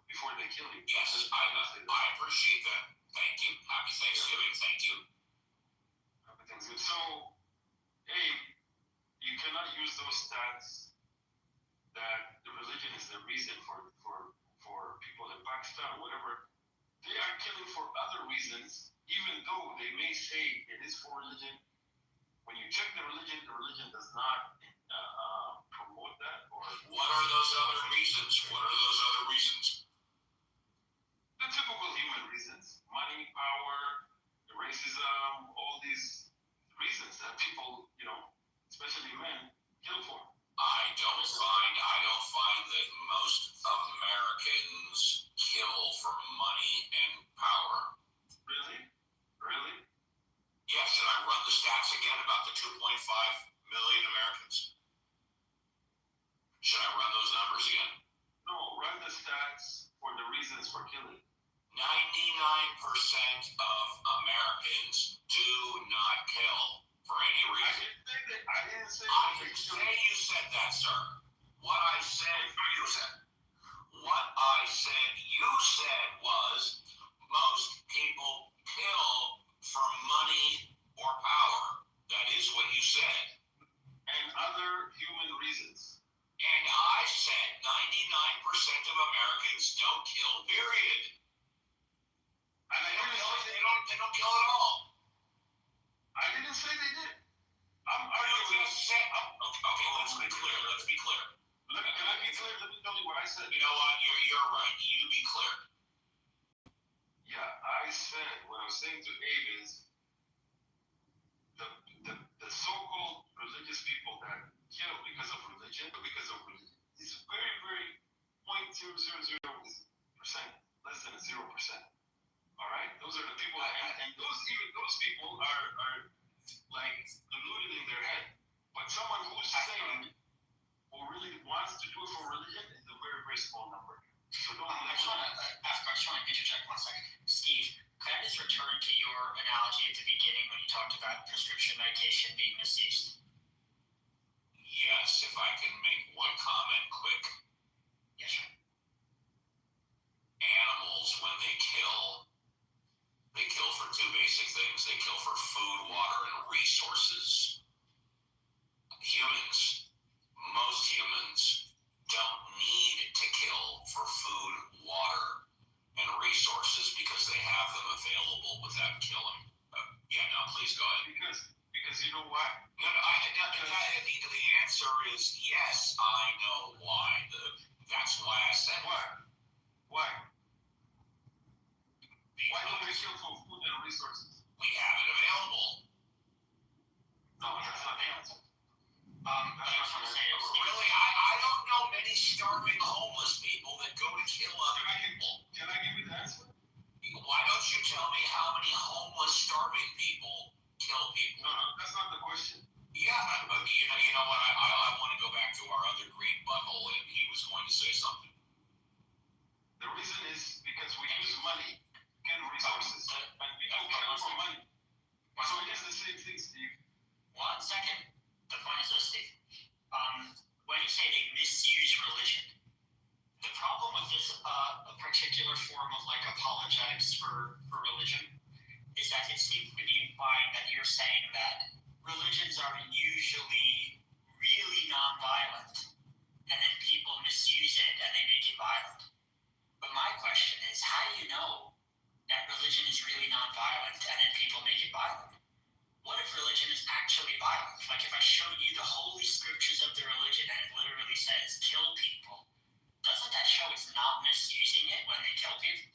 before they kill you. Yes, I appreciate that. Thank you. Happy Thanksgiving. Thank you. Happy Thanksgiving. So, you cannot use those stats that the religion is the reason for people in Pakistan or whatever. They are killing for other reasons, even though they may say it is for religion. When you check the religion does not promote that. Or what are those other reasons? What are those other reasons? The typical human reasons: money, power, racism, all these reasons that people, especially men, kill for. I don't find that most Americans kill for money and power. Really? Yeah, should I run the stats again about the 2.5 million Americans? Should I run those numbers again? No, run the stats for the reasons for killing. 99% of Americans do not kill for any reason. I didn't say you said that, sir. What I said you said was most people kill for money or power. That is what you said. And other human reasons. And I said 99% of Americans don't kill, period. And they don't kill at all. I didn't say they did. You just said. Okay, let's be clear. Can I be clear? Let me tell you what I said. You know what? You're right. You be clear. Yeah, I said what I was saying to Abe is the so-called religious people that kill because of religion, is very, very 0.000%, less than 0%. All right, those are the people, and those people are like deluded in their head. But someone who's saying, who really wants to do it for religion, is a very, very small number. So don't I just want to interject 1 second. Steve, could I just return to your analogy at the beginning when you talked about prescription medication being misused? Yes, if I can make one comment quick. Yes, sir. Animals, when they kill for two basic things. They kill for food, water, and resources. Humans, most humans, don't need to kill for food, water, and resources because they have them available without killing. Please go ahead. Because you know what? The answer is yes, I know why. That's why I said Why? Why because don't we kill for food and resources? we have it available. No, that's not the answer. I just want to say, Really, I don't know many starving homeless people that go to kill other people. Can I give you the answer? Why don't you tell me how many homeless starving people kill people? No, that's not the question. Yeah, you know what? I want to go back to our other green butthole, and he was going to say something. The reason is because we use money and resources, and people kill for money. So it is the same thing, Steve. 1 second. The point is this, Steve. When you say they misuse religion, the problem with this a particular form of like apologetics for religion is that it seems to be implying that you're saying that religions are usually really non-violent, and then people misuse it and they make it violent. But my question is, how do you know that religion is really non-violent and then people make it violent? What if religion is actually violent? Like if I showed you the holy scriptures of the religion and it literally says kill people, doesn't that show it's not misusing it when they kill people?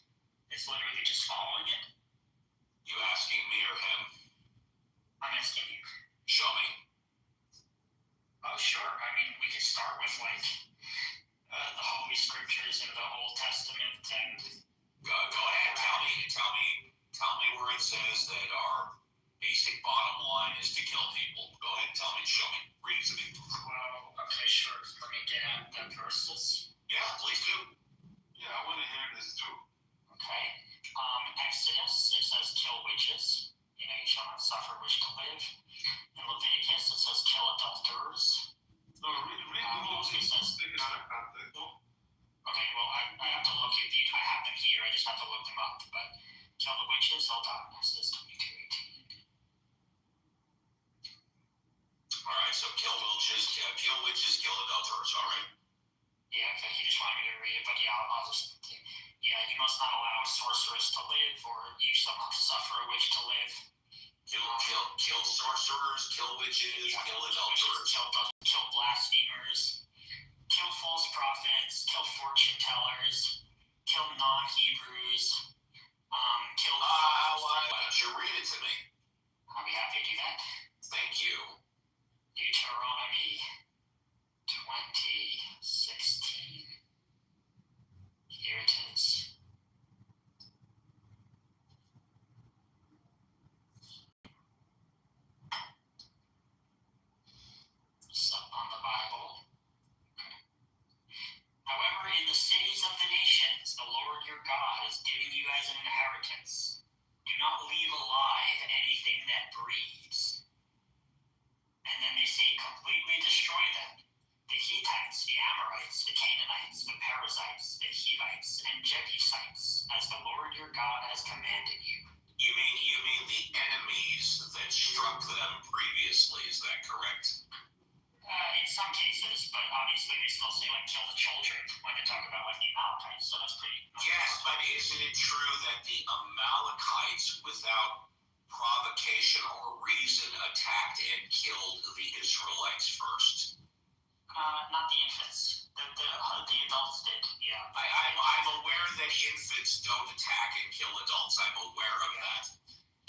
It's literally just following it? You asking me or him? I'm asking you. Show me. Oh, sure. I mean, we could start with like the holy scriptures in the Old Testament and... Go ahead. Tell me where it says that our basic bottom line is to kill people. Go ahead and tell me. Show me. Read it to me. Well, okay, sure. Let me get at the verses. Yeah, please do. Yeah, I want to hear this too. Okay. Exodus, it says kill witches. You shall not suffer witch to live. In Leviticus, it says kill adulterers. No, read the whole thing. It says... Take it out of context. Okay, well, I have to look at these. I have them here. I just have to look them up. But kill the witches, hold on. Exodus 22:18. All right, so kill witches, kill adulterers. All right. Yeah, okay. He just wanted me to read it, but yeah, I'll just... Yeah, you must not allow a sorceress to live, or you shall not suffer a witch to live. Kill sorcerers, kill witches, kill adulterers. Kill blasphemers. Kill false prophets. Kill fortune tellers. Kill non-Hebrews. Kill... Why don't you read it to me? I'll be happy to do that. Thank you. Deuteronomy 20:16. Here it is. So, on the Bible. However, in the cities of the nations, the Lord your God is giving you as an inheritance. Do not leave alive anything that breathes. And then they say completely destroy them. The Hittites, the Amorites, the Canaanites, the Perizzites, the Hivites, and Jebusites, as the Lord your God has commanded you. You mean the enemies that struck them previously? Is that correct? In some cases, but obviously they still say like kill the children when they talk about like the Amalekites, so that's pretty... Yes, but isn't it true that the Amalekites, without provocation or reason, attacked and killed the Israelites first? Not the infants. The adults did, yeah. I'm aware that infants don't attack and kill adults. I'm aware of that.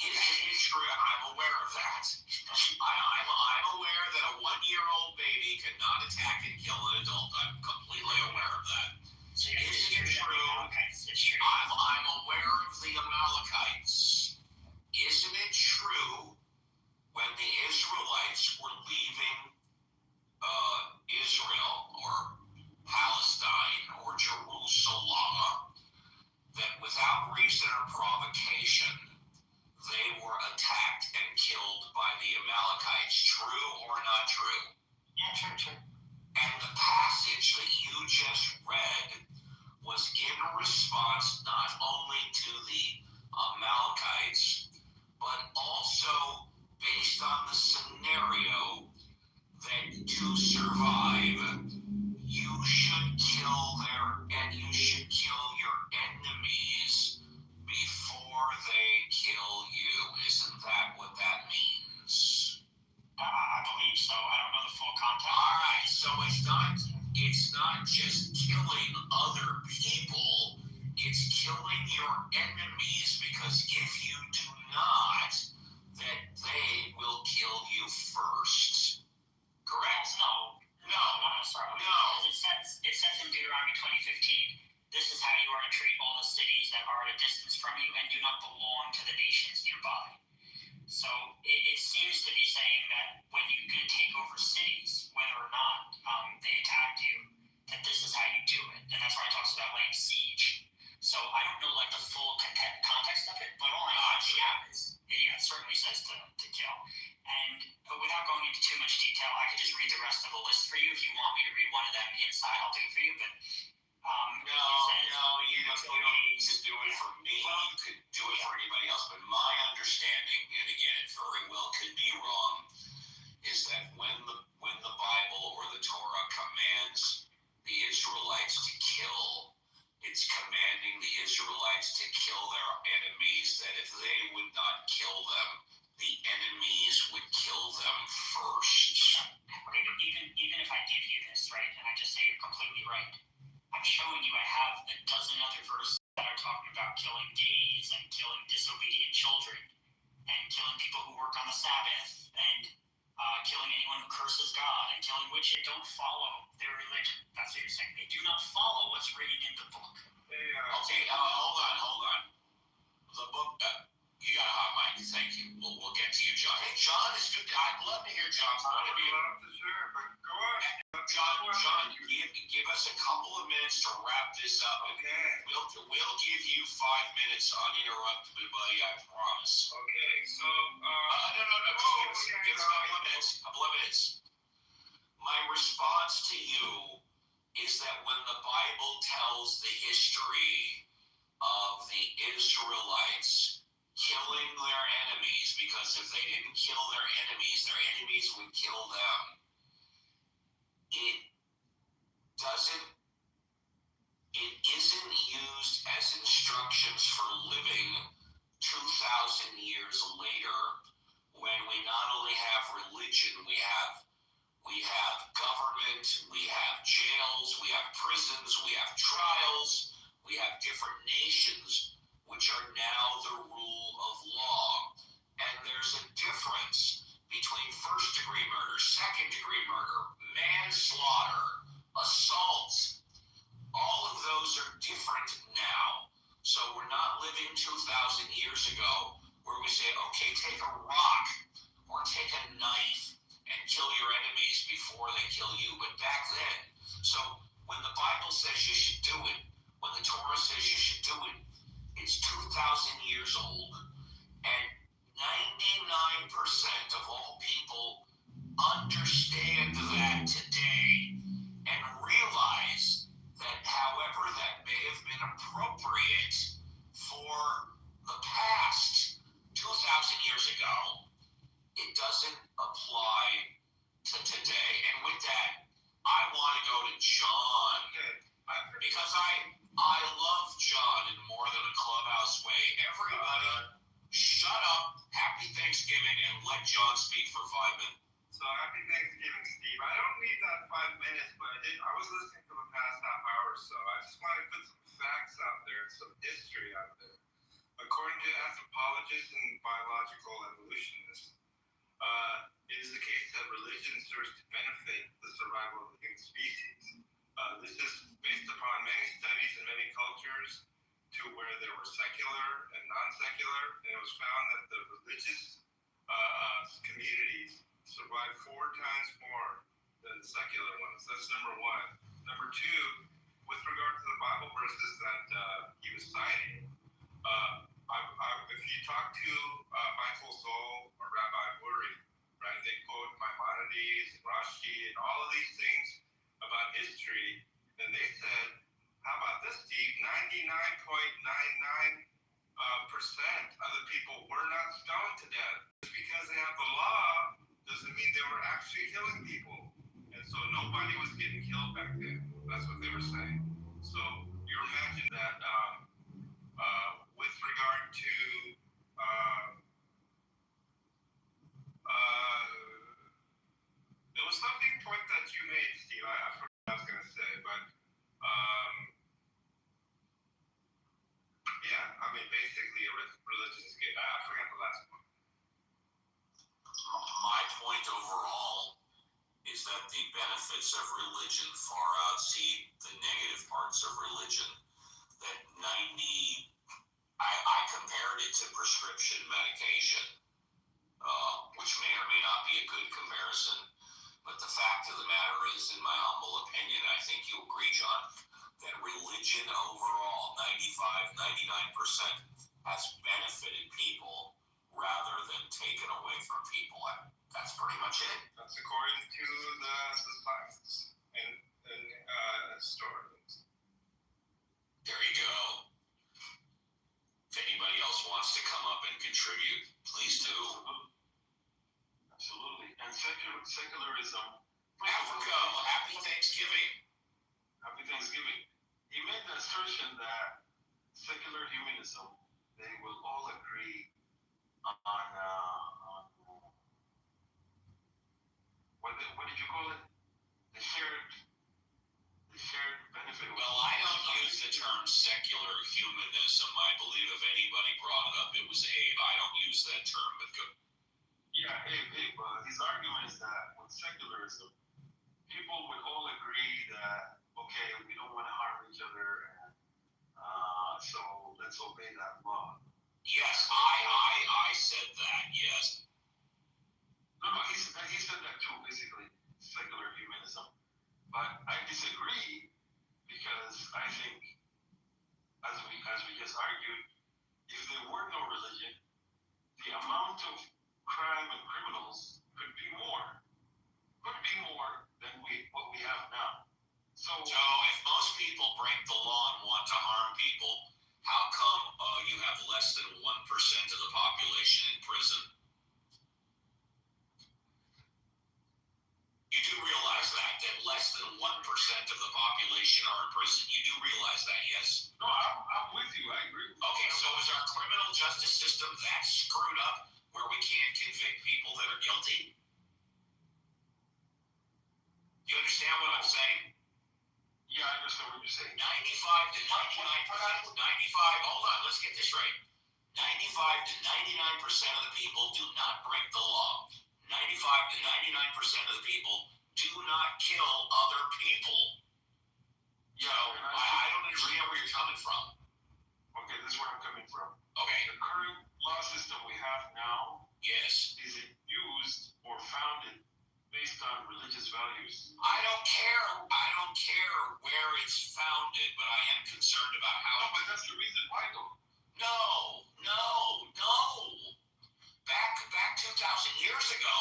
Isn't it true? I'm aware of that. I'm aware that a 1-year-old baby cannot attack and kill an adult. I'm completely aware of that. So isn't it true? It's true. I'm aware of the Amalekites. Isn't it true when the Israelites were leaving Israel or Palestine or Jerusalem true or not true? Yeah, true. And the passage that you just read was in response not only to the Amalekites, but also based on the scenario that to survive, you should kill your enemies before they kill you. Isn't that what that means? I believe so. I don't know the full context. All right, so it's not just killing other people, it's killing your enemies, because if you do not, then they will kill you first. Correct? No, sorry. No. Because it says in Deuteronomy 20:15, this is how you are to treat all the cities that are at a distance from you and do not belong to the nations nearby. So it seems to be saying that when you're going to take over cities, whether or not they attacked you, that this is how you do it. And that's why it talks about laying siege. So I don't know like the full context of it, but all I know is it certainly says to kill. And without going into too much detail, I could just read the rest of the list for you. If you want me to read one of them inside, I'll do it for you. But you don't need to do it for me. You could do it for anybody else. But my understanding, and again, it very well could be wrong, is that when the Bible or the Torah commands the Israelites to kill, it's commanding the Israelites to kill their enemies, that if they would not kill them, the enemies would kill them first. Okay, but even if I give you this, right, and I just say you're completely right, I'm showing you I have a dozen other verses that are talking about killing gays and killing disobedient children and killing people who work on the Sabbath and killing anyone who curses God and killing witches. They don't follow their religion. That's what you're saying. They do not follow what's written in the book. Okay, hold on. The book, you got a hot mic. Thank you. We'll get to you, John. Hey, John is good. I'd love to hear John's point of view. Sure, but go on. John, give us a couple of minutes to wrap this up. Okay. We'll give you 5 minutes uninterrupted, buddy. I promise. Okay, so No. Just give us a couple of minutes. My response to you is that when the Bible tells the history of the Israelites killing their enemies, because if they didn't kill their enemies would kill them. It isn't used as instructions for living 2,000 years later, when we not only have religion, we have government, we have jails, we have prisons, we have trials, we have different nations which are now the rule of law. And there's a difference between first-degree murder, second-degree murder, manslaughter, assault. All of those are different now. So we're not living 2,000 years ago where we say, okay, take a rock or take a knife and kill your enemies before they kill you. But back then, so when the Bible says you should do it, when the Torah says you should do it, it's 2,000 years old. And 99% of all people understand that today and realize that however that may have been appropriate for the past 2,000 years ago, it doesn't apply to today. And with that, I want to go to John, because I love John in more than a clubhouse way. Everybody, shut up, happy Thanksgiving, and let John speak for 5 minutes. So happy Thanksgiving, Steve. I don't need that 5 minutes, but I was listening for the past half hour or so. I just want to put some facts out there and some history out there. According to anthropologists and biological evolutionists, it is the case that religion serves to benefit the survival of the human species. This is based upon many studies in many cultures to where there were secular and non-secular, and it was found that the religious communities survive 4 times more than the secular ones. That's number one. Number two, with regard to the Bible verses that he was citing, if you talk to Michael Zoll or Rabbi Uri, right? They quote Maimonides, Rashi, and all of these things about history. And they said, how about this, Steve? 99.99% of the people were not stoned to death. Just because they have the law doesn't mean they were actually killing people. And so nobody was getting killed back then. That's what they were saying. So you imagine that with regard to there was something point that you made, Steve. I forgot what I was gonna say, but yeah, I mean basically religion is good. I forgot the last one. My point overall is that the benefits of religion far outseed the negative parts of religion. That I compared it to prescription medication, which may or may not be a good comparison. But the fact of the matter is, in my humble opinion, I think you agree, John, that religion overall, 99% has benefited people rather than taken away from people. That's pretty much it. That's according to the science and historians. There you go. If anybody else wants to come up and contribute, please do. Absolutely. And secularism. Africa, happy Thanksgiving. Happy Thanksgiving. He made the assertion that secular humanism, they will all agree on what did you call it? The shared benefit. Well, I don't use the term secular humanism. I believe if anybody brought it up, it was Abe. I don't use that term, but go. Yeah, Abe. His argument is that with secularism, people would all agree that, okay, we don't want to harm each other, and so let's obey that law. Yes, I said that, yes. No, he said that too, basically, secular humanism. But I disagree because I think, as we just argued, if there were no religion, the amount of crime and criminals could be more than what we have now. So if most people break the law and want to harm people, how come you have less than 1% of the population in prison? You do realize that less than 1% of the population are in prison. You do realize that, yes? No, I'm with you. I agree with you. Okay, so is our criminal justice system that screwed up where we can't convict people that are guilty? You understand what I'm saying? Yeah, I understand what you're saying. 95 to 99%, hold on, let's get this right. 95 to 99% of the people do not break the law. 95 to 99% of the people do not kill other people. Yeah, I don't understand where you're coming from. Okay, this is where I'm coming from. Okay. The current law system we have now, Yes. is it used or founded based on religious values? I don't care where it's founded, but I am concerned about how. No, but that's the reason why, though. No. Back 2,000 years ago.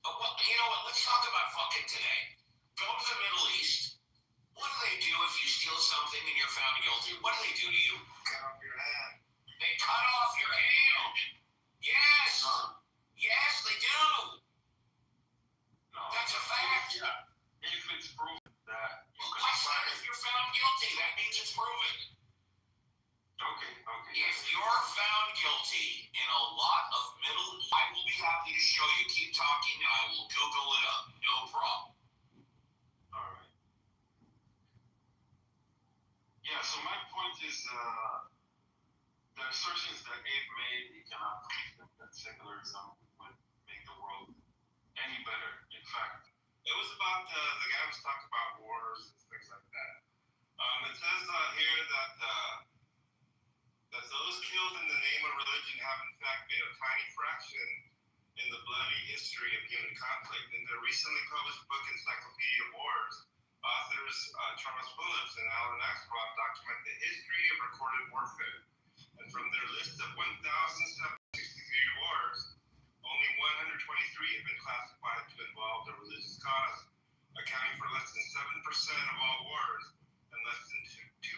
Well, you know what? Let's talk about fucking today. Go to the Middle East. What do they do if you steal something and you're found guilty? What do they do to you? Cut off your hand. They cut off your hand. Yes. Yes, they do. No. That's a fact. Yeah. If it's proven that you could I said if you're found guilty, that means it's proven. Okay. If you're found guilty in a lot of I will be happy to show you. Keep talking and I will Google it up. No problem. All right. Yeah, so my point is the assertions that Abe made, he cannot believe that secularism would make the world any better. In fact, it was about the guy was talking about wars and things like that. It says here that those killed in the name of religion have in fact been a tiny fraction in the bloody history of human conflict. In their recently published book, Encyclopedia of Wars, authors Charles Phillips and Alan Axelrod document the history of recorded warfare. And from their list of 1,763 wars, only 123 have been classified to involve the religious cause, accounting for less than 7% of all wars and less than 2%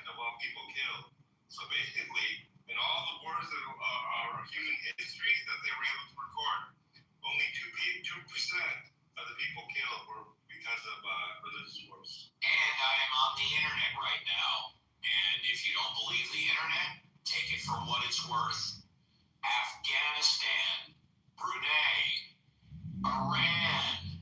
of all people killed. So basically, in all the wars that are human history that they were able to record, only 2% of the people killed were because of religious wars. And I am on the internet right now. And if you don't believe the internet, take it for what it's worth. Afghanistan, Brunei, Iran,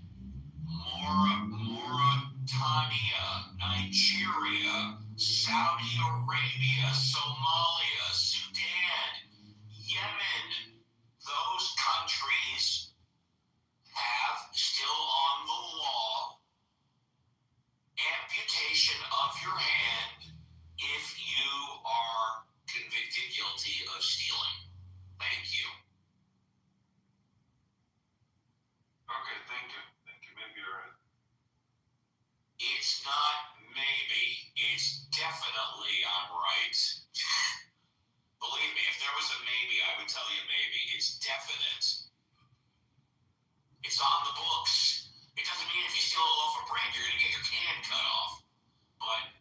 Mauritania, Nigeria, Saudi Arabia, Somalia, Sudan, Yemen, those countries have still on the law amputation of your hand if you are convicted guilty of stealing. Thank you. Okay, thank you. Maybe you're right. It's not maybe. It's definitely I'm right. Believe me, if there was a maybe, I would tell you maybe. It's definite. It's on the books. It doesn't mean if you steal a loaf of bread, you're going to get your can cut off. But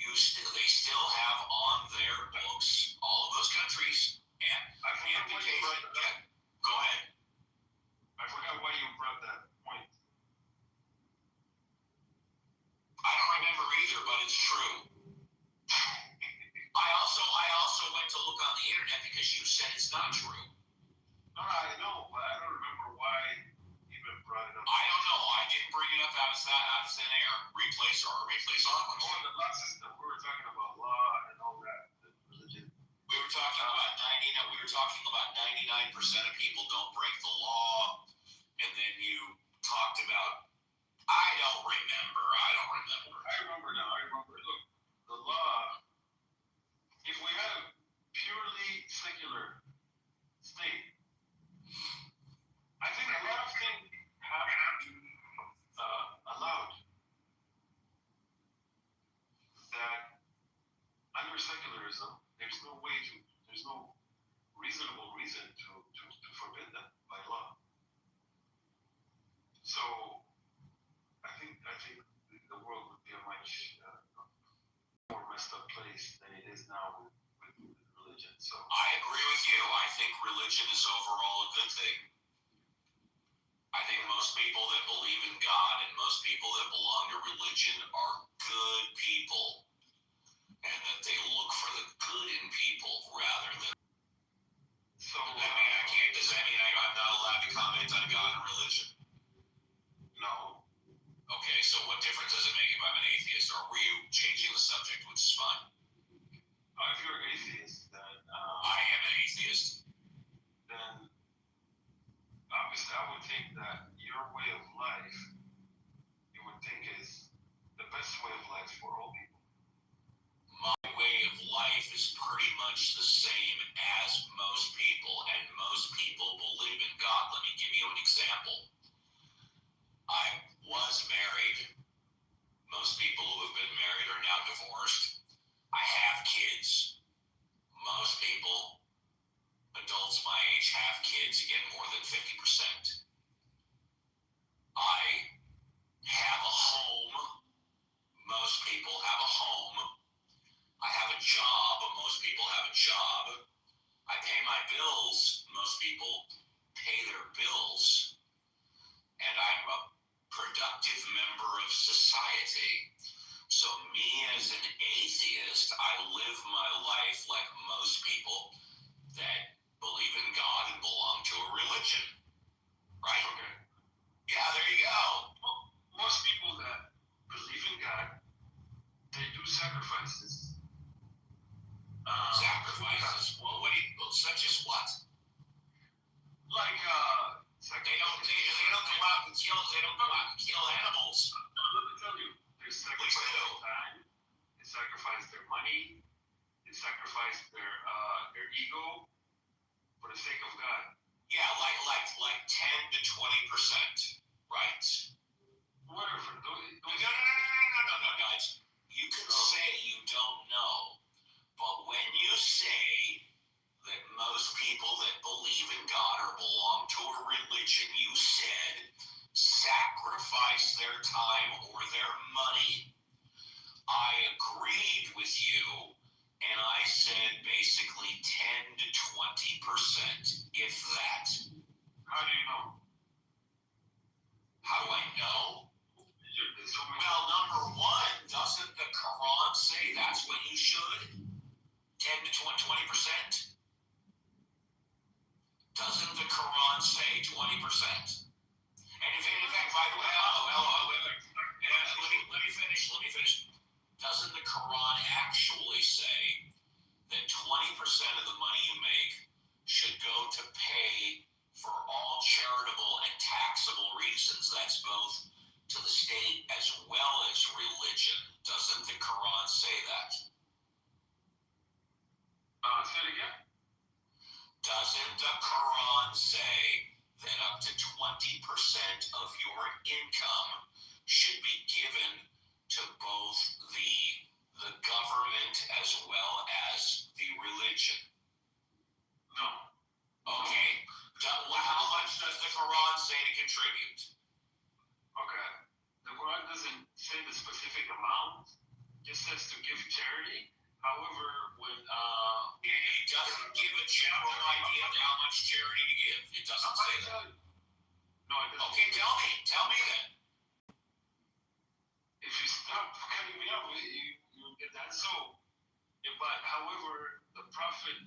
they still have on their books, all of those countries, and amputation. Yeah. Go ahead. I forgot why you brought that point. I don't remember either, but it's true. I also went to look on the internet because you said it's not true. No, I know, but I don't remember why you even brought it up. I don't know. I didn't bring it up out of thin air. Replays on. The law system. We were talking about law and all that. Religion. We were talking about 99% of people don't break the law, and then you talked about. I don't remember. I remember now. Look, the law. If we had a purely secular state, I think a lot of things have to be allowed. That under secularism, there's no reasonable reason to forbid them by law. So I think the world would be a much more messed up place than it is now with religion. So I agree with you. I think religion is overall a good thing. I think most people that believe in God and most people that belong to religion are good people, and that they look for the good in people rather than. So Does that mean I'm not allowed to comment on God and religion? No. Okay, so what difference does it make if I'm an atheist, or were you changing the subject, which is fine? If you're an atheist, then I am an atheist. Then obviously I would think that your way of life, you would think is the best way of life for all people. My way of life is pretty much the same as most people, and most people believe in God. Let me give you an example. I was married. Most people who have been married are now divorced. I have kids. Most people, adults my age, have kids, again, more than 50%. I have a home. Most people have a home. I have a job. Most people have a job. I pay my bills. Most people pay their bills. And I'm a productive member of society. So me as an atheist, I live my life like most people that believe in God and belong to a religion. Right? Okay. Yeah, there you go. Most people that believe in God, they do sacrifices. Sacrifices? Well, such as what? Like They don't go out and kill animals. No, let me tell you, they sacrifice their time, they sacrifice their money, they sacrifice their ego for the sake of God. Yeah, like 10 to 20%, right? Whatever. No. You can say you don't know, but when you say that most people that believe in God or belong to their time or their money. I agreed with you, and I said basically 10 to 20%, if that. How do you know? How do I know? There's so many. Well, number one, doesn't the Quran say that's what you should? 10 to 20%? Doesn't the Quran say 20%? And if in fact, by the way, let me finish. Doesn't the Quran actually say that 20% of the money you make should go to pay for all charitable and taxable reasons? That's both to the state as well as religion. Doesn't the Quran say that? Say it again. Doesn't the Quran say that up to 20% of your income should be given to both the government as well as the religion? No. Okay. How much does the Quran say to contribute? Okay. The Quran doesn't say the specific amount. It just says to give charity. However, when it doesn't give a general idea of how much charity to give. It doesn't say that. No, it doesn't. Okay, tell me then. If you stop cutting me off, you get that. So, but however, the prophet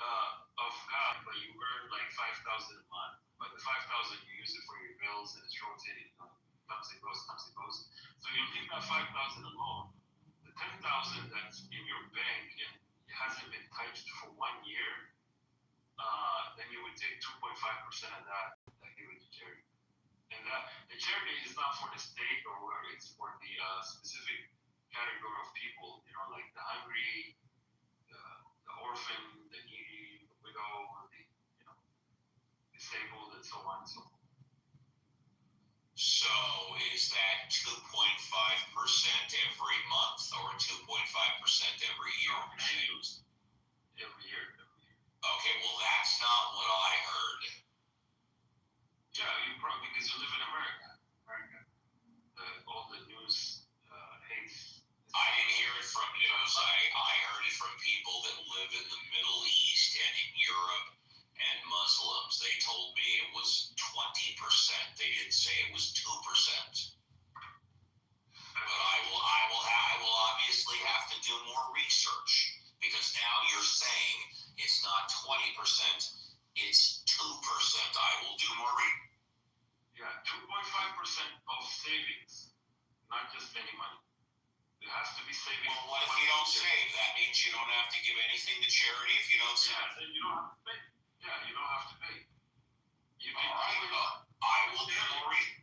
of God, but you earn like 5,000 a month, but the 5,000 you use it for your bills and it's rotating, comes and goes. So you leave that 5,000 alone. The 10,000 that's in your bank and it hasn't been touched for 1 year, then you would take 2.5% of that give it to charity. And the charity is not for the state or whatever, it's for the specific category of people, like the hungry, the orphan, the needy, the widow, the disabled, and so on and so forth. So is that 2.5% every month or 2.5% every year? Every year. Okay, well that's not what I heard. Yeah, you probably, because you live in America. All the news hates. I didn't hear it from news. I heard it from people that live in the Middle East and in Europe and Muslims. They told me it was 20%. They didn't say it was 2%. But I will obviously have to do more research because now you're saying it's not 20%, it's 2%. I will do more research. Yeah, 2.5% of savings, not just any money. It has to be savings. Well, what if you don't save? That means you don't have to give anything to charity if you don't save. Yeah, then you don't have to pay. Yeah, you don't have to pay. You can All right, I will do more research.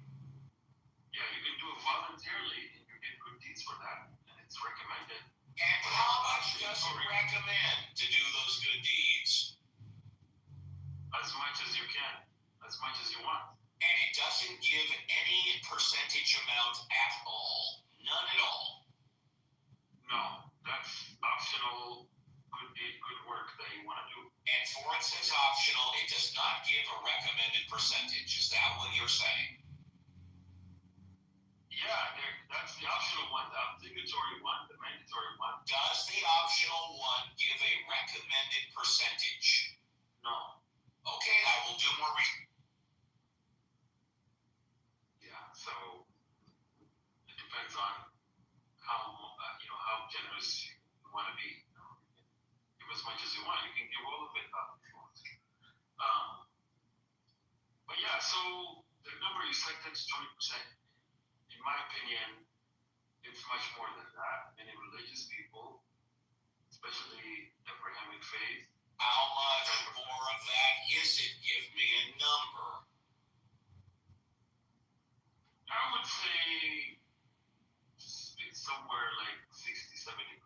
Yeah, you can do it voluntarily, and you get good deeds for that, and it's recommended. And how much does it recommend to do those good deeds? As much as you can, as much as you want. And it doesn't give any percentage amount at all. None at all. No, that's optional good work that you want to do. And for it says optional, it does not give a recommended percentage. Is that what you're saying? Yeah, that's the optional one, the obligatory one, the mandatory one. Does the optional one give a recommended percentage? No. Okay, I will do more research. Yeah, so it depends on how generous you want to be. Give as much as you want. You can give all of it up if you want to. But yeah, so the number you said, 10 to 20%, in my opinion, it's much more than that. Many religious people, especially Abrahamic faith. How much more of that is it? Give me a number. I would say it's somewhere like 60-70%.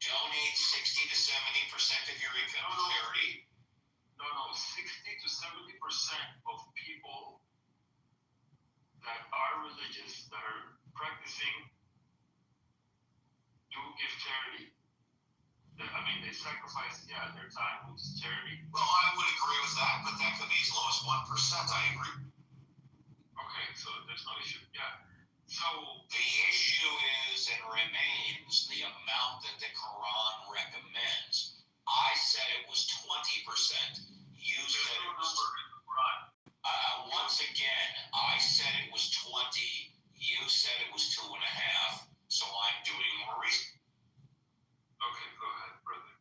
Donate 60 to 70% of your income to charity? No, 60 to 70% of people that are religious, that are practicing, do give charity. They sacrifice, their time, which is charity. Well, I would agree with that, but that could be as low as 1%. I agree. Okay, so there's no issue. Yeah. So The issue is and remains the amount that the Quran recommends. I said it was 20%. You there's said no it was. number in the Quran. Once again, I said it was 20. You said it was 2.5. So I'm doing more research. Okay, go ahead, brother.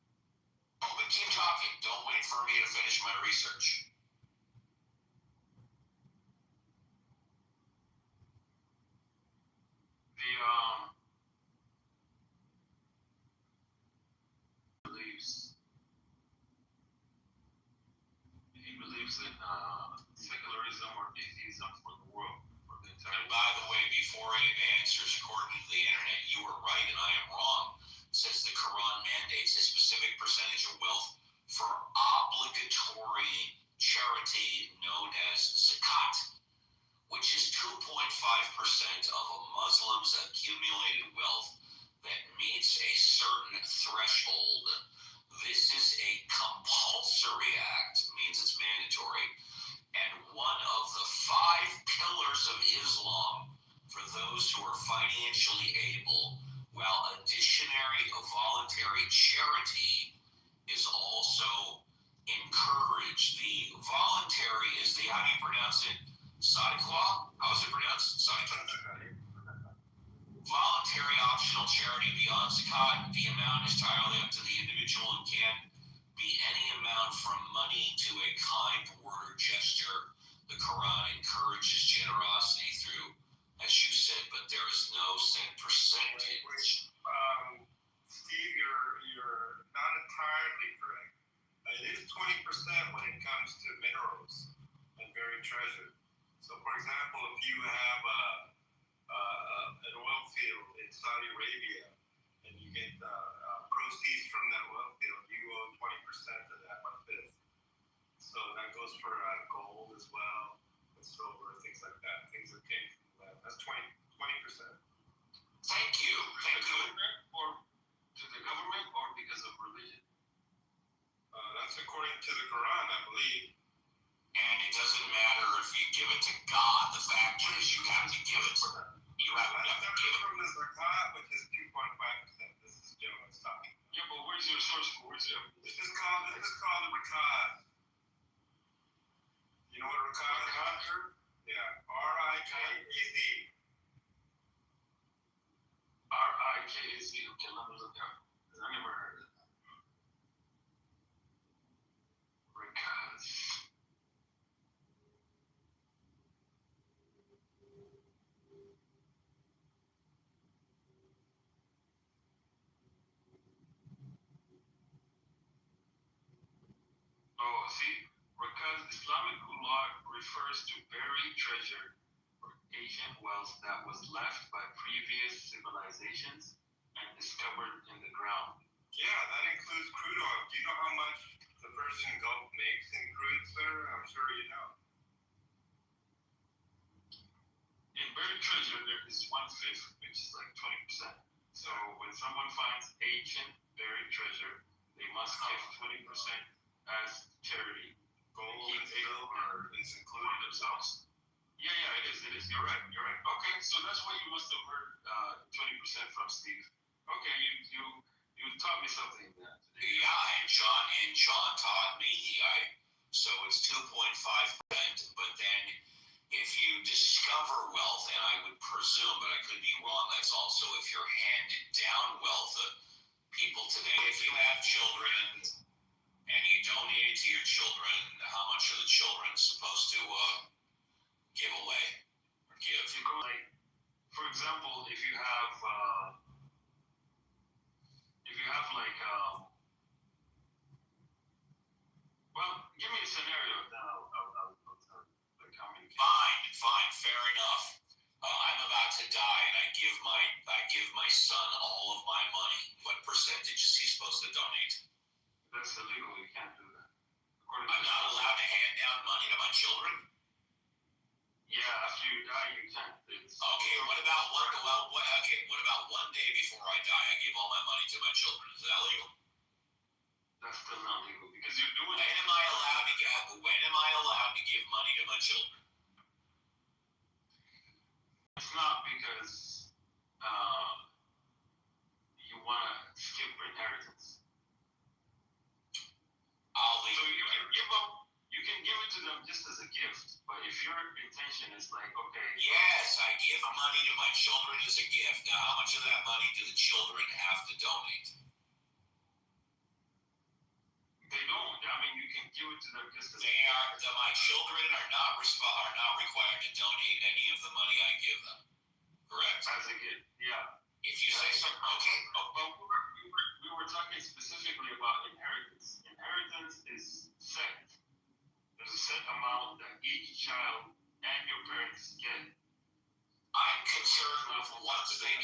Oh, but keep talking. Don't wait for me to finish my research. He believes in secularism or atheism for the world, for the entire And by the way, before it answers according to the internet, you are right and I am wrong. It says the Quran mandates a specific percentage of wealth for obligatory charity known as zakat, which is 2.5% of a Muslim's accumulated wealth that meets a certain threshold. This is a compulsory act, means it's mandatory, and one of the 5 pillars of Islam for those who are financially able, while additionary of voluntary charity is also encouraged. The voluntary is the, how do you pronounce it? Sadiqua? How's it pronounced? Sadiqua. Voluntary optional charity beyond zakat. The amount is entirely up to the individual and can be any amount from money to a kind word or gesture. The Quran encourages generosity through, as you said, but there is no set percentage. Steve, you're not entirely correct. It is 20% when it comes to minerals and buried treasure. So, for example, if you have an oil field in Saudi Arabia and you get proceeds from that oil field, you owe 20% of that, 1/5. So that goes for gold as well, and silver, things like that. Things that came from the land. That's 20%. Thank you. Thank you. or to the government or because of religion. That's according to the Quran, I believe. And it doesn't matter if you give it to God. The fact is, you have to give it to them. You have to give it. From the zakat, which is 2.5%. This is Joe that's talking. Yeah, but where's your source? Where's your? This is called rakaz. You know what rakaz is? Yeah, RIKAZ. RIKAZ. Okay, let me look up. I never heard of that. Rakaz. Oh, see, Rakaz Islamic law refers to buried treasure or ancient wealth that was left by previous civilizations and discovered in the ground. Yeah, that includes crude oil. Do you know how much the Persian Gulf makes in crude, sir? I'm sure you know. In buried treasure, there is 1/5, which is like 20%. So when someone finds ancient buried treasure, they must give 20% as charity. Gold and silver is included themselves. Yeah, it is. You're right. Okay, so that's why you must have heard 20% from Steve. Okay, you taught me something then. Yeah, and John taught me. So it's 2.5%, but then if you discover wealth, and I would presume, but I could be wrong, that's also if you're handed down wealth. People today, if you have children and you donate it to your children, how much are the children supposed to give away or give? If you go like, for example, if you have like well, give me a scenario, then I'll tell you like how many. Fine, fair enough. I'm about to die, and I give my son all of my money. What percentage is he supposed to donate? That's illegal. You can't do that. I'm not allowed to hand down money to my children. Yeah, after you die, you can't. Okay, what about one day before I die, I give all my money to my children? Is that legal? That's still not legal because you're doing. When am I allowed to give money to my children? question is like, okay, Yes, I give money to my children as a gift. Now, how much of that money do the children have to donate? they don't. I mean, you can give it to them just as My children are not required to donate any of the money I give them. Correct? as a gift. Yeah. If you say so, okay. But we were talking specifically about inheritance. Inheritance is set. There's a set amount that each child and your parents get. I'm concerned with once they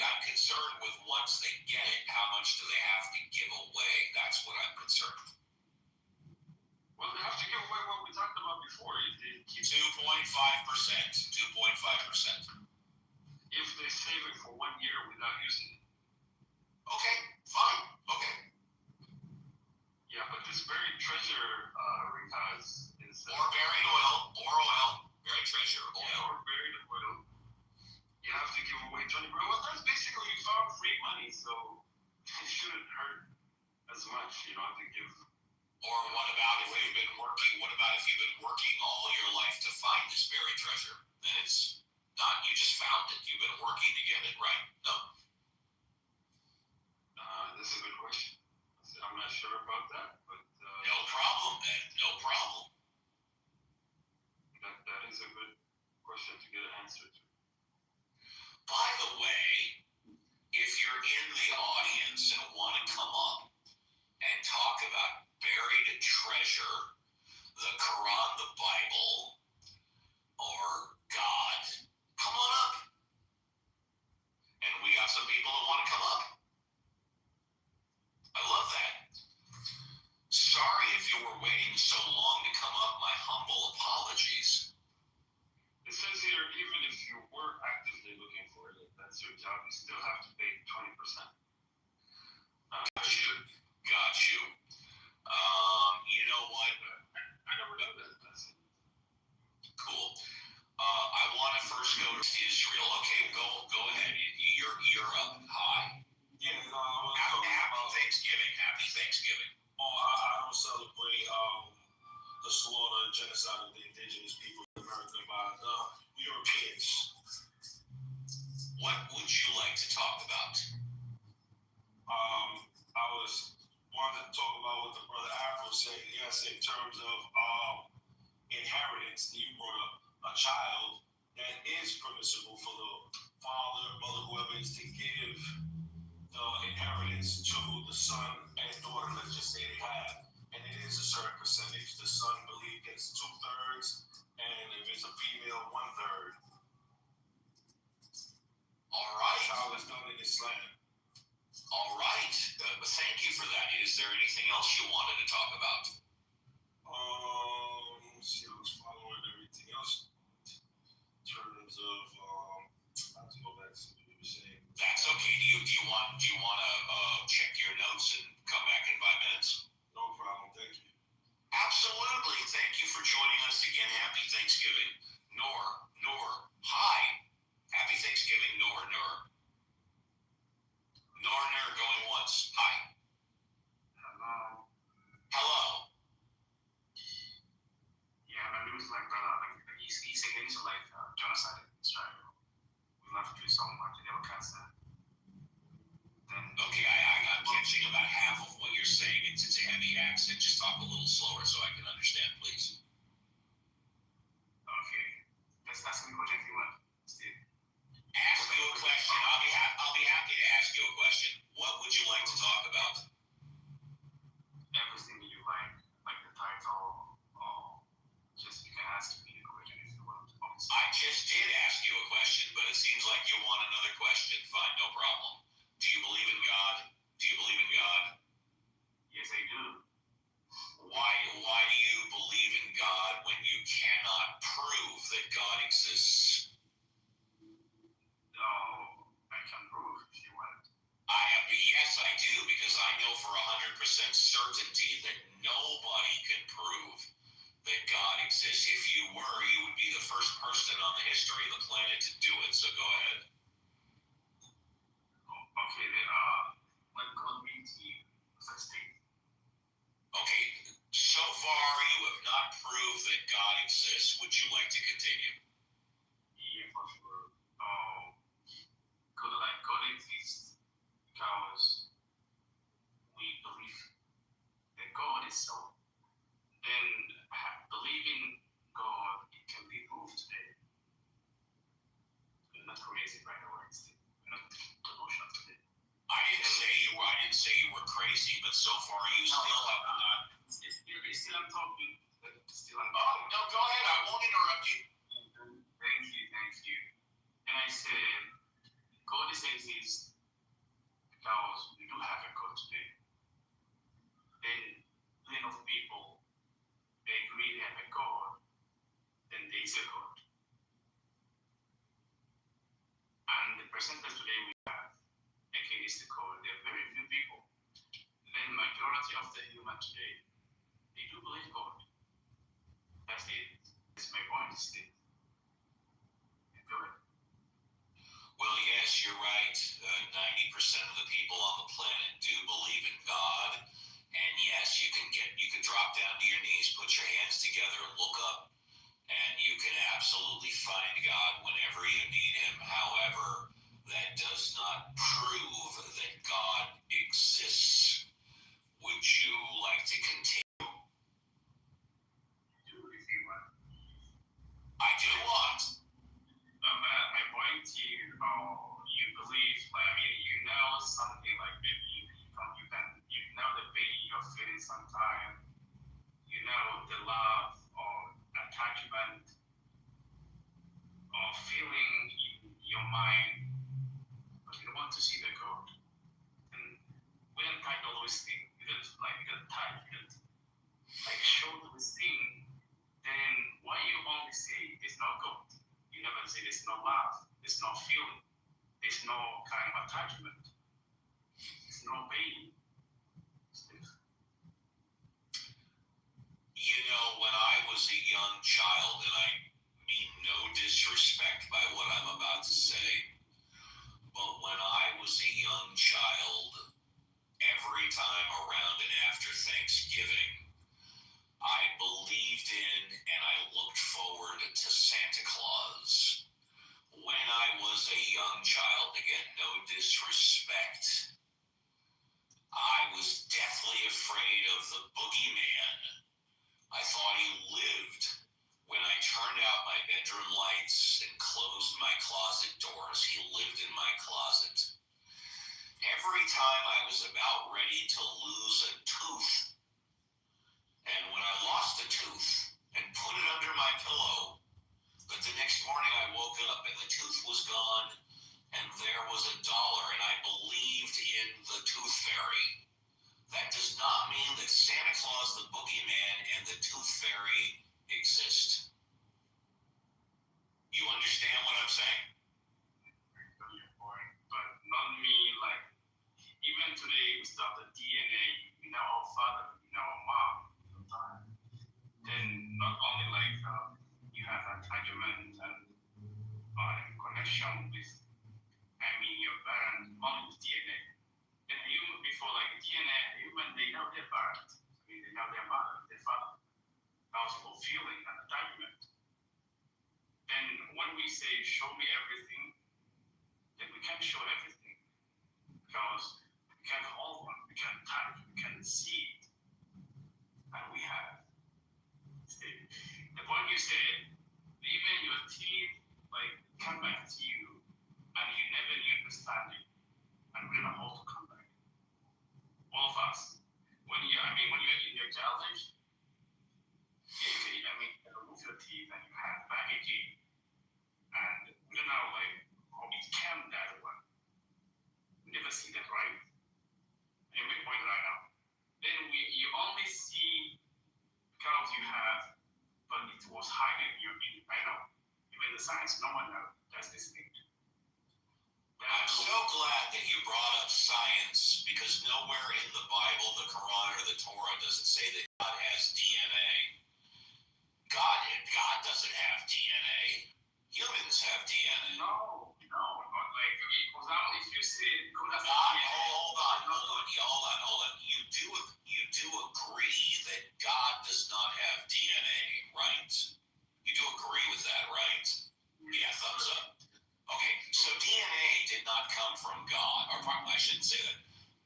get it, how much do they have to give away? That's what I'm concerned with. Well, they have to give away what we talked about before. If they keep 2.5%. 2.5%. if they save it for 1 year without using it. Okay, fine. Okay. Yeah, but this buried treasure, Rikaz, is Or buried oil. Buried treasure, oil. yeah, or buried oil. You have to give away 20. Well, that's basically found free money, so it shouldn't hurt as much. You don't have to give. Or what about if you've been working all your life to find this buried treasure? Then it's not you just found it. You've been working to get it, right? No. That's a good question. I'm not sure about that, but No problem, man. No problem. that is a good question to get an answer to. By the way, if you're in the audience and want to come up and talk about buried treasure, the Quran, the Bible, or God, come on up. And we got some people that want to come up. I love that. Sorry if you were waiting so long to come up. My humble apologies. It says here, even if you were actively looking for it, that's your job, you still have to pay 20%. Got you. You know what? I never know that. That's Cool. I want to first go to Israel. Okay, go ahead. You're up. Hi. Yeah, Happy Thanksgiving. Happy Thanksgiving. I don't celebrate the slaughter and genocide of the indigenous people of America by the Europeans. What would you like to talk about? I wanted to talk about what the brother Afro said. Yes, in terms of inheritance, you brought up a child that is permissible for the father, mother, whoever is to give the inheritance to the son and daughter. Let's just say they have, and it is a certain percentage. The son, believe, gets 2/3, and if it's a female, 1/3. All right. Child is done in Islam. All right. Thank you for that. Is there anything else you wanted to talk about? See, I was following everything else in terms of I have to go back to what you were saying. That's okay. Do you want to check your notes and come back in 5 minutes? No problem. Thank you. Absolutely. Thank you for joining us again. Happy Thanksgiving. Noor. Hi. Happy Thanksgiving, Noor. Noor, going once. Hi. Hello. Yeah, my name is like he's against like genocide in Israel. We have to do so much. They never can say. Then Okay, I'm catching about half of what you're saying. It's a heavy accent. Just talk a little slower so I can understand, please. okay, let's ask me what you want, Steve. Ask you a question. I'll be happy to ask you a question. What would you like to talk about? Everything you like the title, or just you can ask me a question if you want. I just did ask you a question, but it seems like you want another question. Fine, no problem. Do you believe in God? Yes, I do. Why do you believe in God when you cannot prove that God exists? No, I can prove if you want. Yes, I do, because I know for 100% certainty that nobody can prove that God exists. If you were, you would be the first person on the history of the planet to do it, so go ahead. Okay, then what God means to you as a state? Okay, so far you have not proved that God exists. Would you like to continue? not crazy, by the way. You're not delusional today. I didn't say you were crazy, but so far you still have not. Still I'm talking. Oh, no, go ahead. I won't interrupt you. Thank you. And I said, God is exists because we do have a God today. Then plenty of people, they agree they have a God, then there is a God. And the percentage today we have against the God, there are very few people. Then majority of the human today, they do believe God. That's it. That's my point still. Go ahead. Well, yes, you're right. 90% of the people on the planet do believe in God. And yes, you can drop down to your knees, put your hands together, and look up, and you can absolutely find God whenever you need him. However, that does not prove that God exists. Would you like to continue? Do if you want. I do want. My point here, you believe, you know something like maybe you know the pain you're feeling sometimes, you know the love or attachment or feeling in your mind, but you don't want to see the God. And we don't type all those things, because show those things, then why you only say there's no God? You never say there's no love, there's no feeling, there's no kind of attachment, there's no pain. You know, when I was a young child, and I mean no disrespect by what I'm about to say, but when I was a young child, every time around and after Thanksgiving, I believed in and I looked forward to Santa Claus. When I was a young child, again, no disrespect, I was deathly afraid of the boogeyman. I thought he lived. When I turned out my bedroom lights and closed my closet doors, he lived in my closet. Every time I was about ready to lose a tooth, and when I lost a tooth and put it under my pillow, but the next morning I woke up and the tooth was gone and there was $1 and I believed in the tooth fairy. That does not mean that Santa Claus, the boogeyman, and the tooth fairy exist. You understand what I'm saying? But not me, like, even today we start the DNA, we know our father, we know our mom, sometimes. Then not only like you have attachment and connection with, your parents, only with DNA. And human, before like DNA, human, they know their parents. They know their mother, their father. Also feeling and attachment. Then when we say, show me everything, then we can't show everything. Because we can't hold one, we can't touch, we can't see it. And we have. The point you said, even your teeth, like, come back to you, and you never knew understanding, and we don't know how to come back. All of us. When you're in your childhood, remove your teeth and you have back again. And we don't know, like, how it came that way. We never see that, right? And we point right now. Then you only see because you have, but it was hiding you in, I know. Even the science, no one knows. That's this thing. I'm so glad that you brought up science, because nowhere in the Bible, the Quran, or the Torah does it say that God has DNA. God doesn't have DNA. Humans have DNA. No. Like, for example, if you say God has DNA. Hold on. You do agree that God does not have DNA, right? You do agree with that, right? Yeah, thumbs up. Okay, so DNA did not come from God, or probably I shouldn't say that.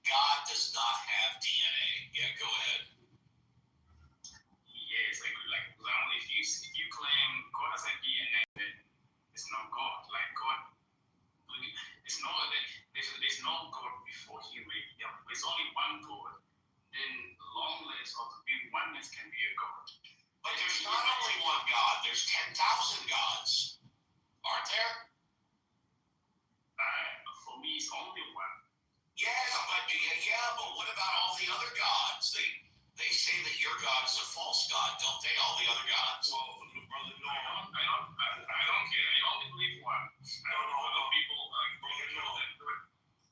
God does not have DNA. Yeah, go ahead. Yes, I agree. Like, if you claim God has a DNA, then it's not God. Like, God there's no God before Him. There's only one God. Then long list of oneness can be a God. But there's not only one God, there's 10,000 gods. Aren't there? For me, it's only one. Yes, but what about all the other gods? They say that your God is a false God, don't they? All the other gods. Well, brother, no. I don't care. I only believe one. No. Other people, Brother, no.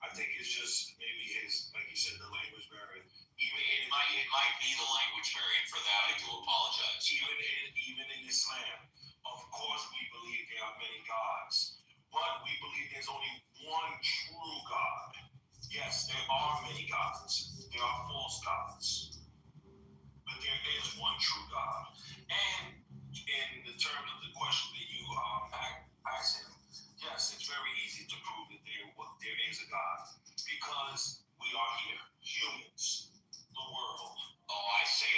I think it's just maybe his, like you said, the language barrier. It might be the language variant. For that, I do apologize. Even in Islam, of course, we believe there are many gods, but we believe there's only one true God. Yes, there are many gods. There are false gods, but there is one true God. And in the terms of the question that you asked him, yes, it's very easy to prove that there is a God because we are here, humans. The world. Oh, I say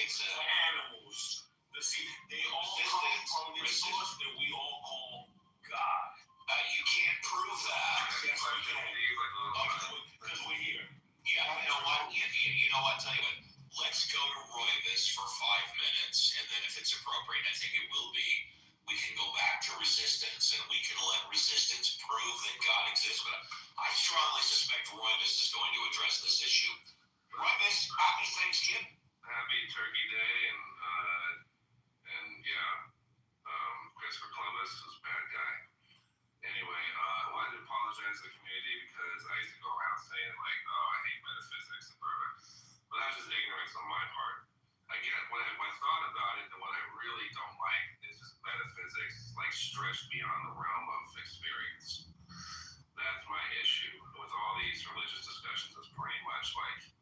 it's the animals. They all come from this source that we all call God. You can't prove that. Yes, we can. Because we're here. Yeah, you know what? You know what? Tell you what. Let's go to Roybus for 5 minutes, and then if it's appropriate, I think it will be, we can go back to resistance, and we can let resistance prove that God exists. But I strongly suspect Roybus is going to address this issue. Roybus, happy Thanksgiving. Happy Turkey Day, and Christopher Columbus was a bad guy. Anyway, I wanted to apologize to the community because I used to go around saying like, oh, I hate metaphysics and whatever. But that's just ignorance on my part. I get when I thought about it, and what I really don't like is just metaphysics like stretched beyond the realm of experience. That's my issue with all these religious discussions. It's pretty much like,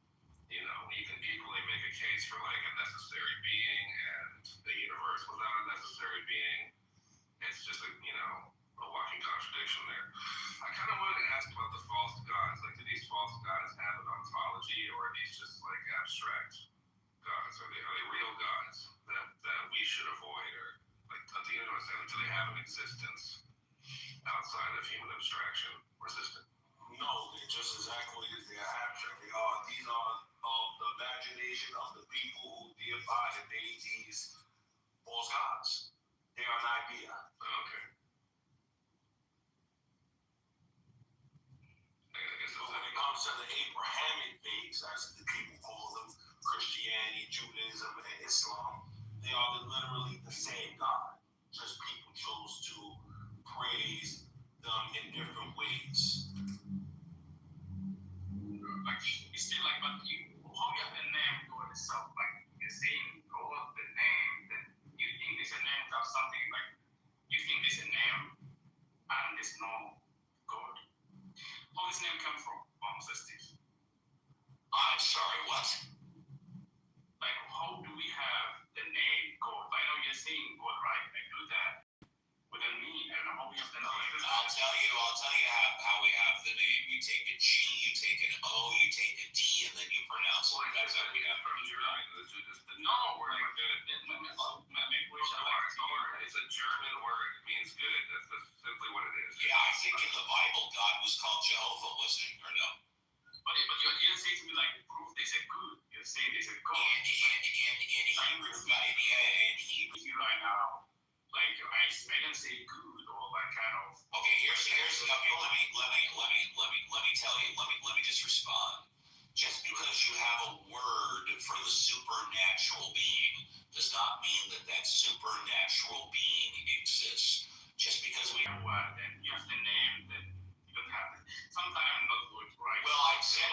you can equally make a case for like a necessary being and the universe without a necessary being. It's just a walking contradiction there. I kind of wanted to ask about the false gods. Like, do these false gods have an ontology, or are these just like abstract gods? Are they real gods that we should avoid, or like, do they have an existence outside of human abstraction, resistant? No, they're just exactly as they are abstract. These are of the imagination of the people who deify and date these false gods. They are an idea. Okay. So when it comes to the Abrahamic faiths, as the people call them, Christianity, Judaism, and Islam, they are literally the same God. Just people chose to praise them in different ways. Like, you still like, but how you have the name God itself? Like, you're saying God, the name, that you think there's a name of something, like, you think there's a name and there's no God. How does name come from, Steve? I'm sorry, what? Like, how do we have the name God? I know you're saying God, right? I do that. But then me, I don't know how we have the name. I'll tell you how we have the name. You take a G, you take an O, you take a D, and then you pronounce it. That's how we have it. No, we're like good. It's a German word. It means good. That's simply what it is. Yeah, I think in the Bible, God was called Jehovah, wasn't he? Or no? But you didn't say to me like proof there's a good. You're saying there's a God. In Hebrew, in Hebrew right now, like I didn't say good or like kind of. Okay, here's okay. Let me tell you. Let me just respond. Just because you have a word for the supernatural being does not mean that supernatural being exists. Just because we have one, and you have the name that you don't have it. Sometimes not good, right? Well, I said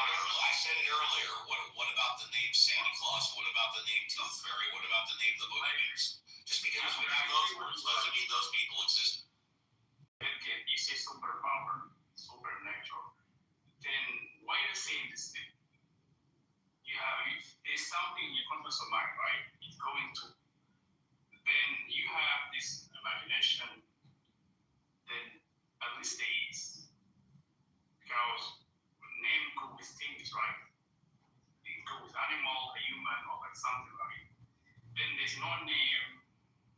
it earlier. What about the name Santa Claus? What about the name Tooth Fairy? What about the name the Boogeyman? Just because we have those words doesn't mean those people exist. Okay, you say superpower, supernatural. Then why are you saying this thing? There's something in your conscious mind, right? It's going to. Then you have this imagination. Then at least there is. Because name go with things, right? It go with animal, a human, or like something, right? Then there's no name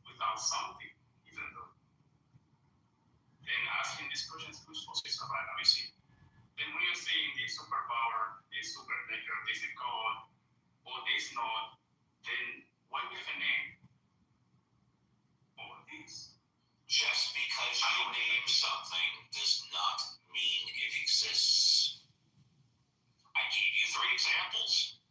without something, isn't there? Then asking this question is good for process of analysis. Then when you're saying the superpower, the supernatural, there's a God, or there's not, then why give a name for this? Just because you name something does not mean it exists. I gave you 3 examples.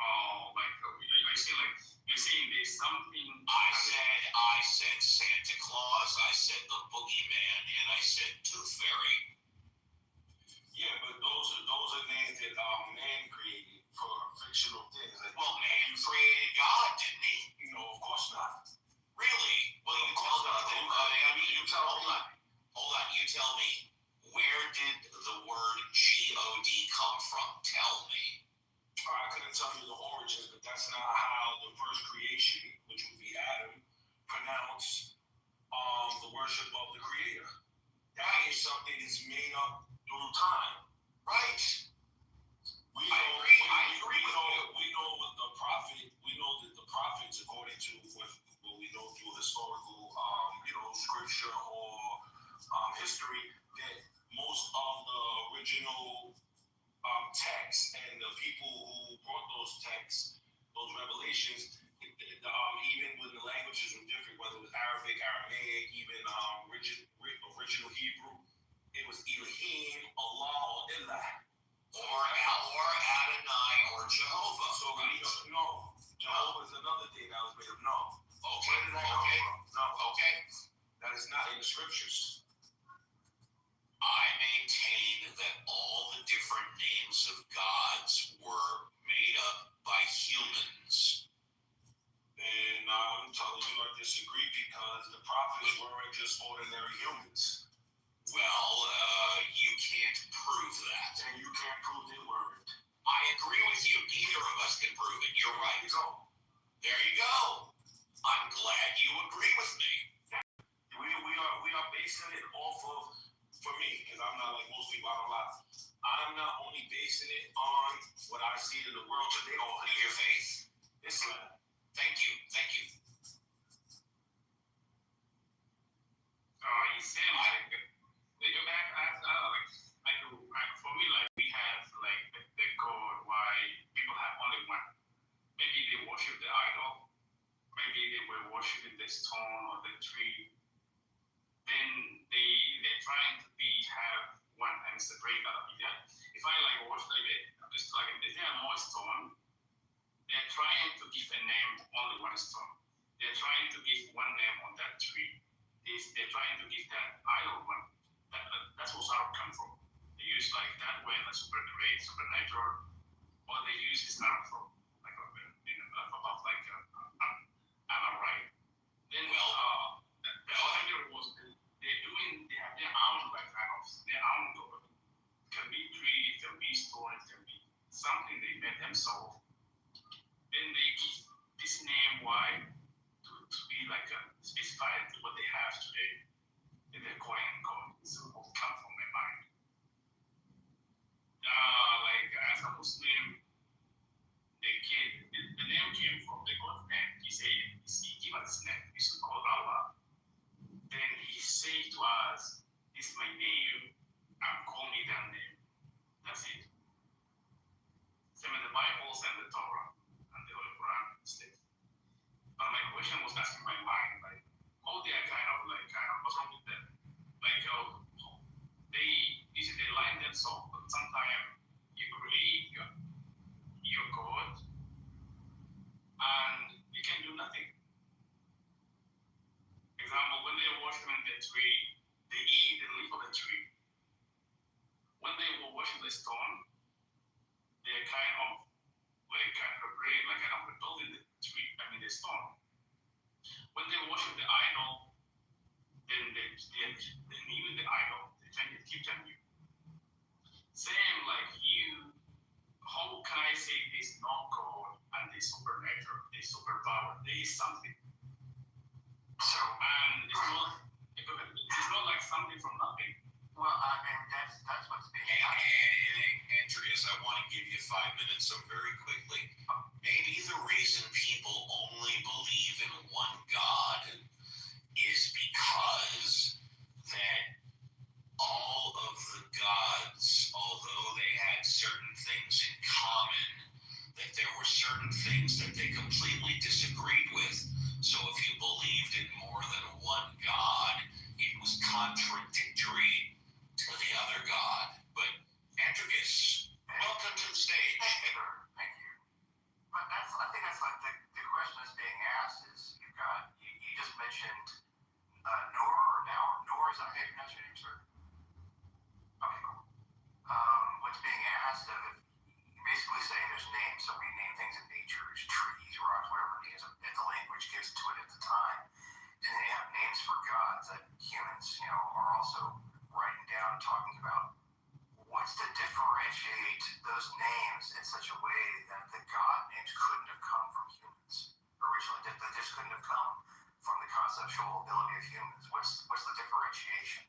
Oh, like I see, like you're saying there's something. I said Santa Claus, I said the Boogeyman, and I said Tooth Fairy. Yeah, but those are names that man created for fictional things. Like, Well, man created God, didn't he? no, of course not. Really? Well, you tell me. Hold on. You tell me. Where did the word God come from? Tell me. I couldn't tell you the origins, but that's not how the first creation, which would be Adam, pronounced the worship of the Creator. That is something that's made up through time. Right. I agree. We know what the prophet. We know that the prophets, according to what we know through historical, scripture or history, that most of the original texts and the people who brought those texts, those revelations, even when the languages were different, whether it was Arabic, Aramaic, even original Hebrew, it was Elohim, Allah, or Ilah. Or Adonai, or Jehovah. So we don't know. Jehovah is another thing that was made of no. Okay. That is not in the scriptures. I maintain that all the different names of gods were made up by humans. And I'm telling you, I disagree because the prophets weren't just ordinary humans. Well, you can't prove that. And you can't prove they weren't. I agree with you. Neither of us can prove it. You're right. There you go. I'm glad you agree with me. We are basing it off of, for me, because I'm not like most people, I don't lie. I'm not only basing it on what I see in the world today or Your faith. Islam. Thank you. You say like for me, like we have like the God. Why people have only one? Maybe they worship the idol. Maybe they were worshiping the stone or the tree. Then they're trying to have one and separate out of it. If I like worship like it's like if they have more stone, they're trying to give a name to only one stone. They're trying to give one name on that tree. They're trying to give that idol one. That's where sorrow comes from. They use like that way, like super great, supernatural, or they use Islam for like about like am I right? Then the idea was they have their own like kind of their own God. It can be tree, it can be stone, it can be something they made themselves. Then they give this name why to be like specified what they have today. And they're calling God. So it will come from my mind. Like as a Muslim, the name came from the God's name. He gave us this name. We should call Allah. Then he said to us, "This is my name, and call me that name." That's it. Same in the Bibles and the Torah and the Holy Quran state. But my question was asking my mind, like, how they are kind of what's wrong with them? Like they lie themselves, but sometimes you create your God and you can do nothing. Example, when they were worshiping the tree, they eat the leaf of the tree. When they were worshiping the stone, they're kind of rebuilding the tree, the stone. When they worship the idol, then they knew the idol, they try to keep them new. Same like you, how can I say there's no God and the supernatural, the superpower, there is something. So, and it's not like something from nothing. Well, and that's what's been. Andreas, I want to give you 5 minutes so very quickly. Maybe the reason people only believe in one God is because they is that how you pronounce your name, sir? Okay, cool. What's being asked of, you're basically saying there's names, so we name things in nature, there's trees, rocks, whatever it is, and the language gives to it at the time. And then you have names for gods that humans, are also writing down, talking about. What's to differentiate those names in such a way that the god names couldn't have come from humans originally? That they just couldn't have come from the conceptual ability of humans. What's the differentiation?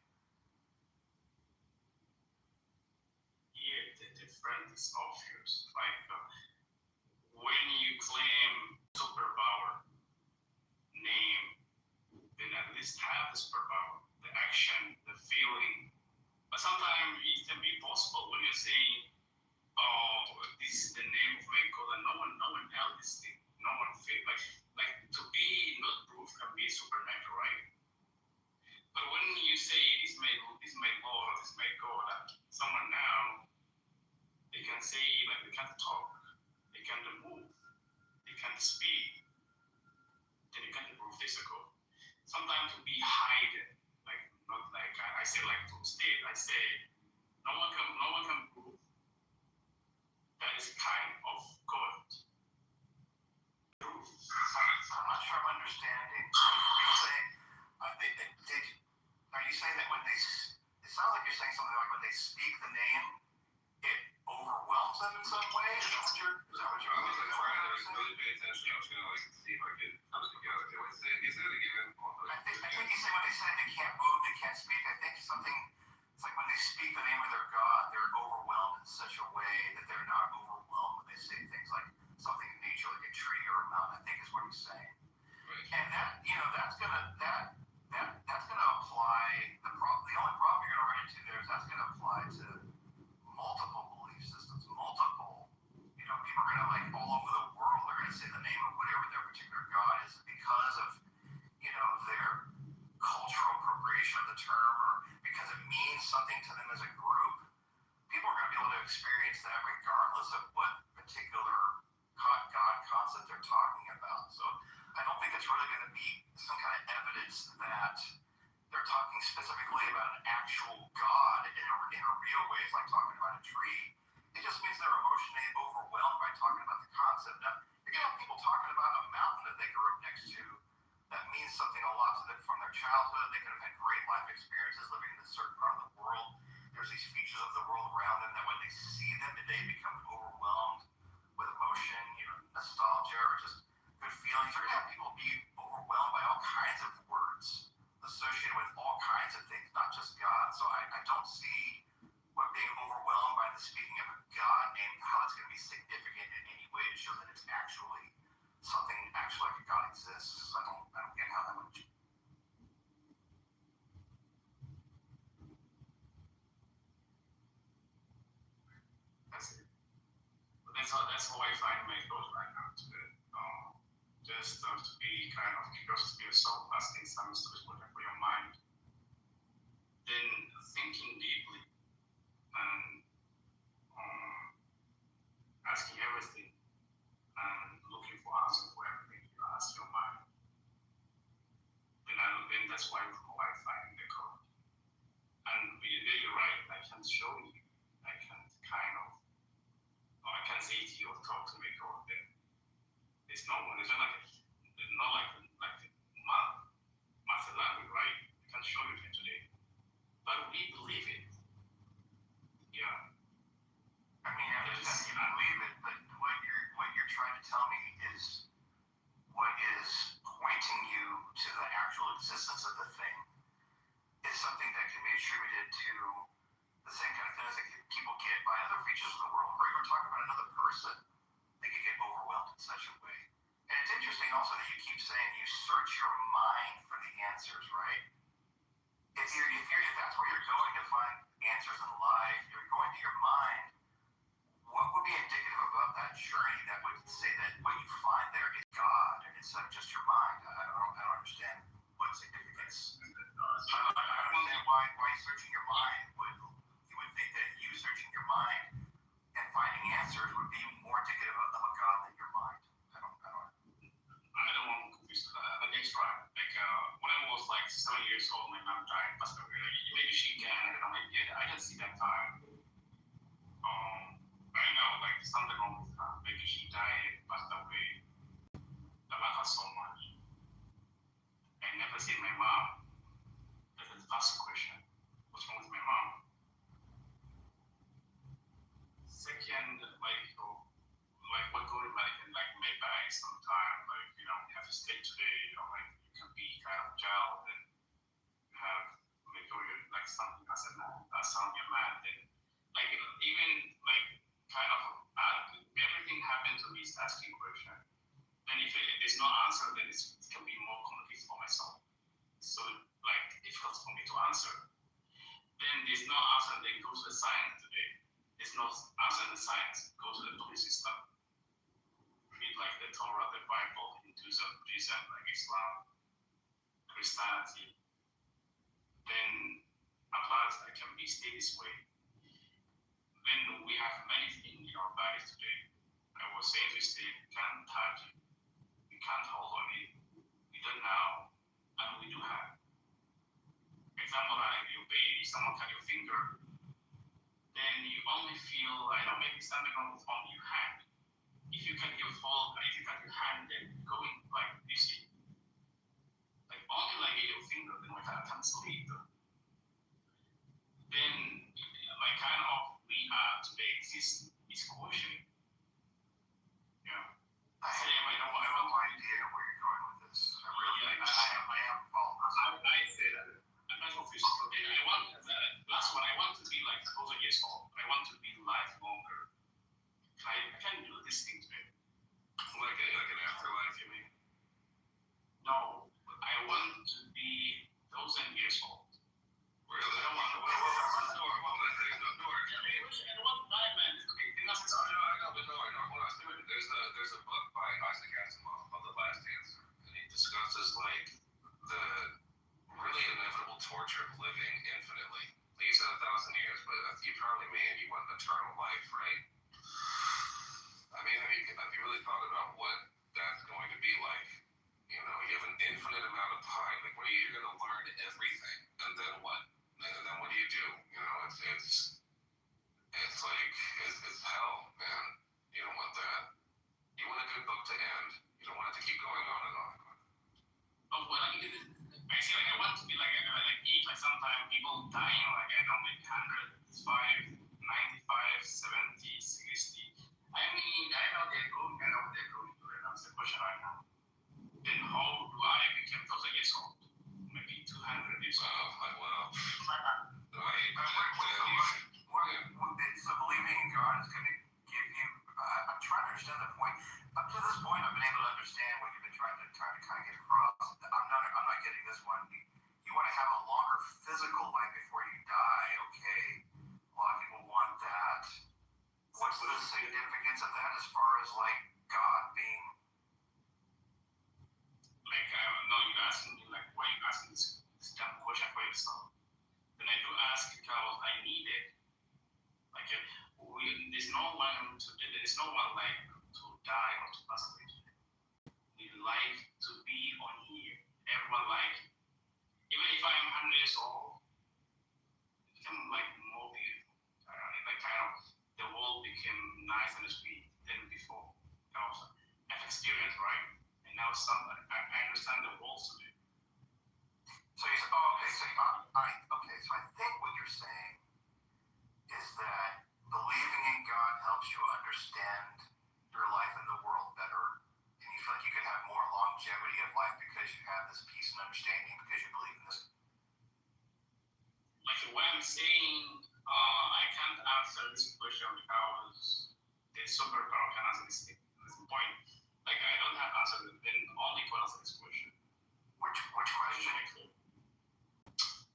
Yeah, the difference is obvious. Like when you claim superpower name, then at least have the superpower, the action, the feeling. But sometimes it can be possible when you're saying, "Oh, this is the name of my god," and no one held this thing. No one feel like to be not proof can be supernatural, right? But when you say this is my Lord, this is my God, someone now they can say like they can't talk, they can't move, they can't speak, then you can't prove this a God. Sometimes to be hidden, like not like I say like to state, I say no one can prove that is kind of God. Proof. I'm not sure I'm understanding. Are you saying, are you saying that when it sounds like you're saying something like when they speak the name, it overwhelms them in some way? Is that what you're really pay attention. I was gonna like see if I could put it together. Is that again? I think you say when they say they can't move, they can't speak, I think something, it's like when they speak the name of their God, they're overwhelmed in such a way that they're not overwhelmed when they say things like something in nature, like a tree or a mountain, I think is what he's saying. Right. And that, that's gonna apply, the only problem you're gonna run into there is that's gonna apply to multiple belief systems, multiple, people are gonna like all over the world, they're gonna say the name of whatever their particular God is because of, their cultural appropriation of the term or because it means something to them as a group. People are going to be able to experience that regardless of what particular God concept they're talking about. So I don't think it's really going to be some kind of evidence that they're talking specifically about an actual God in a real way, it's like talking about a tree. It just means they're emotionally overwhelmed by talking about the concept. Now, you're going to have people talking about a mountain that they grew up next to that means something a lot to them from their childhood. They could have had great life experiences living in a certain part of the world. There's these features of the world around them that when they see them, they become overwhelmed with emotion, nostalgia, or just good feelings. They're going to have people be overwhelmed by all kinds of words associated with all kinds of things, not just God. So I don't see what being overwhelmed by the speaking of a God name, how it's going to be significant in any way to show that it's actually something actually like a God exists. I don't get how that would. That's it. But that's how I find my God right now today. Just to be kind of curiosity of soul, asking some questions for your mind, then thinking deeply and asking everything and looking for answers for everything you ask your mind. Then that's why I find the code. And you're right, I can't show you. I can't I can't say to you or talk to me code there. It's no one. It's not like math language, right? I can't show you it today. But we believe it. Yeah. I mean, I understand you believe it, but what you're trying to tell me is what is pointing you to the actual existence of the thing is something that can be attributed to the same kind of things that people get by other features of the world, or even talking about another person, they can get overwhelmed in such a way. And it's interesting also that you keep saying you search your mind for the answers, right? If that's where you're going to find answers in life, you're going to your mind. What would be indicative about that journey that would say that what you find there is God and instead of just your mind? I don't understand what significance. I don't understand why searching your mind you would think that you searching your mind and finding answers would be more indicative of a God than your mind. I don't want to confuse that. Let me try. When I was like like 7 years old, my mom died, passed away. Like, maybe she can, I don't know, maybe I can see that time. I know, like, something wrong with her. Maybe she died, passed away. I love her so much. I never seen my mom. That's the first question. What's wrong with my mom? Second, like what go to medical, like maybe sometime, like, you know, you have to stay today, you know, like you can be kind of jailed and have maybe like something as a man, sound your man, and like, you know, even like kind of everything happened to me is asking question. And if there's no answer, then it can be more complicated for myself. So like difficult for me to answer. Then there's no answer, then go to the science today. There's no answer in the science, go to the belief system. Read like the Torah, the Bible, Hinduism, Buddhism, like Islam, Christianity. Then at last I can stay this way. Then we have many things in our bodies today. I was saying to stay, we can't touch it, we can't hold on it, we don't know, and we do have. Example, like your baby, someone cut your finger, then you only feel, I don't know, maybe something on your hand. If you cut your hand, then going like this, like only like your finger, then we can't sleep. Then like kind of we are today is questioning. Yeah. I don't want no idea where you're going with this. I am following. I say that. I'm not official. Then I want last one. I want to be like 1,000 years old. I want to be life longer. I can do this thing today. Like an afterlife, you mean? No, I want to be 1,000 years old. Really? I don't want to. I don't want to die, man. Okay, I know, but no. Hold on. There's a book by Isaac Asimov called The Last Answer, and he discusses like the really inevitable torture of living infinitely. Like you said 1,000 years, but you probably mean you want eternal life, right? I mean, have you really thought about what that's going to be like? You know, you have an infinite amount of time. Like, you're going to learn everything, and then what? And then what do you do? You know, it's like it's hell, man. You don't want that. You want a good book to end. You don't want it to keep going on and on. Oh, well, I see, like, I want to be like eat. Like, sometimes people dying, like, I don't know, 105, 95, 70, 60. I mean, I know they're going to it. That's the question right now. Then how do I become 1,000 years old? Maybe 200 years old. So believing in God is going to give you. I'm trying to understand the point. Up to this point, I've been able to understand what you've been trying to kind of get across. I'm not getting this one. You want to have a longer physical life before you die. Okay, a lot of people want that. What's the significance of that as far as like God being? Like, no, you're asking me like, why are you asking this dumb question for yourself? Then I do ask because I need it. Like, there's no one like to die or to pass away today. We like to be on here. Everyone like, even if I am 100 years old, it become like more beautiful. Like kind of the world became nice and sweet than before. I've experienced, right? And now I understand the world today. So you said, oh, okay. So I think what you're saying is that believing in God helps you understand your life in the world better, and you feel like you could have more longevity of life because you have this peace and understanding because you believe in this. Like what I'm saying, I can't answer this question because the superpower can answer this point. Like I don't have answer, then only can answer this question. Which question?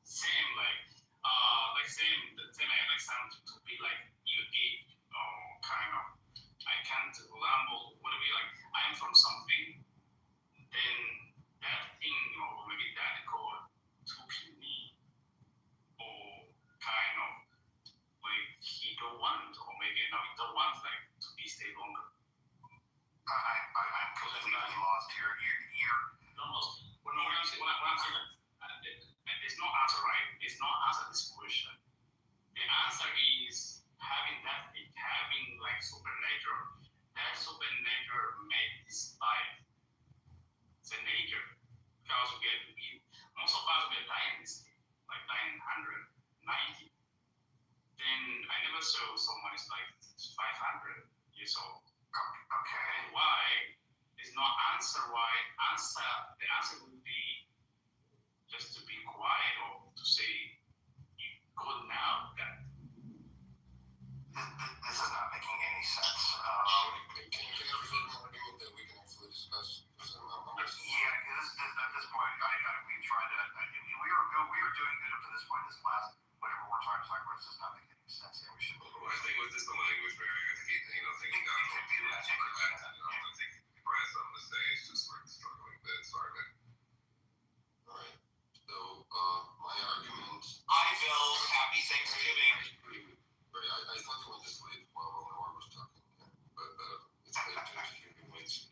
Same like some to be like you age or kind of. I can't ramble. What do we like? I'm from something, then that thing or maybe that code took me, or kind of like he don't want, or maybe now he don't want like to be stay longer. I'm completely lost here. You're almost. What I'm saying, 190. Then I never saw someone is like 500 years old. Okay. And why is not answer why. The answer would be just to be quiet or to say, you go now. That this is not making any sense. Can you present an argument that we can actually discuss? Because Yeah, because at this point, we tried to. We were doing good up to this point. This last whatever we're trying to talk about, it's just not making any sense. Yeah, we should. Well, I think it was just the language barrier. I think thinking out of could be that. I think people have something to say. It's just we're struggling a bit. Sorry, man. all right. So my argument. Hi, Phil. Happy Thanksgiving. Right, I thought you went to sleep while Laura was talking, but it's late to keep you waiting.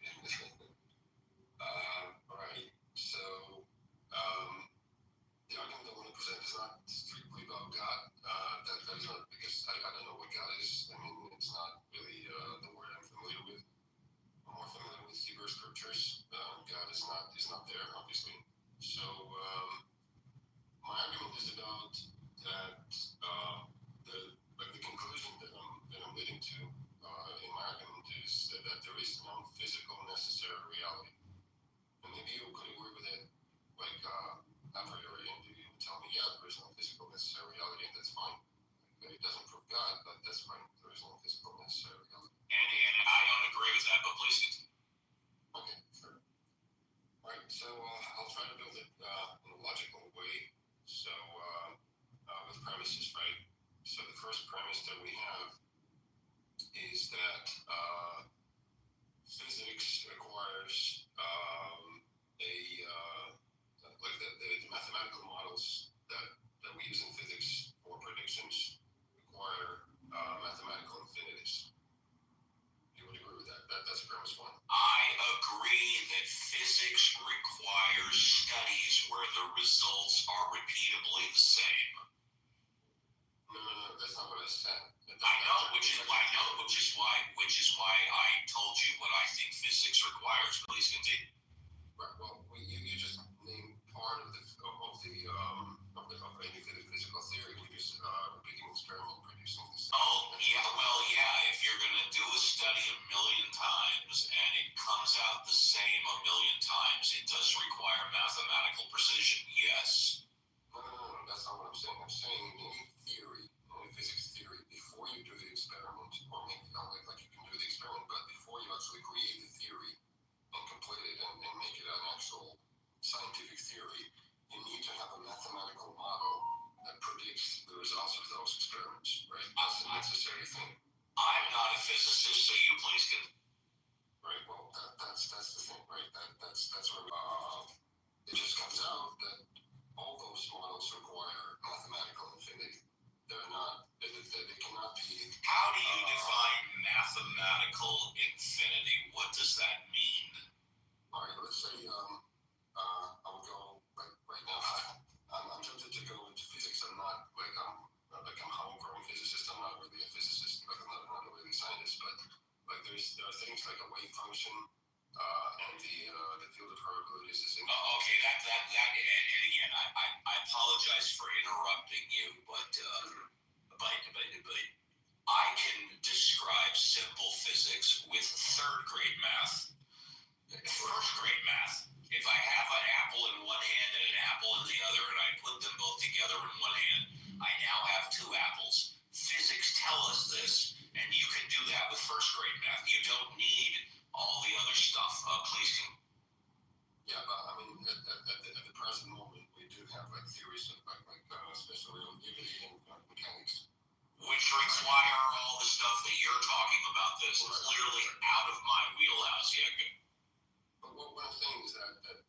All right. So the argument I want to present is not strictly about God. That is not because I don't know what God is. I mean, it's not really the word I'm familiar with. I'm more familiar with Hebrew scriptures. God is not there, obviously. So my argument is about that the conclusion that I'm leading to in my argument is that there is no physical necessary reality. And maybe you could agree with it, like a priori, and you tell me, yeah, there is no physical necessary reality, and that's fine. It doesn't prove God, but that's fine. There is no physical necessary reality. And I don't agree with that, but please continue. Okay, sure. All right, so I'll try to build it in a logical way. So with premises, right? So the first premise that we have is that physics requires the mathematical models that we use in physics for predictions require mathematical infinities. You would agree with that? That's premise one. I agree that physics requires studies where the results are repeatably the same. No, that's not what I said. I know, which is why I told you what I think physics requires. Please continue. Right. Well, you just named part of any physical theory. We just repeating experiment producing this. Oh, yeah. Well, yeah. If you're going to do a study 1,000,000 times and it comes out the same 1,000,000 times, it does require mathematical precision. Yes. No, that's not what I'm saying. I'm saying any theory, any physics theory, before you do the experiment, or maybe not like you can do the experiment, but before you actually create the theory and complete it and make it an actual scientific theory, you need to have a mathematical model that predicts the results of those experiments, right? That's a necessary thing. I'm not a physicist, so you please can. Right. Well, that's the thing, right? That's where it just comes out that all those models require mathematical infinity. They're not. They cannot be. How do you define mathematical infinity? What does that mean? All right. Let's say I'll go right now. I'm tempted to go into physics. I'm not I'm homegrown physicist. I'm not really a physicist. I'm not a really scientist. But there are things like a wave function and the field of probabilities is. Okay, and again, I apologize for interrupting you, but I can describe simple physics with third grade math. First grade math. If I have an apple in one hand and an apple in the other, and I put them both together in one hand, I now have two apples. Physics tell us this, and you can do that with first grade math. You don't need all the other stuff. Please do. Yeah, but I mean, at the present moment, we do have theories of especially relativity and mechanics, which require all the stuff that you're talking about. This is clearly out of my wheelhouse. Yeah, good. But what I'm saying is that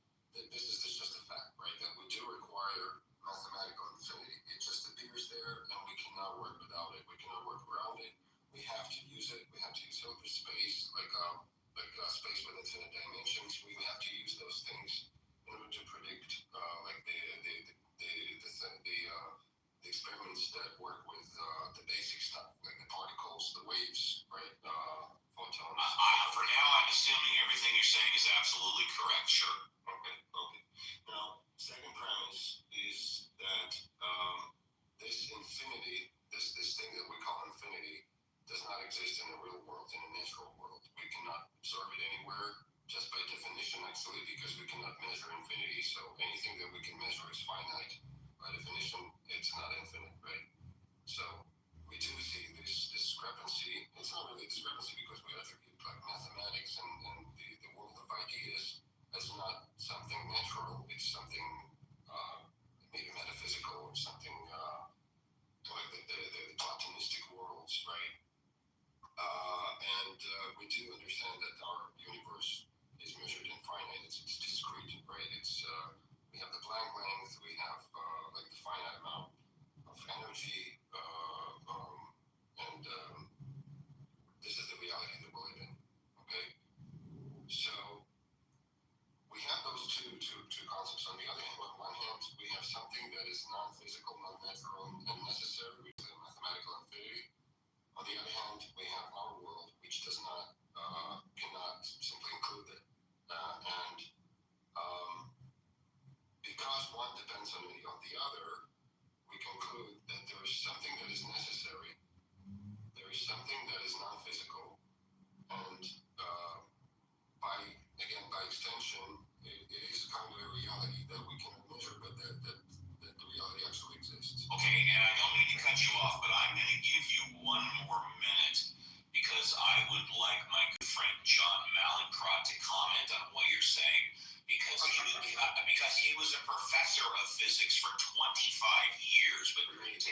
this is just a fact, right? That we do require mathematical infinity. It just appears there, and we cannot work without it. We cannot work around it. We have to use it. We have to use hyperspace, like space with infinite dimensions. We have to use those things in order to predict the experiments that work with the basic stuff, like the particles, the waves, right? Photons. For now, I'm assuming everything you're saying is absolutely correct. Sure. Okay. Now, second premise is that by definition, it's not infinite, right? So we do see this discrepancy. It's not really a discrepancy because we attribute like mathematics and the world of ideas as not something natural. It's something maybe metaphysical or something like the Platonistic worlds, right? And we do understand that our universe is measured in finite. It's discrete, right? It's we have the Planck length. We have like the finite amount of energy, and this is the reality that we live in. Okay, so we have those two concepts. On the other hand, on one hand, we have something that is non-physical, non-natural, and necessary, which is a mathematical infinity. On the other hand, we have our world, which does not, cannot simply include it. And because one depends on the other, we conclude that there is something that is necessary, there is something that is non-physical, and by extension, it is kind of a reality that we cannot measure, but that the reality actually exists. Okay, and I don't mean to cut you off, but I'm going to give you one more minute because I would like my good friend John Malincrot to comment on what you're saying because he was a professor of physics for 25 years. But go ahead.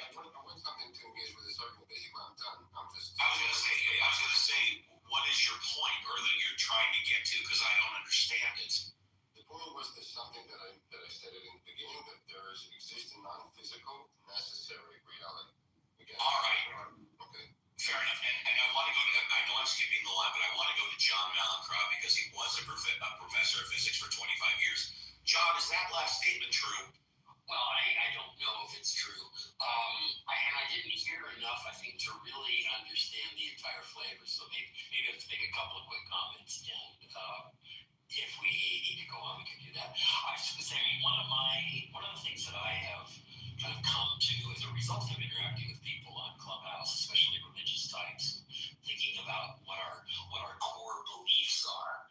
I want something to engage with this argument. Basically, I'm done. I was going to say, what is your point, or that you're trying to get to? Because I don't understand it. The point was there's something that I stated in the beginning, that there exists a non-physical, necessary reality. Again, all right. Okay. Fair enough. And I want to go to, I know I'm skipping the line, but I want to go to John Malincrot because he was a professor of physics for 25 years. John, is that last statement true? Well, I don't know if it's true. I didn't hear enough, I think, to really understand the entire flavor. So maybe let's make a couple of quick comments. And if we need to go on, we can do that. I was just going to say, one of the things that I have kind of come to as a result of interacting with people on Clubhouse, especially religious types, thinking about what our core beliefs are,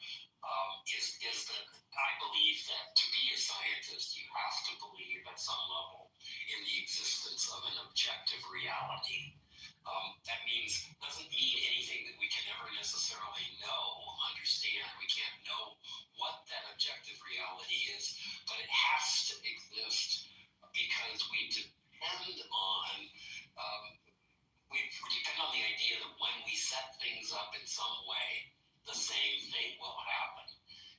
is that I believe that to be a scientist, you have to believe at some level in the existence of an objective reality. That doesn't mean anything that we can never necessarily understand. We can't know what that objective reality is, but it has to exist because we depend on the idea that when we set things up in some way, the same thing will happen.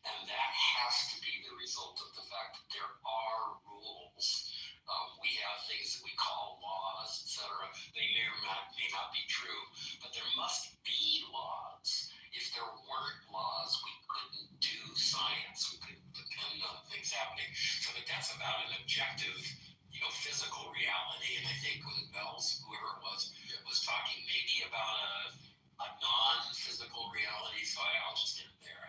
And that has to be the result of the fact that there are rules. We have things that we call laws, etc. They may or may not be true, but there must be laws. If there weren't laws, we couldn't do science. We couldn't depend on things happening. So that's about an objective, physical reality. And I think when whoever it was talking maybe about a non-physical reality. So I'll just end there.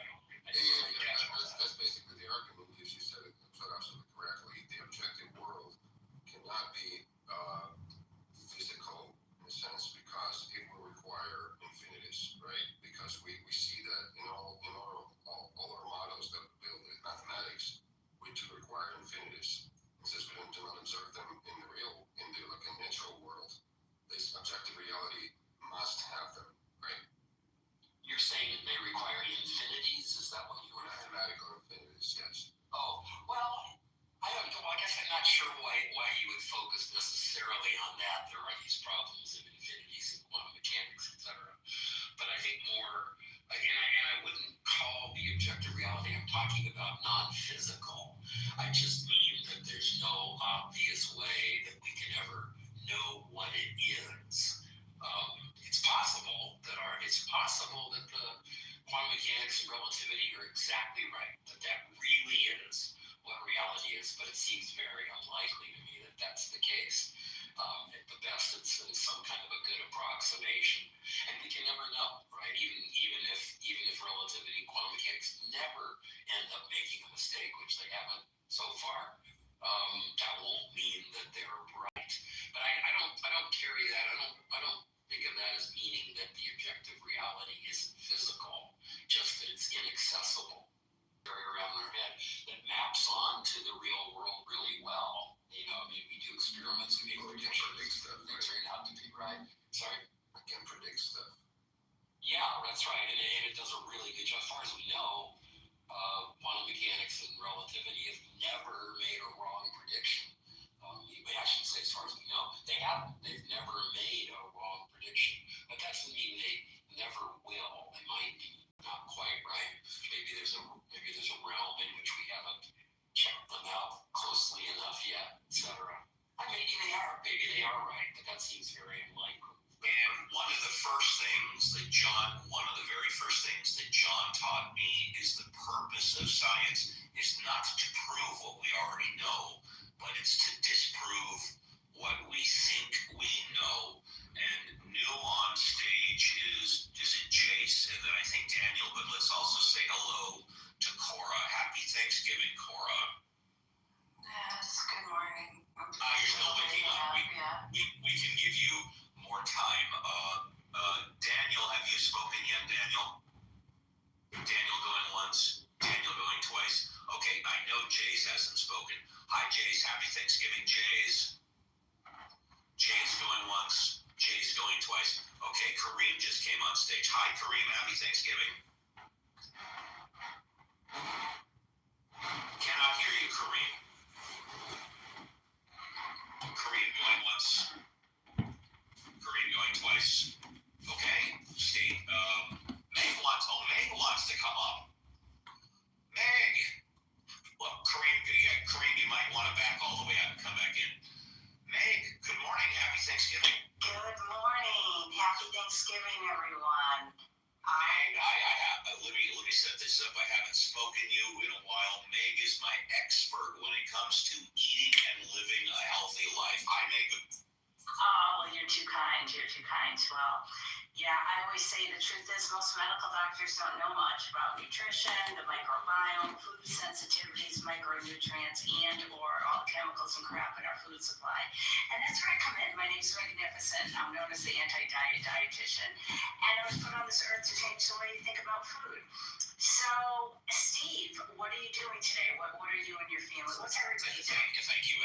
That's basically the argument. As you said absolutely correctly. The objective world cannot be physical in a sense because it will require infinities, right? Because we see that in all our models that we build with mathematics, we do require infinities. Since we do not observe them in the natural world, this objective reality must have them, right? You're saying that they require infinities? Is that what you were saying? Mathematical infinities, yes. Oh, well, I guess I'm not sure why you would focus necessarily on that. There are these problems of infinities in quantum mechanics, etc. But I think more, and I wouldn't call the objective reality I'm talking about non-physical. I just mean that there's no obvious way that we can ever know what it is. It's possible that the quantum mechanics and relativity are exactly right, that really is what reality is, but it seems very unlikely to me that that's the case. At the best, it's some kind of a good approximation, and we can never know, right? Even if relativity and quantum mechanics never end up making a mistake, which they haven't so far, that won't mean that they're right. But I don't carry that. I don't think of that as meaning that the objective reality isn't physical, just that it's inaccessible around our head that maps on to the real world really as far as we know, quantum mechanics and relativity have never made a wrong prediction. I should say, as far as we know, they haven't. They've never made a wrong prediction. But that doesn't mean they never will. They might be not quite right. Maybe there's a realm in which we haven't checked them out closely enough yet, etc. Maybe they are. Maybe they are right, but that seems very unlikely. And one of the very first things that John taught me is the purpose of science is not to prove what we already know, but it's to disprove what we think we know. And new on stage is it Jace, and then I think Daniel, but let's also say hello to Cora. Happy Thanksgiving, Cora. Yes, good morning. You're still waking up. We can give you more time. Daniel, have you spoken yet, Daniel? Daniel going once, Daniel going twice. Okay, I know Jace hasn't spoken. Hi, Jace. Happy Thanksgiving, Jace. Jace going once, Jace going twice. Okay, Kareem just came on stage. Hi, Kareem. Happy Thanksgiving. Cannot hear you, Kareem. Kareem going once. Kareem going twice. Okay, Steve. Meg wants to come up. Meg! Well, Kareem, you might want to back all the way up and come back in. Meg, good morning. Happy Thanksgiving. Good morning. Happy Thanksgiving, everyone. Meg, let me set this up. I haven't spoken to you in a while. Meg is my expert when it comes to eating and living a healthy life. Hi, Meg. Oh, well, you're too kind. Well, yeah, I always say the truth is most medical doctors don't know much about nutrition, the microbiome, food sensitivities, micronutrients, and or all the chemicals and crap in our food supply. And that's where I come in. My name's Magnificent. I'm known as the anti-diet dietitian. And I was put on this earth to change the way you think about food. So, Steve, what are you doing today? What are you and your family? What's everybody doing? Thank you